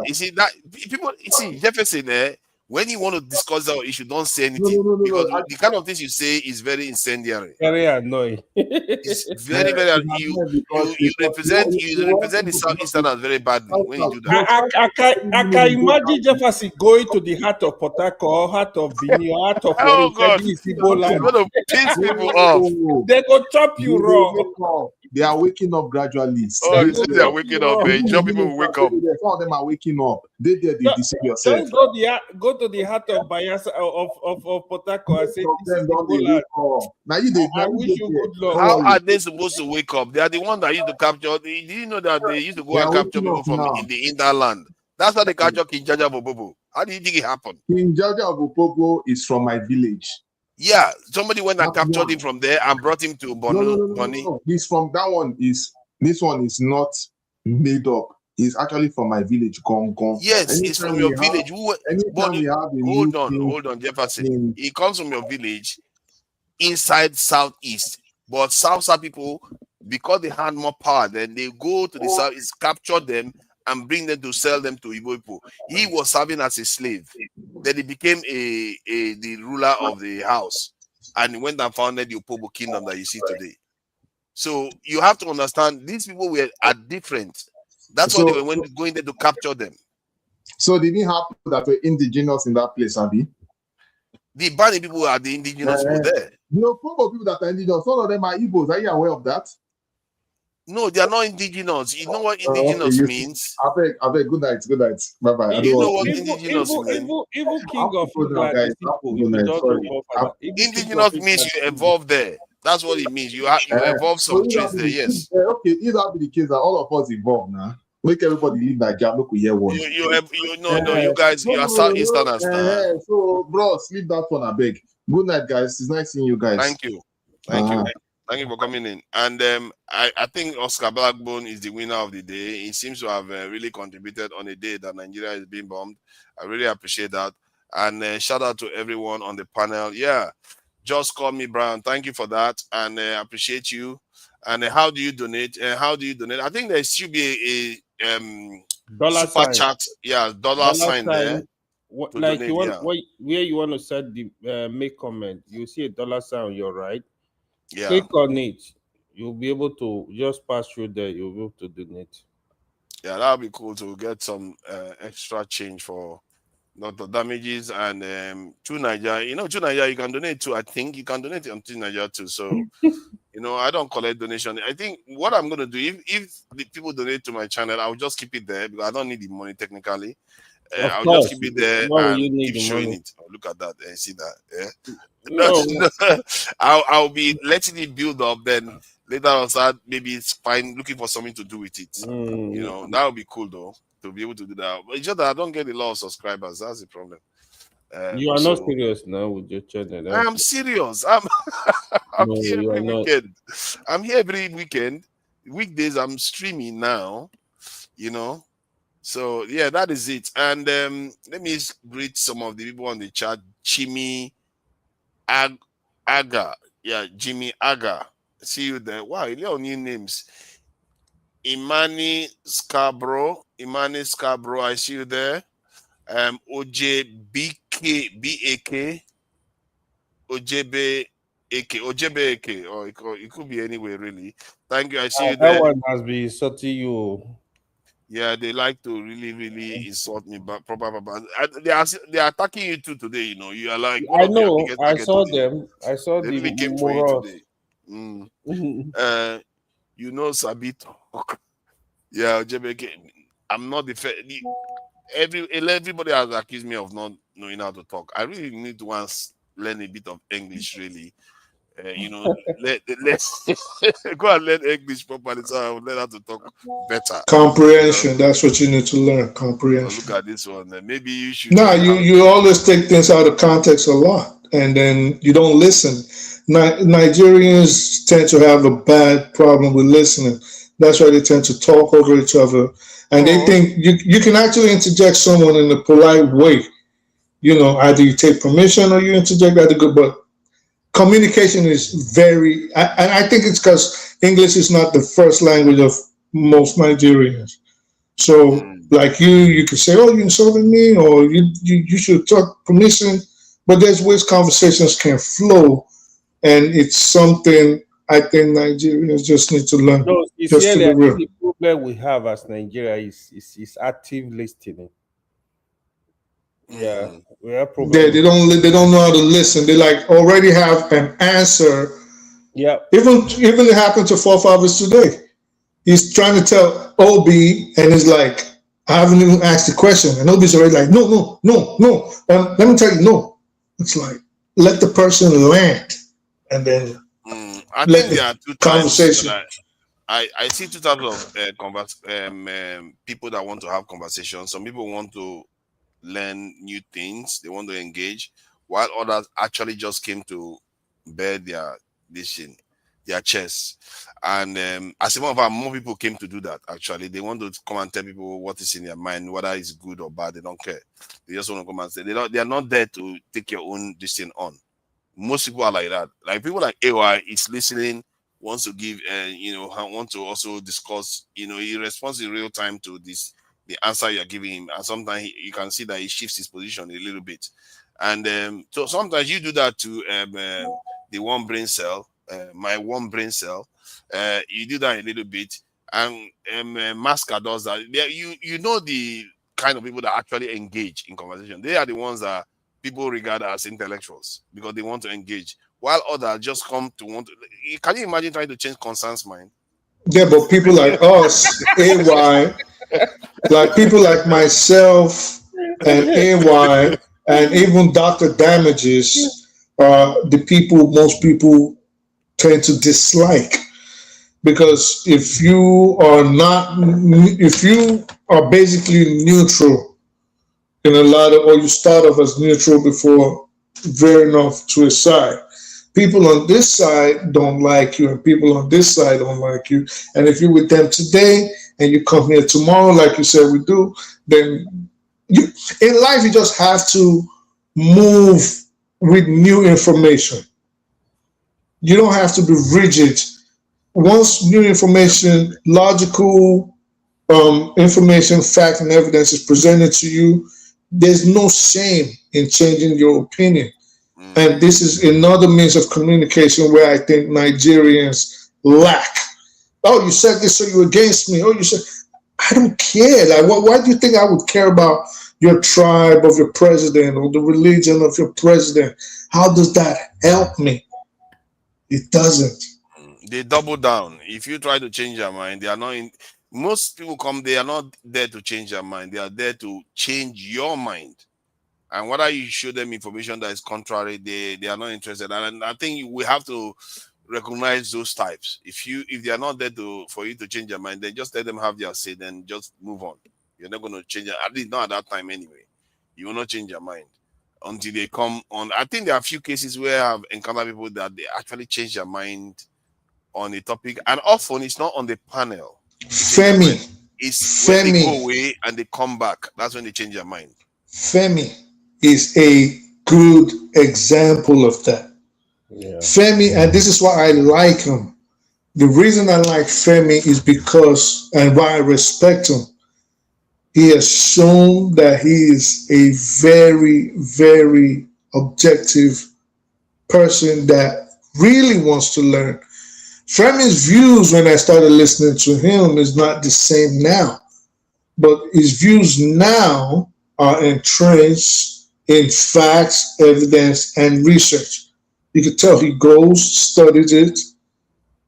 you see that people Jefferson, when you want to discuss that issue, don't say anything because the kind of things you say is very incendiary. Very annoying. It's very, very you represent the Southeasterners very badly when you do that. I can imagine Jefferson going to the heart of Port Harcourt, heart of Benin, heart of Oh God, it's going to piss people off. They go chop you raw. They are waking up gradually. Oh, you say they are waking up, man. Some people will wake up. Some of them are waking up. They deceive yourself. Just go to the heart of Bayelsa of Port Harcourt and say, this is Now I wish you good luck. How are they supposed to wake up? They are the ones that used to capture. Did you know that they used to go and capture people from in the hinterland? That's how they capture King Jaja Bobobo. How do you think it happened? King Jaja Bobobo is from my village. Yeah, somebody went and captured him from there and brought him to Bonu. No. He's from that one. This one is not made up. He's actually from my village, Gong. Yes, he's from your village. Hold on, Jefferson. He comes from your village inside Southeast. But South people, because they had more power, then they go to the Southeast, capture them, and bring them to sell them to Igbo people. He was serving as a slave. Then he became the ruler of the house. And he went and founded the Opobo kingdom that you see today. So you have to understand, these people are different. That's why they were going there to capture them. So they didn't have people that were indigenous in that place, Abi? The Bani people are the indigenous people there. The Opobo people that are indigenous, some of them are Igbos. Are you aware of that? No, they are not indigenous. You know what indigenous means? I beg. Good night. Bye-bye. You know what indigenous means? Even king of England, indigenous means you evolve there. That's what it means. You evolve some traits there, yes. Okay, if that be the case, that all of us evolve now. Make everybody live like Jam, look hear one. You guys, you are Southeasterners now. So, bro, sleep that one, I beg. Good night, guys. It's nice seeing you guys. Thank you for coming in. And I think Oscar Blackbone is the winner of the day. He seems to have really contributed on a day that Nigeria is being bombed. I really appreciate that. And shout out to everyone on the panel. Yeah, just call me Brian. Thank you for that, and I appreciate you. And how do you donate? I think there should be a dollar super sign. chat. Yeah, dollar sign there. Like donate, you want where you want to set the make comment, you see a dollar sign on your right. Yeah. Click on it. You'll be able to just pass through there. You'll be able to donate. Yeah, that would be cool to get some extra change for not the damages and to Nigeria. To Nigeria you can donate to. I think you can donate to Nigeria too. So I don't collect donation. I think what I'm gonna do, if the people donate to my channel, I'll just keep it there because I don't need the money technically. Of I'll just course. keep it there Why would and you need keep the showing money? it. Oh, look at that. See that? Yeah. No. I'll be letting it build up. Then later on, start maybe it's fine looking for something to do with it. You know, that would be cool though to be able to do that. But it's just that I don't get a lot of subscribers. That's the problem. You are not serious now with your channel. I'm serious. I'm No, here you are every not. weekend. I'm here every weekend. Weekdays I'm streaming now. You know. So yeah, that is it. And let me greet some of the people on the chat. Jimmy Aga. Yeah, Jimmy Aga. See you there. Wow, you know new names. Imani Scarborough. I see you there. OJBK BAK. OJBAK. Or it could be anywhere really. Thank you. I see you That there. one has been insulting you. Yeah, they like to really insult me, but they are attacking you too today. You know, you are like one I of their know. biggest I target saw today. them. I saw They the really came for you morals. today. You know, Sabito. Yeah, JBK. I'm not the everybody has accused me of not knowing how to talk. I really need to once learn a bit of English, really. You know, let's go and learn English properly so I will learn how to talk better. Comprehension. That's what you need to learn. Oh, Comprehension. look at this one. Maybe you should. No, learn how you always take things out of context a lot, and then you don't listen. Nigerians tend to have a bad problem with listening. That's why they tend to talk over each other, and they think you can actually interject someone in a polite way. You know, either you take permission or you interject. That's good, but communication is very. I think it's because English is not the first language of most Nigerians. So, like you can say, "Oh, you insulted me," or you should talk permission. But there's ways conversations can flow, and it's something I think Nigerians just need to learn. No, Just to be sincerely, I think real. the problem we have as Nigeria is active listening. Yeah, we have problem. They don't know how to listen. They like already have an answer. Yeah. Even it happened to forefathers today. He's trying to tell Obi, and he's like, I haven't even asked the question, and Obi's already like, no. Let me tell you, no. It's like let the person land, and then I let think there are the two times conversation. that I see two types of people that want to have conversations. Some people want to learn new things, they want to engage, while others actually just came to bear their chest. And as a matter of fact, more people came to do that. Actually, they want to come and tell people what is in their mind, whether it's good or bad. They don't care. They just want to come and say they are not there to take your own decision on. Most people are like that. Like people like AY is listening, wants to give, want to also discuss. He responds in real time to the answer you're giving him, and sometimes you can see that he shifts his position a little bit. And so sometimes you do that to the one brain cell, my one brain cell. You do that a little bit, and Masca does that. You know the kind of people that actually engage in conversation. They are the ones that people regard as intellectuals because they want to engage, while others just come to want to. Can you imagine trying to change Constance's mind? Yeah, but people like us, AY, like people like myself and AY, and even Dr. Damages are the people most people tend to dislike. Because if you are basically neutral in a lot of, or you start off as neutral before veering off to a side, people on this side don't like you, and people on this side don't like you. And if you're with them today and you come here tomorrow, like you said we do, then in life you just have to move with new information. You don't have to be rigid. Once new information, logical information, fact, and evidence is presented to you, there's no shame in changing your opinion. And this is another means of communication where I think Nigerians lack. Oh, you said this, so you're against me. Oh, you said, I don't care. Like, why do you think I would care about your tribe of your president or the religion of your president? How does that help me? It doesn't. They double down. If you try to change their mind, they are not in. most people come, they are not there to change their mind. They are there to change your mind. And whether you show them information that is contrary, they are not interested. And I think we have to recognize those types. If they are not there for you to change your mind, then just let them have their say, then just move on. You're not going to change it, at least not at that time anyway. You will not change your mind until they come on. I think there are a few cases where I've encountered people that they actually change their mind on a topic, and often it's not on the panel. Femi. It's when they go away and they come back. That's when they change their mind. Femi is a good example of that. Yeah. Femi, and this is why I like him. The reason I like Femi is because, and why I respect him, he has shown that he is a very, very objective person that really wants to learn. Femi's views, when I started listening to him, is not the same now. But his views now are entrenched in facts, evidence, and research. You can tell he goes, studies it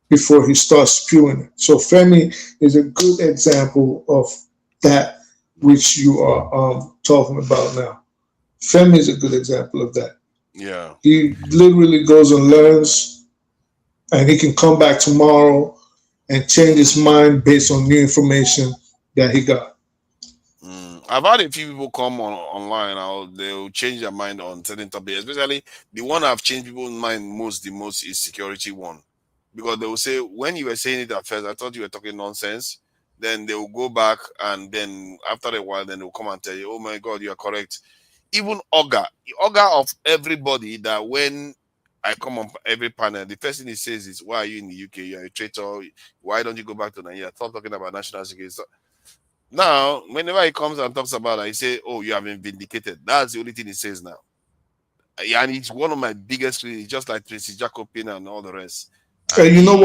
before he starts spewing it. So Femi is a good example of that which you are talking about now. Femi is a good example of that. Yeah. He literally goes and learns, and he can come back tomorrow and change his mind based on new information that he got. I've had a few people come online, they'll change their mind on certain topics, especially the one I've changed people's mind the most is security one. Because they will say, when you were saying it at first, I thought you were talking nonsense. Then they will go back, and then after a while, then they'll come and tell you, oh my God, you are correct. Even Oga of everybody, that when I come on every panel, the first thing he says is, why are you in the UK? You're a traitor. Why don't you go back to Nigeria? Stop talking about national security. Now, whenever he comes and talks about it, he say, oh, you have been vindicated. That's the only thing he says now. And it's one of my biggest critics, just like Tracy Jacobin and all the rest. And you know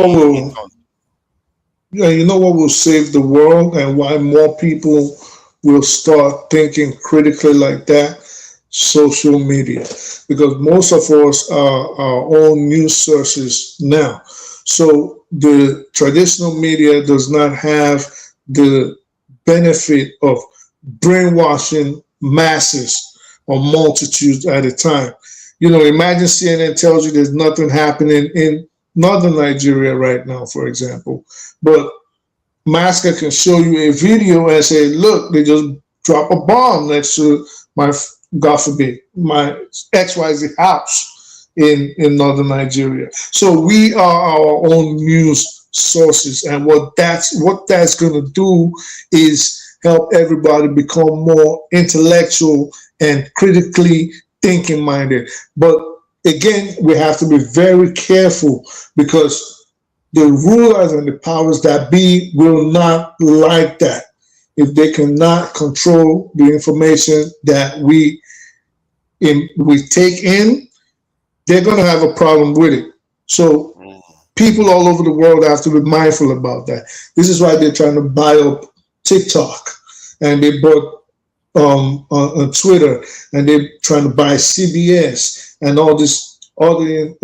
what will save the world, and why more people will start thinking critically like that? Social media. Because most of us are our own news sources now. So the traditional media does not have the benefit of brainwashing masses or multitudes at a time. You know, imagine CNN tells you there's nothing happening in northern Nigeria right now, for example, but Masker can show you a video and say, look, they just drop a bomb next to my, God forbid, my XYZ house in northern Nigeria. So we are our own news sources, and what that's going to do is help everybody become more intellectual and critically thinking minded. But again, we have to be very careful, because the rulers and the powers that be will not like that. If they cannot control the information that we take in, they're going to have a problem with it. So people all over the world have to be mindful about that. This is why they're trying to buy up TikTok, and they bought on Twitter, and they're trying to buy CBS and all the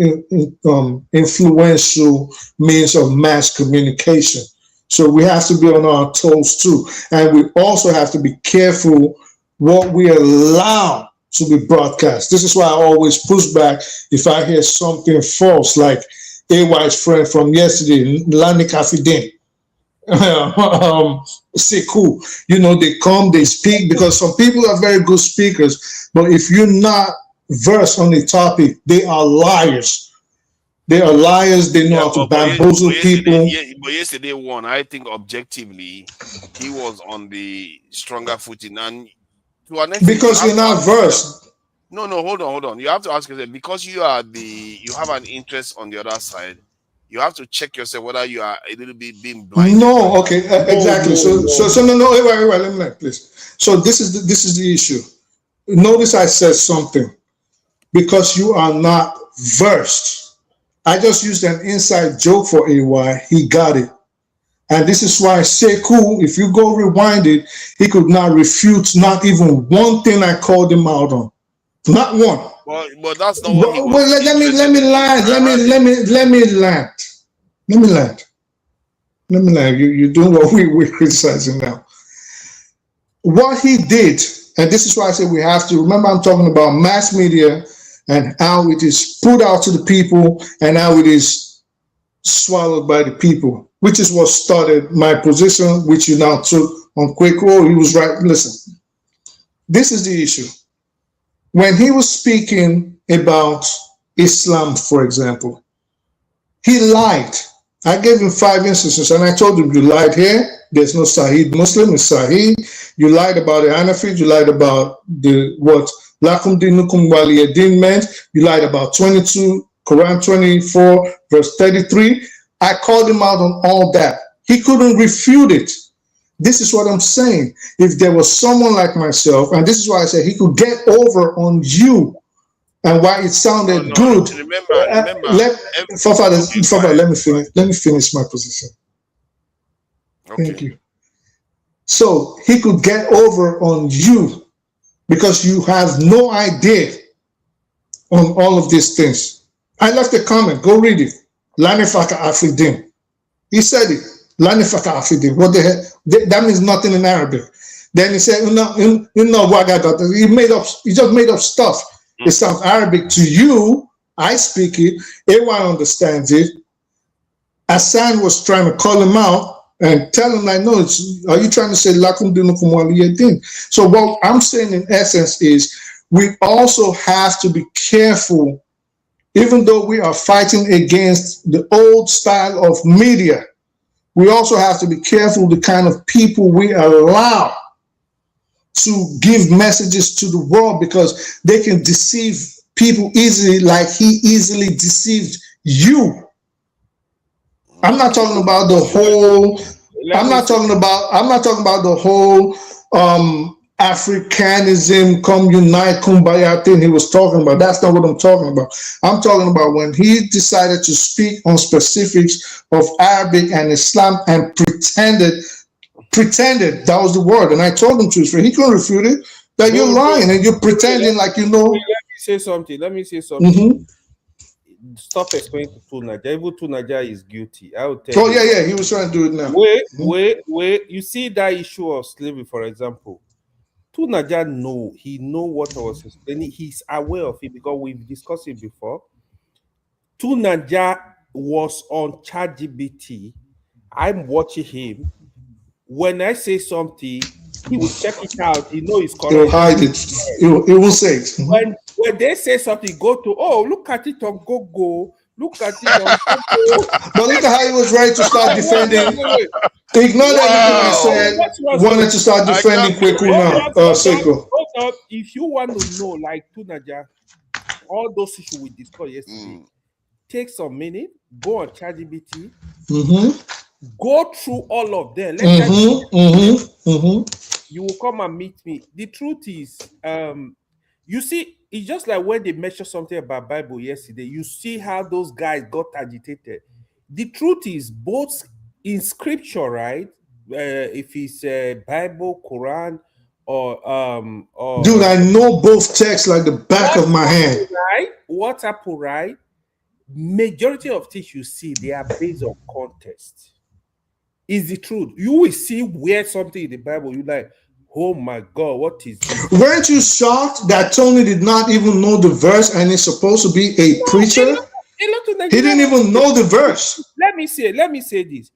influential means of mass communication. So we have to be on our toes too, and we also have to be careful what we allow to be broadcast. This is why I always push back if I hear something false, like AY's friend from yesterday, Lani Kafidin, Sekou. You know, they come, they speak, because some people are very good speakers, but if you're not versed on the topic, they are liars. They are liars. They know how to bamboozle people. But yesterday one, I think objectively, he was on the stronger footing, and to an extent, because you're not versed. No, hold on. You have to ask yourself, because you have an interest on the other side. You have to check yourself whether you are a little bit being blind. No, okay, exactly. So no, wait, let me let, please. So this is the issue. Notice I said something, because you are not versed. I just used an inside joke for AY. He got it. And this is why Sekou, if you go rewind it, he could not refute not even one thing I called him out on. Not one. But that's not what he was. Well, let me land. Let me know. You're doing what we're criticizing now. What he did, and this is why I say we have to remember, I'm talking about mass media and how it is put out to the people and how it is swallowed by the people, which is what started my position, which you now took on Quaker. He was right. Listen, this is the issue. When he was speaking about Islam, for example, he lied. I gave him 5 instances, and I told him, you lied here. There's no Sahih Muslim, it's Sahih. You lied about the Hanafi. You lied about what Lakum Dinukum Waliyadin meant. You lied about 22, Quran 24, verse 33. I called him out on all that. He couldn't refute it. This is what I'm saying. If there was someone like myself, and this is why I said he could get over on you, and why it sounded good. Remember, Father, let me finish my position. Okay. Thank you. So he could get over on you because you have no idea on all of these things. I left a comment. Go read it. Lanifaka Afidin. He said it. Lanifaka Afidin. What the hell? That means nothing in Arabic. Then he said, he just made up stuff. It sounds Arabic to you. I speak it. Everyone understands it. Hassan was trying to call him out and tell him, like, no, are you trying to say lakum dinukum waliyadin? So what I'm saying in essence is we also have to be careful, even though we are fighting against the old style of media, we also have to be careful the kind of people we allow to give messages to the world, because they can deceive people easily, like he easily deceived you. I'm not talking about the whole. I'm not talking about the whole Africanism, come unite, kumbaya thing he was talking about. That's not what I'm talking about. I'm talking about when he decided to speak on specifics of Arabic and Islam and pretended that was the word. And I told him truthfully, he couldn't refute it, that you're lying and you're pretending like you know. Let me say something. Mm-hmm. Stop explaining to Tunaja. Even Tunaja is guilty. I will tell Oh, you. yeah, he was trying to do it now. Wait. You see that issue of slavery, for example. Tunaja he know what I was explaining. He's aware of it because we've discussed it before. Tunaja was on ChatGPT. I'm watching him. When I say something, he will check it out. He know it's correct. He'll hide it. He will say it. When they say something, go to, look at it on Google. Look at it on Google. But look at how he was ready to start defending. Ignore everything I said. Wanted to start defending Kweku now. Seiko. Hold up. If you want to know, like Tunaja, all those issues we discussed yesterday, take some minute, go on ChatGPT, go through all of them. You will come and meet me. The truth is, you see, it's just like when they mentioned something about Bible yesterday. You see how those guys got agitated. The truth is, both in scripture, right? If it's Bible, Quran, or dude, I know both texts like the back of my hand. Right? What's Apple, right? Majority of things you see, they are based on context. Is the truth. You will see where something in the Bible, you're like, oh my God, what is this? Weren't you shocked that Tony did not even know the verse and is supposed to be a preacher? He didn't even know the verse. Let me say this.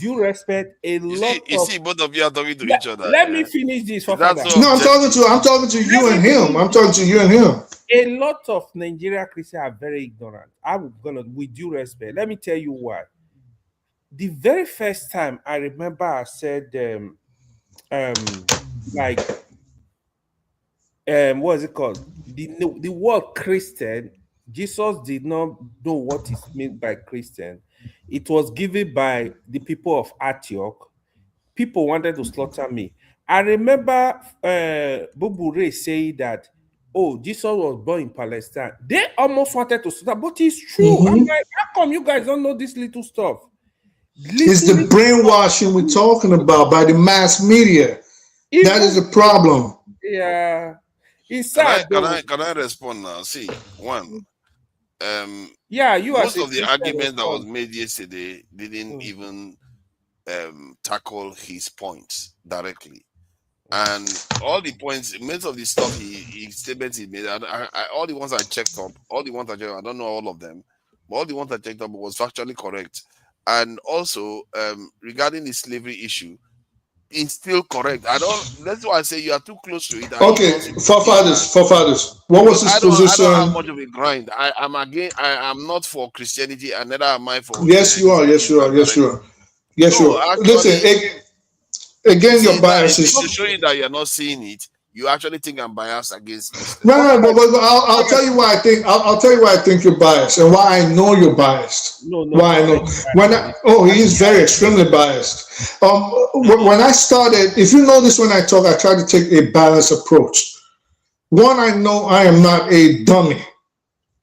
Due respect, You see, both of you are talking to each other. Let me finish this. No, I'm talking to you and him. I'm talking to you and him. A lot of Nigerian Christians are very ignorant. With due respect, let me tell you why. The very first time I remember I said, what is it called? The word Christian, Jesus did not know what is meant by Christian. It was given by the people of Antioch. People wanted to slaughter me. I remember Bubu Ray saying that, Jesus was born in Palestine. They almost wanted to slaughter, but it's true. I'm like, how come you guys don't know this little stuff? It's the brainwashing we're talking about by the mass media. That is the problem. Yeah. It's sad. Can I respond now? See, one. Yeah, you most of the argument that was made yesterday didn't even tackle his points directly. And all the points, most of the stuff he statements he made, all the ones I checked up, all the ones I checked, I don't know all of them, but all the ones I checked up was factually correct. And also regarding the slavery issue, it's still correct. That's why I say you are too close to it. Okay, forefathers. What was his position? I don't have much of a grind. I'm not for Christianity, and neither am I for. Yes, you are. Yes, you are. Yes, you are. Yes, you are. Listen, again, your bias is showing that you're not seeing it. You actually think I'm biased against Muslims. No, but I'll tell you why I think I'll tell you why I think you're biased and why I know you're biased. Why I know he is very extremely biased. When I started, if you notice when I talk, I try to take a balanced approach. One, I know I am not a dummy.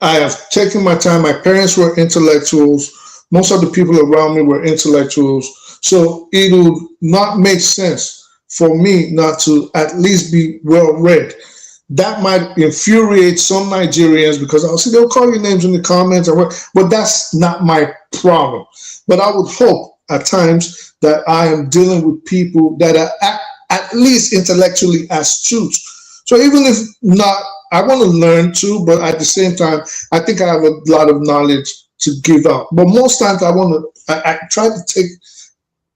I have taken my time. My parents were intellectuals. Most of the people around me were intellectuals. So it would not make sense for me not to at least be well read. That might infuriate some Nigerians because I'll see they'll call you names in the comments, but that's not my problem. But I would hope at times that I am dealing with people that are at least intellectually astute. So even if not, I want to learn too, but at the same time, I think I have a lot of knowledge to give out. But most times I try to take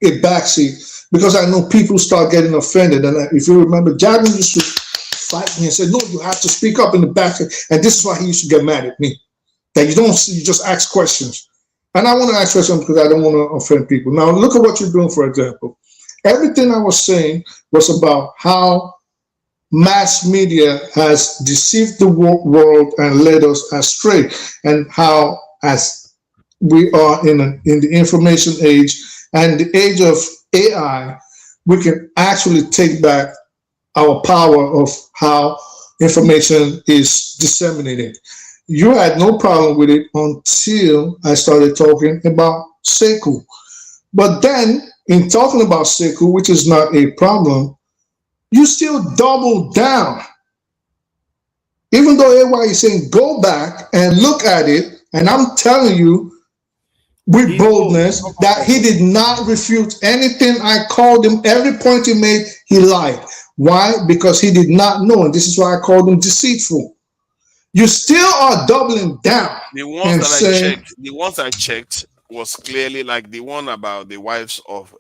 a backseat because I know people start getting offended. And if you remember, Jadwin used to fight me and said, no, you have to speak up in the back. And this is why he used to get mad at me, that you just ask questions. And I want to ask questions because I don't want to offend people. Now, look at what you're doing, for example. Everything I was saying was about how mass media has deceived the world and led us astray, and how, as we are in the information age and the age of AI, we can actually take back our power of how information is disseminated. You had no problem with it until I started talking about Sekou. But then, in talking about Sekou, which is not a problem, you still double down. Even though AY is saying, go back and look at it, and I'm telling you, with boldness, that he did not refute anything I called him. Every point he made, he lied. Why? Because he did not know, and this is why I called him deceitful. You still are doubling down. The ones I checked was clearly like the one about the wives of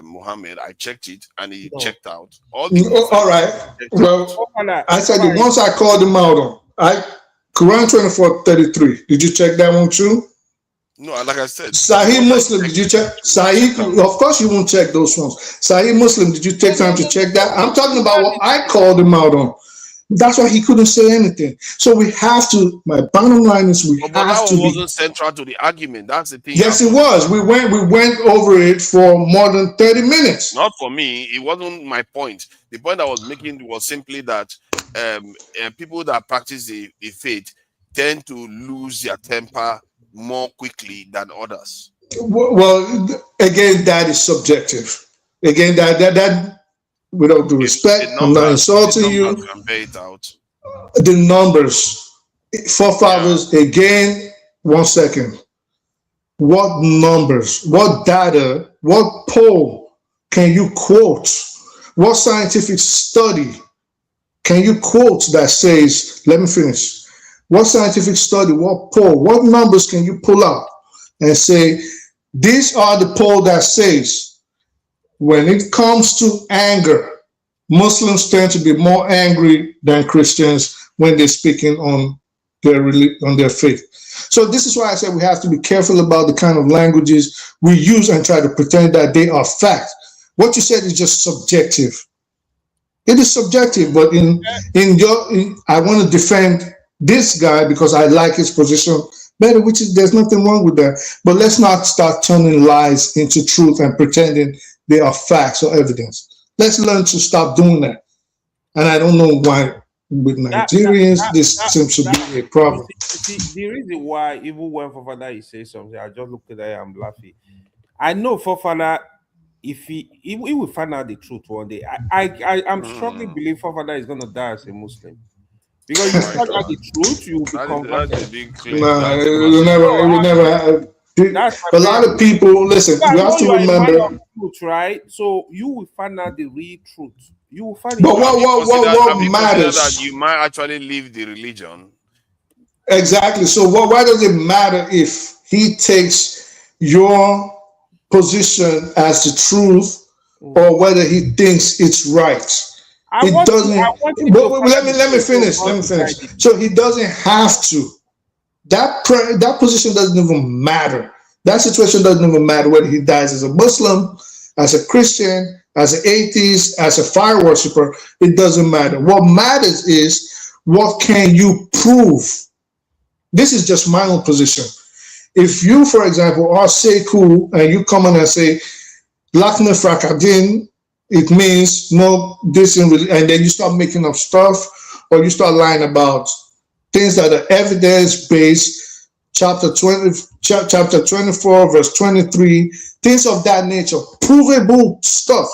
Muhammad. I checked it, and he checked out. All right. Well, I said the ones I called him out on. Quran 24:33. Did you check that one too? No, like I said, Sahih Muslim, did you check? Sahih, of course you won't check those ones. Sahih Muslim, did you take time to check that? I'm talking about what I called him out on. That's why he couldn't say anything. So we have to. My bottom line is we have to. That wasn't central to the argument. That's the thing. Yes, it was. We went over it for more than 30 minutes. Not for me. It wasn't my point. The point I was making was simply that people that practice the faith tend to lose their temper more quickly than others. Well, again, that is subjective. Again, that with all due respect, I'm not insulting you. The numbers, forefathers, again, 1 second. What numbers, what data, what poll can you quote? What scientific study can you quote that says, let me finish. What scientific study, what poll, what numbers can you pull out and say, these are the poll that says, when it comes to anger, Muslims tend to be more angry than Christians when they're speaking on their faith. So this is why I said we have to be careful about the kind of languages we use and try to pretend that they are fact. What you said is just subjective. It is subjective, but I want to defend this guy because I like his position better, which is, there's nothing wrong with that. But let's not start turning lies into truth and pretending they are facts or evidence. Let's learn to stop doing that. And I don't know why with Nigerians this seems to be a problem. See, the reason why, even when Fofana is saying something, I just looked at it and I'm laughing. I know Fofana, if he will find out the truth one day, I'm strongly believe Fofana is going to die as a Muslim. Because you find out the truth, you will be converted. No, it will never. That's A my lot point. of people, listen, I you know have to you are a man remember. of truth, right? So you will find out the real truth. You will find it But out. Have you what considered that matters? you might actually leave the religion? Exactly. So why does it matter if he takes your position as the truth or whether he thinks it's right? I It want doesn't. him to Let follow me the truth, finish. not Let me to finish. guide it. So he doesn't have to. That position doesn't even matter. That situation doesn't even matter whether he dies as a Muslim, as a Christian, as an atheist, as a fire worshiper. It doesn't matter. What matters is what can you prove? This is just my own position. If you, for example, are Sekou and you come in and say, Lakne Frakadin, it means no this and then you start making up stuff or you start lying about things that are evidence-based, chapter 24, verse 23, things of that nature, provable stuff.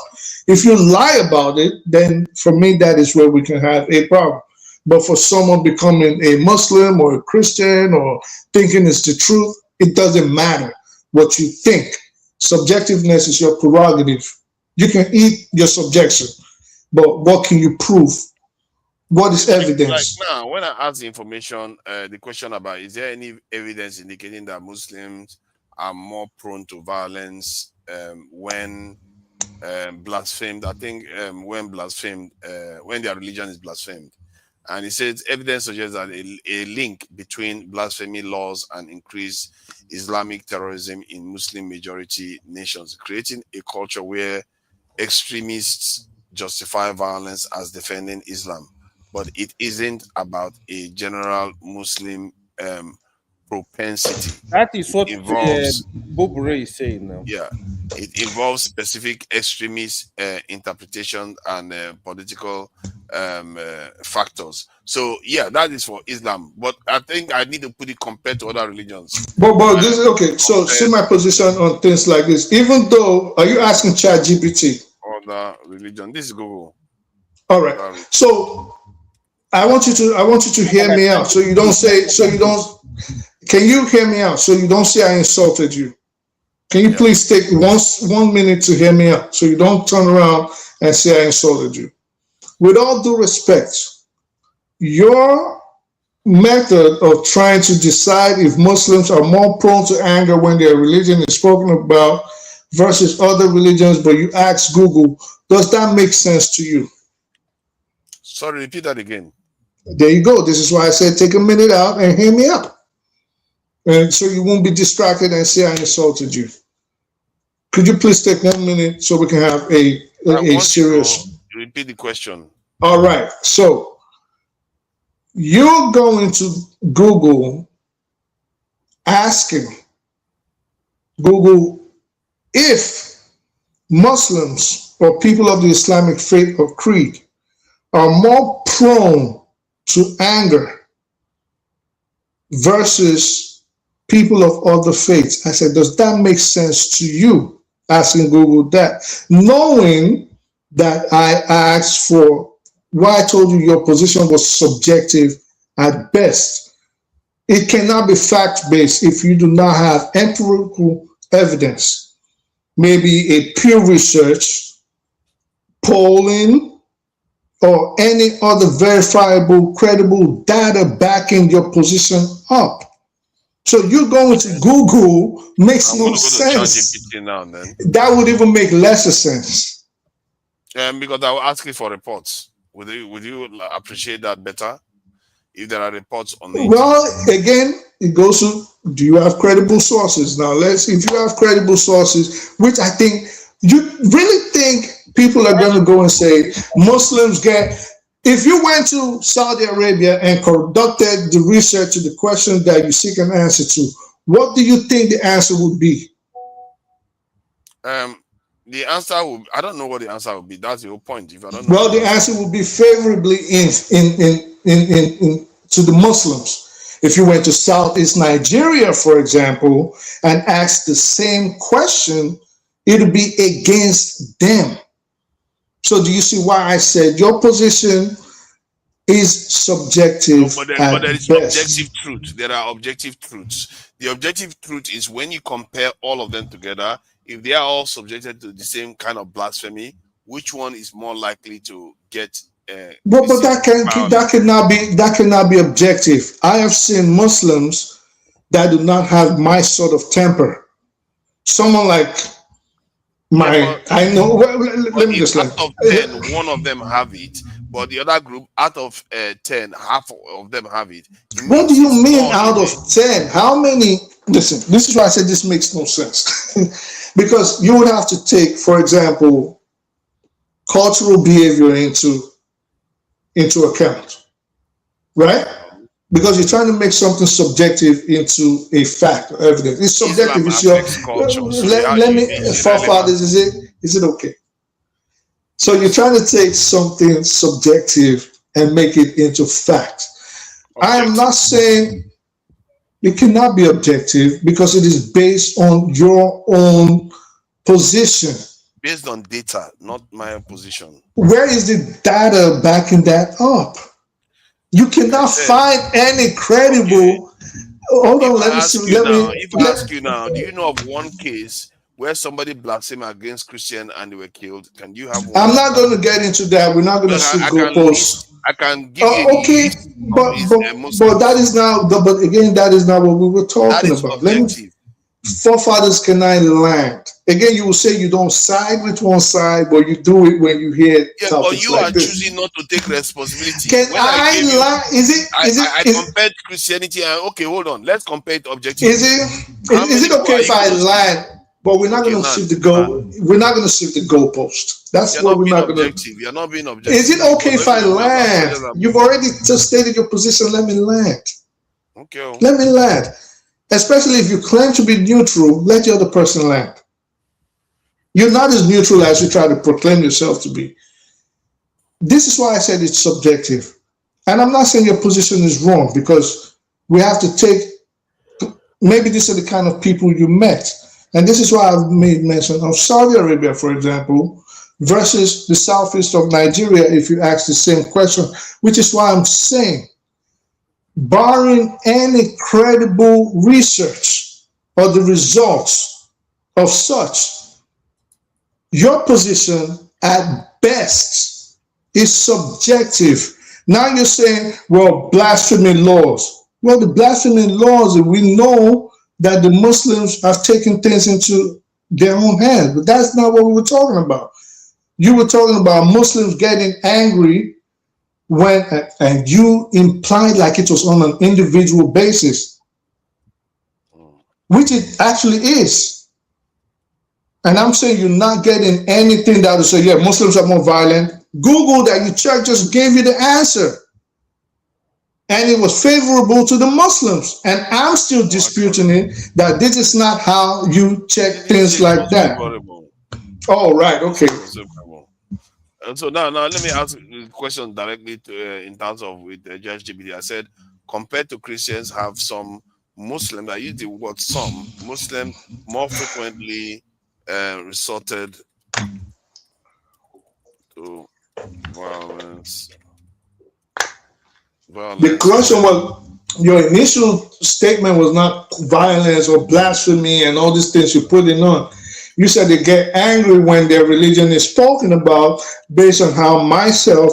If you lie about it, then for me, that is where we can have a problem. But for someone becoming a Muslim or a Christian or thinking it's the truth, it doesn't matter what you think. Subjectiveness is your prerogative. You can eat your subjection, but what can you prove? What is evidence? Like now, when I ask the information, the question about is there any evidence indicating that Muslims are more prone to violence when blasphemed? I think when blasphemed, when their religion is blasphemed. And he says evidence suggests that a link between blasphemy laws and increased Islamic terrorism in Muslim majority nations, creating a culture where extremists justify violence as defending Islam. But it isn't about a general Muslim propensity. That is what involves Bob Ray is saying now. Yeah, it involves specific extremist interpretation and political factors. So yeah, that is for Islam. But I think I need to put it compared to other religions. But this is okay. So see my position on things like this. Even though, are you asking ChatGPT? Other religion. This is Google. All right. So I want you to hear me out. So you don't say. So you don't. Can you hear me out? So you don't say I insulted you. Can you please take 1 minute to hear me out? So you don't turn around and say I insulted you. With all due respect, your method of trying to decide if Muslims are more prone to anger when their religion is spoken about versus other religions, but you ask Google, does that make sense to you? Sorry, repeat that again. There you go. This is why I said take a minute out and hear me out. And so you won't be distracted and say I insulted you. Could you please take 1 minute so we can have a serious... Repeat the question. All right. So you're going to Google asking Google if Muslims or people of the Islamic faith or creed are more prone to anger versus people of other faiths. I said, does that make sense to you? Asking Google that, knowing that I asked for why I told you your position was subjective at best. It cannot be fact-based if you do not have empirical evidence, maybe a peer research, polling, or any other verifiable, credible data backing your position up. So you going to Google makes no sense. Now, then. That would even make lesser sense. Because I will ask you for reports. Would you appreciate that better if there are reports on it? Well, again, it goes to, do you have credible sources? Now, if you have credible sources, which I think, you really think people are going to go and say Muslims get... If you went to Saudi Arabia and conducted the research to the question that you seek an answer to, what do you think the answer would be? The answer will... I don't know what the answer would be. That's the whole point. If I don't know, well, the answer would be favorably to the Muslims. If you went to Southeast Nigeria, for example, and asked the same question, it would be against them. So do you see why I said your position is subjective? But there is objective truth. There are objective truths. The objective truth is when you compare all of them together, if they are all subjected to the same kind of blasphemy, which one is more likely to get but that cannot be objective. I have seen Muslims that do not have my sort of temper. Someone like I know. Well, let me just out of 10, one of them have it, but the other group, out of 10, half of them have it. What do you mean out of 10? How many? Listen, this is why I said this makes no sense. Because you would have to take, for example, cultural behavior into account, right? Because you're trying to make something subjective into a fact or evidence. It's subjective. It's your culture. Let me, forefathers, is it okay? So you're trying to take something subjective and make it into fact. I am not saying it cannot be objective because it is based on your own position. Based on data, not my position. Where is the data backing that up? You cannot find any credible. Hold on, let me see. If I ask you now, do you know of one case where somebody blasphemed against Christian and they were killed? Can you have one? I'm not going to get into that. We're not going to see goalposts. I can give you okay, but that is now. But again, that is not what we were talking about. Forefathers cannot land. Again, you will say you don't side with one side, but you do it when you hear but you like are this. choosing not to take responsibility. Can I lie? I compared Christianity and okay, hold on. Let's compare it objectively. Is it okay if I lie? But we're not going to shift the goal. We're not going to shift the goalpost. That's what we're not going to. You're not being objective. Is it okay if I land? You've already just stated your position. Let me land. Okay. Let me land. Especially if you claim to be neutral, let the other person land. You're not as neutral as you try to proclaim yourself to be. This is why I said it's subjective. And I'm not saying your position is wrong because we have to take, maybe these are the kind of people you met. And this is why I've made mention of Saudi Arabia, for example, versus the southeast of Nigeria, if you ask the same question, which is why I'm saying, barring any credible research or the results of such, your position at best is subjective. Now you're saying, well, blasphemy laws. Well, the blasphemy laws, we know that the Muslims have taken things into their own hands, but that's not what we were talking about. You were talking about Muslims getting angry when, and you implied like it was on an individual basis, which it actually is. And I'm saying you're not getting anything that will say, yeah, Muslims are more violent. Google that, you check, just gave you the answer. And it was favorable to the Muslims. And I'm still disputing it, that this is not how you check things like that. Oh, right, okay. And so now let me ask the question directly to, in terms of with Judge GBD. I said, compared to Christians, have some Muslims, I use the word some, Muslims more frequently resorted to violence. The question was, your initial statement was not violence or blasphemy and all these things you're putting on. You said they get angry when their religion is spoken about, based on how myself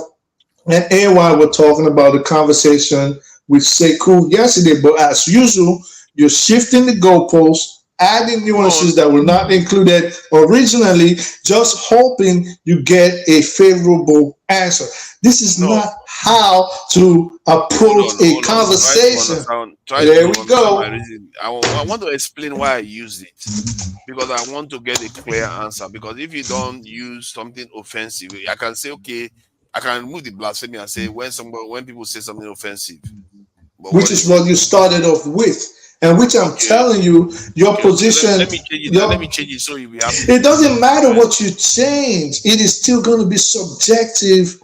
and AY were talking about the conversation with Sekou yesterday. But as usual, you're shifting the goalposts, adding nuances that were not included originally, just hoping you get a favorable answer. This is not how to approach a conversation. There we go. I want to explain why I use it, because I want to get a clear answer. Because if you don't use something offensive, I can say, okay, I can remove the blasphemy and say when people say something offensive. Which is what you started off with. And which I'm telling you, your position. Let me change it. Let me change it so you will have. It doesn't matter what you change. It is still going to be subjective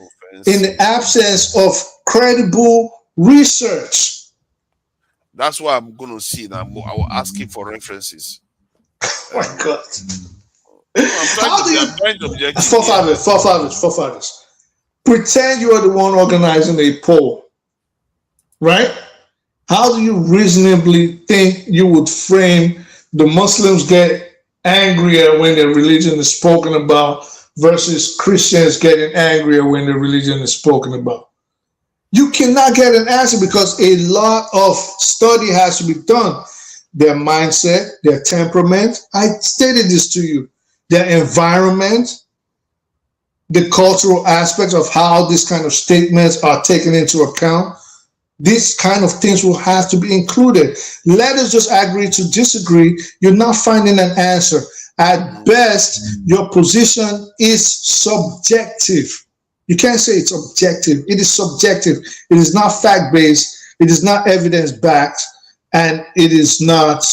in the absence of credible research. That's why I'm going to see now. I will ask you for references. Oh my God! How do you? Forefathers. Pretend you are the one organizing a poll, right? How do you reasonably think you would frame the Muslims get angrier when their religion is spoken about versus Christians getting angrier when their religion is spoken about? You cannot get an answer because a lot of study has to be done. Their mindset, their temperament, I stated this to you, their environment, the cultural aspects of how these kind of statements are taken into account. These kind of things will have to be included. Let us just agree to disagree. You're not finding an answer. At best, your position is subjective. You can't say it's objective. It is subjective. It is not fact-based. It is not evidence-backed. And it is not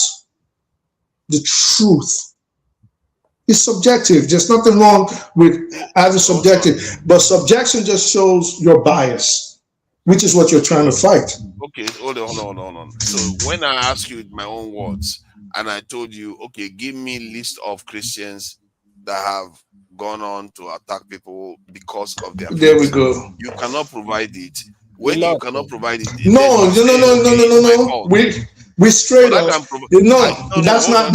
the truth. It's subjective. There's nothing wrong with having subjective. But subjection just shows your bias, which is what you're trying to fight. Okay, hold on. So when I ask you with my own words, and I told you, okay, give me a list of Christians that have gone on to attack people because of their faith. There we go. You cannot provide it. When you cannot provide it, no. We straight up. That's not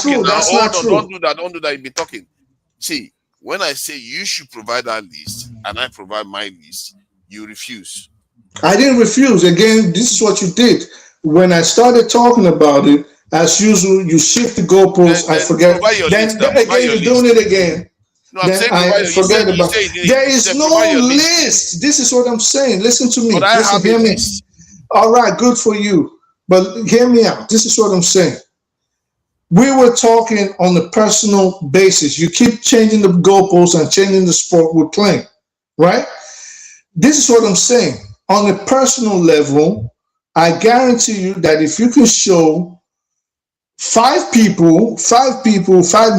true. That's not true. Don't do that. You'll be talking. See, when I say you should provide that list and I provide my list, you refuse. I didn't refuse. Again, this is what you did. When I started talking about it, as usual, you shift the goalposts. I forget. Then again, you're doing it again. No, I'm saying I forget about it. There is no list. This is what I'm saying. Listen to me. But I have hear a me. list. All right, good for you. But hear me out. This is what I'm saying. We were talking on a personal basis. You keep changing the goalposts and changing the sport we're playing, right? This is what I'm saying. On a personal level, I guarantee you that if you can show five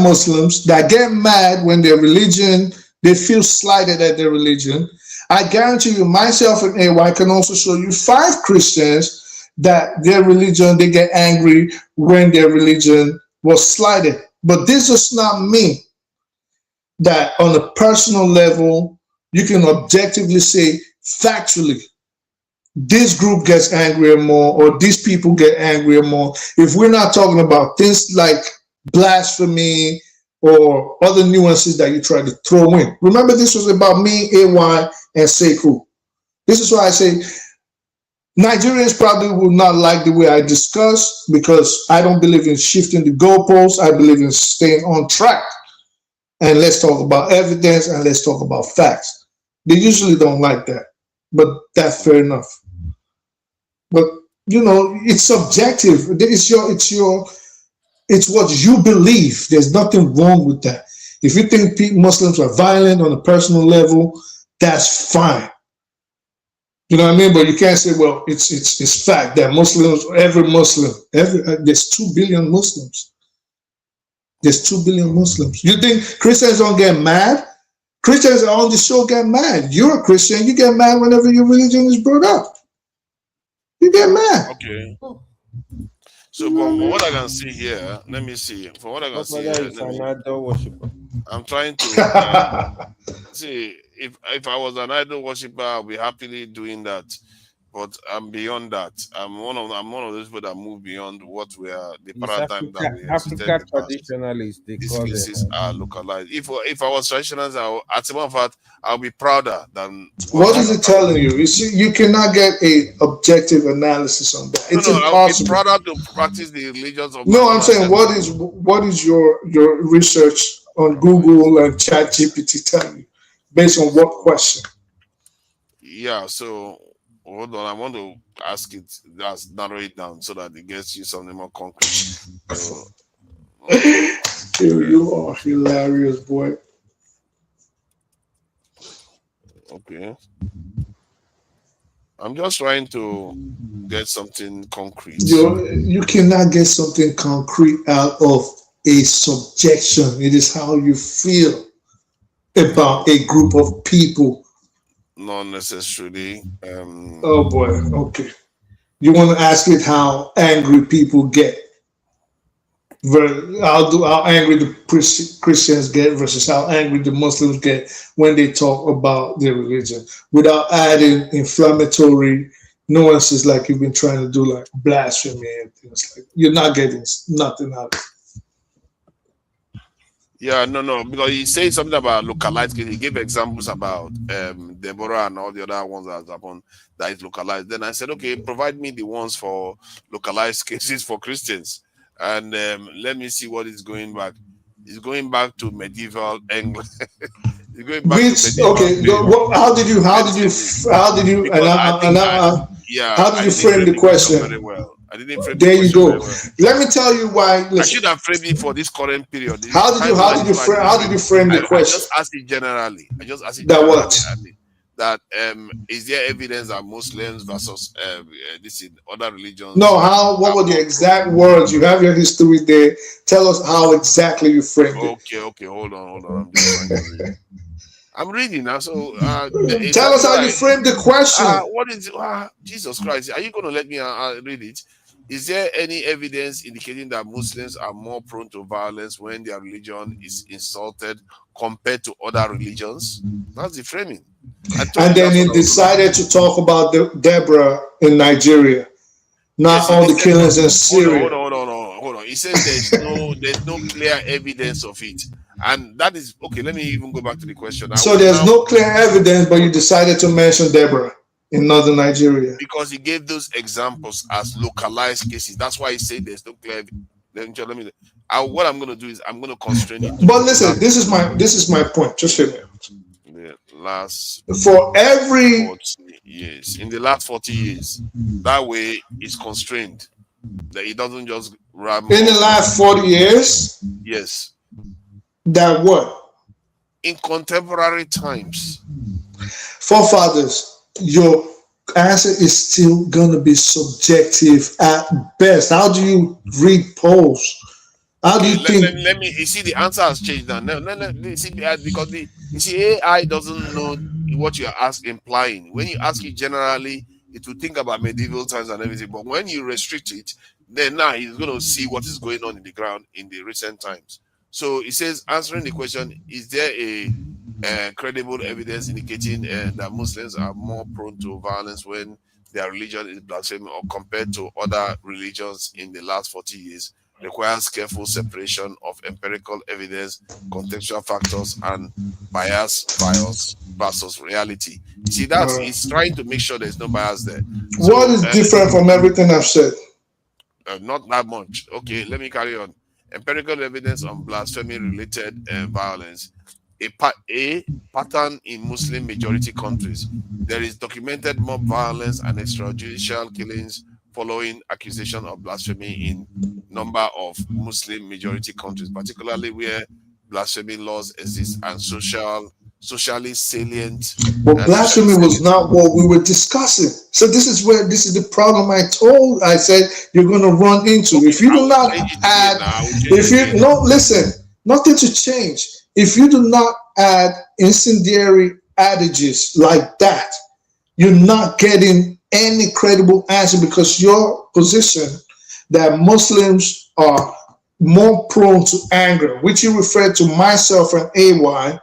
Muslims that get mad when their religion, they feel slighted at their religion, I guarantee you, myself and AY can also show you 5 Christians that their religion, they get angry when their religion was slighted. But this does not mean that on a personal level, you can objectively say factually, this group gets angrier more or these people get angrier more. If we're not talking about things like blasphemy or other nuances that you try to throw in. Remember, this was about me, AY, and Sekou. This is why I say Nigerians probably will not like the way I discuss because I don't believe in shifting the goalposts. I believe in staying on track. And let's talk about evidence and let's talk about facts. They usually don't like that, but that's fair enough. But you know, it's subjective. It's what you believe. There's nothing wrong with that. If you think Muslims are violent on a personal level, that's fine. You know what I mean? But you can't say, well, it's fact that Muslims, there's 2 billion Muslims. There's 2 billion Muslims. You think Christians don't get mad? Christians are on the show get mad. You're a Christian, you get mad whenever your religion is brought up. You get mad. Okay. So from what I can see here, let me see. From what I can see here, I'm trying to see if I was an idol worshiper, I'll be happily doing that. But I'm beyond that. I'm one of those people that move beyond what we are the paradigm that we African traditionalists. These cases are localized. If I was traditionalist, as a matter of fact, I'll be prouder than what is it telling you? You see, you cannot get a objective analysis on that. It's impossible. I'll be prouder to practice the religions of. No, I'm saying what is your research on Google and ChatGPT telling you based on what question? Yeah, so hold on, I want to ask it. Let's narrow it down so that it gets you something more concrete. So, you are hilarious, boy. Okay. I'm just trying to get something concrete. You cannot get something concrete out of a subjection. It is how you feel about a group of people. Not necessarily. Oh boy, okay. You want to ask it how angry people get? How angry the Christians get versus how angry the Muslims get when they talk about their religion, without adding inflammatory, nuances like you've been trying to do, like blasphemy and things like. You're not getting nothing out of it. Yeah, no, because he said something about localized cases. He gave examples about Deborah and all the other ones that happened that is localized. Then I said, okay, provide me the ones for localized cases for Christians, and let me see what is going back. It's going back to medieval England. It's going back to medieval period. How did you how did you Because how did you frame the question? Very well. I didn't frame There the you question go. very well. Let me tell you why. I should have framed it for this current period. How did you frame the question? I just asked it generally. That what? That is there evidence that Muslims versus this in other religions? No, what were the exact words? You have your history there. Tell us how exactly you framed it. Okay, hold on. I'm just trying to read. I'm reading now, so tell us how you framed the question. What is Jesus Christ? Are you going to let me read it? Is there any evidence indicating that Muslims are more prone to violence when their religion is insulted compared to other religions? That's the framing. And then he decided to talk about Deborah in Nigeria, not all the killings in Syria. Hold on. He says there's no clear evidence of it. And that is okay. Let me even go back to the question. So there's no clear evidence, but you decided to mention Deborah in northern Nigeria because he gave those examples as localized cases. That's why he said there's no clear. What I'm going to do is I'm going to constrain it. But listen, this is my point. Just hear me out. For every 40 years, in the last 40 years, that way it's constrained. That it doesn't just ram. In the last 40 years? Yes. That what? In contemporary times. Forefathers, your answer is still going to be subjective at best. How do you read polls? How do you think? Let me. You see, the answer has changed now. No. See, because AI doesn't know what you are implying. When you ask it generally, it will think about medieval times and everything. But when you restrict it, then now he's going to see what is going on in the ground in the recent times. So it says, answering the question, is there a credible evidence indicating that Muslims are more prone to violence when their religion is blasphemy or compared to other religions in the last 40 years? Requires careful separation of empirical evidence, contextual factors, and bias versus reality. You see, he's trying to make sure there's no bias there. So, what is different from everything I've said? Not that much. Okay, let me carry on. Empirical evidence on blasphemy-related violence. A pattern in Muslim majority countries. There is documented mob violence and extrajudicial killings following accusation of blasphemy in number of Muslim majority countries, particularly where blasphemy laws exist and socially salient. But blasphemy was not what we were discussing. So this is the problem I said you're going to run into. Okay, if you do not add, listen, nothing to change. If you do not add incendiary adages like that, you're not getting any credible answer, because your position that Muslims are more prone to anger, which you referred to myself and AY,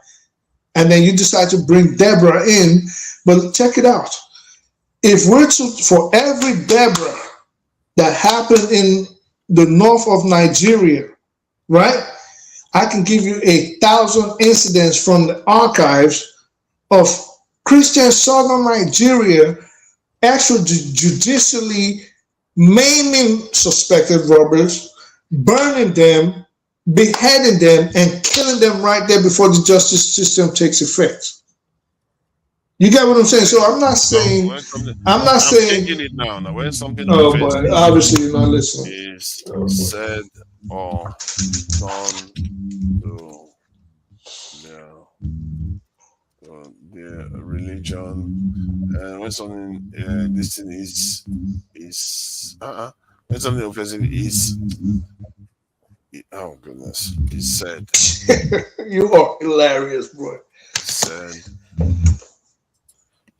and then you decide to bring Deborah in. But check it out. If we're for every Deborah that happened in the north of Nigeria, right? I can give you 1,000 incidents from the archives of Christian southern Nigeria extrajudicially maiming suspected robbers, burning them, beheading them, and killing them right there before the justice system takes effect. You get what I'm saying? So I'm not saying changing it now. Now, when something but obviously you're not listening. Is said or done to their religion, and when something this thing is when something offensive is, oh goodness, he said. You are hilarious, bro. Said.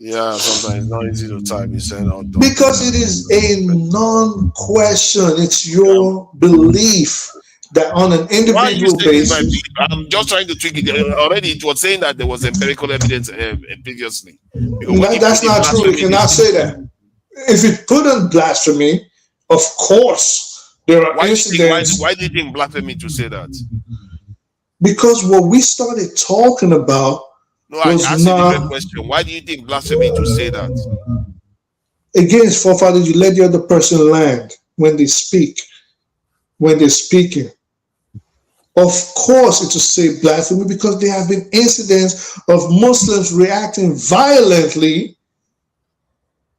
Yeah, sometimes it's not easy to type. You said, oh, because it is a non-question. It's your belief that on an individual basis. I'm just trying to tweak it. Already, it was saying that there was empirical evidence previously. That's not true. You cannot say that. if you put on blasphemy, of course there are incidents. Why do you think blasphemy to say that? Because what we started talking about was I asked you a different question. Why do you think blasphemy to say that? Again, forefathers, you let the other person land when they speak, when they're speaking. Of course, it will say blasphemy because there have been incidents of Muslims reacting violently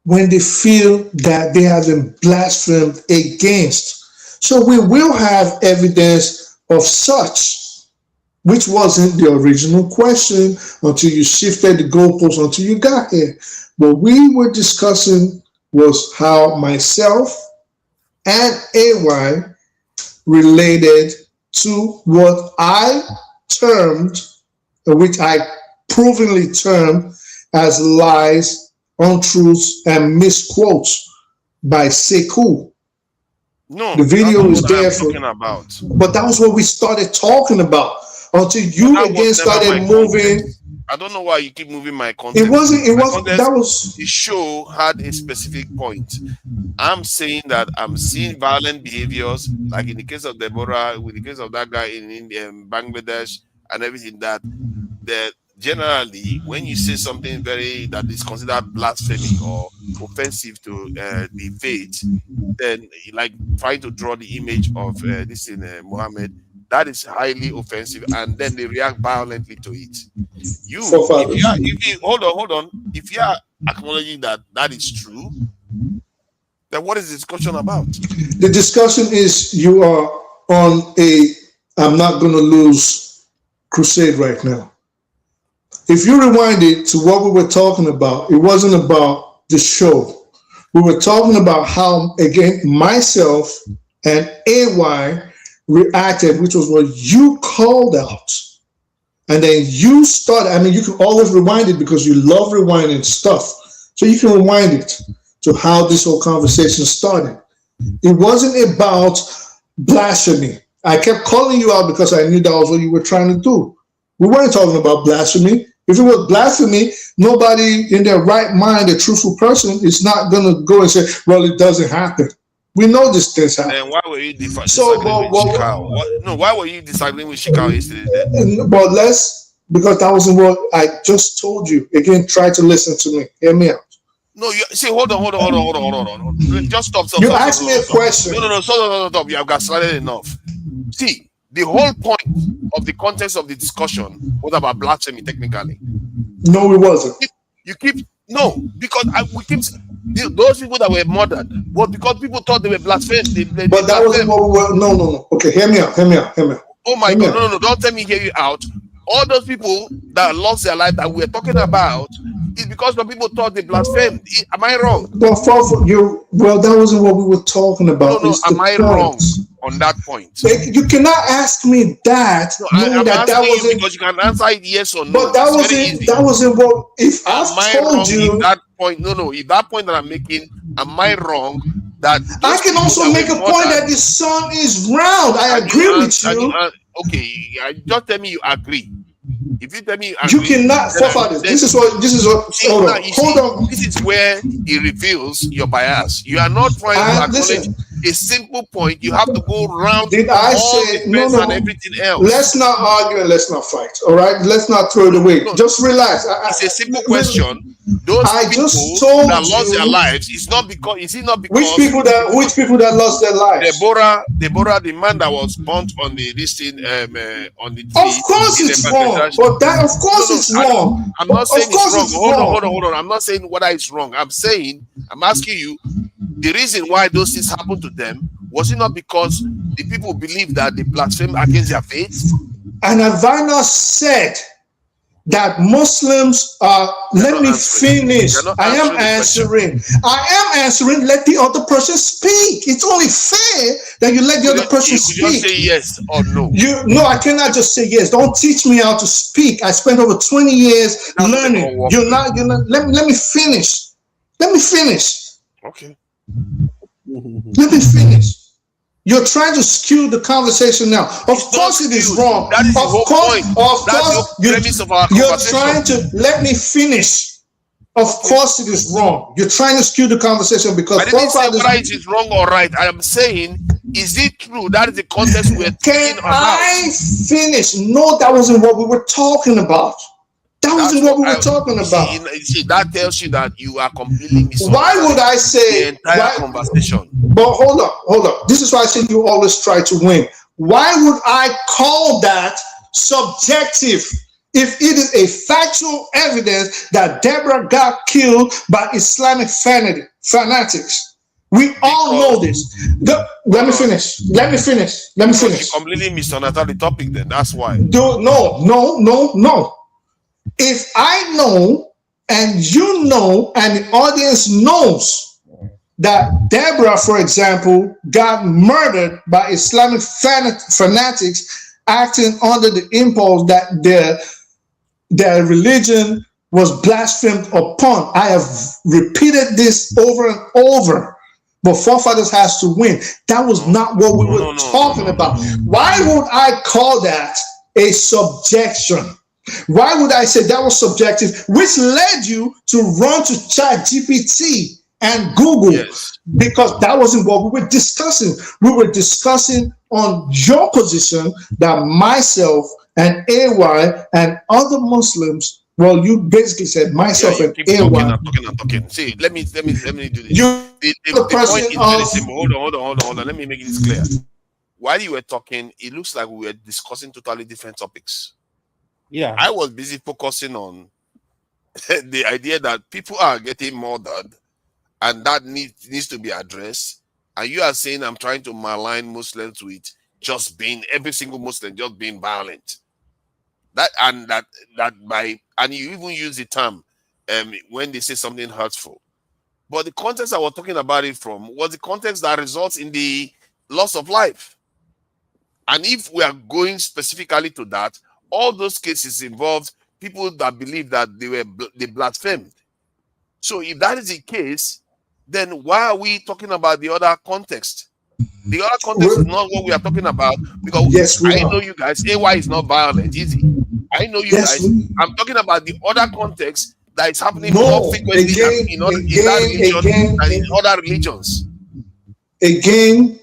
when they feel that they have been blasphemed against. So we will have evidence of such, which wasn't the original question until you shifted the goalposts until you got here. What we were discussing was how myself and AY related to what I termed, which I provenly termed as lies, untruths, and misquotes by Sekou. No, the video is there for. About. But that was what we started talking about until you again started moving. I don't know why you keep moving my content. It wasn't. That was the show had a specific point. I'm saying that I'm seeing violent behaviors, like in the case of Deborah, with the case of that guy in India, Bangladesh, and everything. That generally, when you say something that is considered blasphemy or offensive to the faith, then like trying to draw the image of this in Muhammad, that is highly offensive, and then they react violently to it. Hold on. If you are acknowledging that is true, then what is the discussion about? The discussion is you are on I'm not going to lose crusade right now. If you rewind it to what we were talking about, it wasn't about the show. We were talking about how, again, myself and AY reacted, which was what you called out. And then you started, you can always rewind it because you love rewinding stuff. So you can rewind it to how this whole conversation started. It wasn't about blasphemy. I kept calling you out because I knew that was what you were trying to do. We weren't talking about blasphemy. If it was blasphemy, nobody in their right mind, a truthful person, is not going to go and say, well, it doesn't happen. We know this things happen. Then why were you disagreeing with Shikau? Why were you disagreeing with Shikau yesterday? But because that wasn't what I just told you. Again, try to listen to me. Hear me out. No, you see, hold on. Just stop. You asked me a question. No, stop. You have got started enough. See, the whole point of the context of the discussion was about blasphemy, technically. No, it wasn't. Because we keep those people that were murdered was because people thought they were blasphemous. But that wasn't what we were. No. Okay, hear me out. Oh my God! No! Don't tell me hear you out. All those people that lost their life that we're talking about is because some people thought they blasphemed. Am I wrong? Well, that wasn't what we were talking about. No. Am I wrong on that point? You cannot ask me that. I'm asking you because you can answer it yes or no. But that wasn't what. If I told you that point, if that point that I'm making, am I wrong? That I can also make a point that the sun is round. I agree with you. Okay, just tell me you agree. If you tell me you agree, you cannot. Forefathers, this is what. Hold on. This is where it reveals your bias. You are not trying to acknowledge a simple point. You have to go round. Did I say no? And everything else. Let's not argue and let's not fight. All right. Let's not throw it away. Just relax. It's a simple question. Those people that lost their lives, is it not because which people that lost their lives? Deborah, the man that was burnt on the listing on the tree. Of course it's wrong. But that of course it's wrong. I'm not saying it's wrong. Hold on. I'm not saying whether it's wrong. I'm asking you the reason why those things happened to them. Was it not because the people believe that they blaspheme against their faith? And have I not said that Muslims are, let me finish. I am answering. Let the other person speak. It's only fair that you let the other person speak. You just say yes or no. No, I cannot just say yes. Don't teach me how to speak. I spent over 20 years learning. You're not. Let me finish. Okay. Let me finish. You're trying to skew the conversation now. Of course it is wrong. That is the whole point. Of course, the premise of our you're conversation. trying to let me finish. Of course, it is wrong. You're trying to skew the conversation because I didn't say forefathers. whether it is wrong or right. I am saying, is it true? That is the context we're Can talking about. I finish? No, that wasn't what we were talking about. That wasn't what we were talking about. See, that tells you that you are completely misunderstanding. Why would I say the entire conversation? But hold up. This is why I say you always try to win. Why would I call that subjective if it is a factual evidence that Deborah got killed by Islamic fanatics? We all know this. Let me finish. You completely misunderstand the topic then. That's why. No. If I know and you know and the audience knows that Deborah, for example, got murdered by Islamic fanatics acting under the impulse that their religion was blasphemed upon. I have repeated this over and over. But forefathers has to win. That was not what we were talking about. Why would I call that a subjection? Why would I say that was subjective, which led you to run to ChatGPT and Google? Yes. Because that wasn't what we were discussing. We were discussing on your position that myself and AY and other Muslims, well, you basically said myself and AY. I'm talking. See, let me do this. The point is very simple. Hold on. Let me make this clear. While you were talking, it looks like we were discussing totally different topics. Yeah, I was busy focusing on the idea that people are getting murdered, and that needs to be addressed. And you are saying I'm trying to malign Muslims with just being every single Muslim just being violent. And you even use the term when they say something hurtful. But the context I was talking about it from was the context that results in the loss of life. And if we are going specifically to that, all those cases involved people that believe that they blasphemed. So if that is the case, then why are we talking about the other context? The other context is not what we are talking about, because I know you guys, AY is not violent, is he? I know you guys. I'm talking about the other context that is happening more frequently in that religion than in other religions. Again,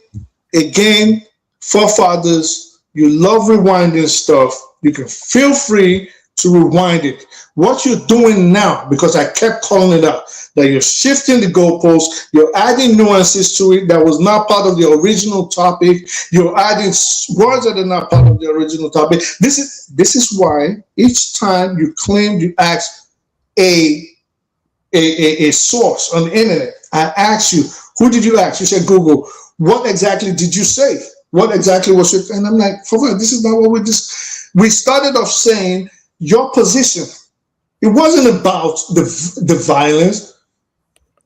forefathers, you love rewinding stuff. You can feel free to rewind it. What you're doing now, because I kept calling it out, that you're shifting the goalposts, you're adding nuances to it that was not part of the original topic. You're adding words that are not part of the original topic. This is why each time you claim you ask a source on the internet, I ask you, who did you ask? You said Google. What exactly did you say? What exactly was it? And I'm like, this is not what we started off saying. Your position, it wasn't about the violence.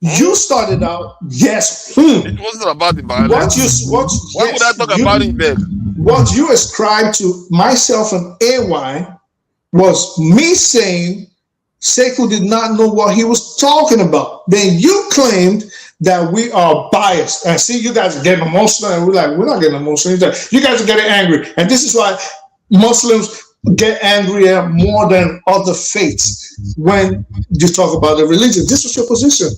You started out, yes. It wasn't about the violence. Why would I talk about it then? What you ascribed to myself and AY was me saying Sekou did not know what he was talking about. Then you claimed that we are biased. And see, you guys are getting emotional, and we're not getting emotional. You guys are getting angry. And this is why Muslims get angrier more than other faiths when you talk about the religion. This was your position.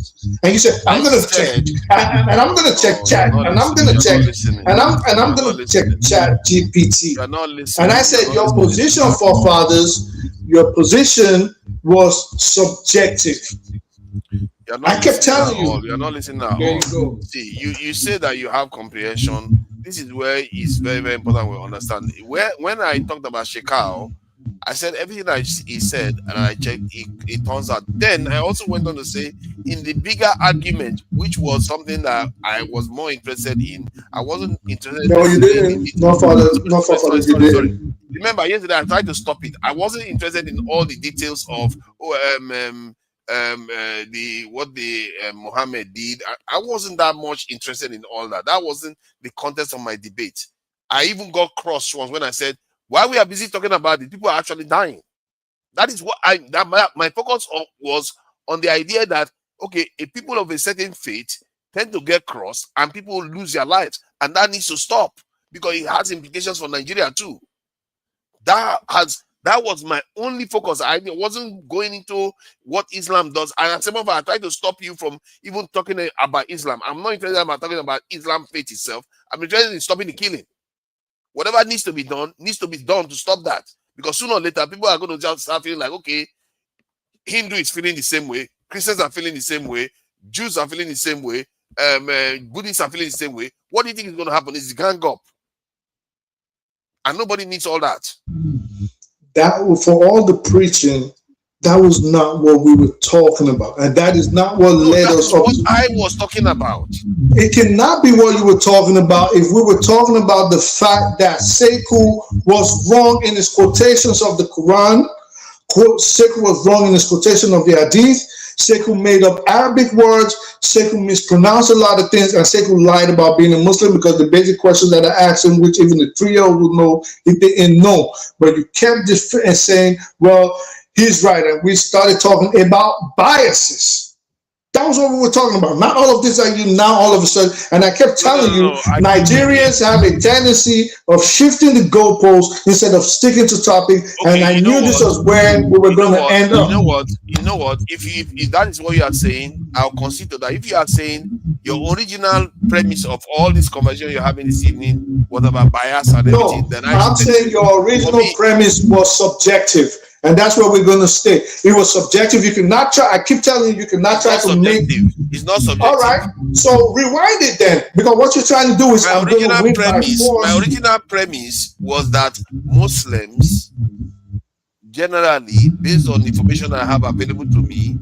And you said, I'm gonna check, and I'm gonna check chat, and I'm gonna check, and I'm gonna check chat GPT. And I said your position, forefathers, your position was subjective. I kept telling you. You're not listening at all. See, you say that you have comprehension. This is where it's very, very important we understand. When I talked about Shekau, I said everything that he said, and I checked, it turns out. Then I also went on to say, in the bigger argument, which was something that I was more interested in, I wasn't interested. No, you didn't. No, father, sorry. Remember, yesterday I tried to stop it. I wasn't interested in all the details of what Muhammad did. I wasn't that much interested in all that. That wasn't the context of my debate. I even got cross once when I said, while we are busy talking about it, people are actually dying. That is what my focus was on the idea that, okay, if people of a certain faith tend to get crossed and people lose their lives, and that needs to stop because it has implications for Nigeria too. That has That was my only focus. I wasn't going into what Islam does. And as I tried to stop you from even talking about Islam. I'm not interested about talking about Islam faith itself. I'm interested in stopping the killing. Whatever needs to be done to stop that. Because sooner or later, people are going to just start feeling like, okay, Hindu is feeling the same way, Christians are feeling the same way, Jews are feeling the same way, Buddhists are feeling the same way. What do you think is going to happen? Is gang up. And nobody needs all that. That for all the preaching, that was not what we were talking about, and that is not what led us up. What I was talking about. It cannot be what you were talking about if we were talking about the fact that Sekou was wrong in his quotations of the Quran. Sekou was wrong in his quotation of the Hadith. Sekou made up Arabic words. Sekou mispronounced a lot of things, and Sekou lied about being a Muslim because the basic questions that I asked him, which even the 3-year-old would know, he didn't know. But you kept just saying, well, he's right. And we started talking about biases. That was what we were talking about. Not all of this are you now all of a sudden. And I kept telling you, Nigerians have a tendency of shifting the goalposts instead of sticking to topic. Okay, and I knew this was where we were going to end up. You know what? If that is what you are saying, I'll consider that. If you are saying your original premise of all this conversation you're having this evening was about bias and everything, then I'm saying your original premise was subjective. And that's where we're going to stay. It was subjective. You cannot try. I keep telling you, you cannot try to make. It's not subjective. All right. So rewind it then, because what you're trying to do is my original premise was that Muslims, generally, based on the information I have available to me,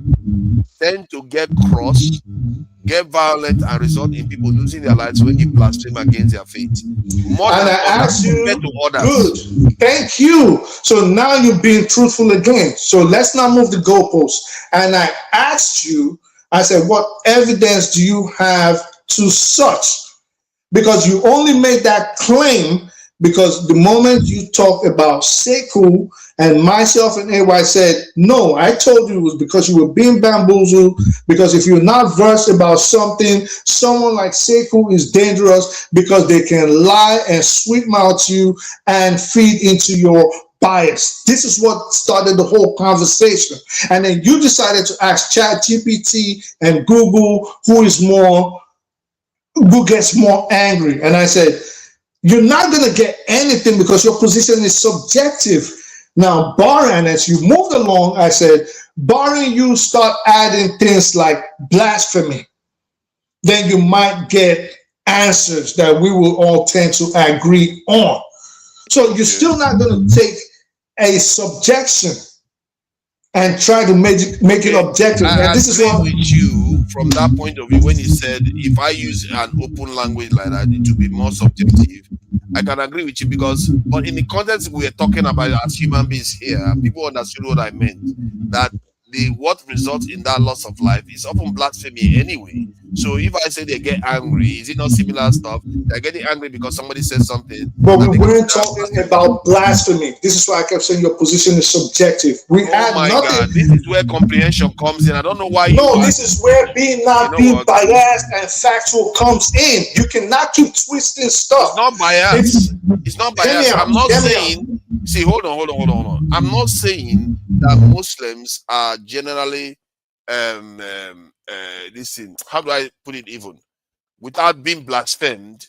tend to get crossed, get violent, and result in people losing their lives when you blaspheme against their faith. More and than I asked you, others. Good, thank you. So now you're being truthful again. So let's not move the goalposts. And I asked you, I said, what evidence do you have to such? Because you only made that claim because the moment you talked about Sekou and myself and AY said, no, I told you it was because you were being bamboozled, because if you're not versed about something, someone like Sekou is dangerous because they can lie and sweet mouth you and feed into your bias. This is what started the whole conversation. And then you decided to ask ChatGPT and Google who gets more angry. And I said, you're not going to get anything because your position is subjective. Now, barring, as you moved along, I said, barring you start adding things like blasphemy, then you might get answers that we will all tend to agree on. So you're still not going to take a subjection and try to make it objective. And this is what with you from that point of view when you said if I use an open language like that, it will be more subjective. I can agree with you but in the context we are talking about as human beings here, people understood what I meant. That what results in that loss of life is often blasphemy anyway. So if I say they get angry, is it not similar stuff? They're getting angry because somebody said something. But we weren't talking about blasphemy. This is why I kept saying your position is subjective. We had nothing. God, this is where comprehension comes in. I don't know why you. No, this is where being biased and factual comes in. You cannot keep twisting stuff. It's not biased. It's not biased. I'm not saying. See, hold on. I'm not saying that Muslims are generally listen, how do I put it even? Without being blasphemed,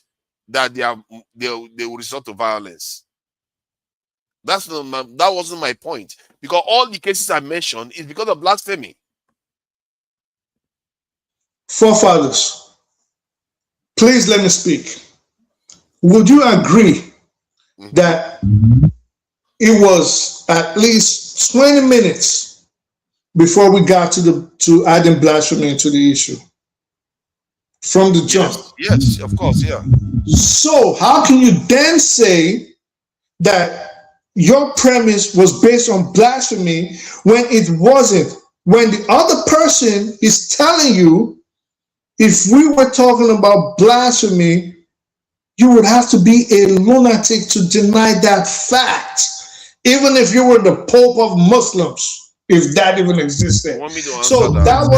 that they will resort to violence. That wasn't my point. Because all the cases I mentioned is because of blasphemy. Forefathers, please let me speak. Would you agree that it was at least 20 minutes before we got to adding blasphemy into the issue from the jump? Yes, of course, yeah. So how can you then say that your premise was based on blasphemy when it wasn't? When the other person is telling you, if we were talking about blasphemy, you would have to be a lunatic to deny that fact, even if you were the Pope of Muslims, if that even existed. So that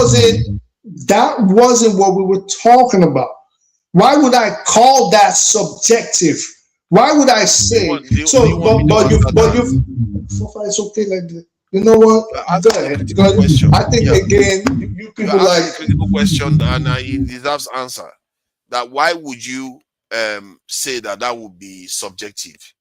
wasn't what we were talking about. Why would I call that subjective Why would I say so? But you've. It's okay like that. You know what? Go ahead. I think again, you people You're asking like a critical question, and it deserves answer. That why would you say that that would be subjective?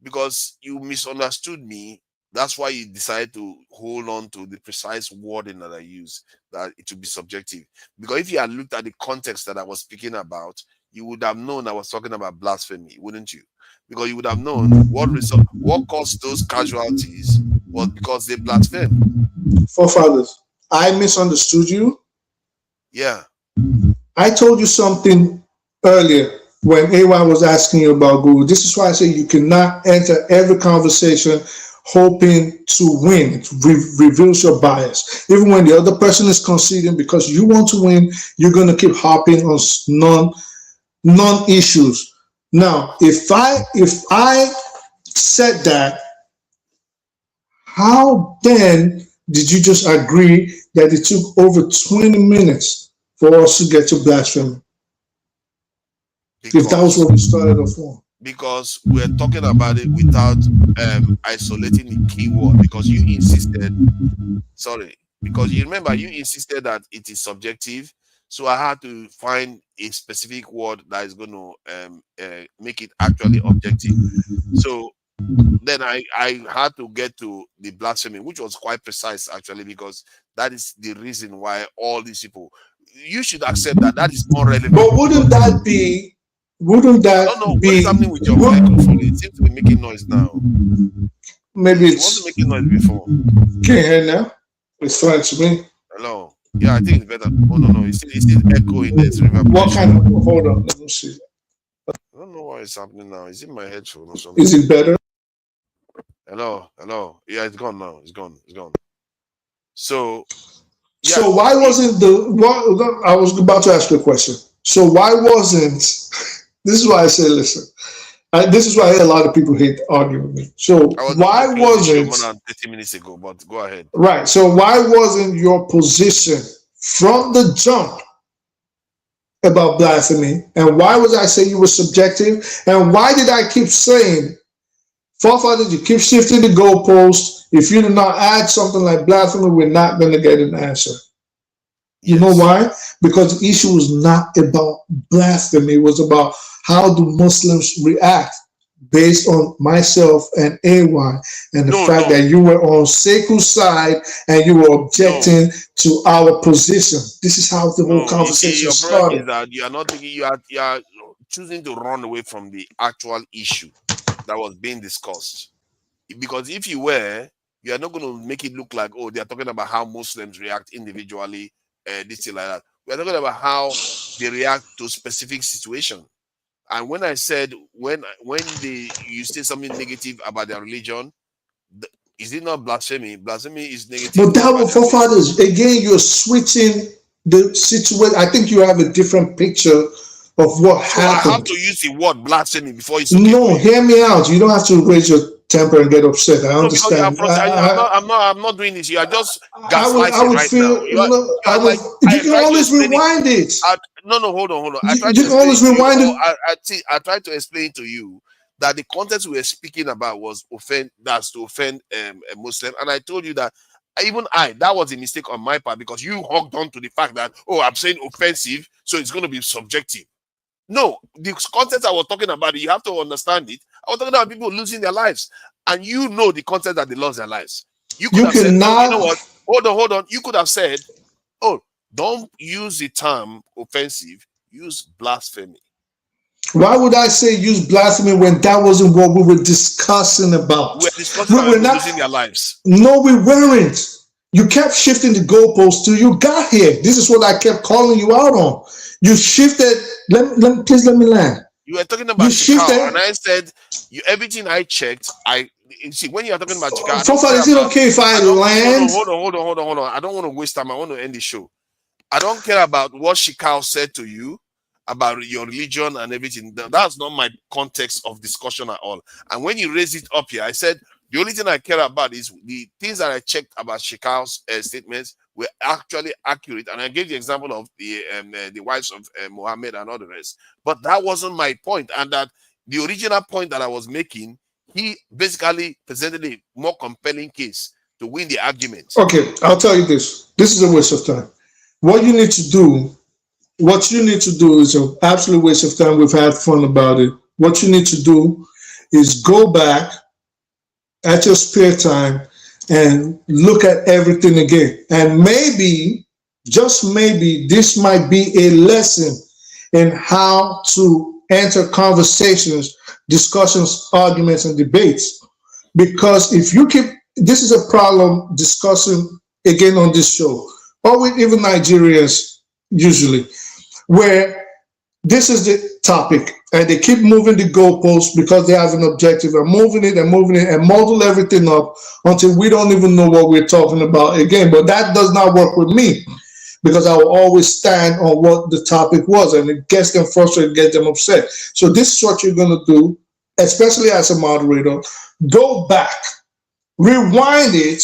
Because you misunderstood me. That's why you decided to hold on to the precise wording that I use, that it would be subjective. Because if you had looked at the context that I was speaking about, you would have known I was talking about blasphemy, wouldn't you? Because you would have known what caused those casualties was because they blasphemed. Forefathers. I misunderstood you. Yeah. I told you something earlier when AY was asking you about Google. This is why I say you cannot enter every conversation hoping to win. It reveals your bias. Even when the other person is conceding because you want to win, you're going to keep harping on non-issues. Now, if I said that, how then did you just agree that it took over 20 minutes for us to get to blasphemy? If that was what we started off on. Because we're talking about it without isolating the key word. Because you insisted, because you remember you insisted that it is subjective. So I had to find a specific word that is going to make it actually objective. So then I had to get to the blasphemy, which was quite precise actually, because that is the reason why all these people, you should accept that is more relevant. But wouldn't that be? Wouldn't that I don't know be? what is happening with your microphone. It seems to be making noise now. Maybe it wasn't making noise before. Can't hear now. It's fine to me. Hello. Yeah, I think it's better. Oh no, it's still echoing. There's reverberation. What kind of? Hold on, let me see. I don't know what is happening now. Is it my headphone or something? Is it better? Hello. Yeah, it's gone now. It's gone. So. Yeah. So why wasn't I was about to ask you a question. So why wasn't? This is why I say, listen. This is why a lot of people hate arguing with me. So why wasn't? More than 30 minutes ago, but go ahead. Right. So why wasn't your position from the jump about blasphemy? And why was I saying you were subjective? And why did I keep saying, forefathers, you keep shifting the goalposts? If you do not add something like blasphemy, we're not going to get an answer. You know why? Because the issue was not about blasphemy. It was about how do Muslims react based on myself and AY and the fact that you were on Seku's side and you were objecting to our position. This is how the whole conversation started. Is that you are not thinking, you are choosing to run away from the actual issue that was being discussed. Because if you were, you are not going to make it look like, oh, they are talking about how Muslims react individually, this thing like that. We are talking about how they react to specific situation. And when I said when you say something negative about their religion, is it not blasphemy? Blasphemy is negative. But that was forefathers. Again, you're switching the situation. I think you have a different picture of what happened. I have to use the word blasphemy before it's okay. No, hear me out. You don't have to raise your temper and get upset. I understand. I'm not doing this. You are just gaslighting right now. You can always rewind it. Hold on. You can always rewind it. I tried to explain to you that the context we were speaking about was to offend a Muslim, and I told you that that was a mistake on my part because you hooked on to the fact that I'm saying offensive, so it's going to be subjective. No, the context I was talking about, you have to understand it. I was talking about people losing their lives, and you know the context that they lost their lives. You could have said, no, you know what? Hold on. You could have said, don't use the term offensive, use blasphemy. Why would I say use blasphemy when that wasn't what we were discussing about? We were discussing about losing their lives. No, we weren't. You kept shifting the goalposts till you got here. This is what I kept calling you out on. You shifted. Please let me land. You were talking about Chicago, and I said, everything I checked, see when you are talking about Chicago. So far, is it okay if I land? Hold on. I don't want to waste time. I want to end the show. I don't care about what Chicago said to you about your religion and everything. That's not my context of discussion at all. And when you raise it up here, I said the only thing I care about is the things that I checked about Chicago's statements were actually accurate. And I gave the example of the wives of Muhammad and all the rest. But that wasn't my point. And that the original point that I was making, he basically presented a more compelling case to win the argument. Okay, I'll tell you this. This is a waste of time. What you need to do is an absolute waste of time. We've had fun about it. What you need to do is go back at your spare time and look at everything again. And maybe, just maybe, this might be a lesson in how to enter conversations, discussions, arguments, and debates. Because if you keep, this is a problem discussing again on this show, or with even Nigerians usually, where this is the topic and they keep moving the goalposts because they have an objective and moving it and model everything up until we don't even know what we're talking about again. But that does not work with me, because I will always stand on what the topic was, and it gets them frustrated, gets them upset. So this is what you're going to do, especially as a moderator. Go back, rewind it,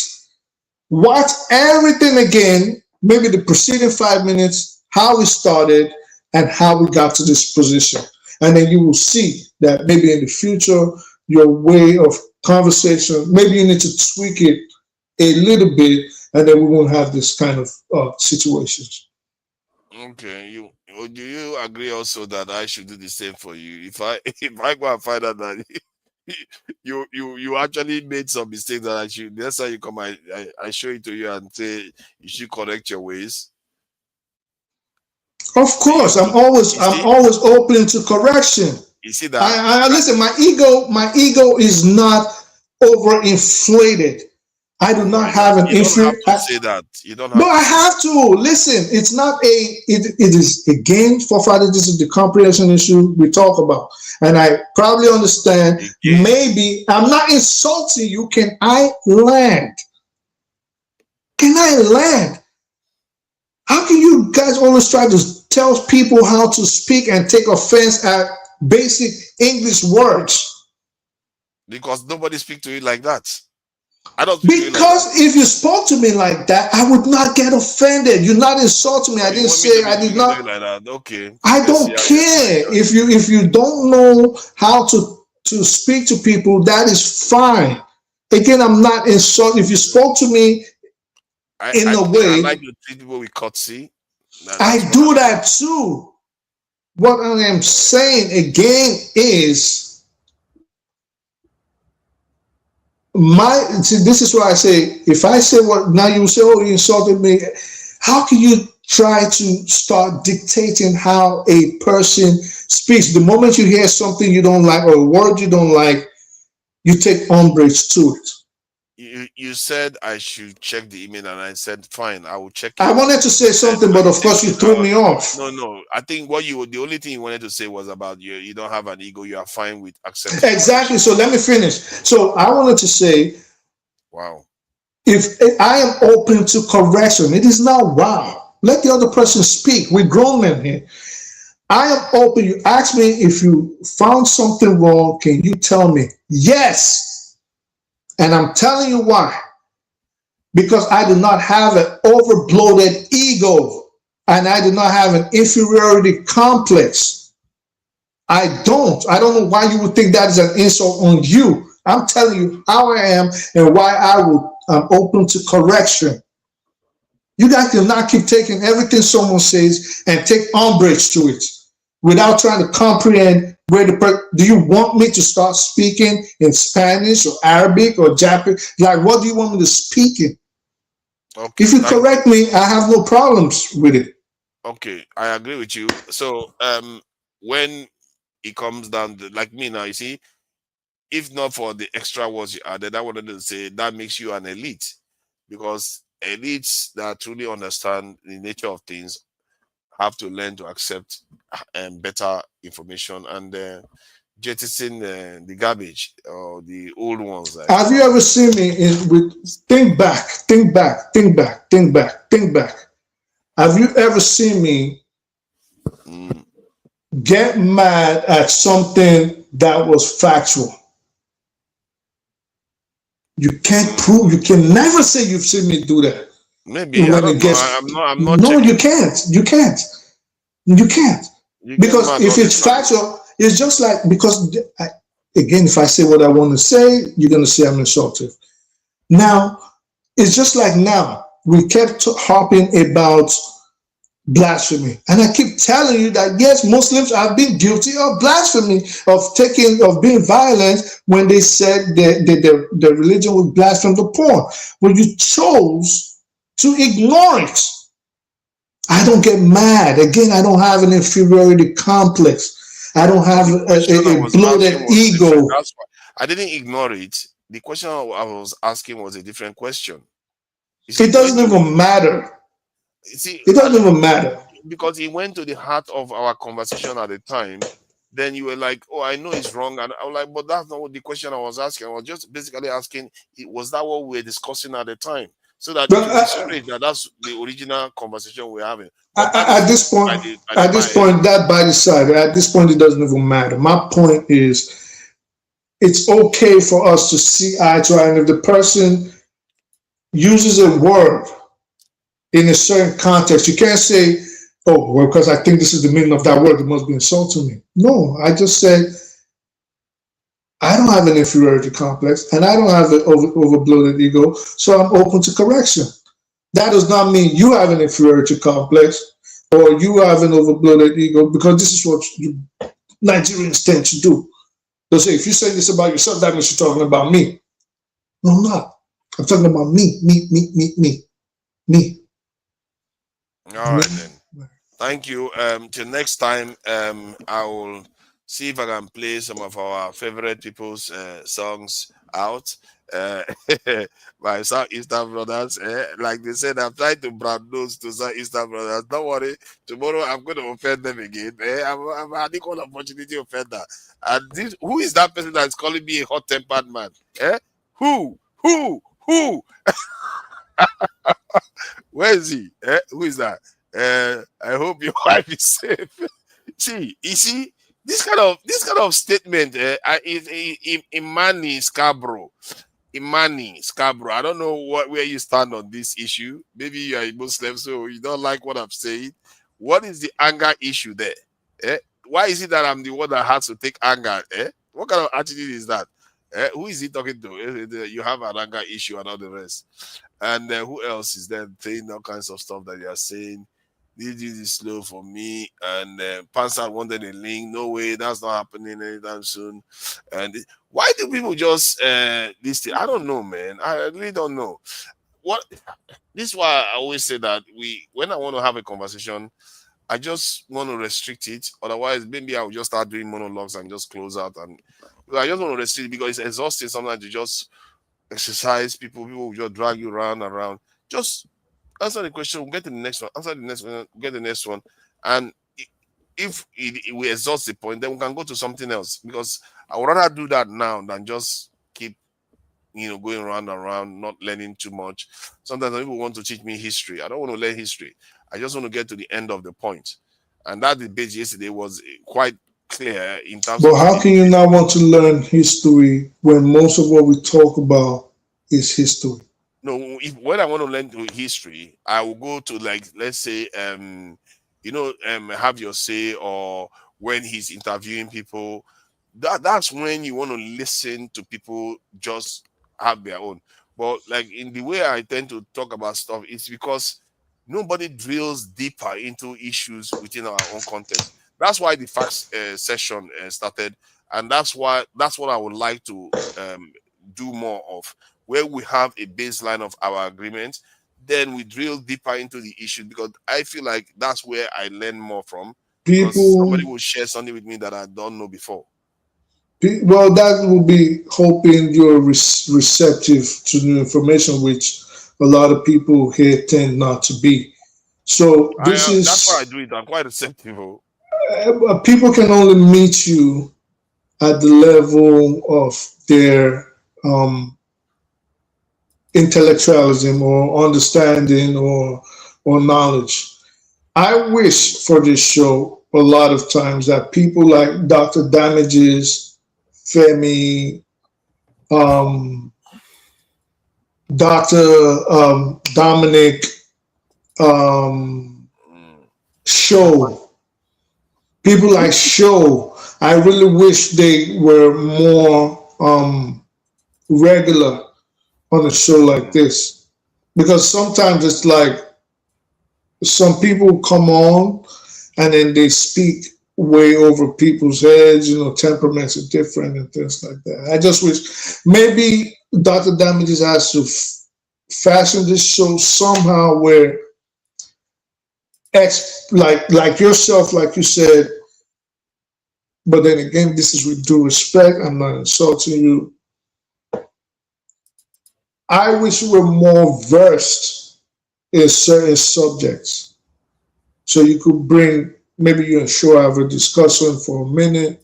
watch everything again, maybe the preceding 5 minutes, how we started and how we got to this position. And then you will see that maybe in the future, your way of conversation, maybe you need to tweak it a little bit, and then we won't have this kind of situations. Okay, do you agree also that I should do the same for you? If I go and find out that you actually made some mistakes that I should, that's how you come, I show it to you and say you should correct your ways. Of course, I'm always open to correction. You see that? I listen, my ego is not overinflated. I do not have an issue. You don't have to say that. You don't have No, I have to. Listen, it's not it is, again, forefather, this is the comprehension issue we talk about. And I probably understand, maybe I'm not insulting you. Can I land? Can I land? How can you guys always try to tell people how to speak and take offense at basic English words? Because nobody speaks to you like that. I don't. Because if you spoke to me like that, I would not get offended. You're not insulting me. I didn't say I did not. Like that. Okay. I don't care if you don't know how to speak to people. That is fine. Again, I'm not insulting. If you spoke to me in a way, I like to treat people with courtesy. I do that too. What I am saying again is, this is why I say, if I say what now, you say, oh, you insulted me. How can you try to start dictating how a person speaks? The moment you hear something you don't like or a word you don't like, you take umbrage to it. You said I should check the email, and I said fine, I will check it. I wanted to say something, but of course you threw me off. No. I think the only thing you wanted to say was about you don't have an ego. You are fine with accepting. Exactly. So let me finish. So I wanted to say, wow. If I am open to correction, it is not wow. Let the other person speak. We're grown men here. I am open. You ask me if you found something wrong. Can you tell me? Yes. And I'm telling you why. Because I do not have an overbloated ego, and I do not have an inferiority complex. I don't know why you would think that is an insult on you. I'm telling you how I am and why I'm open to correction. You guys cannot keep taking everything someone says and take umbrage to it without trying to comprehend where do you want me to start speaking in Spanish or Arabic or Japanese? Like, what do you want me to speak in? Okay, if you correct me, I have no problems with it. Okay, I agree with you. So when it comes down to, like me now, you see, if not for the extra words you added, I wanted to say that makes you an elite, because elites that truly understand the nature of things have to learn to accept better information and jettison the garbage or the old ones. Have you ever seen me think back? Have you ever seen me get mad at something that was factual? You can't prove, you can never say you've seen me do that. Maybe, I don't know. I'm not no, checking. you can't. Because if it's factual, it's just like, because again, if I say what I want to say, you're going to say I'm insultive. Now, it's just like now, we kept harping about blasphemy. And I keep telling you that yes, Muslims have been guilty of blasphemy, of being violent when they said that their religion would blaspheme the poor. But you chose to ignore it. I don't get mad. Again, I don't have an inferiority complex. I don't have a bloated ego. That's why I didn't ignore it. The question I was asking was a different question. It doesn't even matter. See, it doesn't even matter. Because it went to the heart of our conversation at the time. Then you were like, oh, I know it's wrong. And I was like, but that's not what the question I was asking. I was just basically asking, was that what we were discussing at the time? So that you can straight that that's the original conversation we're having. At this point, that by the side, at this point, it doesn't even matter. My point is, it's okay for us to see eye to eye. And if the person uses a word in a certain context, you can't say, oh, well, because I think this is the meaning of that word, it must be insulting me. No, I just said, I don't have an inferiority complex and I don't have an overbloated ego, so I'm open to correction. That does not mean you have an inferiority complex or you have an overbloated ego, because this is what Nigerians tend to do. They'll say, if you say this about yourself, that means you're talking about me. No, I'm not. I'm talking about me. All right, then. Thank you. Till next time, I will see if I can play some of our favorite people's songs out. My Southeastern brothers, like they said, I'm trying to brand those to Southeastern brothers. Don't worry, tomorrow I'm going to offend them again. I'm an equal opportunity offender. And who is that person that's calling me a hot-tempered man? Who? Where is he? Who is that? I hope your wife is safe. You see, this kind of statement, Imani Scarborough. I don't know where you stand on this issue. Maybe you are a Muslim, so you don't like what I'm saying. What is the anger issue there? Why is it that I'm the one that has to take anger? What kind of attitude is that? Who is he talking to? You have an anger issue and all the rest. And who else is there saying all kinds of stuff that you are saying? This is slow for me. And Panzer wanted a link. No way, that's not happening anytime soon. And why do people just listen? I don't know, man. I really don't know. This is why I always say that when I want to have a conversation, I just want to restrict it. Otherwise, maybe I'll just start doing monologues and just close out. And I just want to restrict it because it's exhausting sometimes to just exercise. People will just drag you around. Just answer the question, we'll get to the next one. Answer the next one, get the next one. And if we exhaust the point, then we can go to something else. Because I would rather do that now than just keep going round and round, not learning too much. Sometimes people want to teach me history. I don't want to learn history. I just want to get to the end of the point. And that debate yesterday was quite clear in terms of. But how can you not want to learn history when most of what we talk about is history? No, when I want to learn history, I will go to, like, let's say, Have Your Say, or when he's interviewing people. That's when you want to listen to people just have their own. But like in the way I tend to talk about stuff, it's because nobody drills deeper into issues within our own context. That's why the first session started, and that's what I would like to do more of, where we have a baseline of our agreement, then we drill deeper into the issue, because I feel like that's where I learn more from. Because somebody will share something with me that I don't know before. Well, that would be hoping you're receptive to new information, which a lot of people here tend not to be. So that's why I do it. I'm quite receptive. People can only meet you at the level of their intellectualism or understanding or knowledge. I wish for this show a lot of times that people like Dr. Damages, Femi, Dr. Dominic, Show, People like Show, I really wish they were more regular on a show like this, because sometimes it's like some people come on and then they speak way over people's heads. Temperaments are different and things like that. I just wish maybe Dr. Damages has to fashion this show somehow where like yourself, like you said. But then again, this is with due respect. I'm not insulting you. I wish you were more versed in certain subjects. So you could bring, maybe you and Show have a discussion for a minute.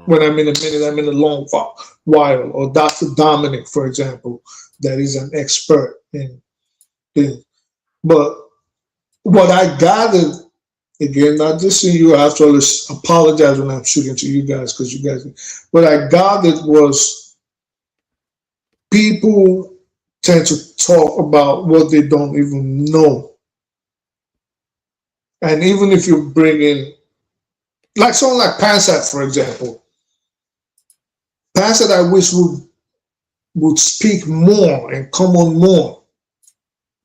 When I mean a minute, I mean a long while. Or Dr. Dominic, for example, that is an expert in. But what I gathered, again, not just in you, I have to always apologize when I'm shooting to you guys, because you guys, what I gathered was people tend to talk about what they don't even know. And even if you bring in, like someone like Pansat, for example, Pansat, I wish would speak more and come on more.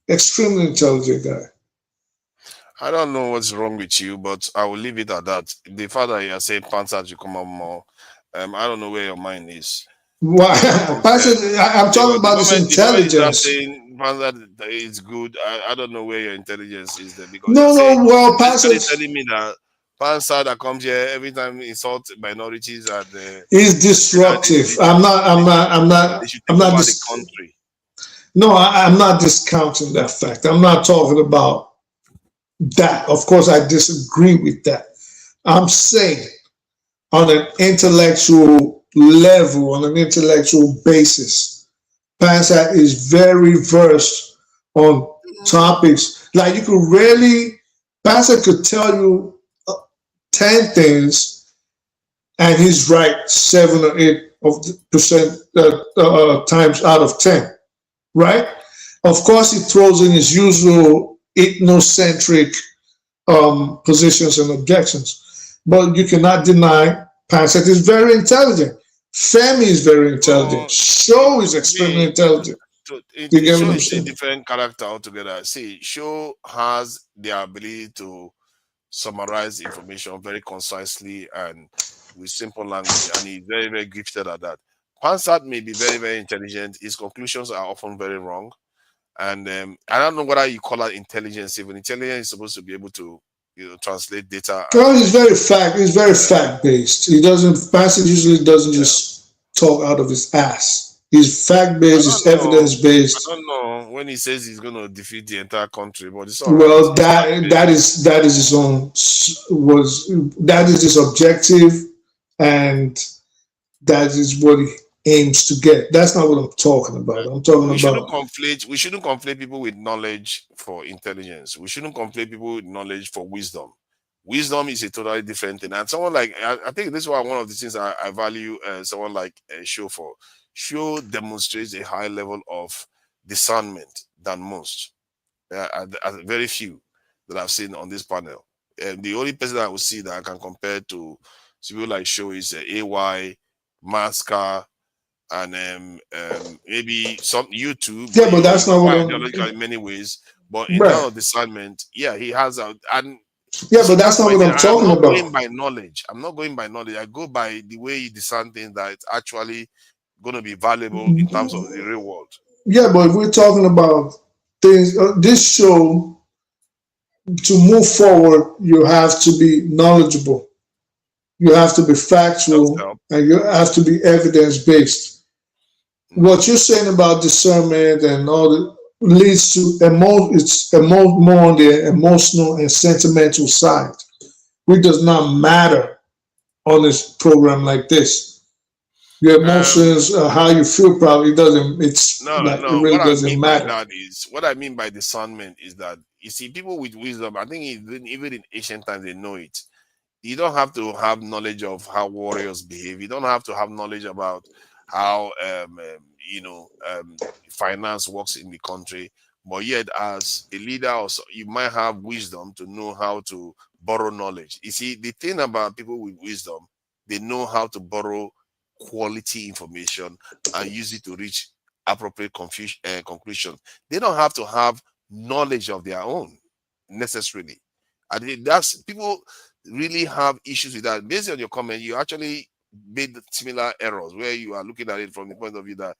Extremely intelligent guy. I don't know what's wrong with you, but I will leave it at that. The fact that you say Pansat should come up more, I don't know where your mind is. Why? I'm talking about this intelligence. The moment saying Pansat is good, I don't know where your intelligence is there, because Pansat telling me that Pansat that comes here every time insult minorities and is disruptive. I'm not the country. No, I'm not discounting that fact. I'm not talking about that. Of course, I disagree with that. I'm saying on an intellectual level, on an intellectual basis, Pansat is very versed on topics. Like you could really, Pansat could tell you 10 things, and he's right 7 or 8% times out of 10, right? Of course, he throws in his usual ethnocentric positions and objections, but you cannot deny Pansat is very intelligent. Femi is very intelligent. Show is extremely intelligent. Show is a different character altogether. See, Show has the ability to summarize information very concisely and with simple language, and he's very, very gifted at that. Pansat may be very, very intelligent. His conclusions are often very wrong. And I don't know whether you call that intelligence. Even intelligence is supposed to be able to, translate data. Well, he's very fact based. Pansat usually doesn't just talk out of his ass. He's fact based. He's evidence based. I don't know when he says he's going to defeat the entire country, but it's all well, right. that is his own that is his objective, and that is what he aims to get. That's not what I'm talking about. I'm talking about. We shouldn't conflate people with knowledge for intelligence. We shouldn't conflate people with knowledge for wisdom. Wisdom is a totally different thing. And someone like, I think this is one of the things I value someone like Show for. Show demonstrates a high level of discernment than most. Very few that I've seen on this panel. The only person I would see that I can compare to people like Show is AY, Masca, and maybe some YouTube. Yeah, but that's not what I'm in many ways. But in terms of discernment, yeah, he has but that's not what I'm talking about. I'm not going by knowledge. I'm not going by knowledge. I go by the way you discern things that it's actually going to be valuable in terms of the real world. Yeah, but if we're talking about things, this show, to move forward, you have to be knowledgeable. You have to be factual, and you have to be evidence-based. What you're saying about discernment and all that leads to more on the emotional and sentimental side, which does not matter on this program like this. Your emotions, how you feel, probably doesn't. It really doesn't matter. What I mean by discernment is that, you see, people with wisdom, I think even in ancient times they know it. You don't have to have knowledge of how warriors behave. You don't have to have knowledge about how finance works in the country. But yet, as a leader, also, you might have wisdom to know how to borrow knowledge. You see, the thing about people with wisdom, they know how to borrow quality information and use it to reach appropriate conclusion. They don't have to have knowledge of their own necessarily. I think that's people really have issues with that. Based on your comment, you actually made similar errors where you are looking at it from the point of view that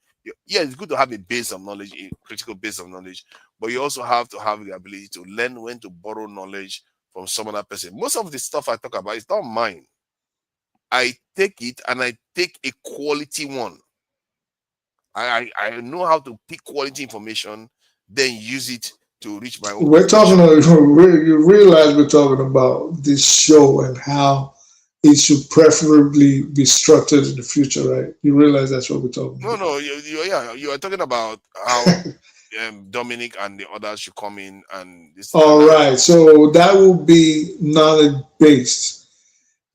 yeah, it's good to have a base of knowledge, a critical base of knowledge, but you also have to have the ability to learn when to borrow knowledge from some other person. Most of the stuff I talk about is not mine. I take it and I take a quality one. I know how to pick quality information, then use it to reach my own We're talking conclusion. about, you realize we're talking about this show and how it should preferably be structured in the future, right? You realize that's what we're talking about. No, you are talking about how Dominic and the others should come in and this and All that. right, so that will be knowledge based.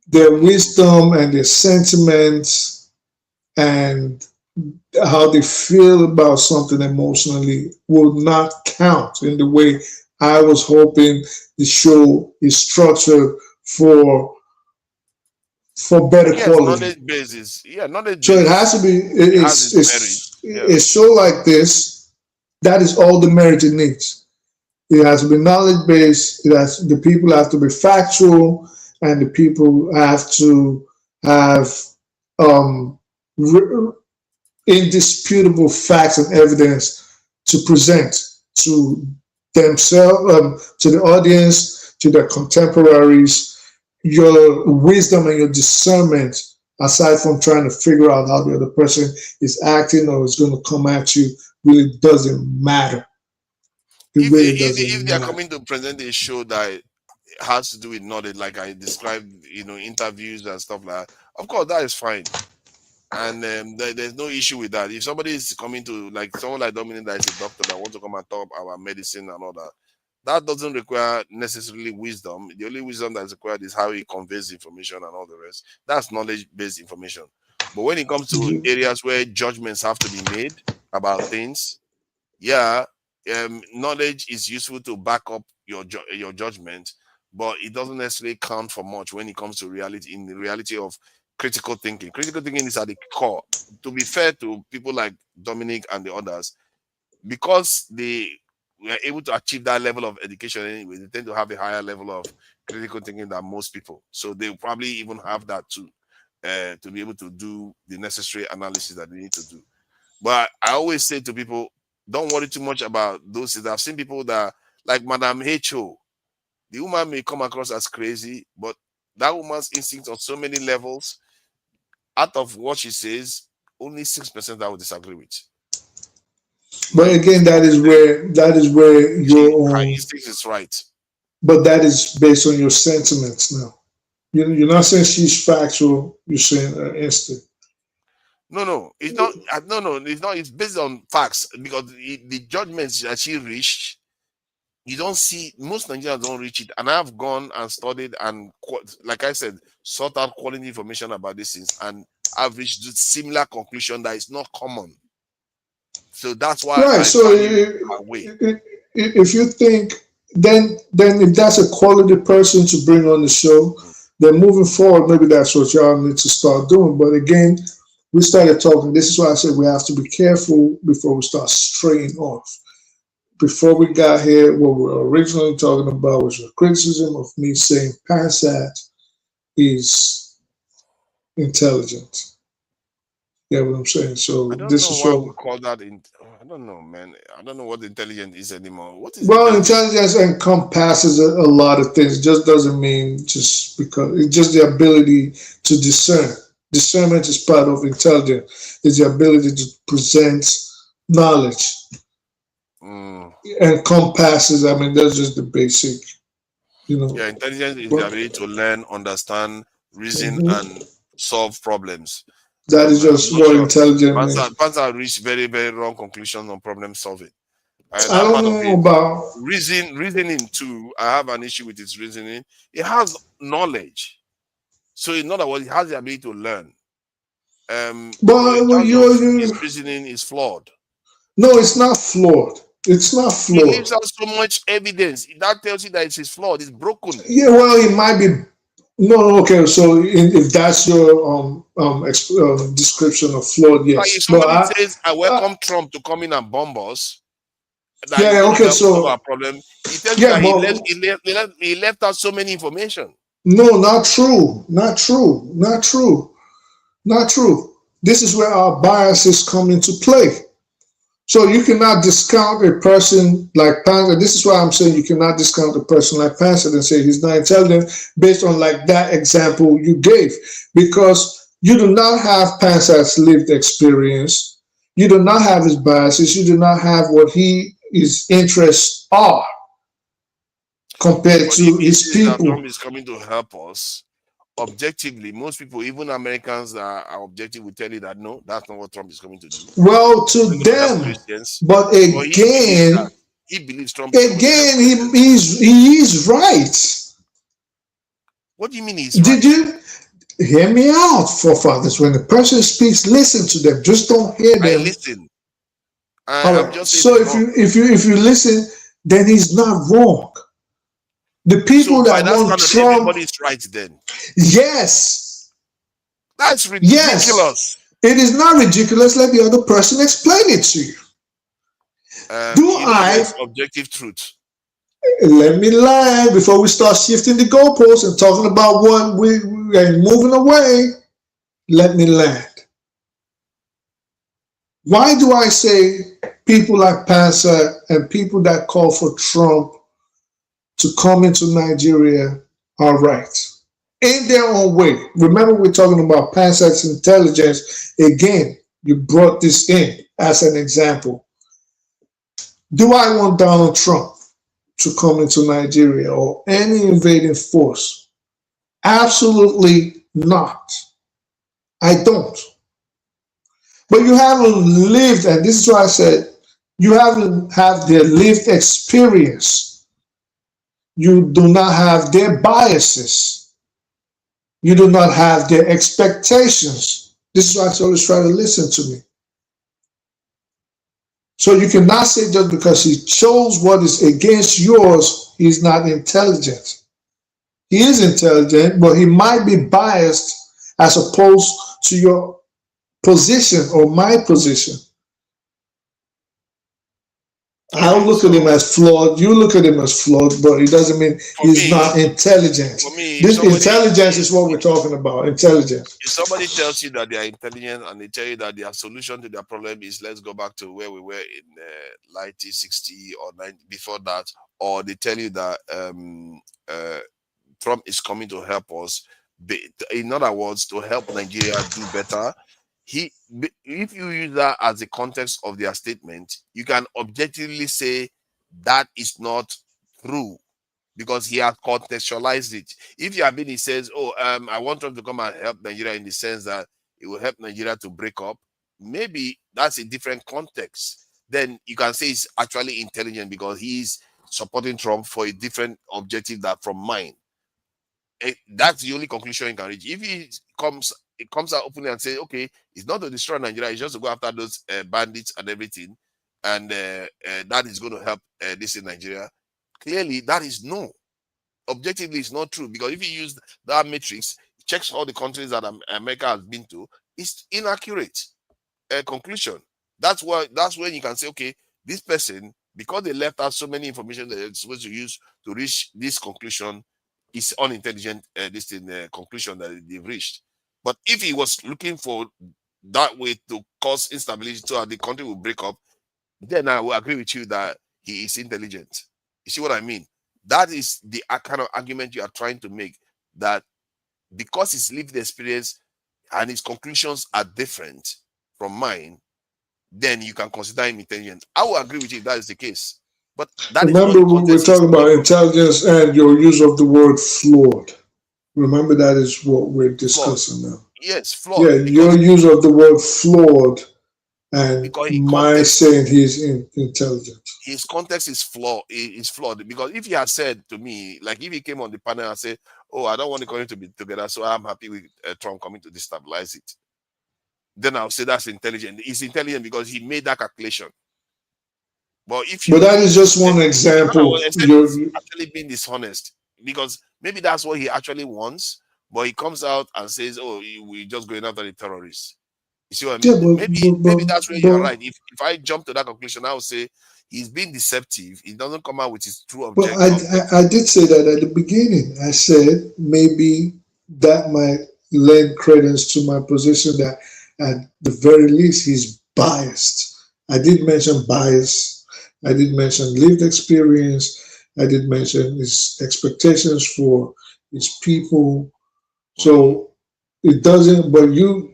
Their wisdom and their sentiments and how they feel about something emotionally will not count in the way I was hoping the show is structured for better Yes, quality. knowledge basis. Yeah, knowledge So it basis. has to be It has its merit. Yeah. a show like this, that is all the merit it needs. It has to be knowledge based, the people have to be factual, and the people have to have um, indisputable facts and evidence to present to themselves, to the audience, to their contemporaries. Your wisdom and your discernment, aside from trying to figure out how the other person is acting or is going to come at you, really doesn't matter. If they are coming to present a show that has to do with knowledge, like I described, interviews and stuff like that, of course that is fine. And there's no issue with that. If somebody is coming to, like someone like Dominic that is a doctor that wants to come and talk about medicine and all that, that doesn't require necessarily wisdom. The only wisdom that's required is how he conveys information and all the rest. That's knowledge-based information. But when it comes to areas where judgments have to be made about things, yeah, knowledge is useful to back up your judgment, but it doesn't necessarily count for much when it comes to reality. In the reality of critical thinking is at the core. To be fair to people like Dominic and the others, because they were able to achieve that level of education anyway, they tend to have a higher level of critical thinking than most people. So they probably even have that too, to be able to do the necessary analysis that they need to do. But I always say to people, don't worry too much about those things. I've seen people that, like Madame H.O., the woman may come across as crazy, but that woman's instincts on so many levels, out of what she says, only 6% I would disagree with. But again, that is where your Her own instinct is right. But that is based on your sentiments now. You're not saying she's factual, you're saying instinct. No, it's not. No, it's not. It's based on facts, because the judgments that she reached, you don't see, most Nigerians don't reach it. And I've gone and studied and, like I said, sought out quality information about these things, and I've reached a similar conclusion that is not common. So that's why Right. I So value her way. if you think, then if that's a quality person to bring on the show, then moving forward, maybe that's what y'all need to start doing. But again, we started talking. This is why I said we have to be careful before we start straying off. Before we got here, what we were originally talking about was a criticism of me saying Passat is intelligent. You know what I'm saying? So I don't this know is why what. we call that. I don't know, man. I don't know what intelligent is anymore. What is Well, intelligence? intelligence encompasses a lot of things. It just doesn't mean just because it's just the ability to discern. Discernment is part of intelligence. It's the ability to present knowledge. Encompasses. I mean, that's just the basic. Yeah, intelligence is the ability to learn, understand, reason, and solve problems. That is just what intelligent means. Panzer reached very, very wrong conclusions on problem solving. I don't know about reasoning too. I have an issue with its reasoning. It has knowledge, so in other words, it has the ability to learn. But in terms of its reasoning is flawed. No, it's not flawed. It's not He flawed. leaves out so much evidence. That tells you that it's flawed. It's broken. Yeah, well, it might be. No, okay. So if that's your description of flawed, Like if yes. But somebody says, "I welcome Trump to come in and bomb us," that yeah, is going to okay. help solve So our problem. He tells you yeah, that but he left out so many information. no, not true. Not true. Not true. Not true. This is where our biases come into play. So you cannot discount a person like Panther. This is why I'm saying you cannot discount a person like Panther and say he's not intelligent based on like that example you gave, because you do not have Panther's lived experience. You do not have his biases. You do not have what his interests are compared But to if he his says that people. Trump is coming to help us, objectively, most people, even Americans that are objective, will tell you that no, that's not what Trump is coming to do. Well, to He's going to help them, Christians. but But he believes that. again, He believes Trump is coming to help again, Christians. he is right. What do you mean he's Did right? you hear me out, forefathers? When the person speaks, listen to them. Just don't hear I them. listen. All I'm right. just saying So he's wrong. if you listen, then he's not wrong. The people So by that that want standard, Trump, everybody's right then. yes, That's ridiculous. yes, it is not ridiculous. Let the other person explain it to you. Do You know I? there's objective truth. Let me land before we start shifting the goalposts and talking about what we are moving away. Let me land. Why do I say people like Pansa and people that call for Trump to come into Nigeria are right in their own way? Remember, we're talking about Pansa's intelligence. Again, you brought this in as an example. Do I want Donald Trump to come into Nigeria or any invading force? Absolutely not. I don't. But you haven't lived, and this is why I said you haven't had their lived experience. You do not have their biases. You do not have their expectations. This is why I always try to listen to me. So you cannot say just because he chose what is against yours, he's not intelligent. He is intelligent, but he might be biased as opposed to your position or my position. I'll look at him as flawed. You look at him as flawed, but it doesn't mean he's not intelligent. For me, This intelligence is what we're talking about. Intelligence. If somebody tells you that they are intelligent and they tell you that their solution to their problem is let's go back to where we were in 1960 or 90, before that, or they tell you that Trump is coming to help us, in other words, to help Nigeria do better. If you use that as the context of their statement, you can objectively say that is not true because he has contextualized it. If Yabini says, "Oh, I want Trump to come and help Nigeria in the sense that it will help Nigeria to break up," maybe that's a different context. Then you can say it's actually intelligent because he's supporting Trump for a different objective than from mine. That's the only conclusion you can reach. If it comes out openly and says, okay, it's not to destroy Nigeria, it's just to go after those bandits and everything, and that is going to help this in Nigeria. Clearly, that is no. Objectively, it's not true because if you use that matrix, it checks all the countries that America has been to, it's inaccurate conclusion. That's when you can say, okay, this person, because they left out so many information that they're supposed to use to reach this conclusion, is unintelligent. This conclusion that they've reached. But if he was looking for that way to cause instability so that the country will break up, then I will agree with you that he is intelligent. You see what I mean? That is the kind of argument you are trying to make, that because his lived experience and his conclusions are different from mine, then you can consider him intelligent. I will agree with you if that is the case. But that remember, is not we're talking about intelligence and your use of the word flawed. Remember, that is what we're discussing now. Yes, flawed. Yeah, your use of the word flawed and my saying he's intelligent. His context is flawed. Because if he had said to me, like if he came on the panel and said, "Oh, I don't want the country to be together, so I'm happy with Trump coming to destabilize it," then I'll say that's intelligent. He's intelligent because he made that calculation. But if you But that is just one no, example. except he's actually being dishonest, because maybe that's what he actually wants, but he comes out and says, "Oh, we're just going after the terrorists." You see what I Yeah, mean? Maybe that's where you're but, right. If I jump to that conclusion, I would say he's being deceptive. He doesn't come out with his true but I did say that at the beginning. I said maybe that might lend credence to my position that at the very least he's biased. I did mention bias. I did mention lived experience. I did mention his expectations for his people. So it doesn't, but you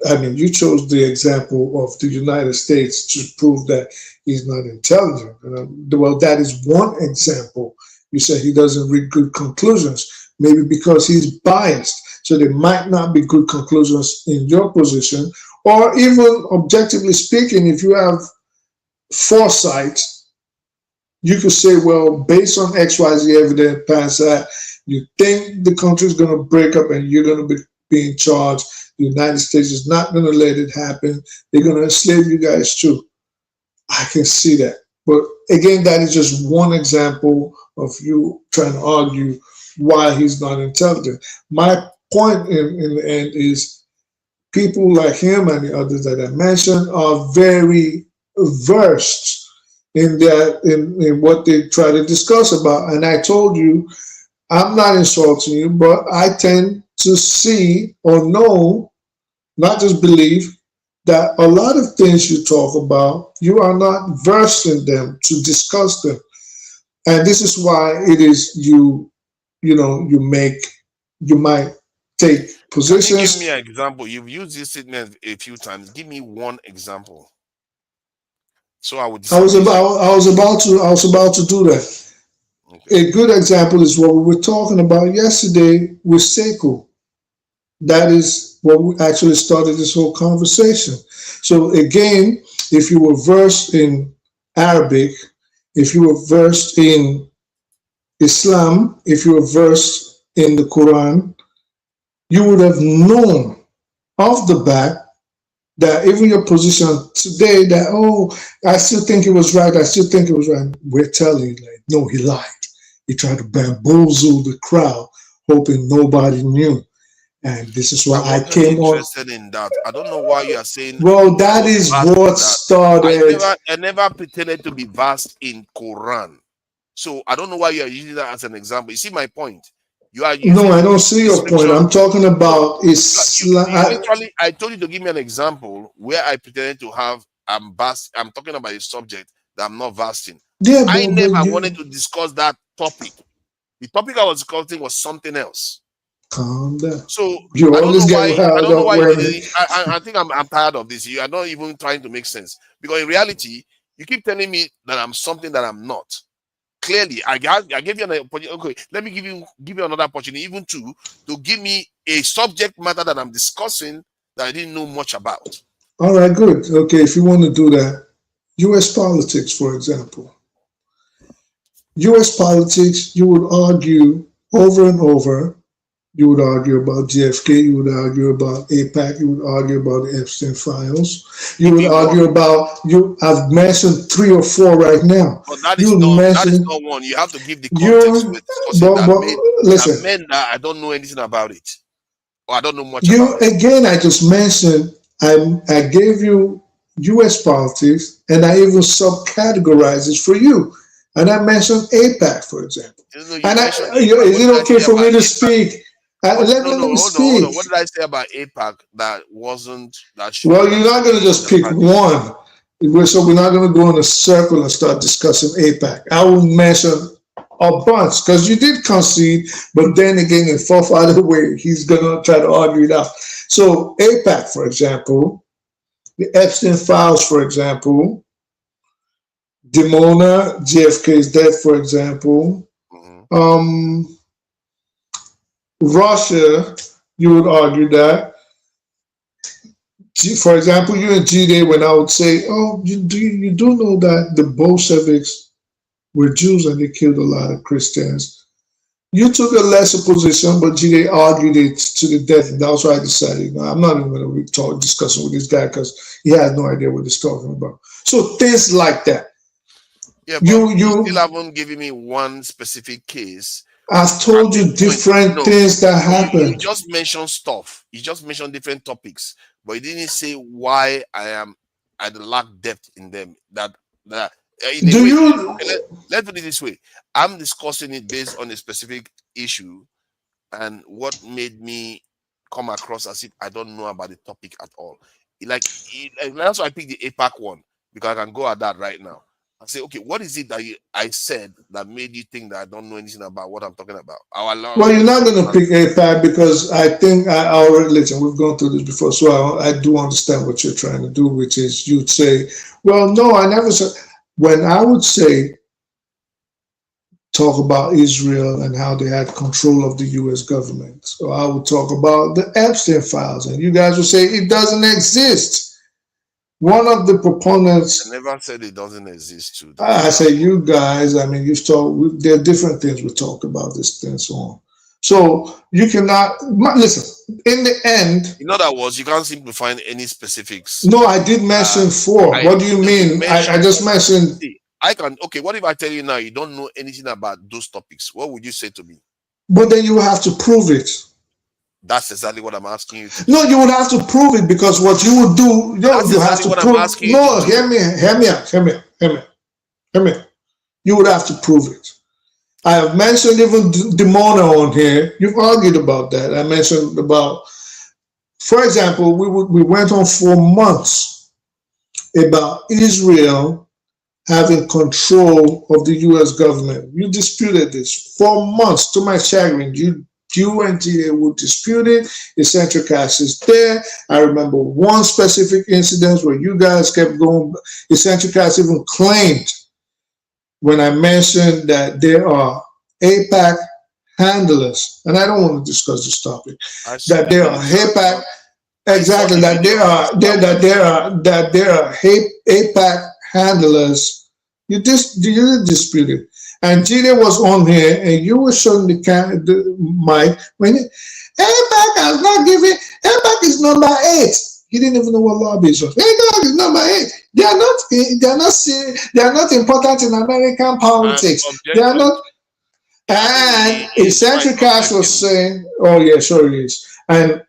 chose the example of the United States to prove that he's not intelligent. Well, that is one example. You said he doesn't reach good conclusions, maybe because he's biased. So there might not be good conclusions in your position, or even objectively speaking, if you have foresight, you could say, well, based on XYZ evidence past that, you think the country is going to break up and you're going to be in charge. The United States is not going to let it happen. They're going to enslave you guys too. I can see that. But again, that is just one example of you trying to argue why he's not intelligent. My point in the end is people like him and the others that I mentioned are very versed in what they try to discuss about. And I told you, I'm not insulting you, but I tend to see or know, not just believe, that a lot of things you talk about, you are not versed in them to discuss them. And this is why it is you might take positions. Give me an example. You've used this statement a few times. Give me one example. So I would. I was about to do that. Okay. A good example is what we were talking about yesterday with Sekou. That is what we actually started this whole conversation. So again, if you were versed in Arabic, if you were versed in Islam, if you were versed in the Quran, you would have known off the bat that even your position today that, oh, I still think it was right, we're telling you, like, no, he lied. He tried to bamboozle the crowd, hoping nobody knew. And this is why I came on. Interested in that. I don't know why you are saying. Well, that is what started. I never pretended to be vast in Quran. So I don't know why you are using that as an example. You see my point? You are no, I don't see your point. I'm talking about Islam. I told you to give me an example where I pretended to have I'm talking about a subject that I'm not vast in. Yeah, I never wanted to discuss that topic. The topic I was discussing was something else. Calm down. So you always get I don't know why I think I'm tired of this. You are not even trying to make sense, because in reality, you keep telling me that I'm something that I'm not. Clearly, I gave you an opportunity. Okay, let me give you another opportunity, even to give me a subject matter that I'm discussing that I didn't know much about. All right, good. Okay, if you want to do that, U.S. politics, for example. U.S. politics, you would argue over and over. You would argue about JFK. You would argue about AIPAC. You would argue about the Epstein files. You would argue about I've mentioned 3 or 4 right now. But that is not one. You have to give the context. Listen, I don't know anything about it, or I don't know much about it. Again, I just mentioned. I gave you U.S. politics, and I even subcategorized it for you. And I mentioned AIPAC, for example. Is it okay for me to speak? Let me speak. Hold on. What did I say about AIPAC that wasn't that? Well, you're not going to just pick one. So we're not going to go in a circle and start discussing AIPAC. I will mention a bunch because you did concede, but then again, in 4 other way, he's going to try to argue it out. So AIPAC, for example, the Epstein files, for example, Dimona, JFK's death, for example. Russia, you would argue that. For example, you and G-Day, when I would say, oh, you do know that the Bolsheviks were Jews and they killed a lot of Christians. You took a lesser position, but G-Day argued it to the death, and that's why I decided, I'm not even going to be discussing with this guy because he has no idea what he's talking about. So things like that. Yeah, but you still haven't given me one specific case. I've told you different things that happened. You just mentioned stuff. You just mentioned different topics, but you didn't say why I lack depth in them. Let's put it this way. I'm discussing it based on a specific issue, and what made me come across as if I don't know about the topic at all. That's why I picked the APAC one, because I can go at that right now. I say, okay, what is it that I said that made you think that I don't know anything about what I'm talking about? Well, you're not going to pick APAC because I think our religion, we've gone through this before, so I do understand what you're trying to do, which is you'd say, well, no, I never said. When I would say, talk about Israel and how they had control of the U.S. government, so I would talk about the Epstein files, and you guys would say it doesn't exist. One of the proponents. I never said it doesn't exist too. I say you guys. I mean, you've talked. There are different things we talk about this thing, so on. So you cannot listen. In the end, in other words, you can't seem to find any specifics. No, I did mention four. What do you mean? I just mentioned. I can. Okay, what if I tell you now you don't know anything about those topics? What would you say to me? But then you have to prove it. That's exactly what I'm asking you. No, you would have to prove it, because what you would do, you have to prove. No, hear me out. You would have to prove it. I have mentioned even Demona on here. You've argued about that. I mentioned about, for example, we went on for months about Israel having control of the U.S. government. You disputed this for months, to my chagrin. You and GA would dispute it. Eccentric Cast is there. I remember one specific incident where you guys kept going. Eccentric Cast even claimed, when I mentioned that there are APAC handlers, and I don't want to discuss this topic, that there are APAC, exactly, that there are APAC handlers. You didn't dispute it. And Gina was on here, and you were showing the mic when APAC has not given. APAC is number 8. He didn't even know what lobbies was. APAC is number 8. They are not important in American politics. They are not. And Eccentric Cast was saying, "Oh yeah, sure he is." And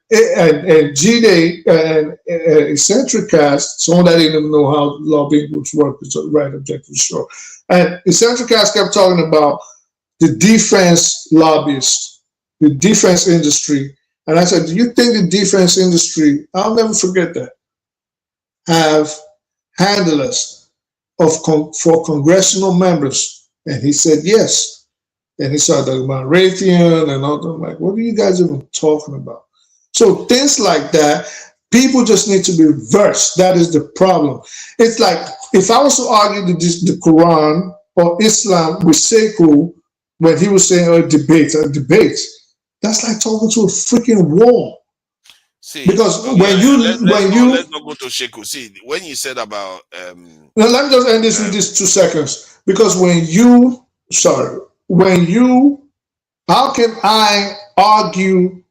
G-Day and Eccentric Cast, someone that didn't even know how lobbying groups work, is right, objective, sure. And Eccentric Cast kept talking about the defense lobbyists, the defense industry. And I said, do you think the defense industry, I'll never forget that, have handlers for congressional members? And he said, yes. And he started talking about Raytheon and all that. I'm like, what are you guys even talking about? So things like that, people just need to be versed. That is the problem. It's like, if I was to argue the Quran or Islam with Sekou, when he was saying a debate, that's like talking to a freaking wall. See, because let's not go to Sekou. See, when you said about now let me just end this with these 2 seconds. Because how can I argue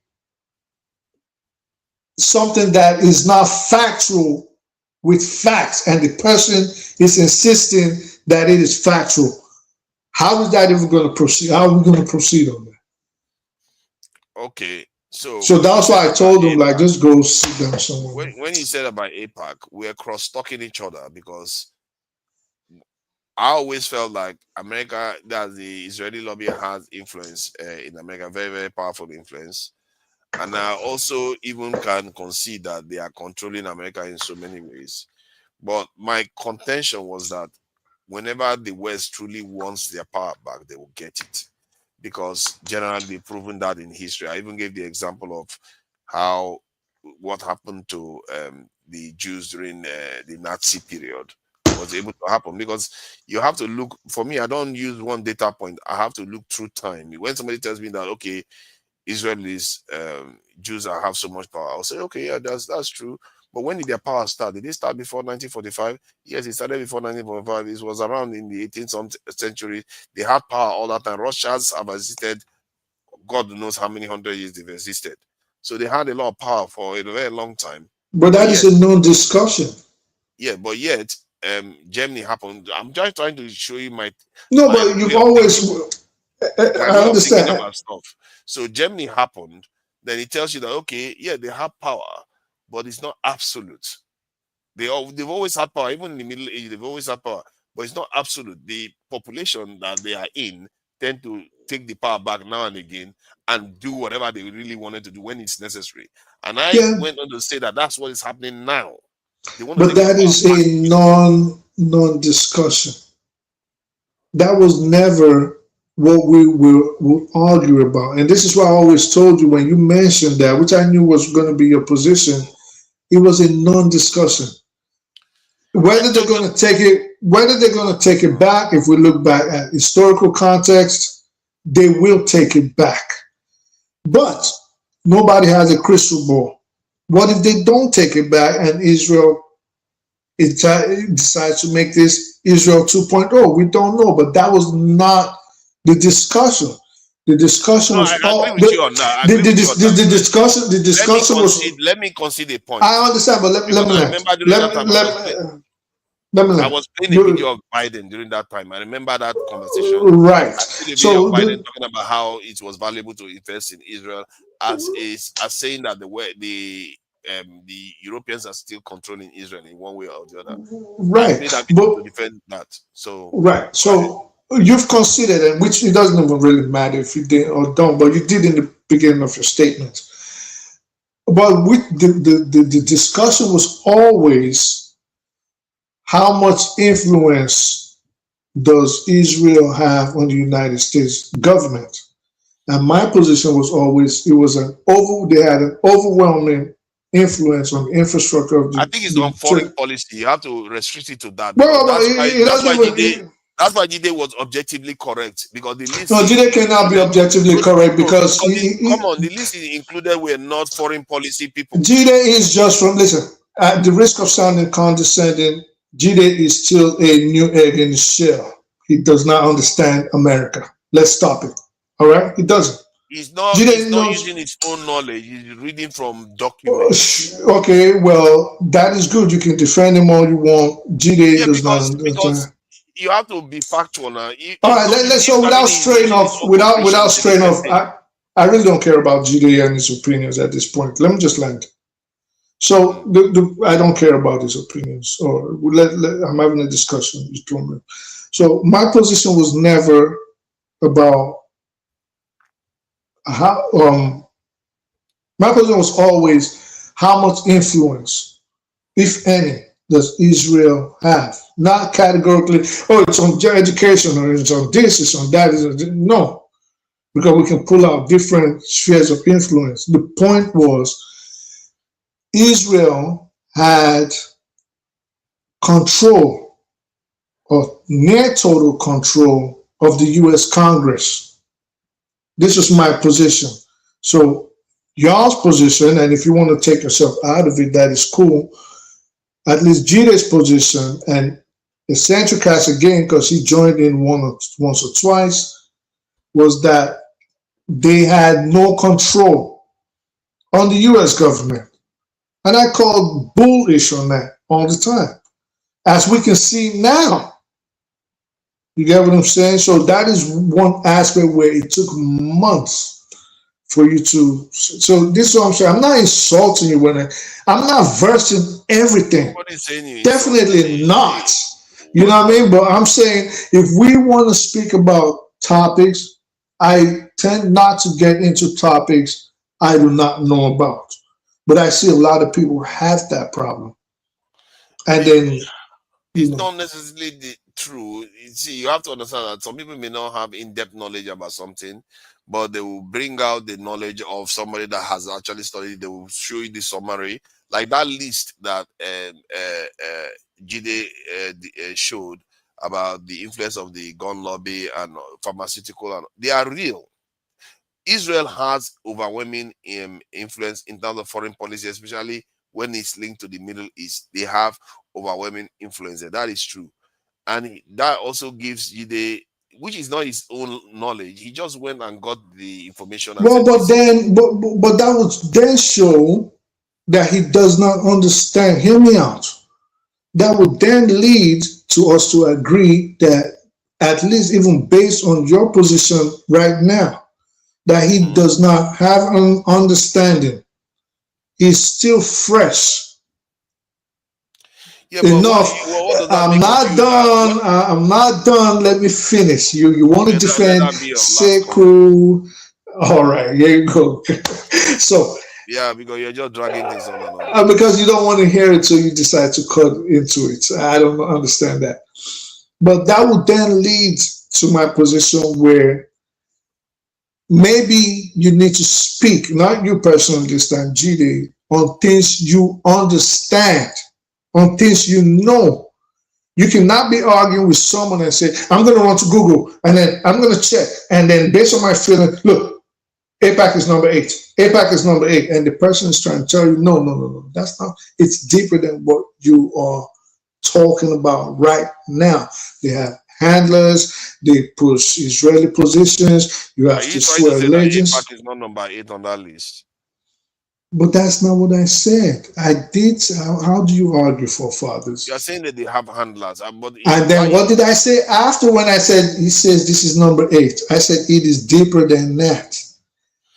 something that is not factual with facts, and the person is insisting that it is factual? How is that even going to proceed? How are we going to proceed on that? Okay, so that's why I told him, like, just go sit down somewhere. When you said about APAC, we're cross-talking each other, because I always felt like America, that the Israeli lobby has influence in America, very, very powerful influence. And I also even can concede that they are controlling America in so many ways. But my contention was that whenever the West truly wants their power back, they will get it. Because generally they've proven that in history. I even gave the example of what happened to the Jews during the Nazi period was able to happen. Because you have to look, for me, I don't use one data point. I have to look through time. When somebody tells me that, okay, Israelis, Jews have so much power, I'll say, okay, yeah, that's true. But when did their power start? Did it start before 1945? Yes, it started before 1945. It was around in the 18th century. They had power all that time. Russians have existed, God knows how many 100 years they've existed. So they had a lot of power for a very long time. But that is a known discussion. Yeah, but yet Germany happened, I'm just trying to show you my No, my but you've way of always. thinking, my I way of thinking understand. about stuff. So Germany happened, then it tells you that okay, yeah, they have power, but it's not absolute. They've always had power, even in the Middle Ages, they've always had power, but it's not absolute. The population that they are in tend to take the power back now and again and do whatever they really wanted to do when it's necessary. And I Yeah, went on to say that that's what is happening now. They want to but take the that power is back. a non-discussion. That was never what we will argue about. And this is why I always told you when you mentioned that, which I knew was going to be your position, it was a non-discussion. Whether they're going to take it back, if we look back at historical context, they will take it back. But nobody has a crystal ball. What if they don't take it back and Israel decides to make this Israel 2.0? We don't know, but that was not the discussion. The discussion No, was I agree with you on that. the discussion was. Let me concede a point. I understand, but let me I land. remember during that time I was playing a video of Biden during that time. I remember that conversation. Right. I played a video of Biden talking about how it was valuable to invest in Israel as saying that the Europeans are still controlling Israel in one way or the other. Right. I played that video to defend that. So right. So you've considered it, which it doesn't even really matter if you did or don't, but you did in the beginning of your statement. But with the discussion was always how much influence does Israel have on the United States government? And my position was always they had an overwhelming influence on the infrastructure of the. I think it's on foreign policy. You have to restrict it to that. Well, That's why Jide was objectively correct, because the list. No, Jide cannot be objectively correct because come on, the list included were not foreign policy people. Jide is just from at the risk of sounding condescending, Jide is still a new egg in the shell. He does not understand America. Let's stop it. All right, he doesn't. He's not using his own knowledge. He's reading from documents. Okay, well, that is good. You can defend him all you want. Jide does not understand. You have to be factual now. All right, without straying off, I really don't care about Jide and his opinions at this point. Let me just land. So I don't care about his opinions, or I'm having a discussion. So my position was never about how. My position was always how much influence, if any, does Israel have? Not categorically, oh, it's on education, or it's on this, it's on that. No, because we can pull out different spheres of influence. The point was Israel had control, or near total control, of the U.S. Congress. This was my position. So y'all's position, and if you want to take yourself out of it, that is cool. At least Jide's position, and eccentric cast again, because he joined in once or twice, was that they had no control on the U.S. government. And I called bullish on that all the time, as we can see now. You get what I'm saying? So that is one aspect where it took months for you to. So this is what I'm saying. I'm not insulting you I'm not versed in everything. Definitely not. You know what I mean? But I'm saying if we want to speak about topics, I tend not to get into topics I do not know about. But I see a lot of people have that problem. And then it's not necessarily true. You see, you have to understand that some people may not have in-depth knowledge about something, but they will bring out the knowledge of somebody that has actually studied. They will show you the summary, like that list that Jide showed about the influence of the gun lobby and pharmaceutical, and they are real. Israel has overwhelming influence in terms of foreign policy, especially when it's linked to the Middle East. They have overwhelming influence there. That is true. And that also gives Jide, which is not his own knowledge. He just went and got the information. And but that would then show that he does not understand. Hear me out. that would then lead to us to agree that, at least even based on your position right now, that he does not have an understanding. He's still fresh Yeah, but enough. what does that I'm make of not you? done. I'm not done. Let me finish. You want to Let defend that be your last comment. Sekou. All right, here you go. So, Yeah, because you're just dragging things on and on. because you don't want to hear it, so you decide to cut into it. I don't understand that. But that would then lead to my position where maybe you need to speak, not you personally this time, GD, on things you understand, on things you know. You cannot be arguing with someone and say, I'm going to run to Google and then I'm going to check. And then based on my feeling, look, APAC is number 8. APAC is number 8. And the person is trying to tell you, no. That's not, it's deeper than what you are talking about right now. They have handlers, they push Israeli positions, you Are have you to trying to swear say that allegiance. APAC is not number 8 on that list? But that's not what I said. I did. How do you argue for fathers? You're saying that they have handlers, but And then what did I say after when I said he says this is number 8? I said it is deeper than that.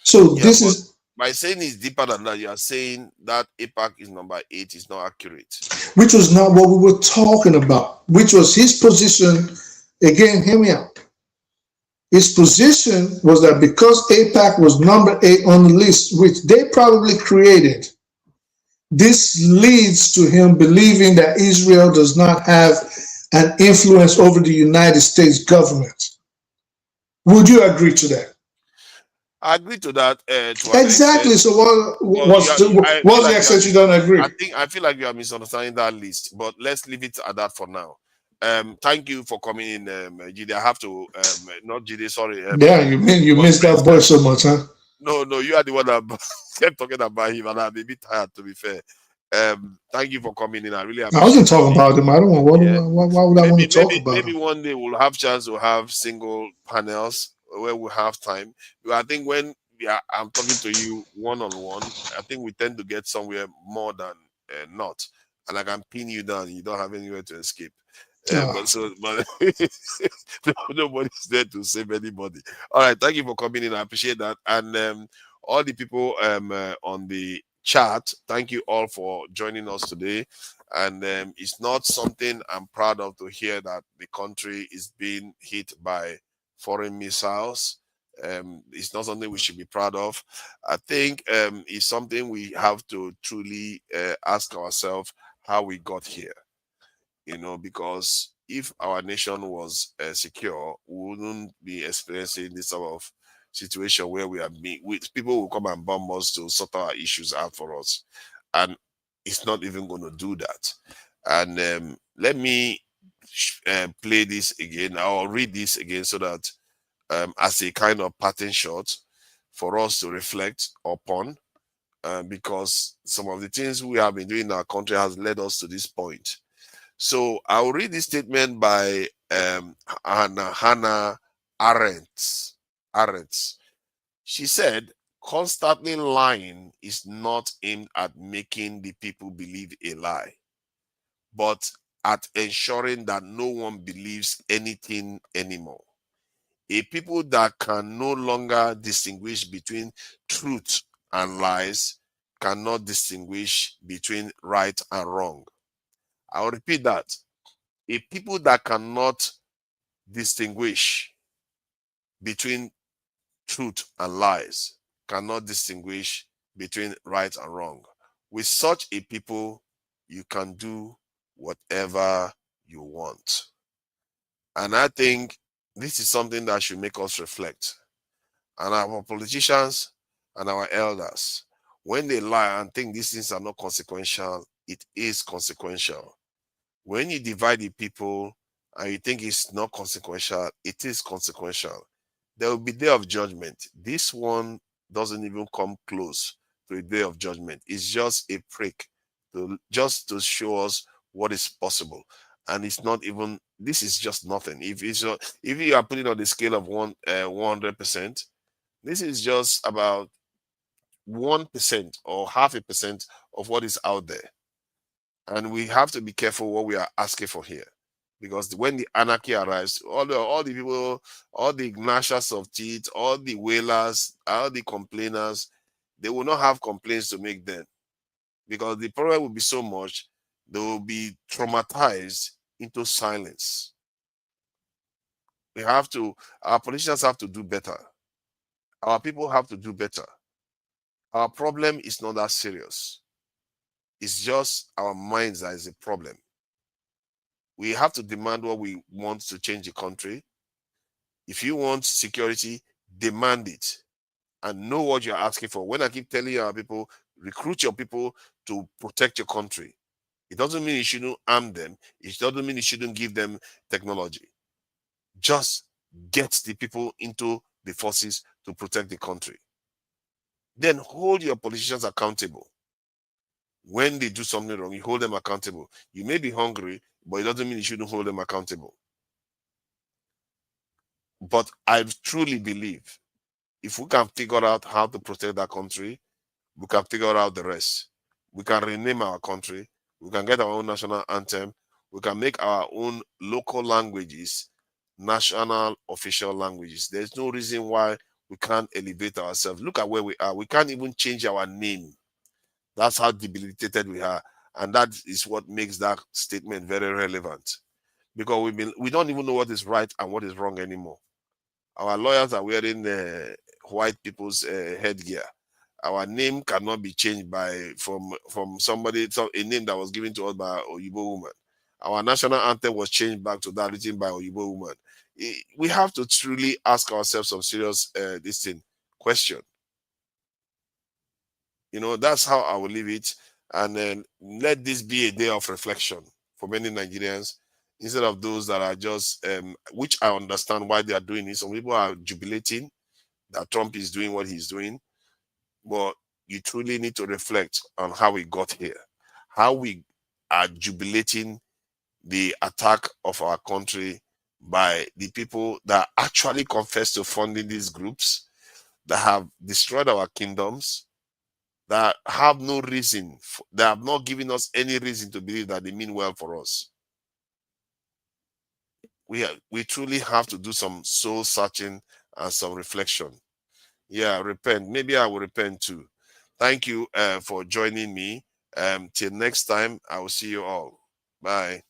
So yeah, this but is, by saying it's deeper than that, you are saying that APAC is number 8 is not accurate. which was not what we were talking about, which was his position. Again, hear me out. His position was that because APAC was number 8 on the list, which they probably created, this leads to him believing that Israel does not have an influence over the United States government. Would you agree to that? I agree to that to an Exactly. extent. So I feel what's the like extent you don't agree? I feel like you are misunderstanding that list, but let's leave it at that for now. Thank you for coming in, Jide. I have to not Jide, sorry. Yeah, you missed that boy so much, huh? No, you are the one that kept talking about him, and I'm a bit tired, to be fair. Thank you for coming in. I really I appreciate wasn't it. talking about him. I don't want. Yeah. Why would I want to talk about Maybe him? one day we'll have chance to have single panels where we have time. But I think when I'm talking to you one on one, I think we tend to get somewhere more than not, and I can pin you down. You don't have anywhere to escape. But nobody's there to save anybody. All right, thank you for coming in. I appreciate that, and all the people on the chat, thank you all for joining us today. And it's not something I'm proud of to hear that the country is being hit by foreign missiles. It's not something we should be proud of. I think it's something we have to truly ask ourselves how we got here. Because if our nation was secure, we wouldn't be experiencing this sort of situation where people will come and bomb us to sort our issues out for us, and it's not even going to do that. And let me play this again. I'll read this again so that as a kind of pattern shot for us to reflect upon, because some of the things we have been doing in our country has led us to this point. So I'll read this statement by Hannah Arendt. She said, constantly lying is not aimed at making the people believe a lie, but at ensuring that no one believes anything anymore. A people that can no longer distinguish between truth and lies cannot distinguish between right and wrong. I'll repeat that. A people that cannot distinguish between truth and lies cannot distinguish between right and wrong. With such a people, you can do whatever you want. And I think this is something that should make us reflect. And our politicians and our elders, when they lie and think these things are not consequential, it is consequential. When you divide the people and you think it's not consequential, it is consequential. There will be day of judgment. This one doesn't even come close to a day of judgment. It's just a prick just to show us what is possible. And it's not even, this is just nothing. If you are putting on the scale of 100%, this is just about 1% or 0.5% of what is out there. And we have to be careful what we are asking for here. Because when the anarchy arrives, all the people, all the gnashers of teeth, all the wailers, all the complainers, they will not have complaints to make then. Because the problem will be so much, they will be traumatized into silence. Our politicians have to do better. Our people have to do better. Our problem is not that serious. It's just our minds that is a problem. We have to demand what we want to change the country. If you want security, demand it and know what you're asking for. When I keep telling our people, recruit your people to protect your country, it doesn't mean you shouldn't arm them. It doesn't mean you shouldn't give them technology. Just get the people into the forces to protect the country. Then hold your politicians accountable. When they do something wrong, you hold them accountable. You may be hungry, but it doesn't mean you shouldn't hold them accountable. But I truly believe if we can figure out how to protect that country, we can figure out the rest. We can rename our country. We can get our own national anthem. We can make our own local languages national official languages. There's no reason why we can't elevate ourselves. Look at where we are. We can't even change our name. That's how debilitated we are. And that is what makes that statement very relevant. Because we don't even know what is right and what is wrong anymore. Our lawyers are wearing white people's headgear. Our name cannot be changed from somebody, a name that was given to us by an Oyibo woman. Our national anthem was changed back to that written by an Oyibo woman. We have to truly ask ourselves some serious question. That's how I will leave it. And then let this be a day of reflection for many Nigerians, instead of those that are just, which I understand why they are doing it. Some people are jubilating that Trump is doing what he's doing. But you truly need to reflect on how we got here, how we are jubilating the attack of our country by the people that actually confess to funding these groups, that have destroyed our kingdoms, that have no reason, they have not given us any reason to believe that they mean well for us. We truly have to do some soul searching and some reflection. Yeah, repent. Maybe I will repent too. Thank you for joining me. Till next time, I will see you all. Bye.